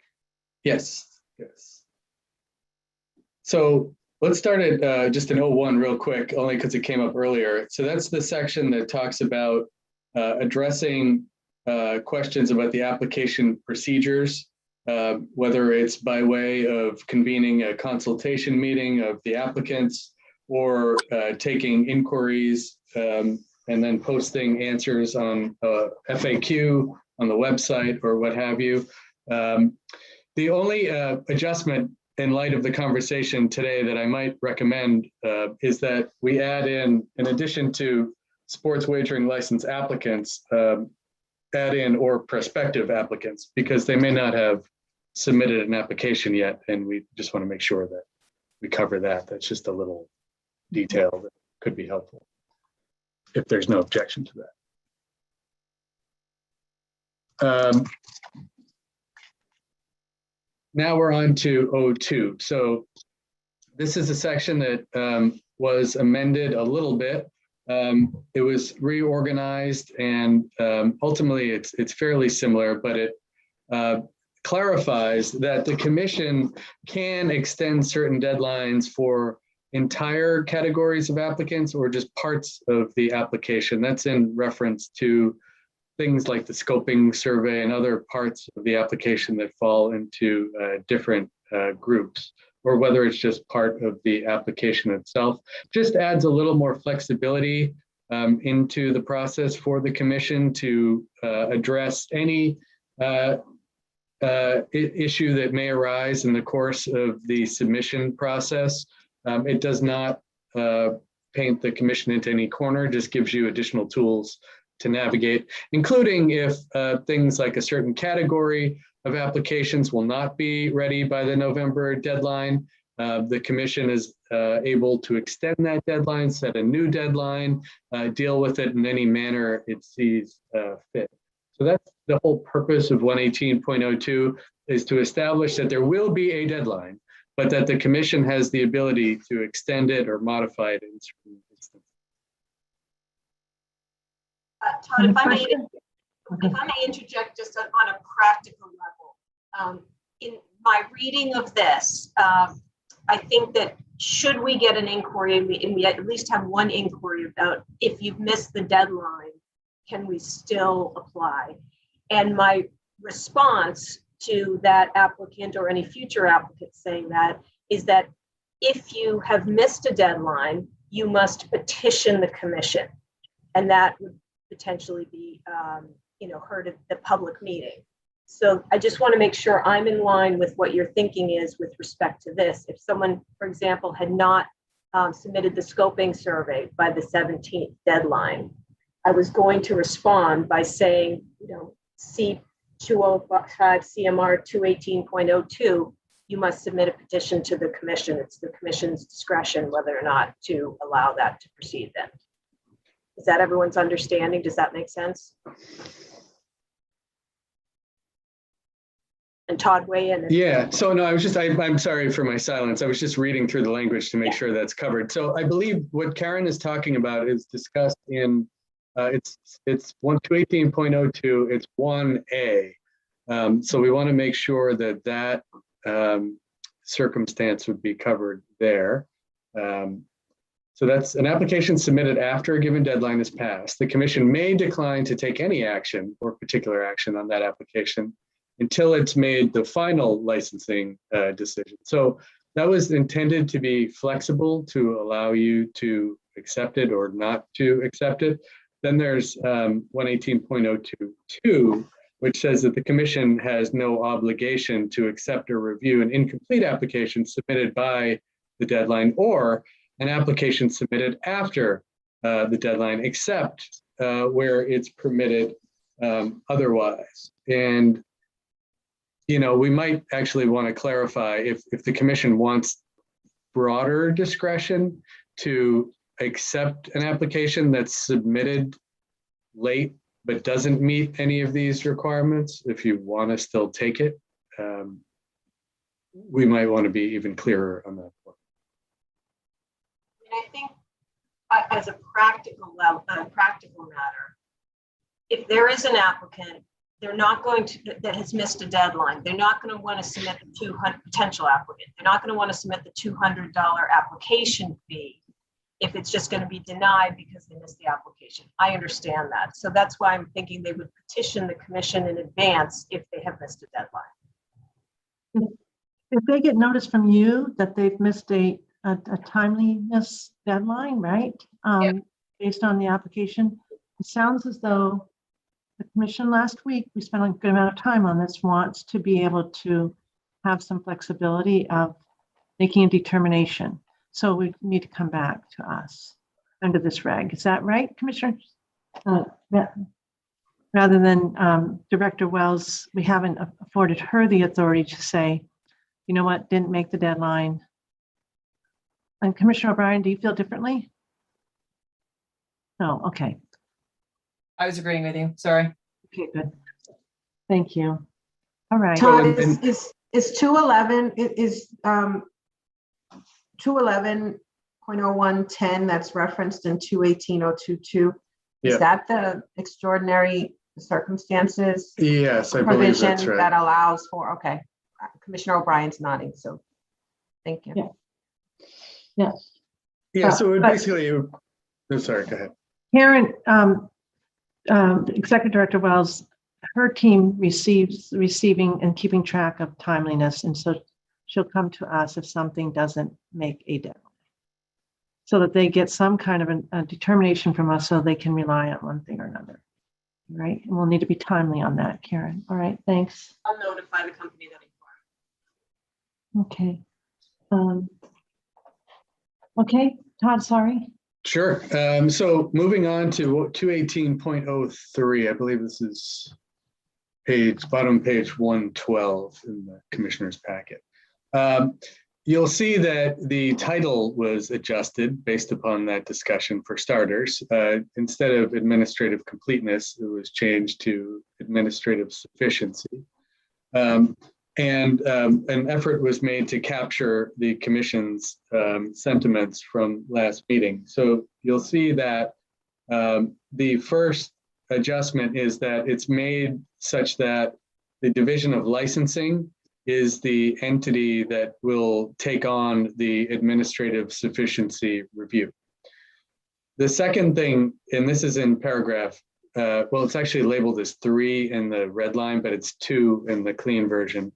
Yes. Yes. So let's start at just an 01 real quick, only because it came up earlier. So that's the section that talks about addressing questions about the application procedures, whether it's by way of convening a consultation meeting of the applicants or taking inquiries and then posting answers on FAQ on the website or what have you. The only adjustment in light of the conversation today that I might recommend is that we add in addition to sports wagering license applicants, add in or prospective applicants, because they may not have submitted an application yet. And we just want to make sure that we cover that. That's just a little detail that could be helpful if there's no objection to that. Now we're on to 02. So this is a section that was amended a little bit. It was reorganized and ultimately it's fairly similar, but it clarifies that the commission can extend certain deadlines for entire categories of applicants or just parts of the application. That's in reference to things like the scoping survey and other parts of the application that fall into different groups, or whether it's just part of the application itself. Just adds a little more flexibility into the process for the commission to address any issue that may arise in the course of the submission process. It does not paint the commission into any corner, just gives you additional tools to navigate, including if things like a certain category of applications will not be ready by the November deadline. The commission is able to extend that deadline, set a new deadline, deal with it in any manner it sees fit. So that's the whole purpose of 118.02, is to establish that there will be a deadline, but that the commission has the ability to extend it or modify it in certain instances. Todd, if I may interject just on a practical level, in my reading of this, I think that should we get an inquiry, and we at least have one inquiry about if you've missed the deadline, can we still apply? And my response to that applicant or any future applicant saying that is that if you have missed a deadline, you must petition the commission, and that would potentially be heard at the public meeting. So I just want to make sure I'm in line with what your thinking is with respect to this. If someone, for example, had not submitted the scoping survey by the 17th deadline, I was going to respond by saying, C205 CMR 218.02, you must submit a petition to the commission. It's the commission's discretion whether or not to allow that to proceed then. Is that everyone's understanding? Does that make sense? And Todd, weigh in. Yeah, so no, I'm sorry for my silence. I was just reading through the language to make sure that's covered. So I believe what Karen is talking about is discussed in It's 218.02, it's 1A. So we want to make sure that that circumstance would be covered there. So that's an application submitted after a given deadline is passed. The commission may decline to take any action or particular action on that application until it's made the final licensing decision. So that was intended to be flexible to allow you to accept it or not to accept it. Then there's 118.022, which says that the commission has no obligation to accept or review an incomplete application submitted by the deadline or an application submitted after the deadline, except where it's permitted otherwise. And, you know, we might actually want to clarify if the commission wants broader discretion to accept an application that's submitted late but doesn't meet any of these requirements. If you want to still take it, we might want to be even clearer on that point. And I think as a practical matter, if there is an applicant, they're not going to, that has missed a deadline, they're not going to want to submit the 200 potential applicant. They're not going to want to submit the $200 application fee if it's just going to be denied because they missed the application. I understand that. So that's why I'm thinking they would petition the commission in advance if they have missed a deadline. If they get notice from you that they've missed a timeliness deadline, right? Based on the application, it sounds as though the commission last week, we spent a good amount of time on this, wants to be able to have some flexibility of making a determination. So we need to come back to us under this reg. Is that right, Commissioner? Rather than Director Wells, we haven't afforded her the authority to say, you know what, didn't make the deadline. And Commissioner O'Brien, do you feel differently? No, okay. I was agreeing with you, sorry. Okay, good. Thank you. All right. Todd, is 211, is 211.0110 that's referenced in 218.022, is that the extraordinary circumstances? Yes, I believe that's right. That allows for, okay. Commissioner O'Brien's nodding, so thank you. Yeah. Yes. Yeah, so it basically, I'm sorry, go ahead. Karen, Executive Director Wells, her team receiving and keeping track of timeliness, and so she'll come to us if something doesn't make a deadline, so that they get some kind of a determination from us so they can rely on one thing or another. Right, and we'll need to be timely on that, Karen. All right, thanks. I'll notify the company that Okay. Okay, Todd, sorry. Sure. So moving on to 218.03, I believe this is bottom page 112 in the commissioner's packet. You'll see that the title was adjusted based upon that discussion for starters. Instead of administrative completeness, it was changed to administrative sufficiency. And an effort was made to capture the commission's sentiments from last meeting. So you'll see that the first adjustment is that it's made such that the Division of Licensing is the entity that will take on the administrative sufficiency review. The second thing, and this is in paragraph, well, it's actually labeled as 3 in the red line, but it's 2 in the clean version.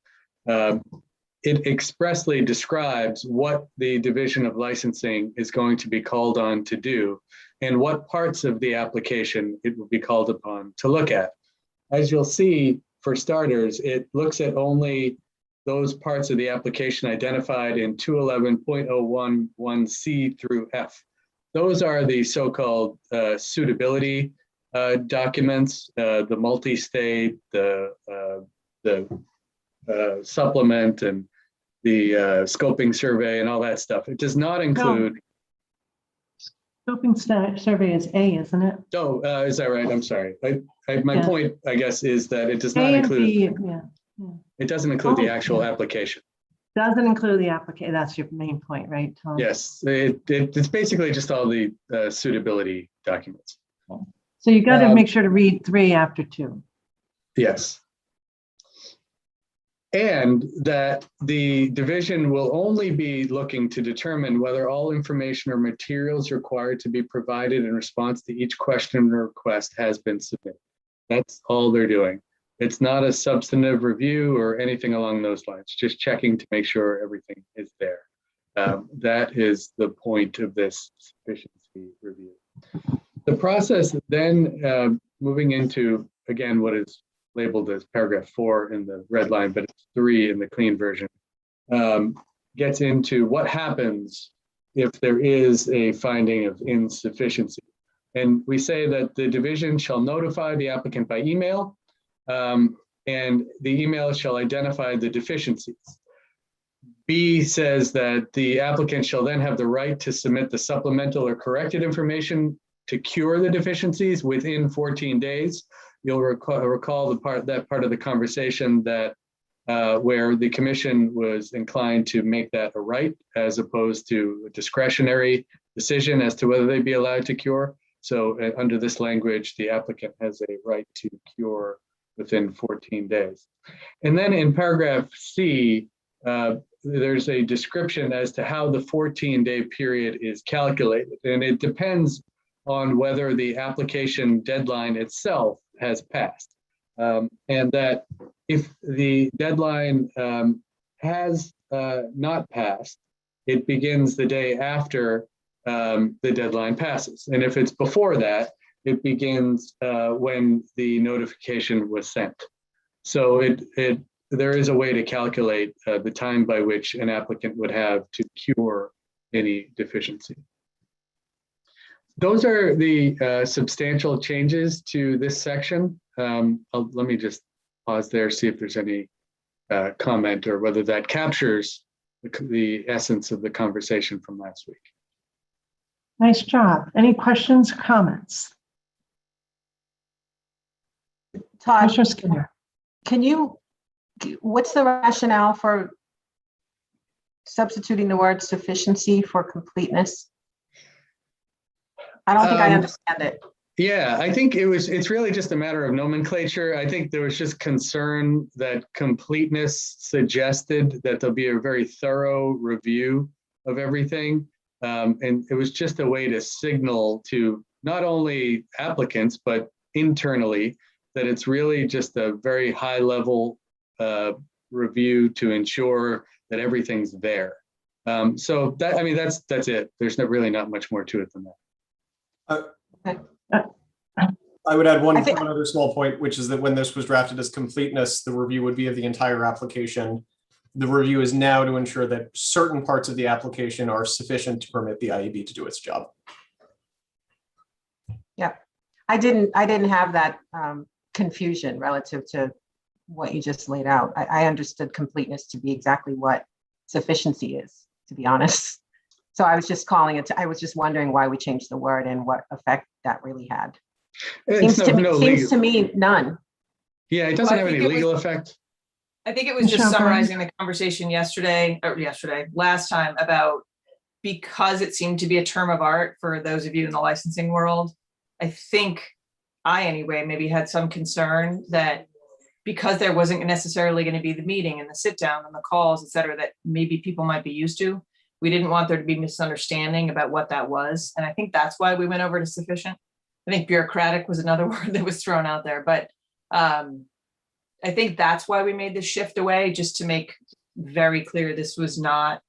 It expressly describes what the Division of Licensing is going to be called on to do and what parts of the application it will be called upon to look at. As you'll see, for starters, it looks at only those parts of the application identified in 211.011C through F. Those are the so-called suitability documents, the multi-state, the supplement, and the scoping survey and all that stuff. It does not include. Scoping survey is A, isn't it? Oh, is that right? I'm sorry. My point, I guess, is that it does A not and include. B, It doesn't include the actual application. Doesn't include the application. That's your main point, right, Tom? Yes, it's basically just all the suitability documents. So you got to Um, make sure to read 3 after 2. Yes. And that the division will only be looking to determine whether all information or materials required to be provided in response to each question or request has been submitted. That's all they're doing. It's not a substantive review or anything along those lines, just checking to make sure everything is there. That is the point of this sufficiency review. The process then moving into, again, what is labeled as paragraph 4 in the red line, but it's 3 in the clean version, gets into what happens if there is a finding of insufficiency. And we say that the division shall notify the applicant by email, and the email shall identify the deficiencies. B says that the applicant shall then have the right to submit the supplemental or corrected information to cure the deficiencies within 14 days. You'll recall that part of the conversation that where the commission was inclined to make that a right as opposed to a discretionary decision as to whether they'd be allowed to cure. So under this language, the applicant has a right to cure within 14 days. And then in paragraph C, there's a description as to how the 14-day period is calculated. And it depends on whether the application deadline itself has passed. And that if the deadline has not passed, it begins the day after the deadline passes. And if it's before that, it begins when the notification was sent. So there is a way to calculate the time by which an applicant would have to cure any deficiency. Those are the substantial changes to this section. Let me just pause there, see if there's any comment or whether that captures the essence of the conversation from last week. Nice job. Any questions, comments? Todd, Commissioner Skinner. What's the rationale for substituting the word sufficiency for completeness? I don't think I understand it. Yeah, I think it's really just a matter of nomenclature. I think there was just concern that completeness suggested that there'll be a very thorough review of everything. And it was just a way to signal to not only applicants, but internally that it's really just a very high level review to ensure that everything's there. So that, I mean, that's it. There's really not much more to it than that. I would add one other small point, which is that when this was drafted as completeness, the review would be of the entire application. The review is now to ensure that certain parts of the application are sufficient to permit the IEB to do its job. Yeah, I didn't have that confusion relative to what you just laid out. I understood completeness to be exactly what sufficiency is, to be honest. So I was just calling it, I was just wondering why we changed the word and what effect that really had. Seems to me none. Yeah, it doesn't have any legal effect. I think it was just summarizing the conversation last time about, because it seemed to be a term of art for those of you in the licensing world. I think anyway, maybe had some concern that because there wasn't necessarily going to be the meeting and the sit down and the calls, et cetera, that maybe people might be used to. We didn't want there to be misunderstanding about what that was. And I think that's why we went over to sufficient. I think bureaucratic was another word that was thrown out there, but I think that's why we made this shift away, just to make very clear this was not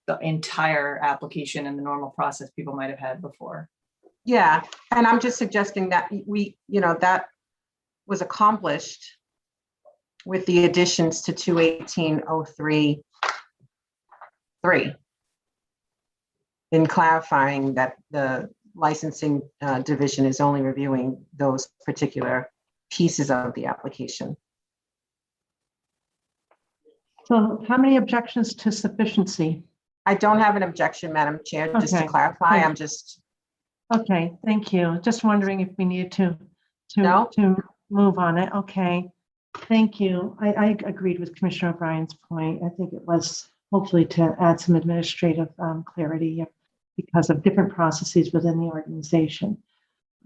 the entire application and the normal process people might have had before. Yeah, and I'm just suggesting that that was accomplished with the additions to 218.03.3 in clarifying that the licensing division is only reviewing those particular pieces of the application. So how many objections to sufficiency? I don't have an objection, Madam Chair, just to clarify. Okay. I'm just. Okay, thank you. Just wondering if we needed to move on it. Okay, thank you. I agreed with Commissioner O'Brien's point. I think it was hopefully to add some administrative clarity because of different processes within the organization.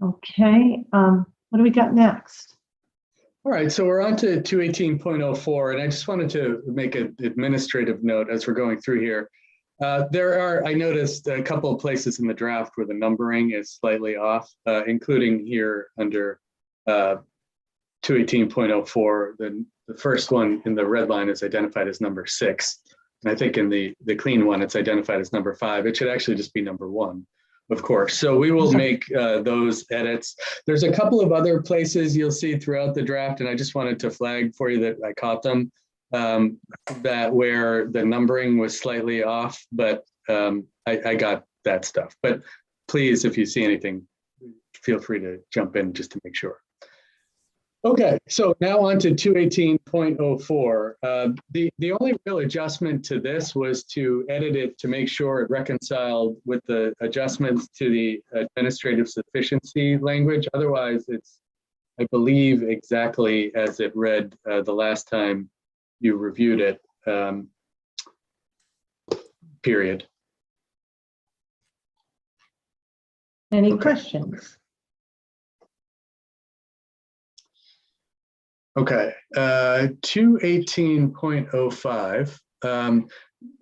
Okay, what do we got next? All right, so we're on to 218.04, and I just wanted to make an administrative note as we're going through here. I noticed a couple of places in the draft where the numbering is slightly off, including here under 218.04. The first one in the red line is identified as number 6. And I think in the clean one, it's identified as number 5. It should actually just be number 1, of course. So we will make those edits. There's a couple of other places you'll see throughout the draft, and I just wanted to flag for you that I caught them, that where the numbering was slightly off, but I got that stuff. But please, if you see anything, feel free to jump in just to make sure. Okay, so now on to 218.04. The only real adjustment to this was to edit it to make sure it reconciled with the adjustments to the administrative sufficiency language. Otherwise, it's, I believe, exactly as it read the last time you reviewed it, period. Any questions? Okay, 218.05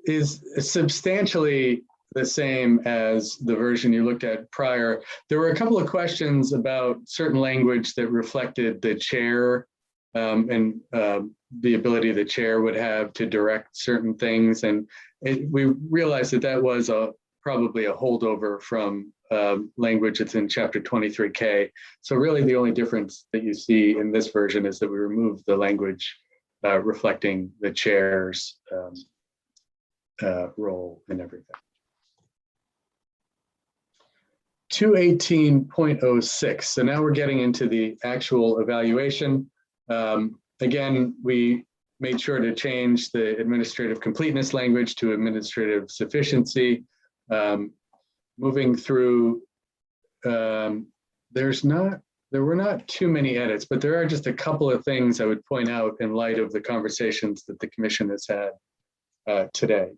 is substantially the same as the version you looked at prior. There were a couple of questions about certain language that reflected the chair and the ability the chair would have to direct certain things. And we realized that that was probably a holdover from language that's in chapter 23K. So really the only difference that you see in this version is that we removed the language reflecting the chair's role and everything. 218.06. So now we're getting into the actual evaluation. Again, we made sure to change the administrative completeness language to administrative sufficiency. Moving through, there were not too many edits, but there are just a couple of things I would point out in light of the conversations that the commission has had today.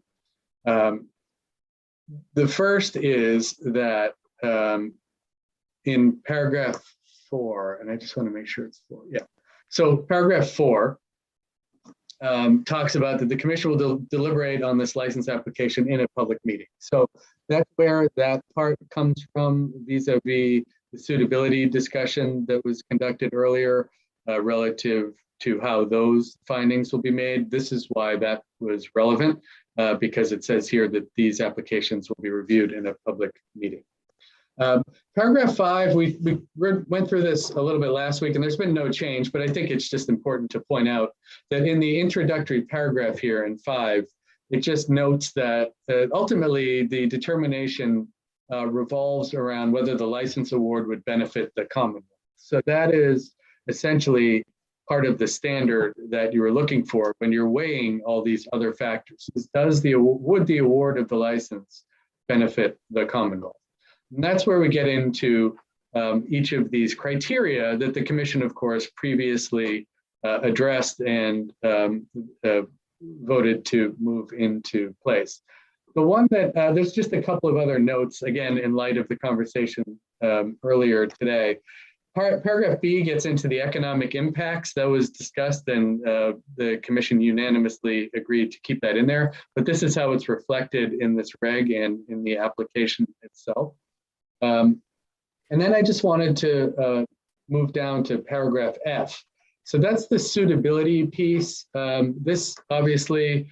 The first is that in paragraph 4, and I just want to make sure it's 4, yeah. So paragraph 4 talks about that the commission will deliberate on this license application in a public meeting. So that's where that part comes from vis-a-vis the suitability discussion that was conducted earlier relative to how those findings will be made. This is why that was relevant because it says here that these applications will be reviewed in a public meeting. Paragraph 5, we went through this a little bit last week and there's been no change, but I think it's just important to point out that in the introductory paragraph here in 5, it just notes that ultimately the determination revolves around whether the license award would benefit the Commonwealth. So that is essentially part of the standard that you were looking for when you're weighing all these other factors. Would the award of the license benefit the Commonwealth? And that's where we get into each of these criteria that the commission, of course, previously addressed and voted to move into place. The one that there's just a couple of other notes, again, in light of the conversation earlier today. Paragraph B gets into the economic impacts that was discussed, and the commission unanimously agreed to keep that in there. But this is how it's reflected in this reg and in the application itself. And then I just wanted to move down to paragraph F. So that's the suitability piece. This obviously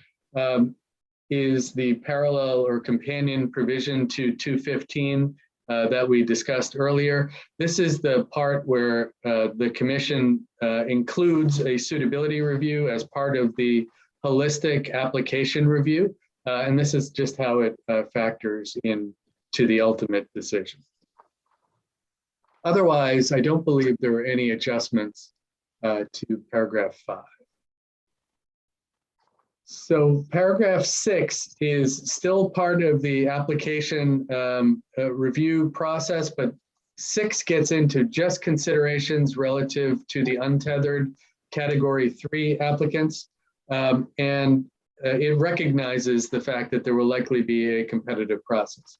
is the parallel or companion provision to 215 that we discussed earlier. This is the part where the commission includes a suitability review as part of the holistic application review. And this is just how it factors in to the ultimate decision. Otherwise, I don't believe there were any adjustments to paragraph 5. So paragraph 6 is still part of the application review process, but 6 gets into just considerations relative to the untethered category 3 applicants. And it recognizes the fact that there will likely be a competitive process.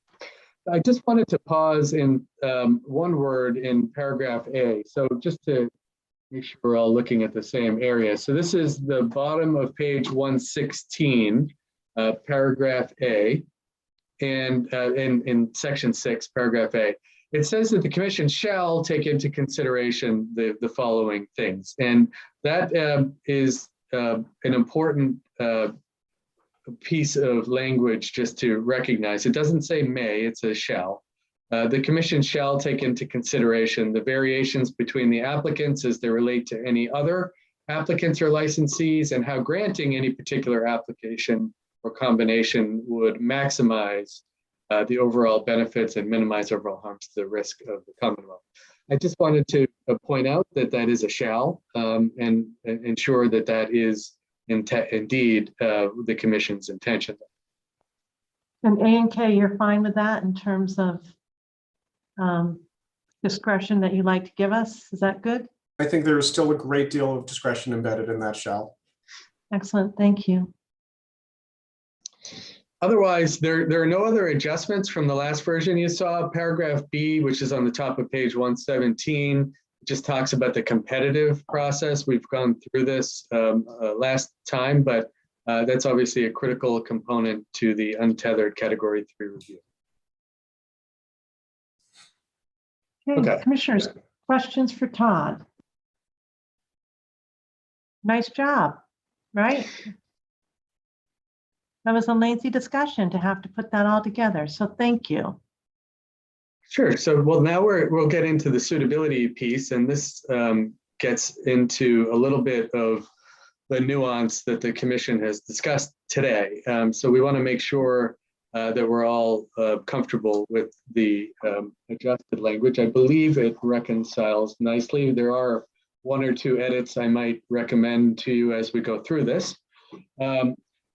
I just wanted to pause in one word in paragraph A. So just to make sure we're all looking at the same area. So this is the bottom of page 116, paragraph A, and in section 6, paragraph A. It says that the commission shall take into consideration the following things. And that is an important piece of language just to recognize. It doesn't say may, it says shall. The commission shall take into consideration the variations between the applicants as they relate to any other applicants or licensees, and how granting any particular application or combination would maximize the overall benefits and minimize overall harms to the risk of the Commonwealth. I just wanted to point out that that is a shall, and ensure that that is indeed the commission's intention. And A and K, you're fine with that in terms of discretion that you like to give us? Is that good? I think there is still a great deal of discretion embedded in that shall. Excellent, thank you. Otherwise, there are no other adjustments from the last version you saw. Paragraph B, which is on the top of page 117, just talks about the competitive process. We've gone through this last time, but that's obviously a critical component to the untethered Category 3 review. Okay, Commissioners, questions for Todd? Nice job, right? That was a lengthy discussion to have to put that all together, so thank you. Sure. So, well, now we'll get into the suitability piece, and this gets into a little bit of the nuance that the commission has discussed today. So we want to make sure that we're all comfortable with the adjusted language. I believe it reconciles nicely. There are one or two edits I might recommend to you as we go through this.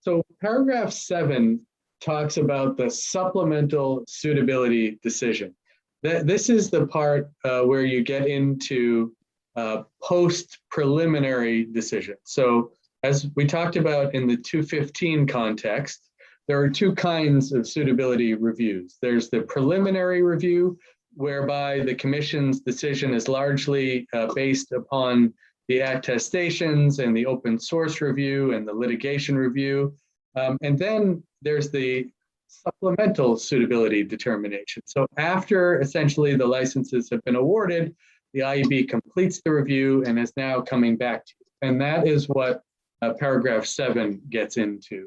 So paragraph 7 talks about the supplemental suitability decision. This is the part where you get into post-preliminary decision. So as we talked about in the 215 context, there are two kinds of suitability reviews. There's the preliminary review, whereby the commission's decision is largely based upon the attestations and the open source review and the litigation review. And then there's the supplemental suitability determination. So after essentially the licenses have been awarded, the IEB completes the review and is now coming back to you. And that is what paragraph 7 gets into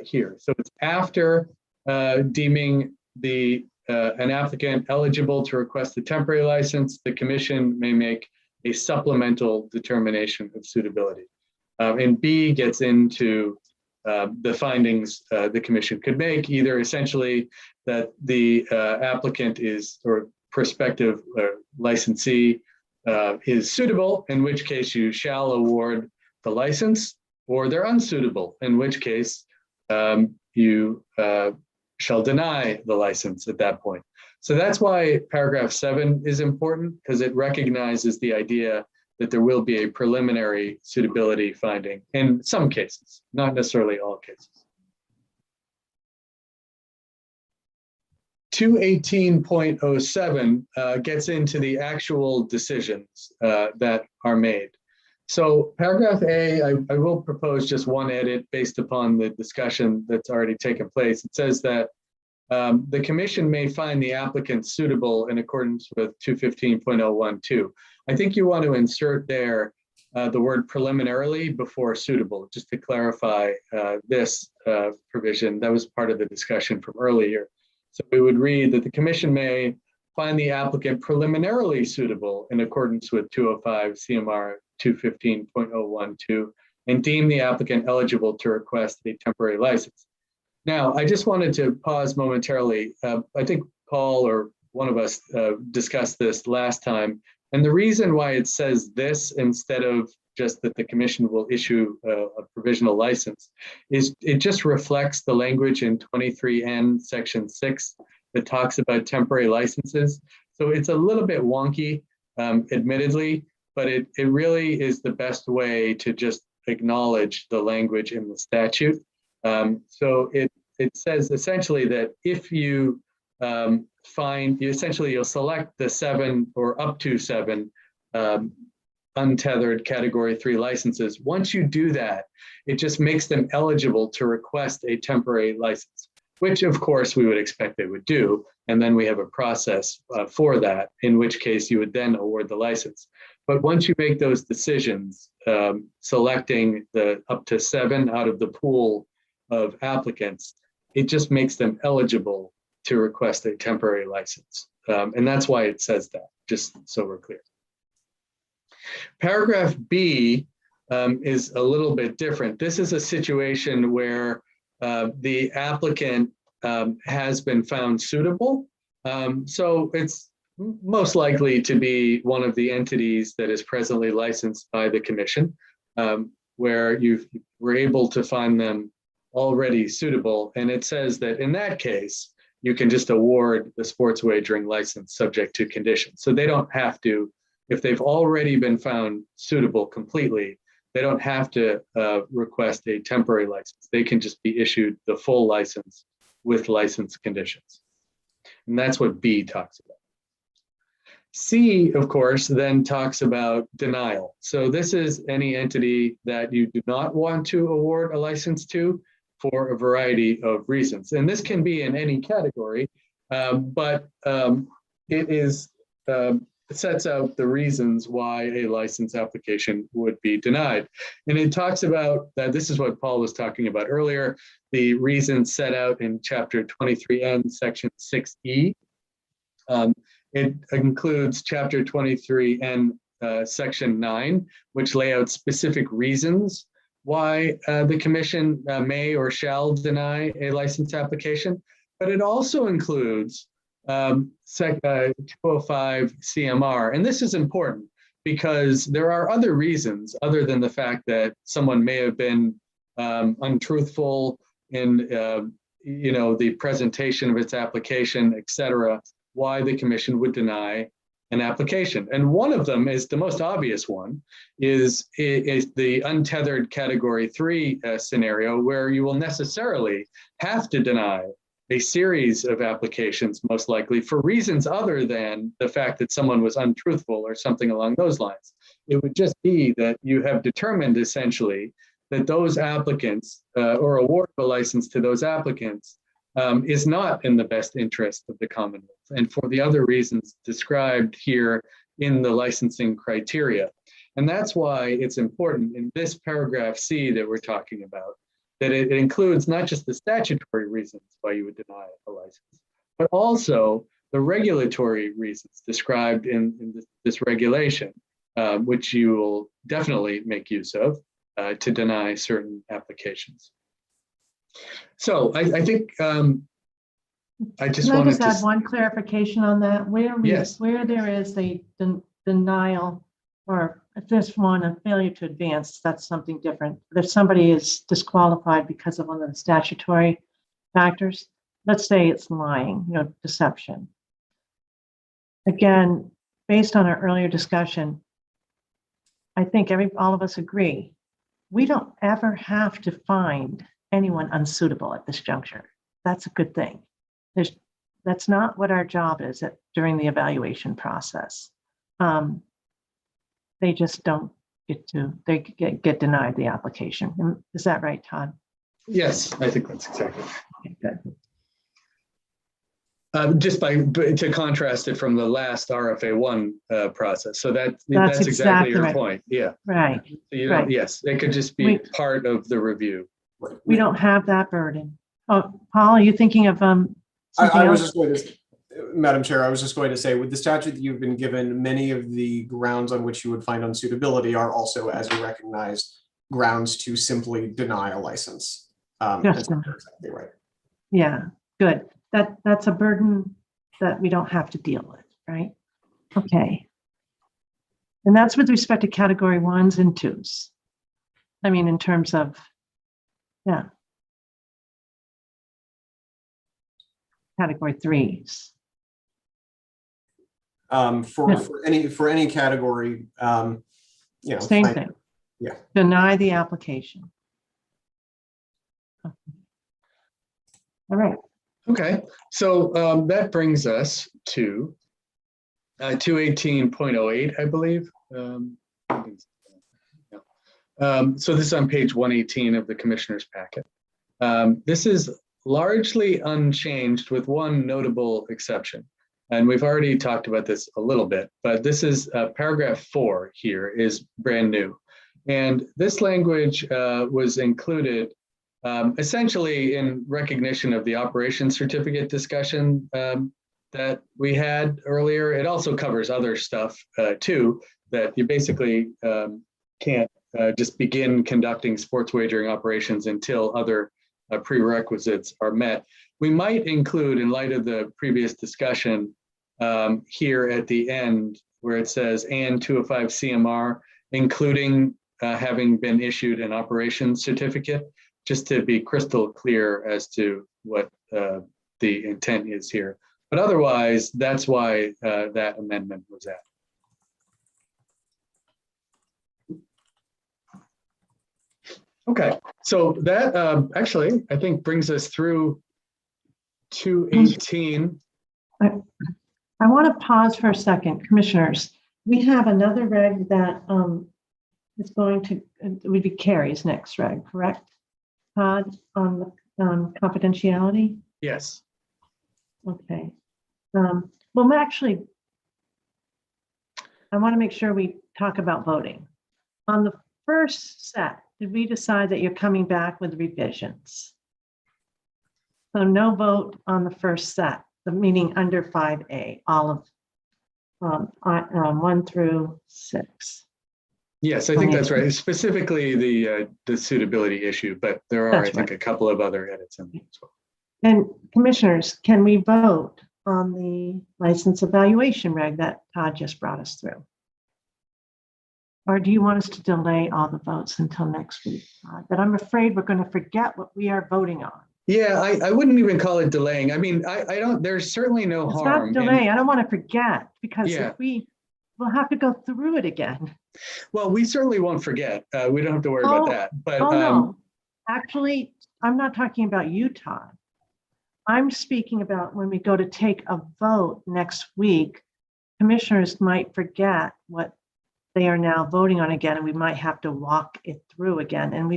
here. So it's after deeming an applicant eligible to request a temporary license, the commission may make a supplemental determination of suitability. And B gets into the findings the commission could make, either essentially that the applicant is, or prospective licensee is suitable, in which case you shall award the license, or they're unsuitable, in which case you shall deny the license at that point. So that's why paragraph 7 is important, because it recognizes the idea that there will be a preliminary suitability finding in some cases, not necessarily all cases. 218.07 gets into the actual decisions that are made. So paragraph A, I will propose just one edit based upon the discussion that's already taken place. It says that the commission may find the applicant suitable in accordance with 215.012. I think you want to insert there the word preliminarily before suitable, just to clarify this provision. That was part of the discussion from earlier. So we would read that the commission may find the applicant preliminarily suitable in accordance with 205 CMR 215.012 and deem the applicant eligible to request a temporary license. Now, I just wanted to pause momentarily. I think Paul or one of us discussed this last time. And the reason why it says this instead of just that the commission will issue a provisional license is it just reflects the language in 23N section 6 that talks about temporary licenses. So it's a little bit wonky, admittedly, but it really is the best way to just acknowledge the language in the statute. So it says essentially that if you you'll select the 7 or up to 7 untethered Category 3 licenses. Once you do that, it just makes them eligible to request a temporary license, which of course we would expect they would do. And then we have a process for that, in which case you would then award the license. But once you make those decisions, selecting the up to 7 out of the pool of applicants, it just makes them eligible to request a temporary license. And that's why it says that, just so we're clear. Paragraph B is a little bit different. This is a situation where the applicant has been found suitable. So it's most likely to be one of the entities that is presently licensed by the commission, where you were able to find them already suitable. And it says that in that case, you can just award the sports wagering license subject to conditions. So they don't have to, if they've already been found suitable completely, they don't have to request a temporary license. They can just be issued the full license with license conditions. And that's what B talks about. C, of course, then talks about denial. So this is any entity that you do not want to award a license to for a variety of reasons. And this can be in any category, but it sets out the reasons why a license application would be denied. And it talks about that, this is what Paul was talking about earlier, the reasons set out in chapter 23N, section 6E. It includes chapter 23N, section 9, which lay out specific reasons why the commission may or shall deny a license application. But it also includes 205 CMR. And this is important because there are other reasons other than the fact that someone may have been untruthful in the presentation of its application, et cetera, why the commission would deny an application. And one of them is the most obvious one, is the untethered Category 3 scenario, where you will necessarily have to deny a series of applications, most likely for reasons other than the fact that someone was untruthful or something along those lines. It would just be that you have determined essentially that those applicants or award of a license to those applicants is not in the best interest of the Commonwealth, and for the other reasons described here in the licensing criteria. And that's why it's important in this paragraph C that we're talking about, that it includes not just the statutory reasons why you would deny a license, but also the regulatory reasons described in this regulation, which you will definitely make use of to deny certain applications. So I think I just Can I wanted just to add one clarification on that? Where there is a denial, or if there's a failure to advance, that's something different. But if somebody is disqualified because of one of the statutory factors, let's say it's lying, deception. Again, based on our earlier discussion, I think all of us agree, we don't ever have to find anyone unsuitable at this juncture. That's a good thing. That's not what our job is during the evaluation process. They just don't get denied the application. Is that right, Todd? Yes, I think that's exactly. Okay, good. Just to contrast it from the last RFA1 process. So that's exactly your right. point. Yeah. Right. Right. Yes, it could just be part of the review. We don't have that burden. Oh, Paul, are you thinking of I was just going to, Madam Chair, I was just going to say, with the statute that you've been given, many of the grounds on which you would find unsuitability are also, as you recognize, grounds to simply deny a license. Yes, you're exactly right. Yeah, good. That's a burden that we don't have to deal with, right? Okay. And that's with respect to category 1s and 2s. I mean, in terms of, yeah. Category 3s. For any category, Same thing. Yeah. Deny the application. Okay. All right. Okay, so that brings us to 218.08, I believe. So this is on page 118 of the commissioner's packet. This is largely unchanged with one notable exception. And we've already talked about this a little bit, but this is paragraph 4 here is brand new. And this language was included essentially in recognition of the operations certificate discussion that we had earlier. It also covers other stuff too, that you basically can't just begin conducting sports wagering operations until other prerequisites are met. We might include, in light of the previous discussion here at the end, where it says, and 205 CMR, including having been issued an operations certificate, just to be crystal clear as to what the intent is here. But otherwise, that's why that amendment was added. Okay, so that actually, I think, brings us through 218. I want to pause for a second, commissioners. We have another reg that is going to, it would be Carrie's next reg, correct? Todd, on confidentiality? Yes. Okay. Well, actually, I want to make sure we talk about voting. On the first set, did we decide that you're coming back with revisions? So no vote on the first set, the meaning under 5A, all of 1 through 6. Yes, I think that's right. Specifically the suitability issue, but there are, I think, a couple of other edits in there as well. And commissioners, can we vote on the license evaluation reg that Todd just brought us through? Or do you want us to delay all the votes until next week? But I'm afraid we're going to forget what we are voting on. Yeah, I wouldn't even call it delaying. I mean, I don't, there's certainly no harm. It's not delay. I don't want to forget, because Yeah. if we'll have to go through it again. Well, we certainly won't forget. We don't have to worry about that. But no. Actually, I'm not talking about you, Todd. I'm speaking about when we go to take a vote next week, commissioners might forget what they are now voting on again, and we might have to walk it through again. And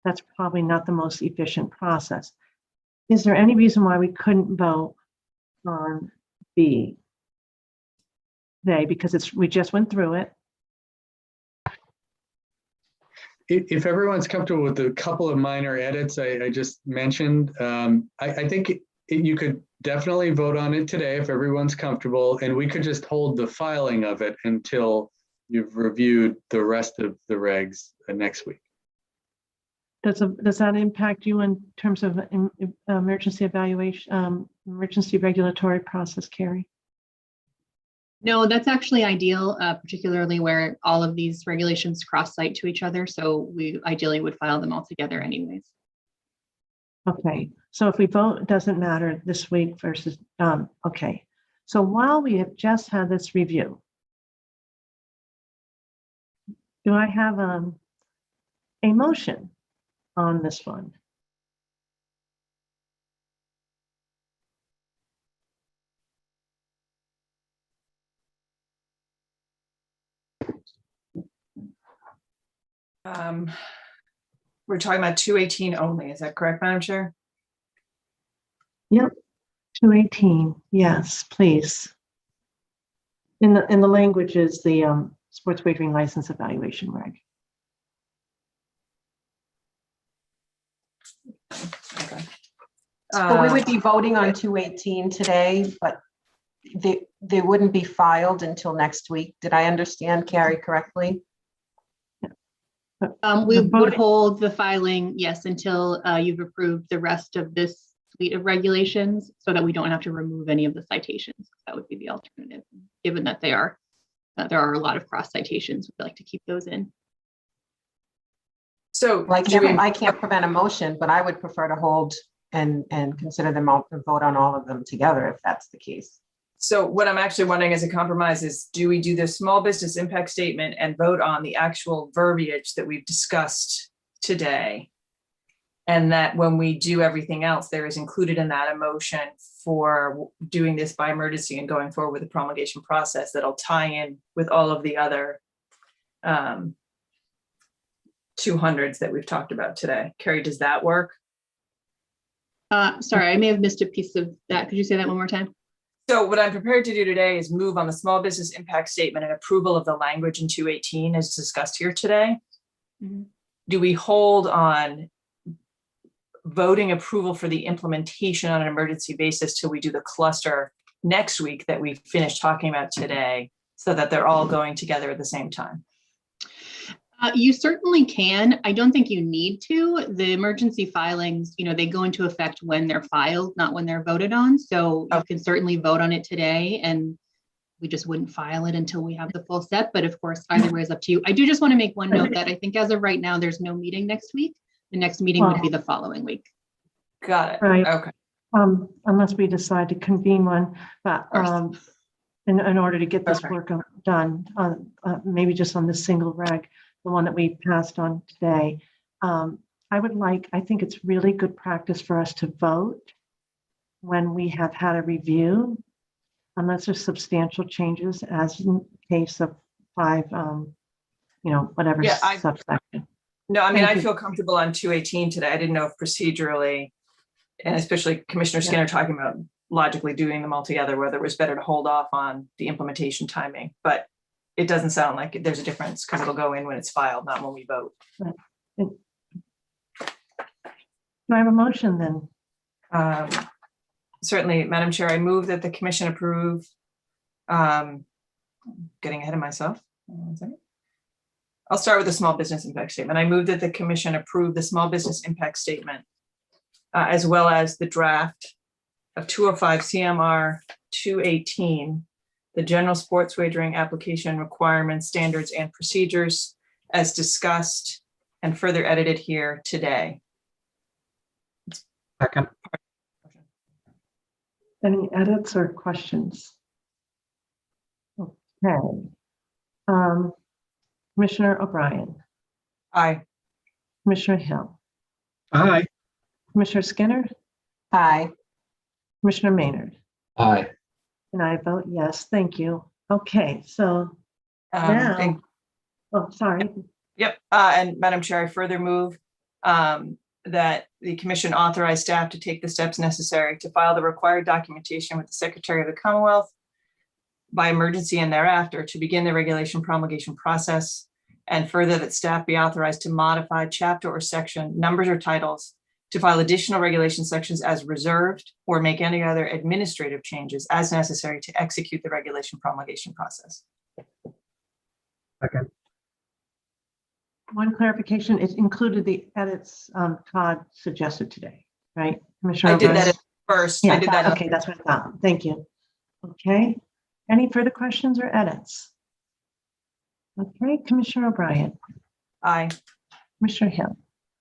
that's probably not the most efficient process. Is there any reason why we couldn't vote on B today? Because we just went through it. If everyone's comfortable with the couple of minor edits I just mentioned, I think you could definitely vote on it today if everyone's comfortable, and we could just hold the filing of it until you've reviewed the rest of the regs next week. Does that impact you in terms of emergency evaluation, emergency regulatory process, Carrie? No, that's actually ideal, particularly where all of these regulations cross-site to each other. So we ideally would file them all together anyways. Okay, so if we vote, it doesn't matter this week versus, okay. So while we have just had this review, do I have a motion on this one? We're talking about 218 only. Is that correct, Madam Chair? Yep, 218. Yes, please. In the language is the sports wagering license evaluation reg. Okay. So we would be voting on 218 today, but they wouldn't be filed until next week. Did I understand Carrie correctly? We would hold the filing, yes, until you've approved the rest of this suite of regulations, so that we don't have to remove any of the citations. That would be the alternative, given that there are a lot of cross citations. We'd like to keep those in. So I can't prevent a motion, but I would prefer to hold and consider them all, vote on all of them together if that's the case. So what I'm actually wondering as a compromise is, do we do the small business impact statement and vote on the actual verbiage that we've discussed today? And that when we do everything else, there is included in that a motion for doing this by emergency and going forward with the promulgation process that'll tie in with all of the other 200s that we've talked about today. Carrie, does that work? Sorry, I may have missed a piece of that. Could you say that one more time? So what I'm prepared to do today is move on the small business impact statement and approval of the language in 218 as discussed here today. Mhm. Do we hold on voting approval for the implementation on an emergency basis till we do the cluster next week that we finished talking about today, so that they're all going together at the same time? You certainly can. I don't think you need to. The emergency filings, they go into effect when they're filed, not when they're voted on. So you can certainly vote on it today, and we just wouldn't file it until we have the full set. But of course, either way is up to you. I do just want to make one note that I think as of right now, there's no meeting next week. The next meeting would be the following week. Got it. Right. Okay. Unless we decide to convene one, but in order to get this work done, maybe just on this single reg, the one that we passed on today. I think it's really good practice for us to vote when we have had a review, unless there's substantial changes, as in case of 5, whatever subsection. No, I mean, Thank I you. feel comfortable on 218 today. I didn't know if procedurally, and especially Commissioner Skinner talking about logically doing them all together, whether it was better to hold off on the implementation timing, but it doesn't sound like there's a difference because it'll go in when it's filed, not when we vote. Right. Do I have a motion then? Certainly, Madam Chair, I move that the commission approve, getting ahead of myself. One second. I'll start with the small business impact statement. I move that the commission approve the small business impact statement, as well as the draft of 205 CMR 218, the general sports wagering application requirements, standards, and procedures as discussed and further edited here today. Second. Any edits or questions? Okay. Commissioner O'Brien, Aye. Commissioner Hill, Aye. Commissioner Skinner, Aye. Commissioner Maynard, Aye. and I vote yes. Thank you. Okay, so now, sorry. Yep, and Madam Chair, I further move that the commission authorize staff to take the steps necessary to file the required documentation with the Secretary of the Commonwealth by emergency and thereafter to begin the regulation promulgation process, and further that staff be authorized to modify chapter or section numbers or titles to file additional regulation sections as reserved or make any other administrative changes as necessary to execute the regulation promulgation process. Second. One clarification, it included the edits Todd suggested today, right? Commissioner I did O'Brien? that at first. Yeah, I did that. okay, that's what I thought. Thank you. Okay, any further questions or edits? Okay, Commissioner O'Brien, Aye. Commissioner Hill,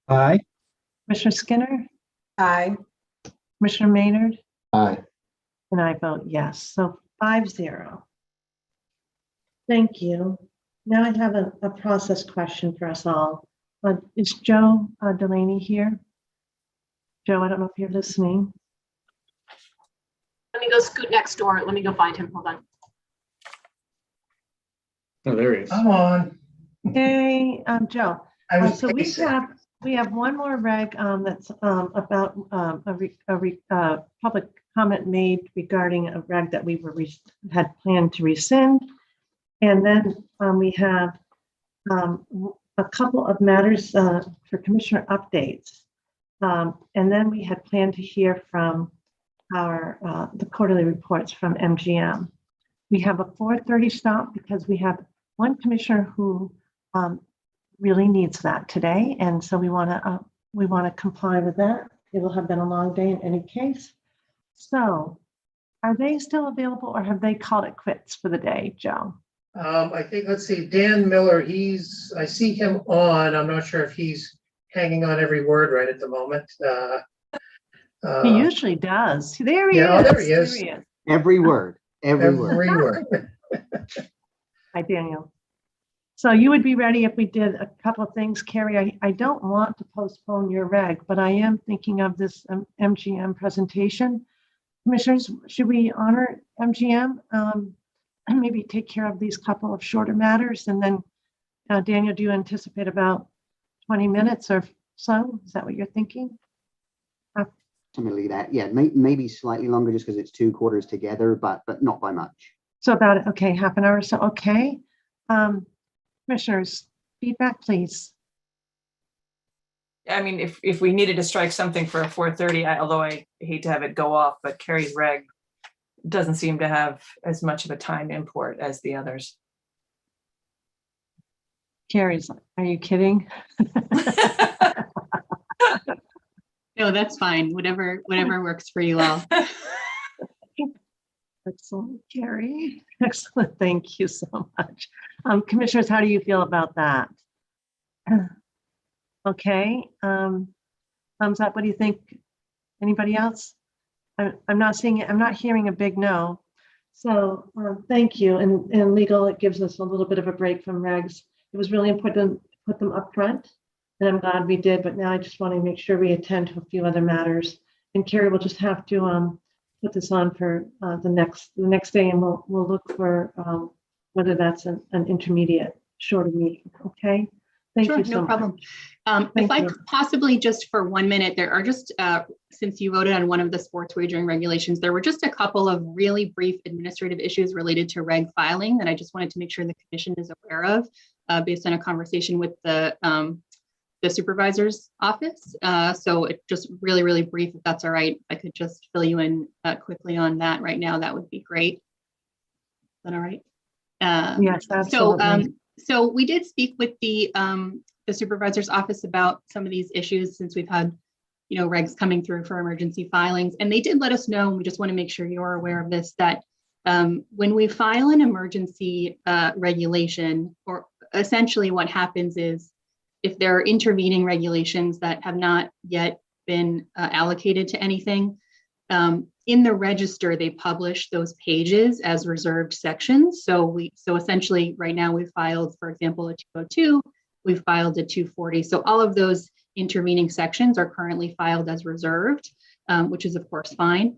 Aye. Commissioner Skinner, Aye. Commissioner Maynard, Aye. and I vote yes. So 5-0. Thank you. Now I have a process question for us all. Is Joe Delaney here? Joe, I don't know if you're listening. Let me go scoot next door. Let me go find him. Hold on. Oh, there he is. I'm on. Hey, Joe. I was So pacing. we have one more reg that's about a public comment made regarding a reg that we had planned to rescind. And then we have a couple of matters for commissioner updates. And then we had planned to hear from the quarterly reports from MGM. We have a 4:30 stop because we have one commissioner who really needs that today, and so we want to comply with that. It will have been a long day in any case. So, are they still available, or have they called it quits for the day, Joe? I think, let's see, Dan Miller, I see him on. I'm not sure if he's hanging on every word right at the moment. He usually does. There he yeah, is. oh, there he is. Every word. Every word. Every word. Hi, Daniel. So you would be ready if we did a couple of things, Carrie. I don't want to postpone your reg, but I am thinking of this MGM presentation. Commissioners, should we honor MGM? And maybe take care of these couple of shorter matters, and then Daniel, do you anticipate about 20 minutes or so? Is that what you're thinking? Ultimately that, yeah, maybe slightly longer just because it's 2 quarters together, but not by much. So about, okay, half an hour or so, okay. Commissioners, feedback, please. I mean, if we needed to strike something for a 4:30, although I hate to have it go off, but Carrie's reg doesn't seem to have as much of a time import as the others. Carrie's, are you kidding? No, that's fine. Whatever works for you all. Excellent, Carrie. Excellent. Thank you so much. Commissioners, how do you feel about that? Okay. Thumbs up. What do you think? Anybody else? I'm not seeing it. I'm not hearing a big no. So thank you. And legal, it gives us a little bit of a break from regs. It was really important to put them up front, and I'm glad we did. But now I just want to make sure we attend to a few other matters. And Carrie will just have to put this on for the next day, and we'll look for whether that's an intermediate shorter meeting. Okay. Thank Sure, you so no problem. much. If I you. could possibly just for 1 minute, there are just, since you voted on one of the sports wagering regulations, there were just a couple of really brief administrative issues related to reg filing that I just wanted to make sure the commission is aware of based on a conversation with the supervisor's office. So it just really, really brief, if that's all right. I could just fill you in quickly on that right now. That would be great. Is that all right? Yes, absolutely. So we did speak with the supervisor's office about some of these issues since we've had, regs coming through for emergency filings, and they did let us know, and we just want to make sure you're aware of this, that when we file an emergency regulation, or essentially what happens is if there are intervening regulations that have not yet been allocated to anything, in the register, they publish those pages as reserved sections. So essentially right now we filed, for example, a 202, we've filed a 240. So all of those intervening sections are currently filed as reserved, which is of course fine.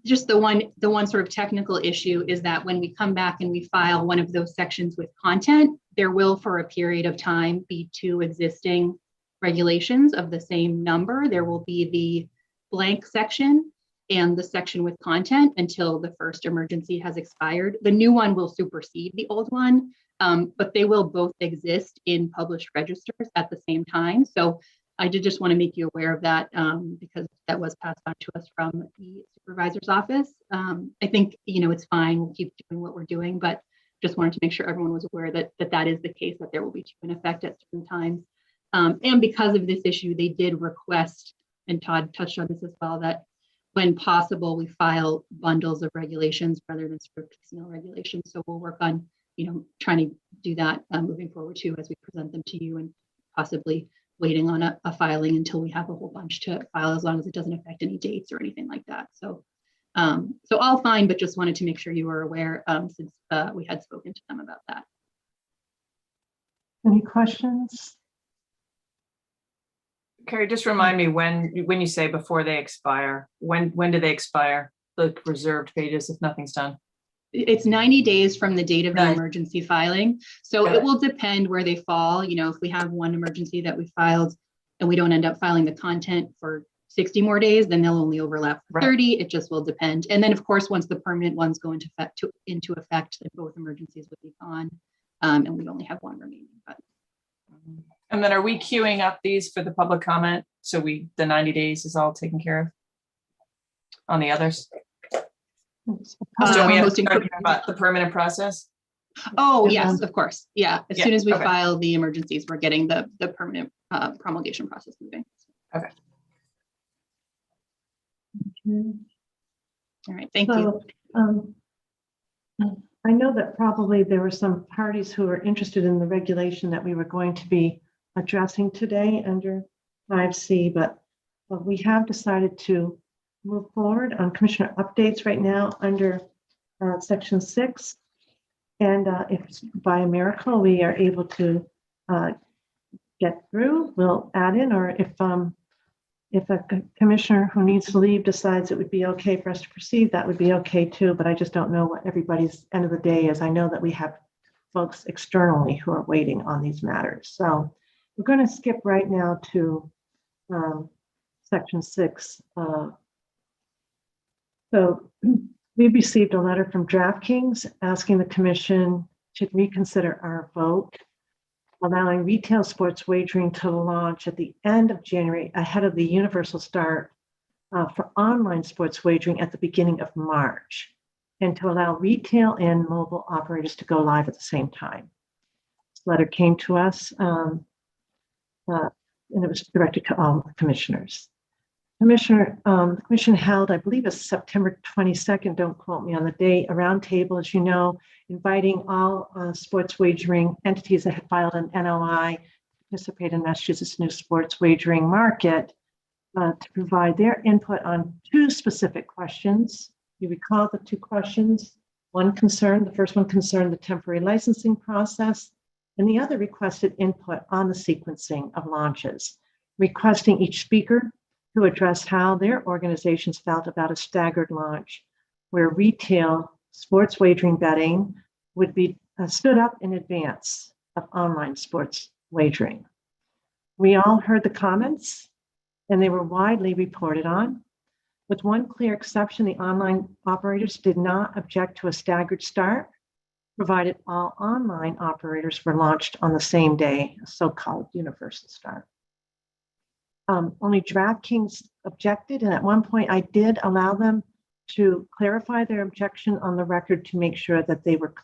Just the one sort of technical issue is that when we come back and we file one of those sections with content, there will for a period of time be 2 existing regulations of the same number. There will be the blank section and the section with content until the first emergency has expired. The new one will supersede the old one, but they will both exist in published registers at the same time. So I did just want to make you aware of that because that was passed on to us from the supervisor's office. I think, it's fine. We'll keep doing what we're doing, but just wanted to make sure everyone was aware that that is the case, that there will be 2 in effect at certain times. And because of this issue, they did request, and Todd touched on this as well, that when possible, we file bundles of regulations rather than sort of piecemeal regulations. So we'll work on, trying to do that moving forward too, as we present them to you, and possibly waiting on a filing until we have a whole bunch to file, as long as it doesn't affect any dates or anything like that. So, so all fine, but just wanted to make sure you were aware since we had spoken to them about that. Any questions? Carrie, just remind me when you say before they expire, when do they expire? The reserved pages if nothing's done? It's 90 days from the date of the emergency filing. So Got it it. will depend where they fall. If we have one emergency that we filed and we don't end up filing the content for 60 more days, then they'll only overlap for 30. It just will depend. And then of course, once the permanent ones go into effect, then both emergencies would be gone. And we only have one remaining. But And then are we queuing up these for the public comment? So the 90 days is all taken care of on the others? So we have to talk about the permanent process? Oh, yes, of course. Yeah. As soon as we okay. file the emergencies, we're getting the permanent promulgation process moving. Okay. All right. Thank you. I know that probably there were some parties who were interested in the regulation that we were going to be addressing today under 5C, but we have decided to move forward on commissioner updates right now under section 6. And if by a miracle we are able to get through, we'll add in, or if a commissioner who needs to leave decides it would be okay for us to proceed, that would be okay too, but I just don't know what everybody's end of the day is. I know that we have folks externally who are waiting on these matters. So we're going to skip right now to section 6. So we received a letter from DraftKings asking the commission to reconsider our vote, allowing retail sports wagering to launch at the end of January ahead of the universal start for online sports wagering at the beginning of March, and to allow retail and mobile operators to go live at the same time. This letter came to us and it was directed to all the commissioners. The commission held, I believe it's September 22nd, don't quote me on the date, a roundtable, as you know, inviting all sports wagering entities that had filed an NOI to participate in Massachusetts new sports wagering market to provide their input on 2 specific questions. You recall the 2 questions. The first one concerned the temporary licensing process, and the other requested input on the sequencing of launches, requesting each speaker to address how their organizations felt about a staggered launch where retail sports wagering betting would be stood up in advance of online sports wagering. We all heard the comments and they were widely reported on. With one clear exception, the online operators did not object to a staggered start, provided all online operators were launched on the same day, a so-called universal start. Only DraftKings objected, and at one point I did allow them to clarify their objection on the record to make sure that they were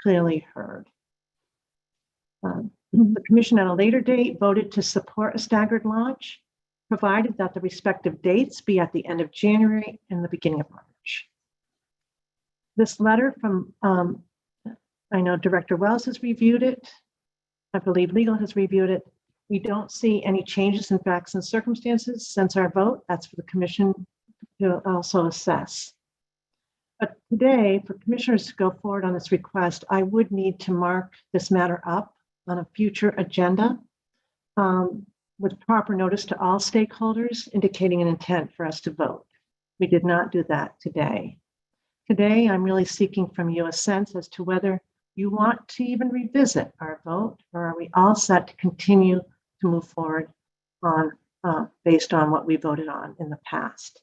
clearly heard. The commission at a later date voted to support a staggered launch, provided that the respective dates be at the end of January and the beginning of March. This letter from, I know Director Wells has reviewed it. I believe legal has reviewed it. We don't see any changes in facts and circumstances since our vote. That's for the commission to also assess. But today, for commissioners to go forward on this request, I would need to mark this matter up on a future agenda with proper notice to all stakeholders, indicating an intent for us to vote. We did not do that today. Today, I'm really seeking from you a sense as to whether you want to even revisit our vote, or are we all set to continue to move forward on based on what we voted on in the past?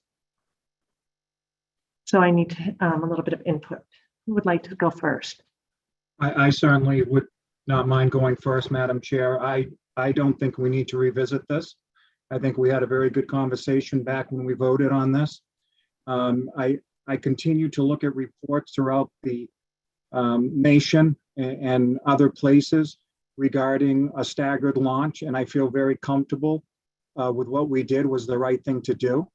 So I need to, a little bit of input. Who would like to go first? I certainly would not mind going first, Madam Chair. I don't think we need to revisit this. I think we had a very good conversation back when we voted on this. I continue to look at reports throughout the nation and other places regarding a staggered launch, and I feel very comfortable with what we did was the right thing to do.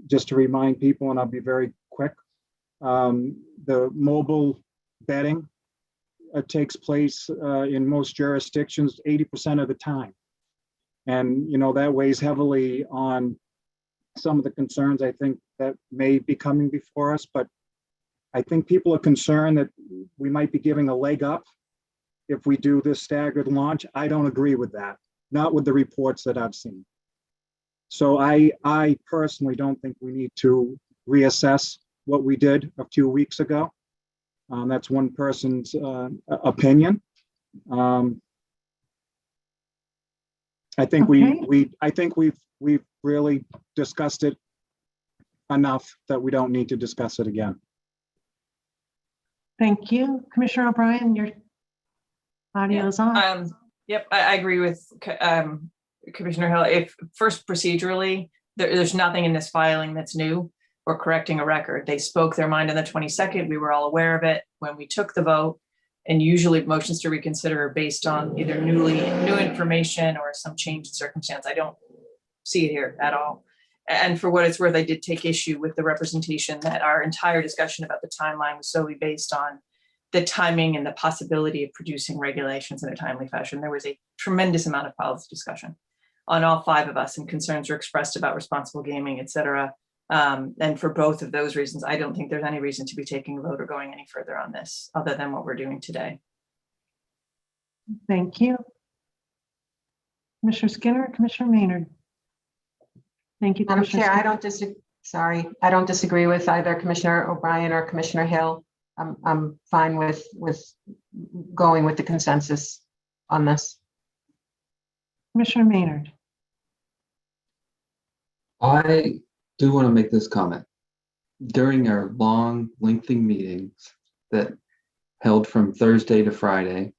Just to remind people, and I'll be very quick, the mobile betting takes place in most jurisdictions 80% of the time. And, you know, that weighs heavily on some of the concerns I think that may be coming before us, but I think people are concerned that we might be giving a leg up if we do this staggered launch. I don't agree with that, not with the reports that I've seen. So I personally don't think we need to reassess what we did a few weeks ago. That's one person's opinion. I think we've really discussed it enough that we don't need to discuss it again. Thank you. Commissioner O'Brien, your audio is on. Yep, I agree with Commissioner Hill. If first procedurally, there's nothing in this filing that's new or correcting a record. They spoke their mind on the 22nd. We were all aware of it when we took the vote. And usually motions to reconsider are based on either new information or some change in circumstance. I don't see it here at all. And for what it's worth, I did take issue with the representation that our entire discussion about the timeline was solely based on the timing and the possibility of producing regulations in a timely fashion. There was a tremendous amount of policy discussion on all 5 of us, and concerns were expressed about responsible gaming, et cetera, And for both of those reasons, I don't think there's any reason to be taking a vote or going any further on this, other than what we're doing today. Thank you. Commissioner Skinner, Commissioner Maynard. Thank you, Madam Commissioner Chair, Skinner. I don't disagree with either Commissioner O'Brien or Commissioner Hill. I'm fine with going with the consensus on this. Commissioner Maynard. I do want to make this comment. During our long, lengthy meetings that held from Thursday to Friday,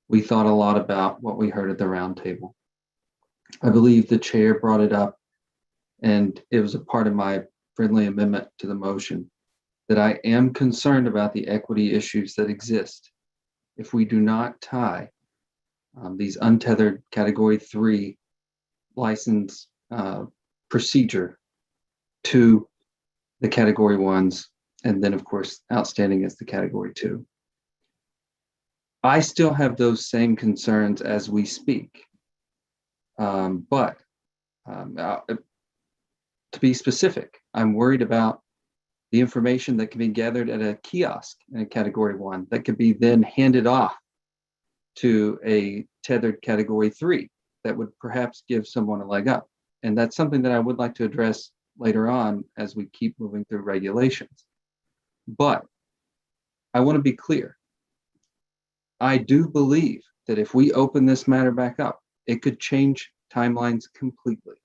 we thought a lot about what we heard at the roundtable. I believe the chair brought it up, and it was a part of my friendly amendment to the motion, that I am concerned about the equity issues that exist if we do not tie these untethered Category 3 license procedure to the Category 1s, and then of course outstanding as the Category 2. I still have those same concerns as we speak, but to be specific, I'm worried about the information that can be gathered at a kiosk in a Category 1 that could be then handed off to a tethered Category 3 that would perhaps give someone a leg up. And that's something that I would like to address later on as we keep moving through regulations. But I want to be clear. I do believe that if we open this matter back up, it could change timelines completely.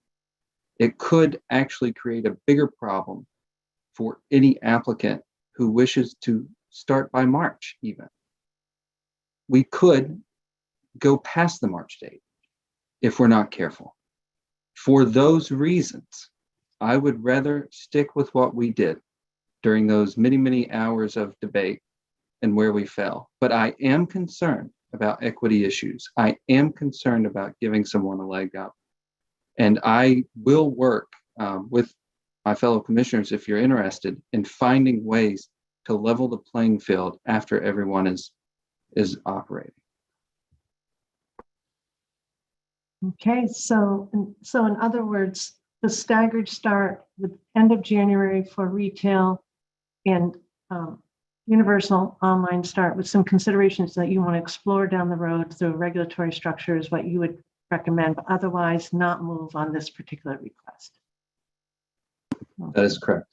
It could actually create a bigger problem for any applicant who wishes to start by March even. We could go past the March date if we're not careful. For those reasons, I would rather stick with what we did during those many, many hours of debate and where we fell. But I am concerned about equity issues. I am concerned about giving someone a leg up. And I will work with my fellow commissioners, if you're interested, in finding ways to level the playing field after everyone is operating. Okay, so in other words, the staggered start with end of January for retail and universal online start with some considerations that you want to explore down the road through regulatory structures, what you would recommend, but otherwise not move on this particular request. That is correct.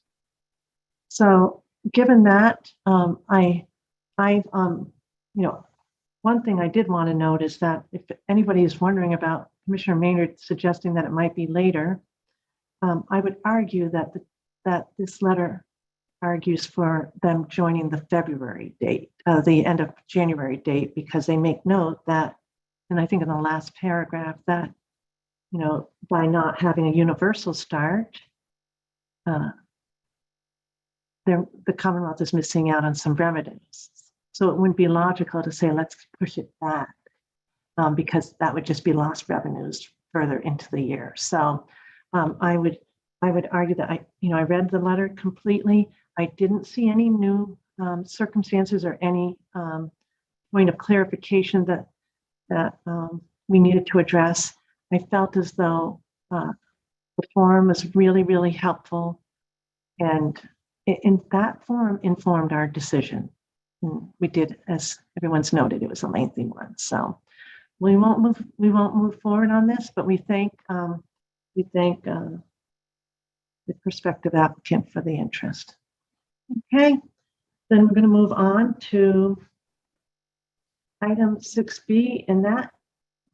So given that, one thing I did want to note is that if anybody is wondering about Commissioner Maynard suggesting that it might be later, I would argue that this letter argues for them joining the February date, the end of January date, because they make note that, and I think in the last paragraph, that, by not having a universal start, the Commonwealth is missing out on some revenues. So it wouldn't be logical to say, let's push it back, because that would just be lost revenues further into the year. So I would argue that I read the letter completely. I didn't see any new circumstances or any point of clarification that we needed to address. I felt as though the forum was really, really helpful, and in that forum informed our decision. And we did, as everyone's noted, it was a lengthy one. So we won't move forward on this, but we thank the prospective applicant for the interest. Okay, then we're going to move on to item 6B, and that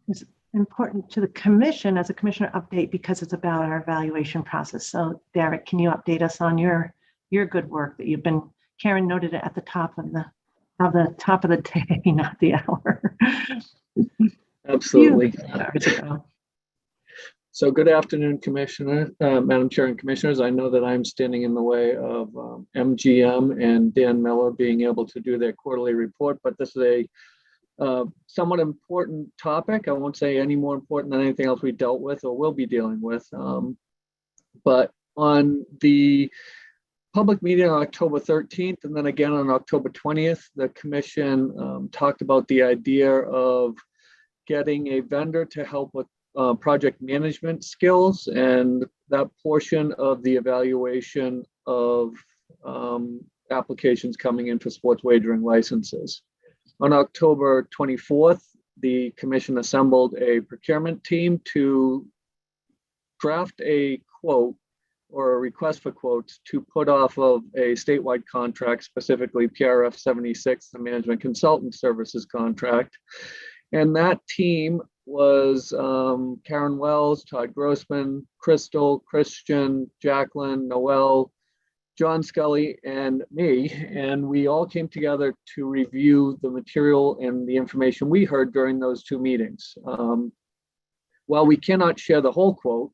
is important to the commission as a commissioner update because it's about our evaluation process. So Derek, can you update us on your good work that you've been, Karen noted it at the top of the day, not the hour. Absolutely. Ago. So good afternoon, Commissioner, Madam Chair and Commissioners. I know that I'm standing in the way of MGM and Dan Miller being able to do their quarterly report, but this is a somewhat important topic. I won't say any more important than anything else we dealt with or will be dealing with. But on the public meeting on October 13th and then again on October 20th, the Commission talked about the idea of getting a vendor to help with project management skills and that portion of the evaluation of applications coming in for sports wagering licenses. On October 24th, the commission assembled a procurement team to draft a quote or a request for quotes to put off of a statewide contract, specifically PRF 76, the management consultant services contract. And that team was Karen Wells, Todd Grossman, Crystal, Christian, Jacqueline, Noel, John Scully, and me. And we all came together to review the material and the information we heard during those two meetings. While we cannot share the whole quote,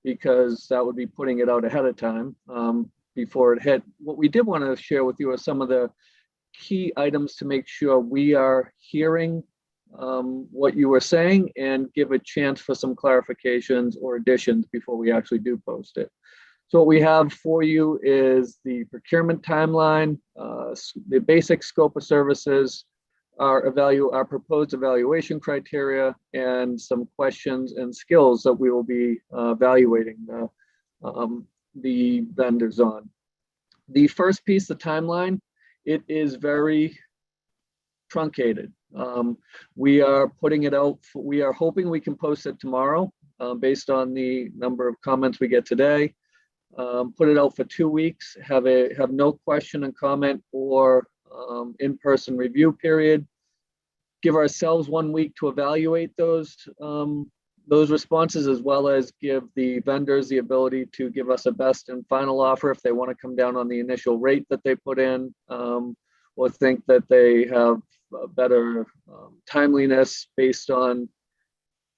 because that would be putting it out ahead of time before it hit, what we did want to share with you are some of the key items to make sure we are hearing what you were saying and give a chance for some clarifications or additions before we actually do post it. So what we have for you is the procurement timeline, the basic scope of services, our proposed evaluation criteria, and some questions and skills that we will be evaluating the vendors on. The first piece, the timeline, it is very truncated. We are putting it out. We are hoping we can post it tomorrow based on the number of comments we get today. Put it out for 2 weeks, have no question and comment or in-person review period. Give ourselves 1 week to evaluate those responses, as well as give the vendors the ability to give us a best and final offer if they want to come down on the initial rate that they put in, or think that they have better timeliness based on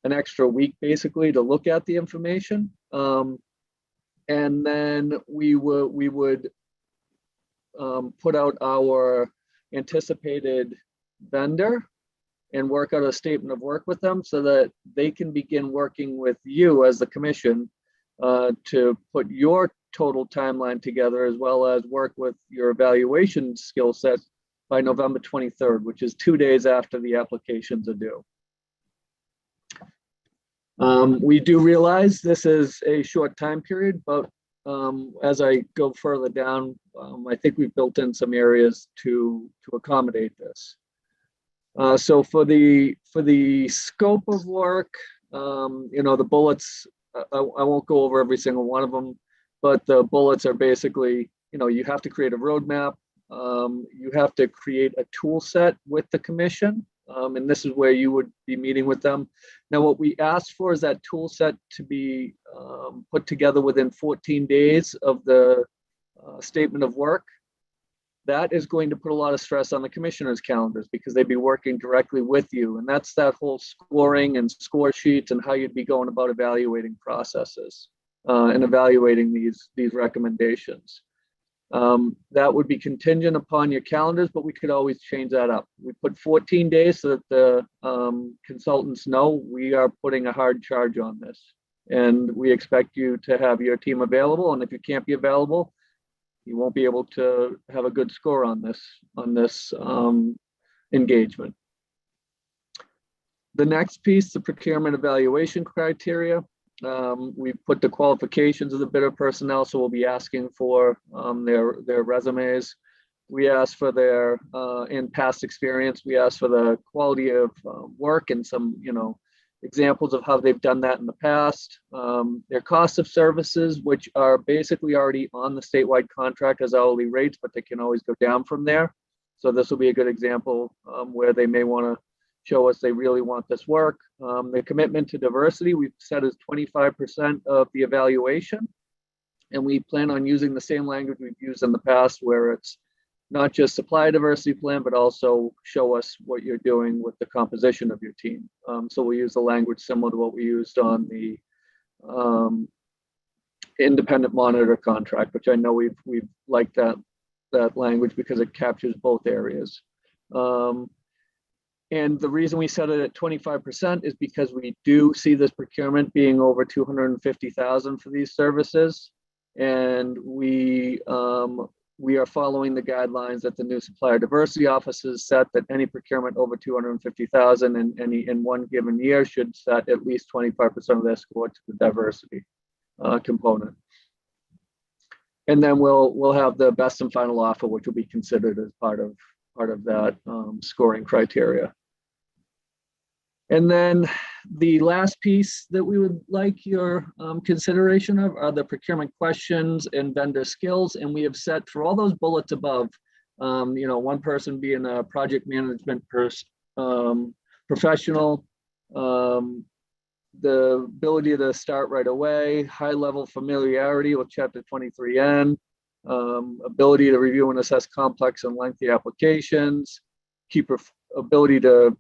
an extra week, basically, to look at the information. And then we would put out our anticipated vendor and work out a statement of work with them so that they can begin working with you as the commission to put your total timeline together, as well as work with your evaluation skill set by November 23rd, which is 2 days after the applications are due. We do realize this is a short time period, but as I go further down, I think we've built in some areas to accommodate this. So for the scope of work, the bullets, I won't go over every single one of them, but the bullets are basically, you have to create a roadmap. You have to create a tool set with the commission. And this is where you would be meeting with them. Now, what we asked for is that tool set to be put together within 14 days of the statement of work. That is going to put a lot of stress on the commissioners' calendars because they'd be working directly with you. And that's that whole scoring and score sheets and how you'd be going about evaluating processes and evaluating these recommendations. That would be contingent upon your calendars, but we could always change that up. We put 14 days so that the consultants know we are putting a hard charge on this. And we expect you to have your team available. And if you can't be available, you won't be able to have a good score on this engagement. The next piece, the procurement evaluation criteria. We put the qualifications of the bidder personnel, so we'll be asking for their resumes. We ask for their in past experience. We ask for the quality of work and some examples of how they've done that in the past. Their cost of services, which are basically already on the statewide contract as hourly rates, but they can always go down from there. So this will be a good example where they may want to show us they really want this work. The commitment to diversity we've set as 25% of the evaluation. And we plan on using the same language we've used in the past, where it's not just supply diversity plan, but also show us what you're doing with the composition of your team. So we'll use the language similar to what we used on the independent monitor contract, which I know we've liked that language because it captures both areas. And the reason we set it at 25% is because we do see this procurement being over 250,000 for these services. And we are following the guidelines that the new supplier diversity offices set, that any procurement over 250,000 in one given year should set at least 25% of their score to the diversity. component. And then we'll have the best and final offer, which will be considered as part of that scoring criteria. And then the last piece that we would like your consideration of are the procurement questions and vendor skills. And we have set for all those bullets above, one person being a project management professional, the ability to start right away, high level familiarity with Chapter 23N, ability to review and assess complex and lengthy applications, ability to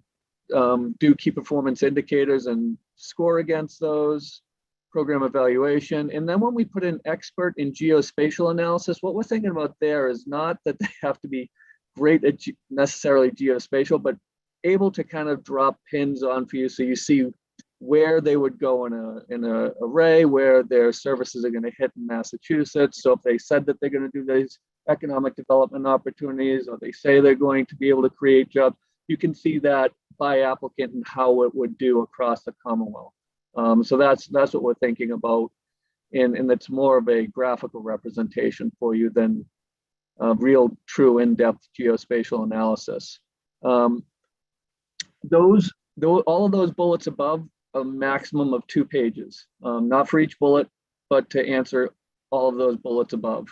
do key performance indicators and score against those, program evaluation. And then when we put in expert in geospatial analysis, what we're thinking about there is not that they have to be great at necessarily geospatial, but able to kind of drop pins on for you so you see where they would go in a array, where their services are going to hit in Massachusetts. So if they said that they're going to do these economic development opportunities, or they say they're going to be able to create jobs, you can see that by applicant and how it would do across the Commonwealth. So that's what we're thinking about, and it's more of a graphical representation for you than real, true, in-depth geospatial analysis. All of those bullets above, a maximum of 2 pages, not for each bullet, but to answer all of those bullets above.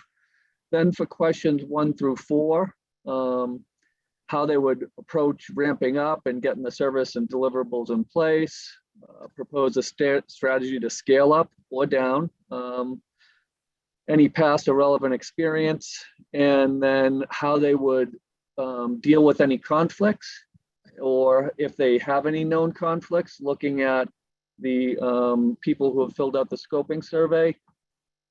Then for questions 1 through 4, how they would approach ramping up and getting the service and deliverables in place, propose a strategy to scale up or down, any past or relevant experience, and then how they would deal with any conflicts, or if they have any known conflicts, looking at the people who have filled out the scoping survey.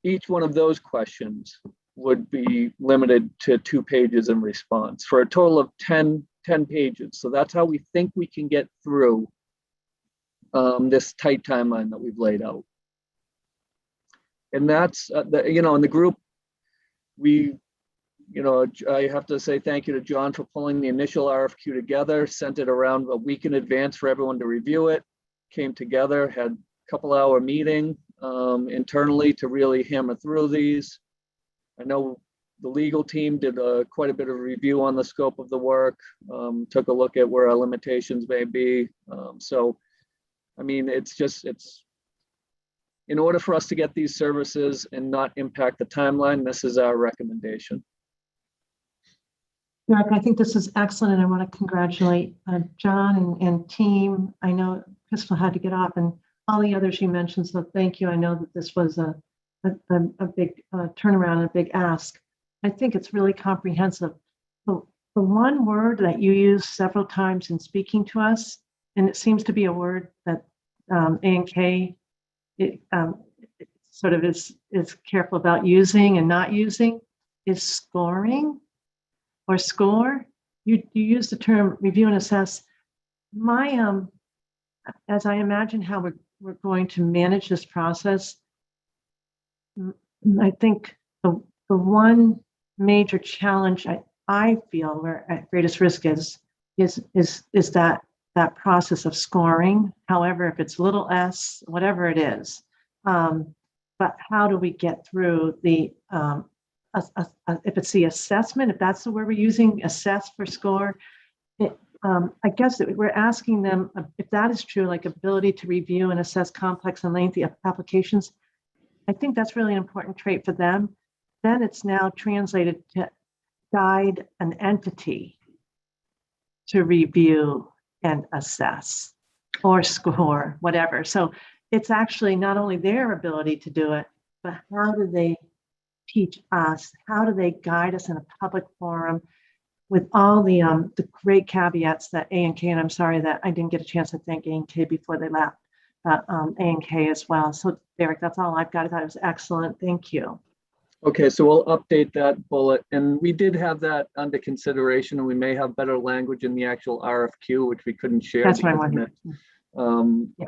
Each one of those questions would be limited to 2 pages in response for a total of 10 pages. So that's how we think we can get through this tight timeline that we've laid out. And that's, in the group, I have to say thank you to John for pulling the initial RFQ together, sent it around a week in advance for everyone to review it, came together, had a couple-hour meeting internally to really hammer through these. I know the legal team did quite a bit of review on the scope of the work, took a look at where our limitations may be. So, I mean, it's in order for us to get these services and not impact the timeline, this is our recommendation. Eric, I think this is excellent, and I want to congratulate John and team. I know Crystal had to get off, and all the others you mentioned, so thank you. I know that this was a big turnaround and a big ask. I think it's really comprehensive. The one word that you use several times in speaking to us, and it seems to be a word that A&K sort of is careful about using and not using, is scoring or score. You use the term review and assess. As I imagine how we're going to manage this process, I think the one major challenge I feel we're at greatest risk is that process of scoring. However, if it's little s, whatever it is, but how do we get through the if it's the assessment, if that's the word we're using, assess for score. I guess that we're asking them if that is true, like ability to review and assess complex and lengthy applications. I think that's really an important trait for them. Then it's now translated to guide an entity to review and assess or score, whatever. So it's actually not only their ability to do it, but how do they teach us? How do they guide us in a public forum with all the great caveats that A&K, and I'm sorry that I didn't get a chance to thank A&K before they left, but A&K as well. So Derek, that's all I've got. I thought it was excellent. Thank you. Okay, so we'll update that bullet, and we did have that under consideration, and we may have better language in the actual RFQ, which we couldn't share. That's what I wanted. Yeah.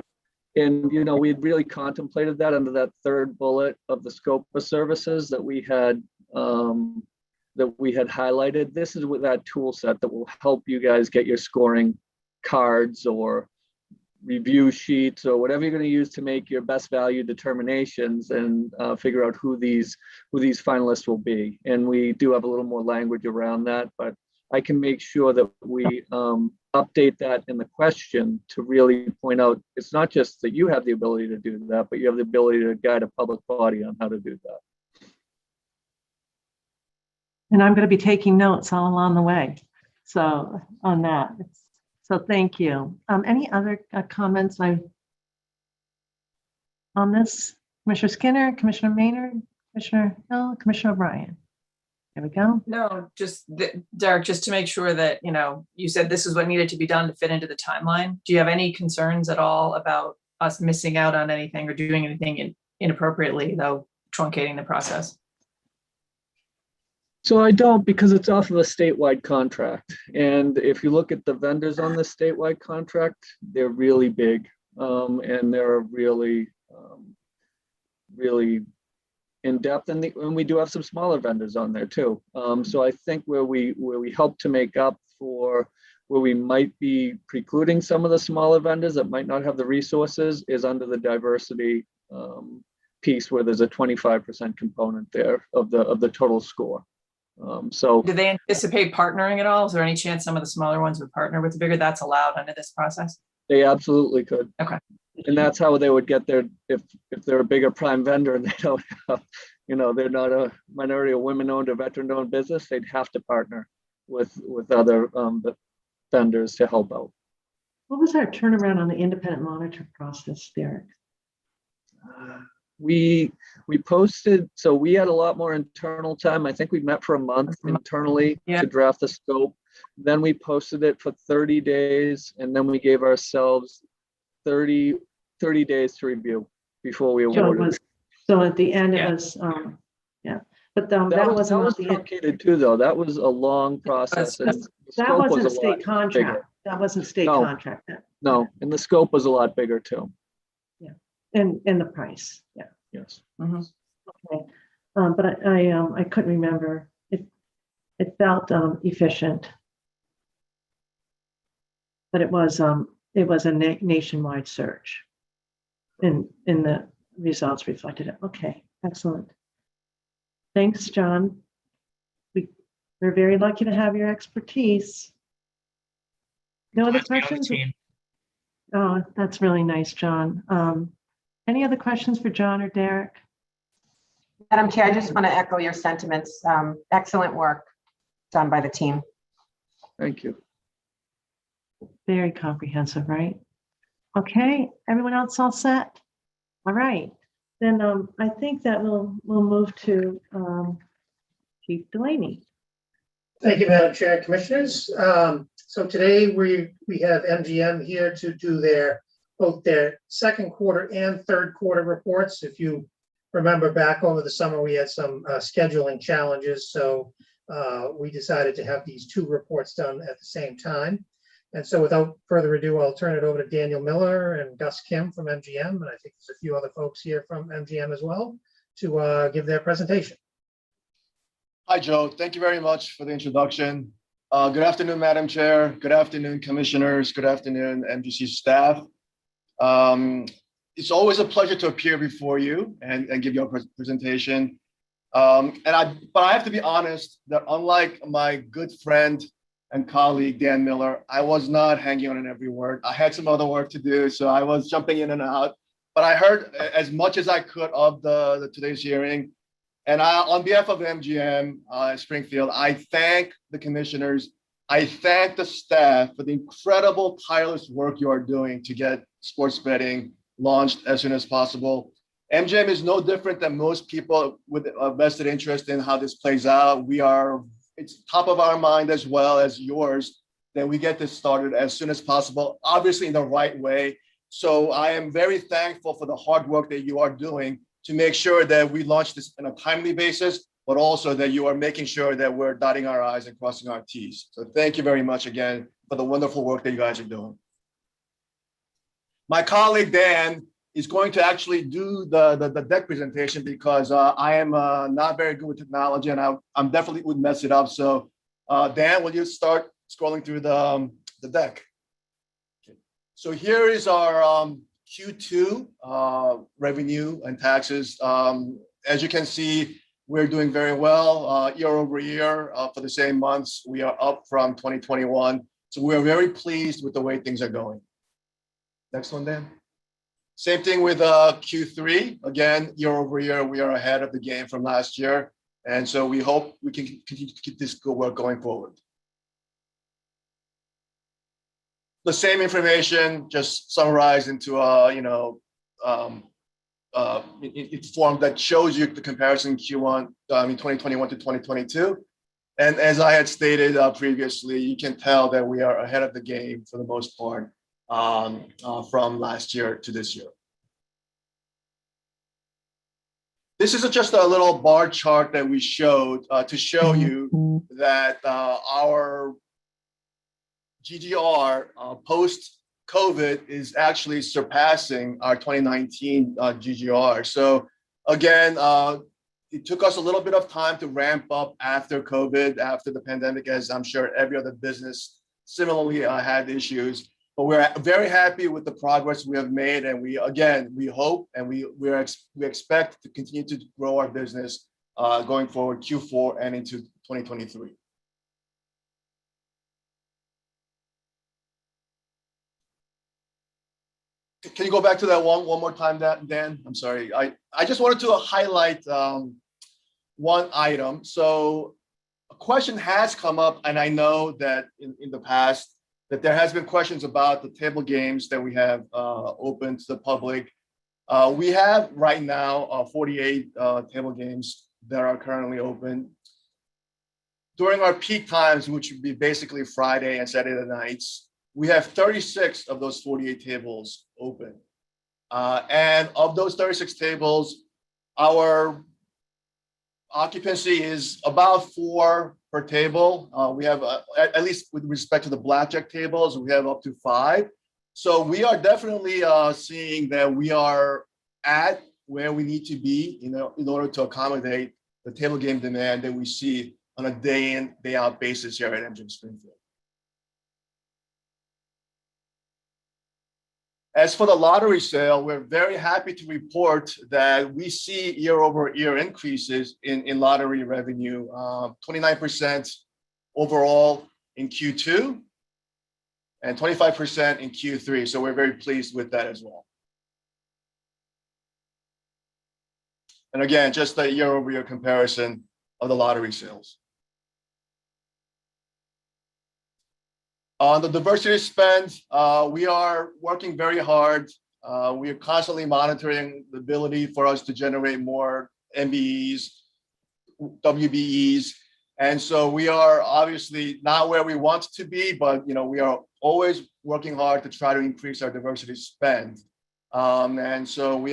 And we'd really contemplated that under that third bullet of the scope of services that we had highlighted. This is with that tool set that will help you guys get your scoring cards or review sheets or whatever you're going to use to make your best value determinations and figure out who these finalists will be. And we do have a little more language around that, but I can make sure that we update that in the question to really point out it's not just that you have the ability to do that, but you have the ability to guide a public body on how to do that. And I'm going to be taking notes all along the way. So on that, so thank you. Any other comments on this? Commissioner Skinner, Commissioner Maynard, Commissioner Hill, Commissioner O'Brien. There we go. No, just Derek, just to make sure that, you said this is what needed to be done to fit into the timeline. Do you have any concerns at all about us missing out on anything or doing anything inappropriately, though truncating the process? So I don't, because it's off of a statewide contract. And if you look at the vendors on the statewide contract, they're really big. And they're really, really in depth. And we do have some smaller vendors on there too. So I think where we help to make up for where we might be precluding some of the smaller vendors that might not have the resources is under the diversity piece, where there's a 25% component there of the total score. So do they anticipate partnering at all? Is there any chance some of the smaller ones would partner with the bigger? That's allowed under this process? They absolutely could. Okay. And that's how they would get there if they're a bigger prime vendor and they don't have, they're not a minority of women-owned or veteran-owned business, they'd have to partner with other vendors to help out. What was our turnaround on the independent monitor process, Derek? We posted, so we had a lot more internal time. I think we met for a month internally to draft the scope. Then we posted it for 30 days, and then we gave ourselves 30 days to review before we awarded it. So at the end, it was, but that was truncated too, though. That was a long process. And that wasn't state contract. That wasn't state contract. No, and the scope was a lot bigger too. Yeah, and the price. Yeah. Yes. Mm-hmm. Okay, but I couldn't remember. It felt efficient, but it was a nationwide search, and the results reflected it. Okay, excellent. Thanks, John. We're very lucky to have your expertise. No other questions? Oh, that's really nice, John. Any other questions for John or Derek? Madam Chair, I just want to echo your sentiments. Excellent work done by the team. Thank you. Very comprehensive, right? Okay, everyone else all set? All right, then I think that we'll move to Chief Delaney. Thank you, Madam Chair and Commissioners. So today we have MGM here to do both their second quarter and third quarter reports. If you remember back over the summer, we had some scheduling challenges. So we decided to have these two reports done at the same time. And so without further ado, I'll turn it over to Daniel Miller and Gus Kim from MGM. And I think there's a few other folks here from MGM as well to give their presentation. Hi, Joe. Thank you very much for the introduction. Good afternoon, Madam Chair. Good afternoon, Commissioners. Good afternoon, MGC staff. It's always a pleasure to appear before you and give you a presentation. But I have to be honest that unlike my good friend and colleague, Dan Miller, I was not hanging on every word. I had some other work to do, so I was jumping in and out. But I heard as much as I could of today's hearing. And on behalf of MGM Springfield, I thank the commissioners. I thank the staff for the incredible tireless work you are doing to get sports betting launched as soon as possible. MGM is no different than most people with a vested interest in how this plays out. It's top of our mind as well as yours that we get this started as soon as possible, obviously in the right way. So I am very thankful for the hard work that you are doing to make sure that we launch this on a timely basis, but also that you are making sure that we're dotting our I's and crossing our T's. So thank you very much again for the wonderful work that you guys are doing. My colleague, Dan, is going to actually do the deck presentation because I am not very good with technology and I'm definitely would mess it up. So Dan, will you start scrolling through the deck? Okay. So here is our Q2 revenue and taxes. As you can see, we're doing very well year over year. For the same months, we are up from 2021. So we're very pleased with the way things are going. Next one, Dan. Same thing with Q3. Again, year over year, we are ahead of the game from last year. And so we hope we can continue to keep this good work going forward. The same information, just summarized into in form that shows you the comparison Q1 in 2021 to 2022. And as I had stated previously, you can tell that we are ahead of the game for the most part from last year to this year. This is just a little bar chart that we showed to show you that our GGR post-COVID is actually surpassing our 2019 GGR. So again, it took us a little bit of time to ramp up after COVID, after the pandemic, as I'm sure every other business similarly had issues. But we're very happy with the progress we have made, and we hope and we expect to continue to grow our business going forward Q4 and into 2023. Can you go back to that one more time, Dan? I'm sorry. I just wanted to highlight one item. So a question has come up, and I know that in the past that there has been questions about the table games that we have open to the public. We have right now 48 table games that are currently open. During our peak times, which would be basically Friday and Saturday nights, we have 36 of those 48 tables open. And of those 36 tables, our occupancy is about 4 per table. We have, at least with respect to the blackjack tables, we have up to 5. So we are definitely seeing that we are at where we need to be, in order to accommodate the table game demand that we see on a day in, day out basis here at MGM Springfield. As for the lottery sale, we're very happy to report that we see year-over-year increases in lottery revenue, 29% overall in Q2 and 25% in Q3. So we're very pleased with that as well. And again, just a year-over-year comparison of the lottery sales. On the diversity spend, we are working very hard. We are constantly monitoring the ability for us to generate more MBEs, WBEs. And so we are obviously not where we want to be, but we are always working hard to try to increase our diversity spend. And so we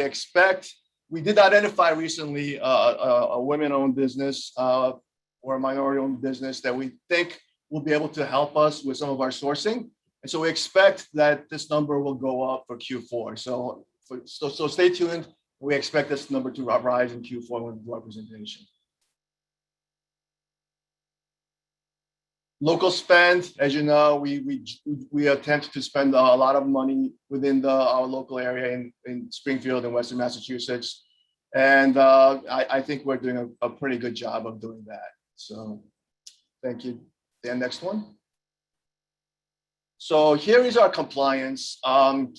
did identify recently a women-owned business or a minority-owned business that we think will be able to help us with some of our sourcing. And so we expect that this number will go up for Q4. So stay tuned. We expect this number to rise in Q4 with representation. Local spend, as you know, we attempt to spend a lot of money within our local area in Springfield and Western Massachusetts. And I think we're doing a pretty good job of doing that. So thank you. And next one. So here is our compliance. Dan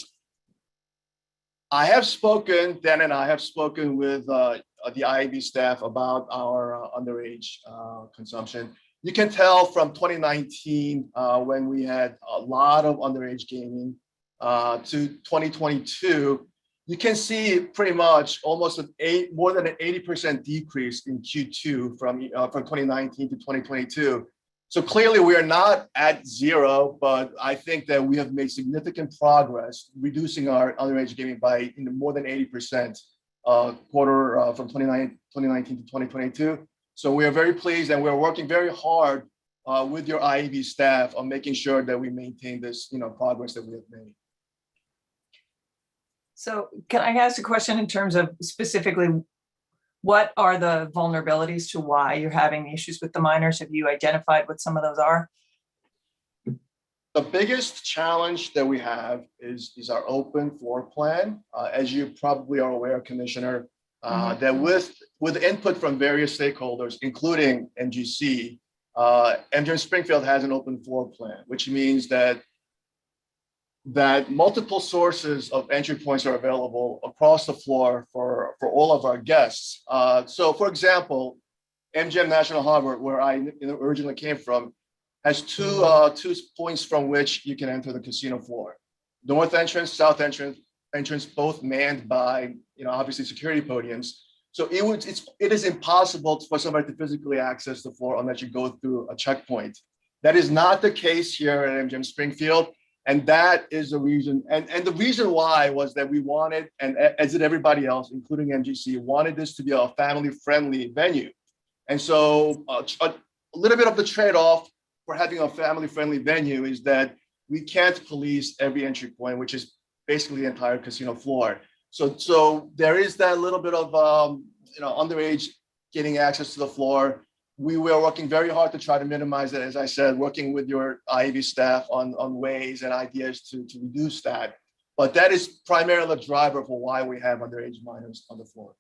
and I have spoken with the IAB staff about our underage consumption. You can tell from 2019 when we had a lot of underage gaming to 2022, you can see pretty much almost more than an 80% decrease in Q2 from 2019 to 2022. So clearly we are not at zero, but I think that we have made significant progress reducing our underage gaming by more than 80% from 2019 to 2022. So we are very pleased, and we're working very hard with your IAB staff on making sure that we maintain this progress that we have made. So can I ask a question in terms of specifically what are the vulnerabilities to why you're having issues with the minors? Have you identified what some of those are? The biggest challenge that we have is our open floor plan. As you probably are aware, Commissioner, that with input from various stakeholders, including MGC, MGM Springfield has an open floor plan, which means that multiple sources of entry points are available across the floor for all of our guests. So for example, MGM National Harbor, where I originally came from, has two points from which you can enter the casino floor. North entrance, south entrance, both manned by, obviously security podiums. So it is impossible for somebody to physically access the floor unless you go through a checkpoint. That is not the case here at MGM Springfield. And that is the reason. And the reason why was that we wanted, and as did everybody else, including MGC, wanted this to be a family-friendly venue. And so a little bit of the trade-off for having a family-friendly venue is that we can't police every entry point, which is basically the entire casino floor. So there is that little bit of underage getting access to the floor. We were working very hard to try to minimize it, as I said, working with your IAV staff on ways and ideas to reduce that. But that is primarily the driver for why we have underage minors on the floor.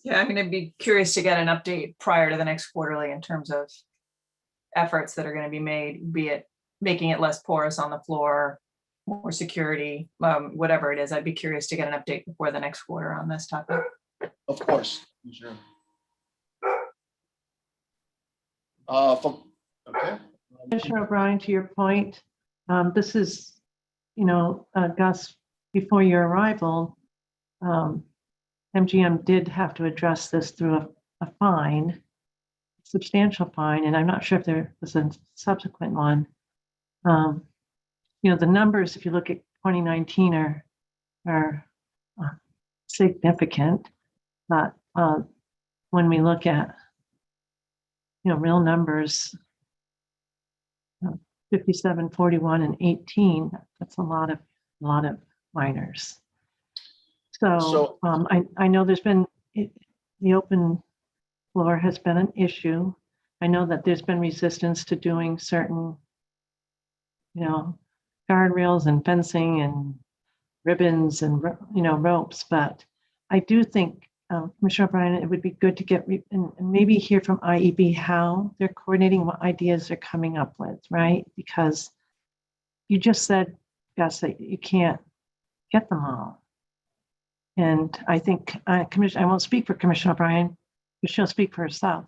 Yeah, I'm going to be curious to get an update prior to the next quarterly in terms of efforts that are going to be made, be it making it less porous on the floor, more security, whatever it is. I'd be curious to get an update before the next quarter on this topic. Of course, sure. Okay. Commissioner O'Brien, to your point, this is, Gus, before your arrival, MGM did have to address this through a fine, substantial fine, and I'm not sure if there was a subsequent one. The numbers, if you look at 2019, are significant, but when we look at real numbers, 57, 41, and 18, that's a lot of minors. So I know there's been, the open floor has been an issue. I know that there's been resistance to doing certain, guardrails and fencing and ribbons and, ropes, but I do think, Commissioner O'Brien, it would be good to get, and maybe hear from IEB how they're coordinating, what ideas they're coming up with, right? Because you just said, Gus, that you can't get them all. And I think, I won't speak for Commissioner O'Brien, but she'll speak for herself.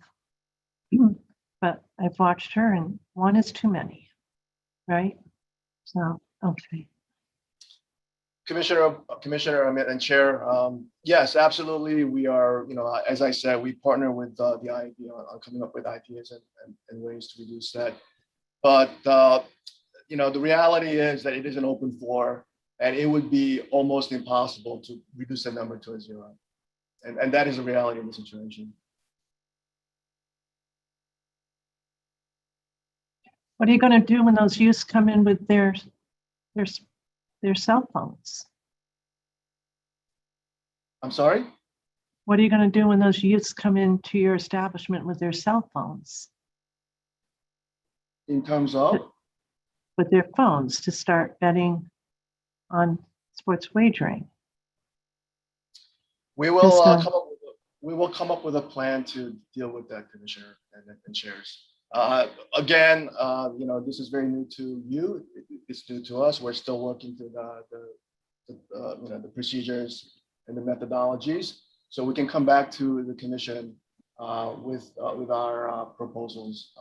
But I've watched her, and one is too many, right? So, okay. Commissioner and Chair, yes, absolutely. We are, as I said, we partner with the IAB on coming up with ideas and ways to reduce that. But, the reality is that it is an open floor, and it would be almost impossible to reduce the number to a 0. And that is the reality of the situation. What are you going to do when those youths come in with their cell phones? I'm sorry? What are you going to do when those youths come into your establishment with their cell phones? In terms of? With their phones to start betting on sports wagering. We will come up with a plan to deal with that, Commissioner and Chairs. Again, this is very new to you. It's new to us. We're still working through the procedures and the methodologies, so we can come back to the Commission with our proposals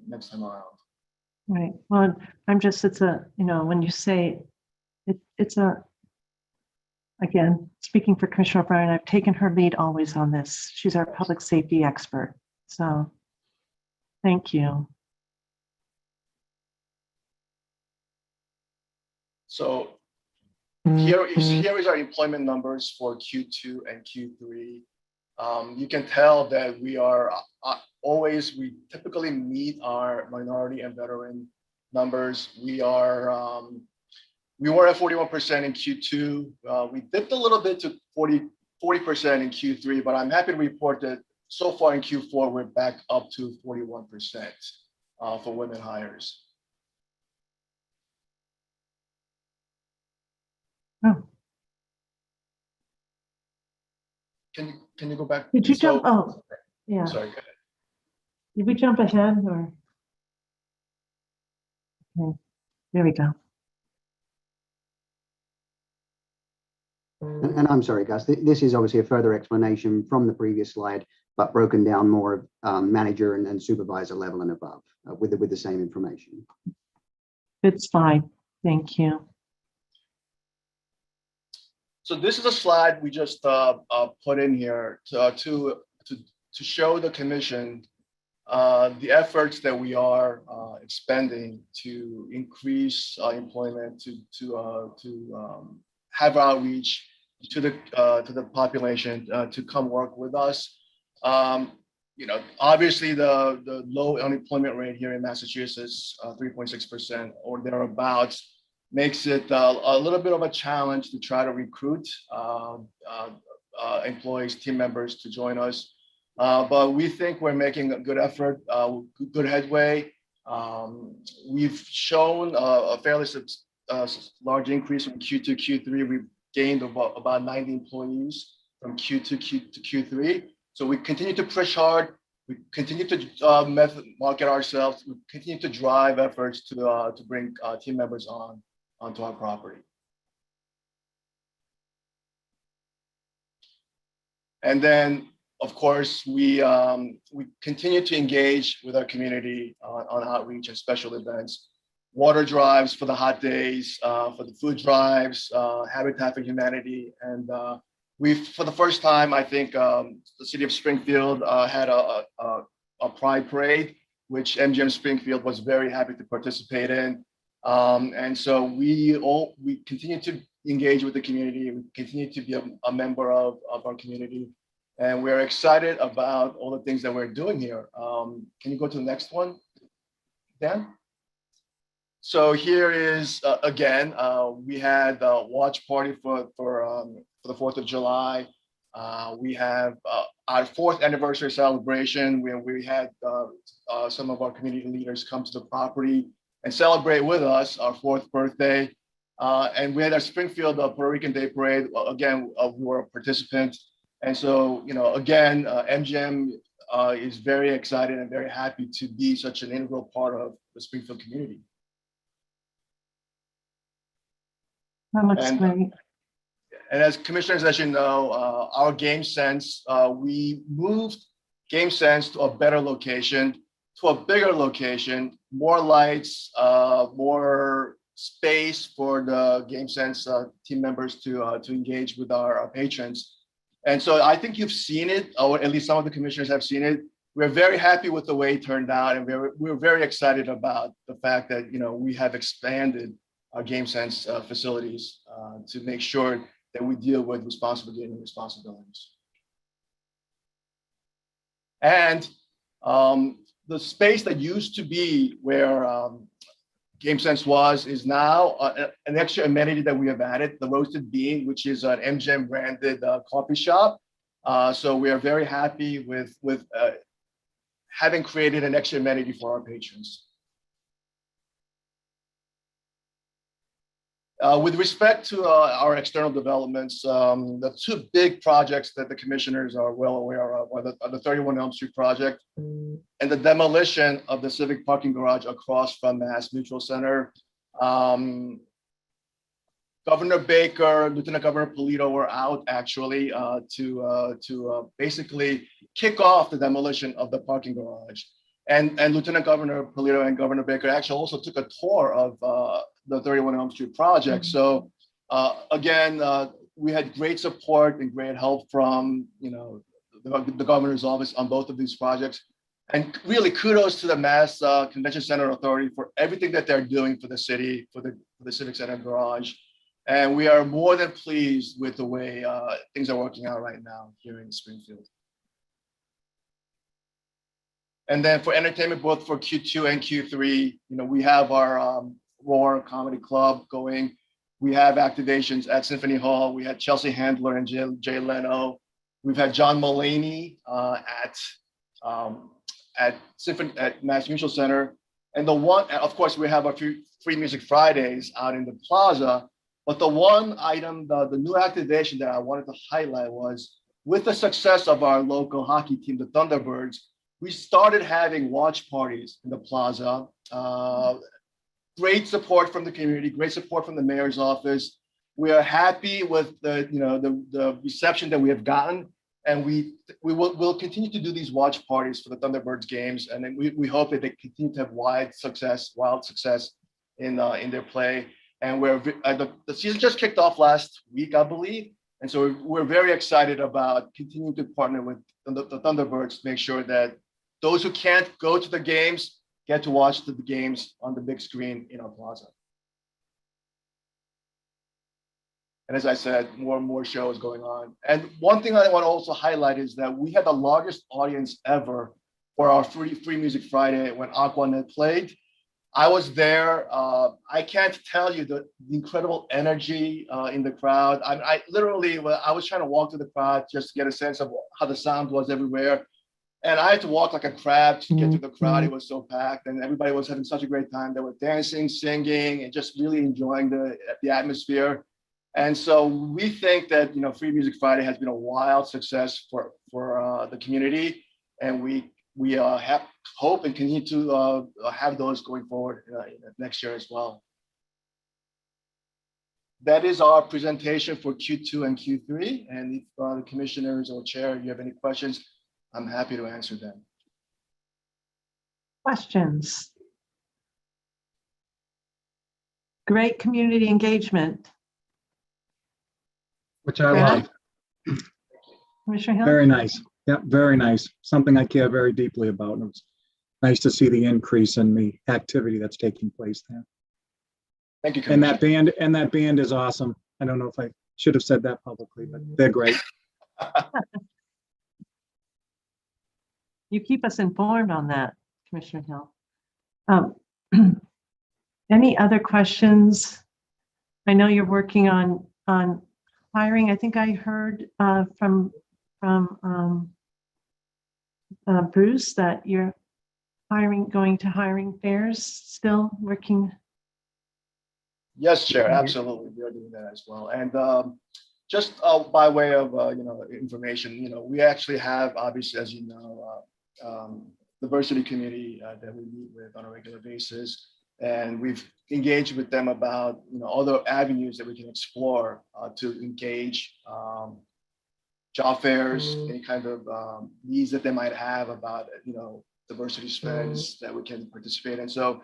next time around. Right. Well, when you say again, speaking for Commissioner O'Brien, I've taken her lead always on this. She's our public safety expert. So thank you. So here is our employment numbers for Q2 and Q3. You can tell that we are we typically meet our minority and veteran numbers. We were at 41% in Q2. We dipped a little bit to 40% in Q3, but I'm happy to report that so far in Q4, we're back up to 41% for women hires. Oh, Can you go back? did you So- jump? Oh, yeah. Sorry, go ahead. Did we jump ahead or? Okay, there we go. And I'm sorry, Gus, this is obviously a further explanation from the previous slide, but broken down more manager and supervisor level and above with the same information. It's fine. Thank you. So this is a slide we just put in here to show the commission the efforts that we are expending to increase employment, to have outreach to the population to come work with us. Obviously the low unemployment rate here in Massachusetts, 3.6% or thereabouts, makes it a little bit of a challenge to try to recruit employees, team members to join us. But we think we're making a good effort, good headway. We've shown a fairly large increase from Q2 to Q3. We've gained about 90 employees from Q2 to Q3. So we continue to push hard. We continue to market ourselves. We continue to drive efforts to bring team members onto our property. And then, of course, we continue to engage with our community on outreach and special events, water drives for the hot days, for the food drives, Habitat for Humanity. And we've, for the first time, I think the city of Springfield had a pride parade, which MGM Springfield was very happy to participate in. And so we continue to engage with the community. We continue to be a member of our community. And we're excited about all the things that we're doing here. Can you go to the next one, Dan? So here is, again, we had a watch party for the 4th of July. We have our 4th anniversary celebration where we had some of our community leaders come to the property and celebrate with us our 4th birthday. And we had our Springfield Puerto Rican Day Parade. Again, we were a participant. And so, again, MGM is very excited and very happy to be such an integral part of the Springfield community. That looks great. And as commissioners, as you know, our Game Sense, we moved Game Sense to a better location, to a bigger location, more lights, more space for the Game Sense team members to engage with our patrons. And so I think you've seen it, or at least some of the commissioners have seen it. We're very happy with the way it turned out, and we're very excited about the fact that we have expanded our Game Sense facilities to make sure that we deal with responsible gaming responsibilities. And the space that used to be where Game Sense is now an extra amenity that we have added, the Roasted Bean, which is an MGM branded coffee shop. So we are very happy with having created an extra amenity for our patrons. With respect to our external developments, the 2 big projects that the commissioners are well aware of are the 31 Elm Street project and the demolition of the civic parking garage across from Mass Mutual Center. Governor Baker, Lieutenant Governor Polito were out actually to basically kick off the demolition of the parking garage. And Lieutenant Governor Polito and Governor Baker actually also took a tour of the 31 Elm Street project. So again, we had great support and great help from the governor's office on both of these projects. And really kudos to the Mass Convention Center Authority for everything that they're doing for the city, for the Civic Center Garage. And we are more than pleased with the way things are working out right now here in Springfield. And then for entertainment, both for Q2 and Q3, we have our Roar Comedy Club going. We have activations at Symphony Hall. We had Chelsea Handler and Jay Leno. We've had John Mulaney at Mass Mutual Center. And of course, we have our Free Music Fridays out in the plaza. But the one item, the new activation that I wanted to highlight was with the success of our local hockey team, the Thunderbirds, we started having watch parties in the plaza. Great support from the community, great support from the mayor's office. We are happy with the reception that we have gotten, and we'll continue to do these watch parties for the Thunderbirds games, and then we hope that they continue to have wild success in their play. And the season just kicked off last week, I believe, and so we're very excited about continuing to partner with the Thunderbirds to make sure that those who can't go to the games get to watch the games on the big screen in our plaza. And as I said, more and more shows going on. And one thing I want to also highlight is that we had the largest audience ever for our Free Music Friday when Aquanet played. I was there. I can't tell you the incredible energy in the crowd. I literally, I was trying to walk through the crowd just to get a sense of how the sound was everywhere. And I had to walk like a crab to get to the crowd. It was so packed, and everybody was having such a great time. They were dancing, singing, and just really enjoying the atmosphere. And so we think that Free Music Friday has been a wild success for the community, and we hope and continue to have those going forward next year as well. That is our presentation for Q2 and Q3. And if the commissioners or chair, you have any questions, I'm happy to answer them. Questions? Great community engagement. Which I love. Commissioner Hill? Very nice. Yep, very nice. Something I care very deeply about. And it's nice to see the increase in the activity that's taking place there. Thank you, and that band is awesome. I don't know if I should have said that publicly, but they're great. You keep us informed on that, Commissioner Hill. Any other questions? I know you're working on hiring. I think I heard from Bruce that you're going to hiring fairs, still working. Yes, Chair, absolutely. We are doing that as well. And just by way of information, we actually have, obviously, as you know, diversity committee that we meet with on a regular basis, and we've engaged with them about other avenues that we can explore to engage job fairs, any kind of needs that they might have about diversity spends that we can participate in. So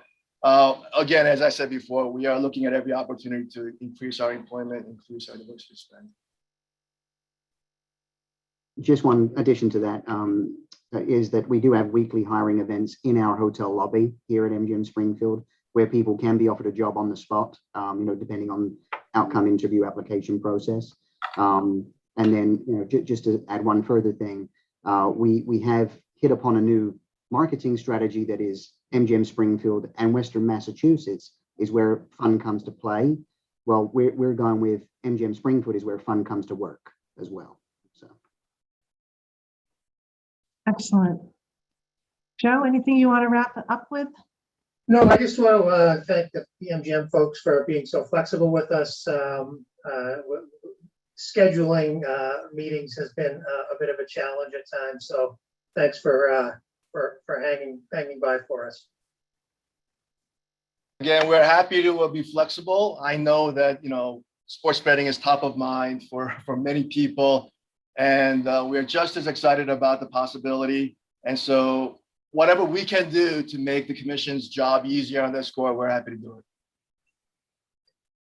again, as I said before, we are looking at every opportunity to increase our employment, increase our diversity spend. Just one addition to that is that we do have weekly hiring events in our hotel lobby here at MGM Springfield, where people can be offered a job on the spot, depending on outcome interview application process. And then, just to add one further thing, we have hit upon a new marketing strategy that is MGM Springfield and Western Massachusetts is where fun comes to play. Well, we're going with MGM Springfield is where fun comes to work as well. So. Excellent. Joe, anything you want to wrap it up with? No, I just want to thank the MGM folks for being so flexible with us. Scheduling meetings has been a bit of a challenge at times, so thanks for hanging by for us. Again, we're happy to be flexible. I know that sports betting is top of mind for many people, and we're just as excited about the possibility. And so whatever we can do to make the commission's job easier on their score, we're happy to do it.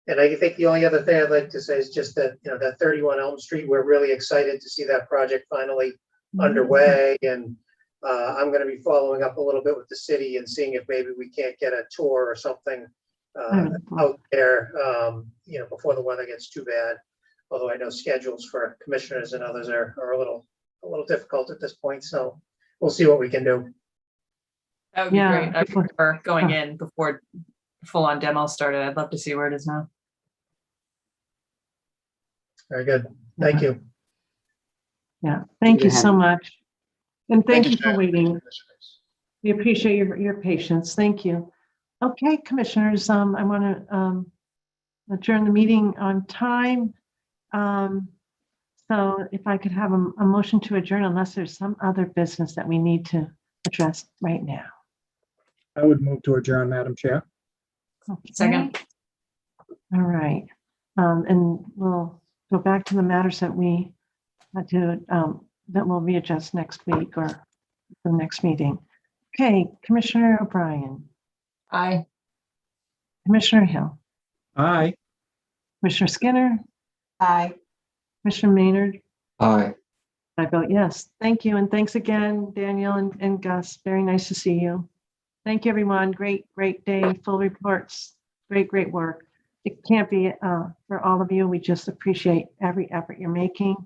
And I think the only other thing I'd like to say is just that, that 31 Elm Street, we're really excited to see that project finally underway. And I'm going to be following up a little bit with the city and seeing if maybe we can't get a tour or something out there, before the weather gets too bad. Although I know schedules for commissioners and others are a little difficult at this point. So we'll see what we can do. That would be great. I prefer going in before full-on demo started. I'd love to see where it is now. Very good. Thank you. Yeah, thank you so much. And thank you for waiting. We appreciate your patience. Thank you. Okay, commissioners, I want to adjourn the meeting on time. So if I could have a motion to adjourn, unless there's some other business that we need to address right now. I would move to adjourn, Madam Chair. Second. All right. And we'll go back to the matters that we had to, that we'll readjust next week or the next meeting. Okay, Commissioner O'Brien, Aye. Commissioner Hill, Aye. Commissioner Skinner, Aye. Commissioner Maynard. Aye. I vote yes. Thank you. And thanks again, Daniel and Gus. Very nice to see you. Thank you, everyone. Great day, full reports. Great work. It can't be for all of you. We just appreciate every effort you're making.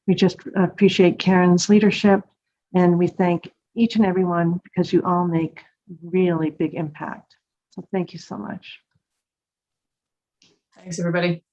We just appreciate Karen's leadership, and we thank each and every one because you all make really big impact. So thank you so much. Thanks, everybody.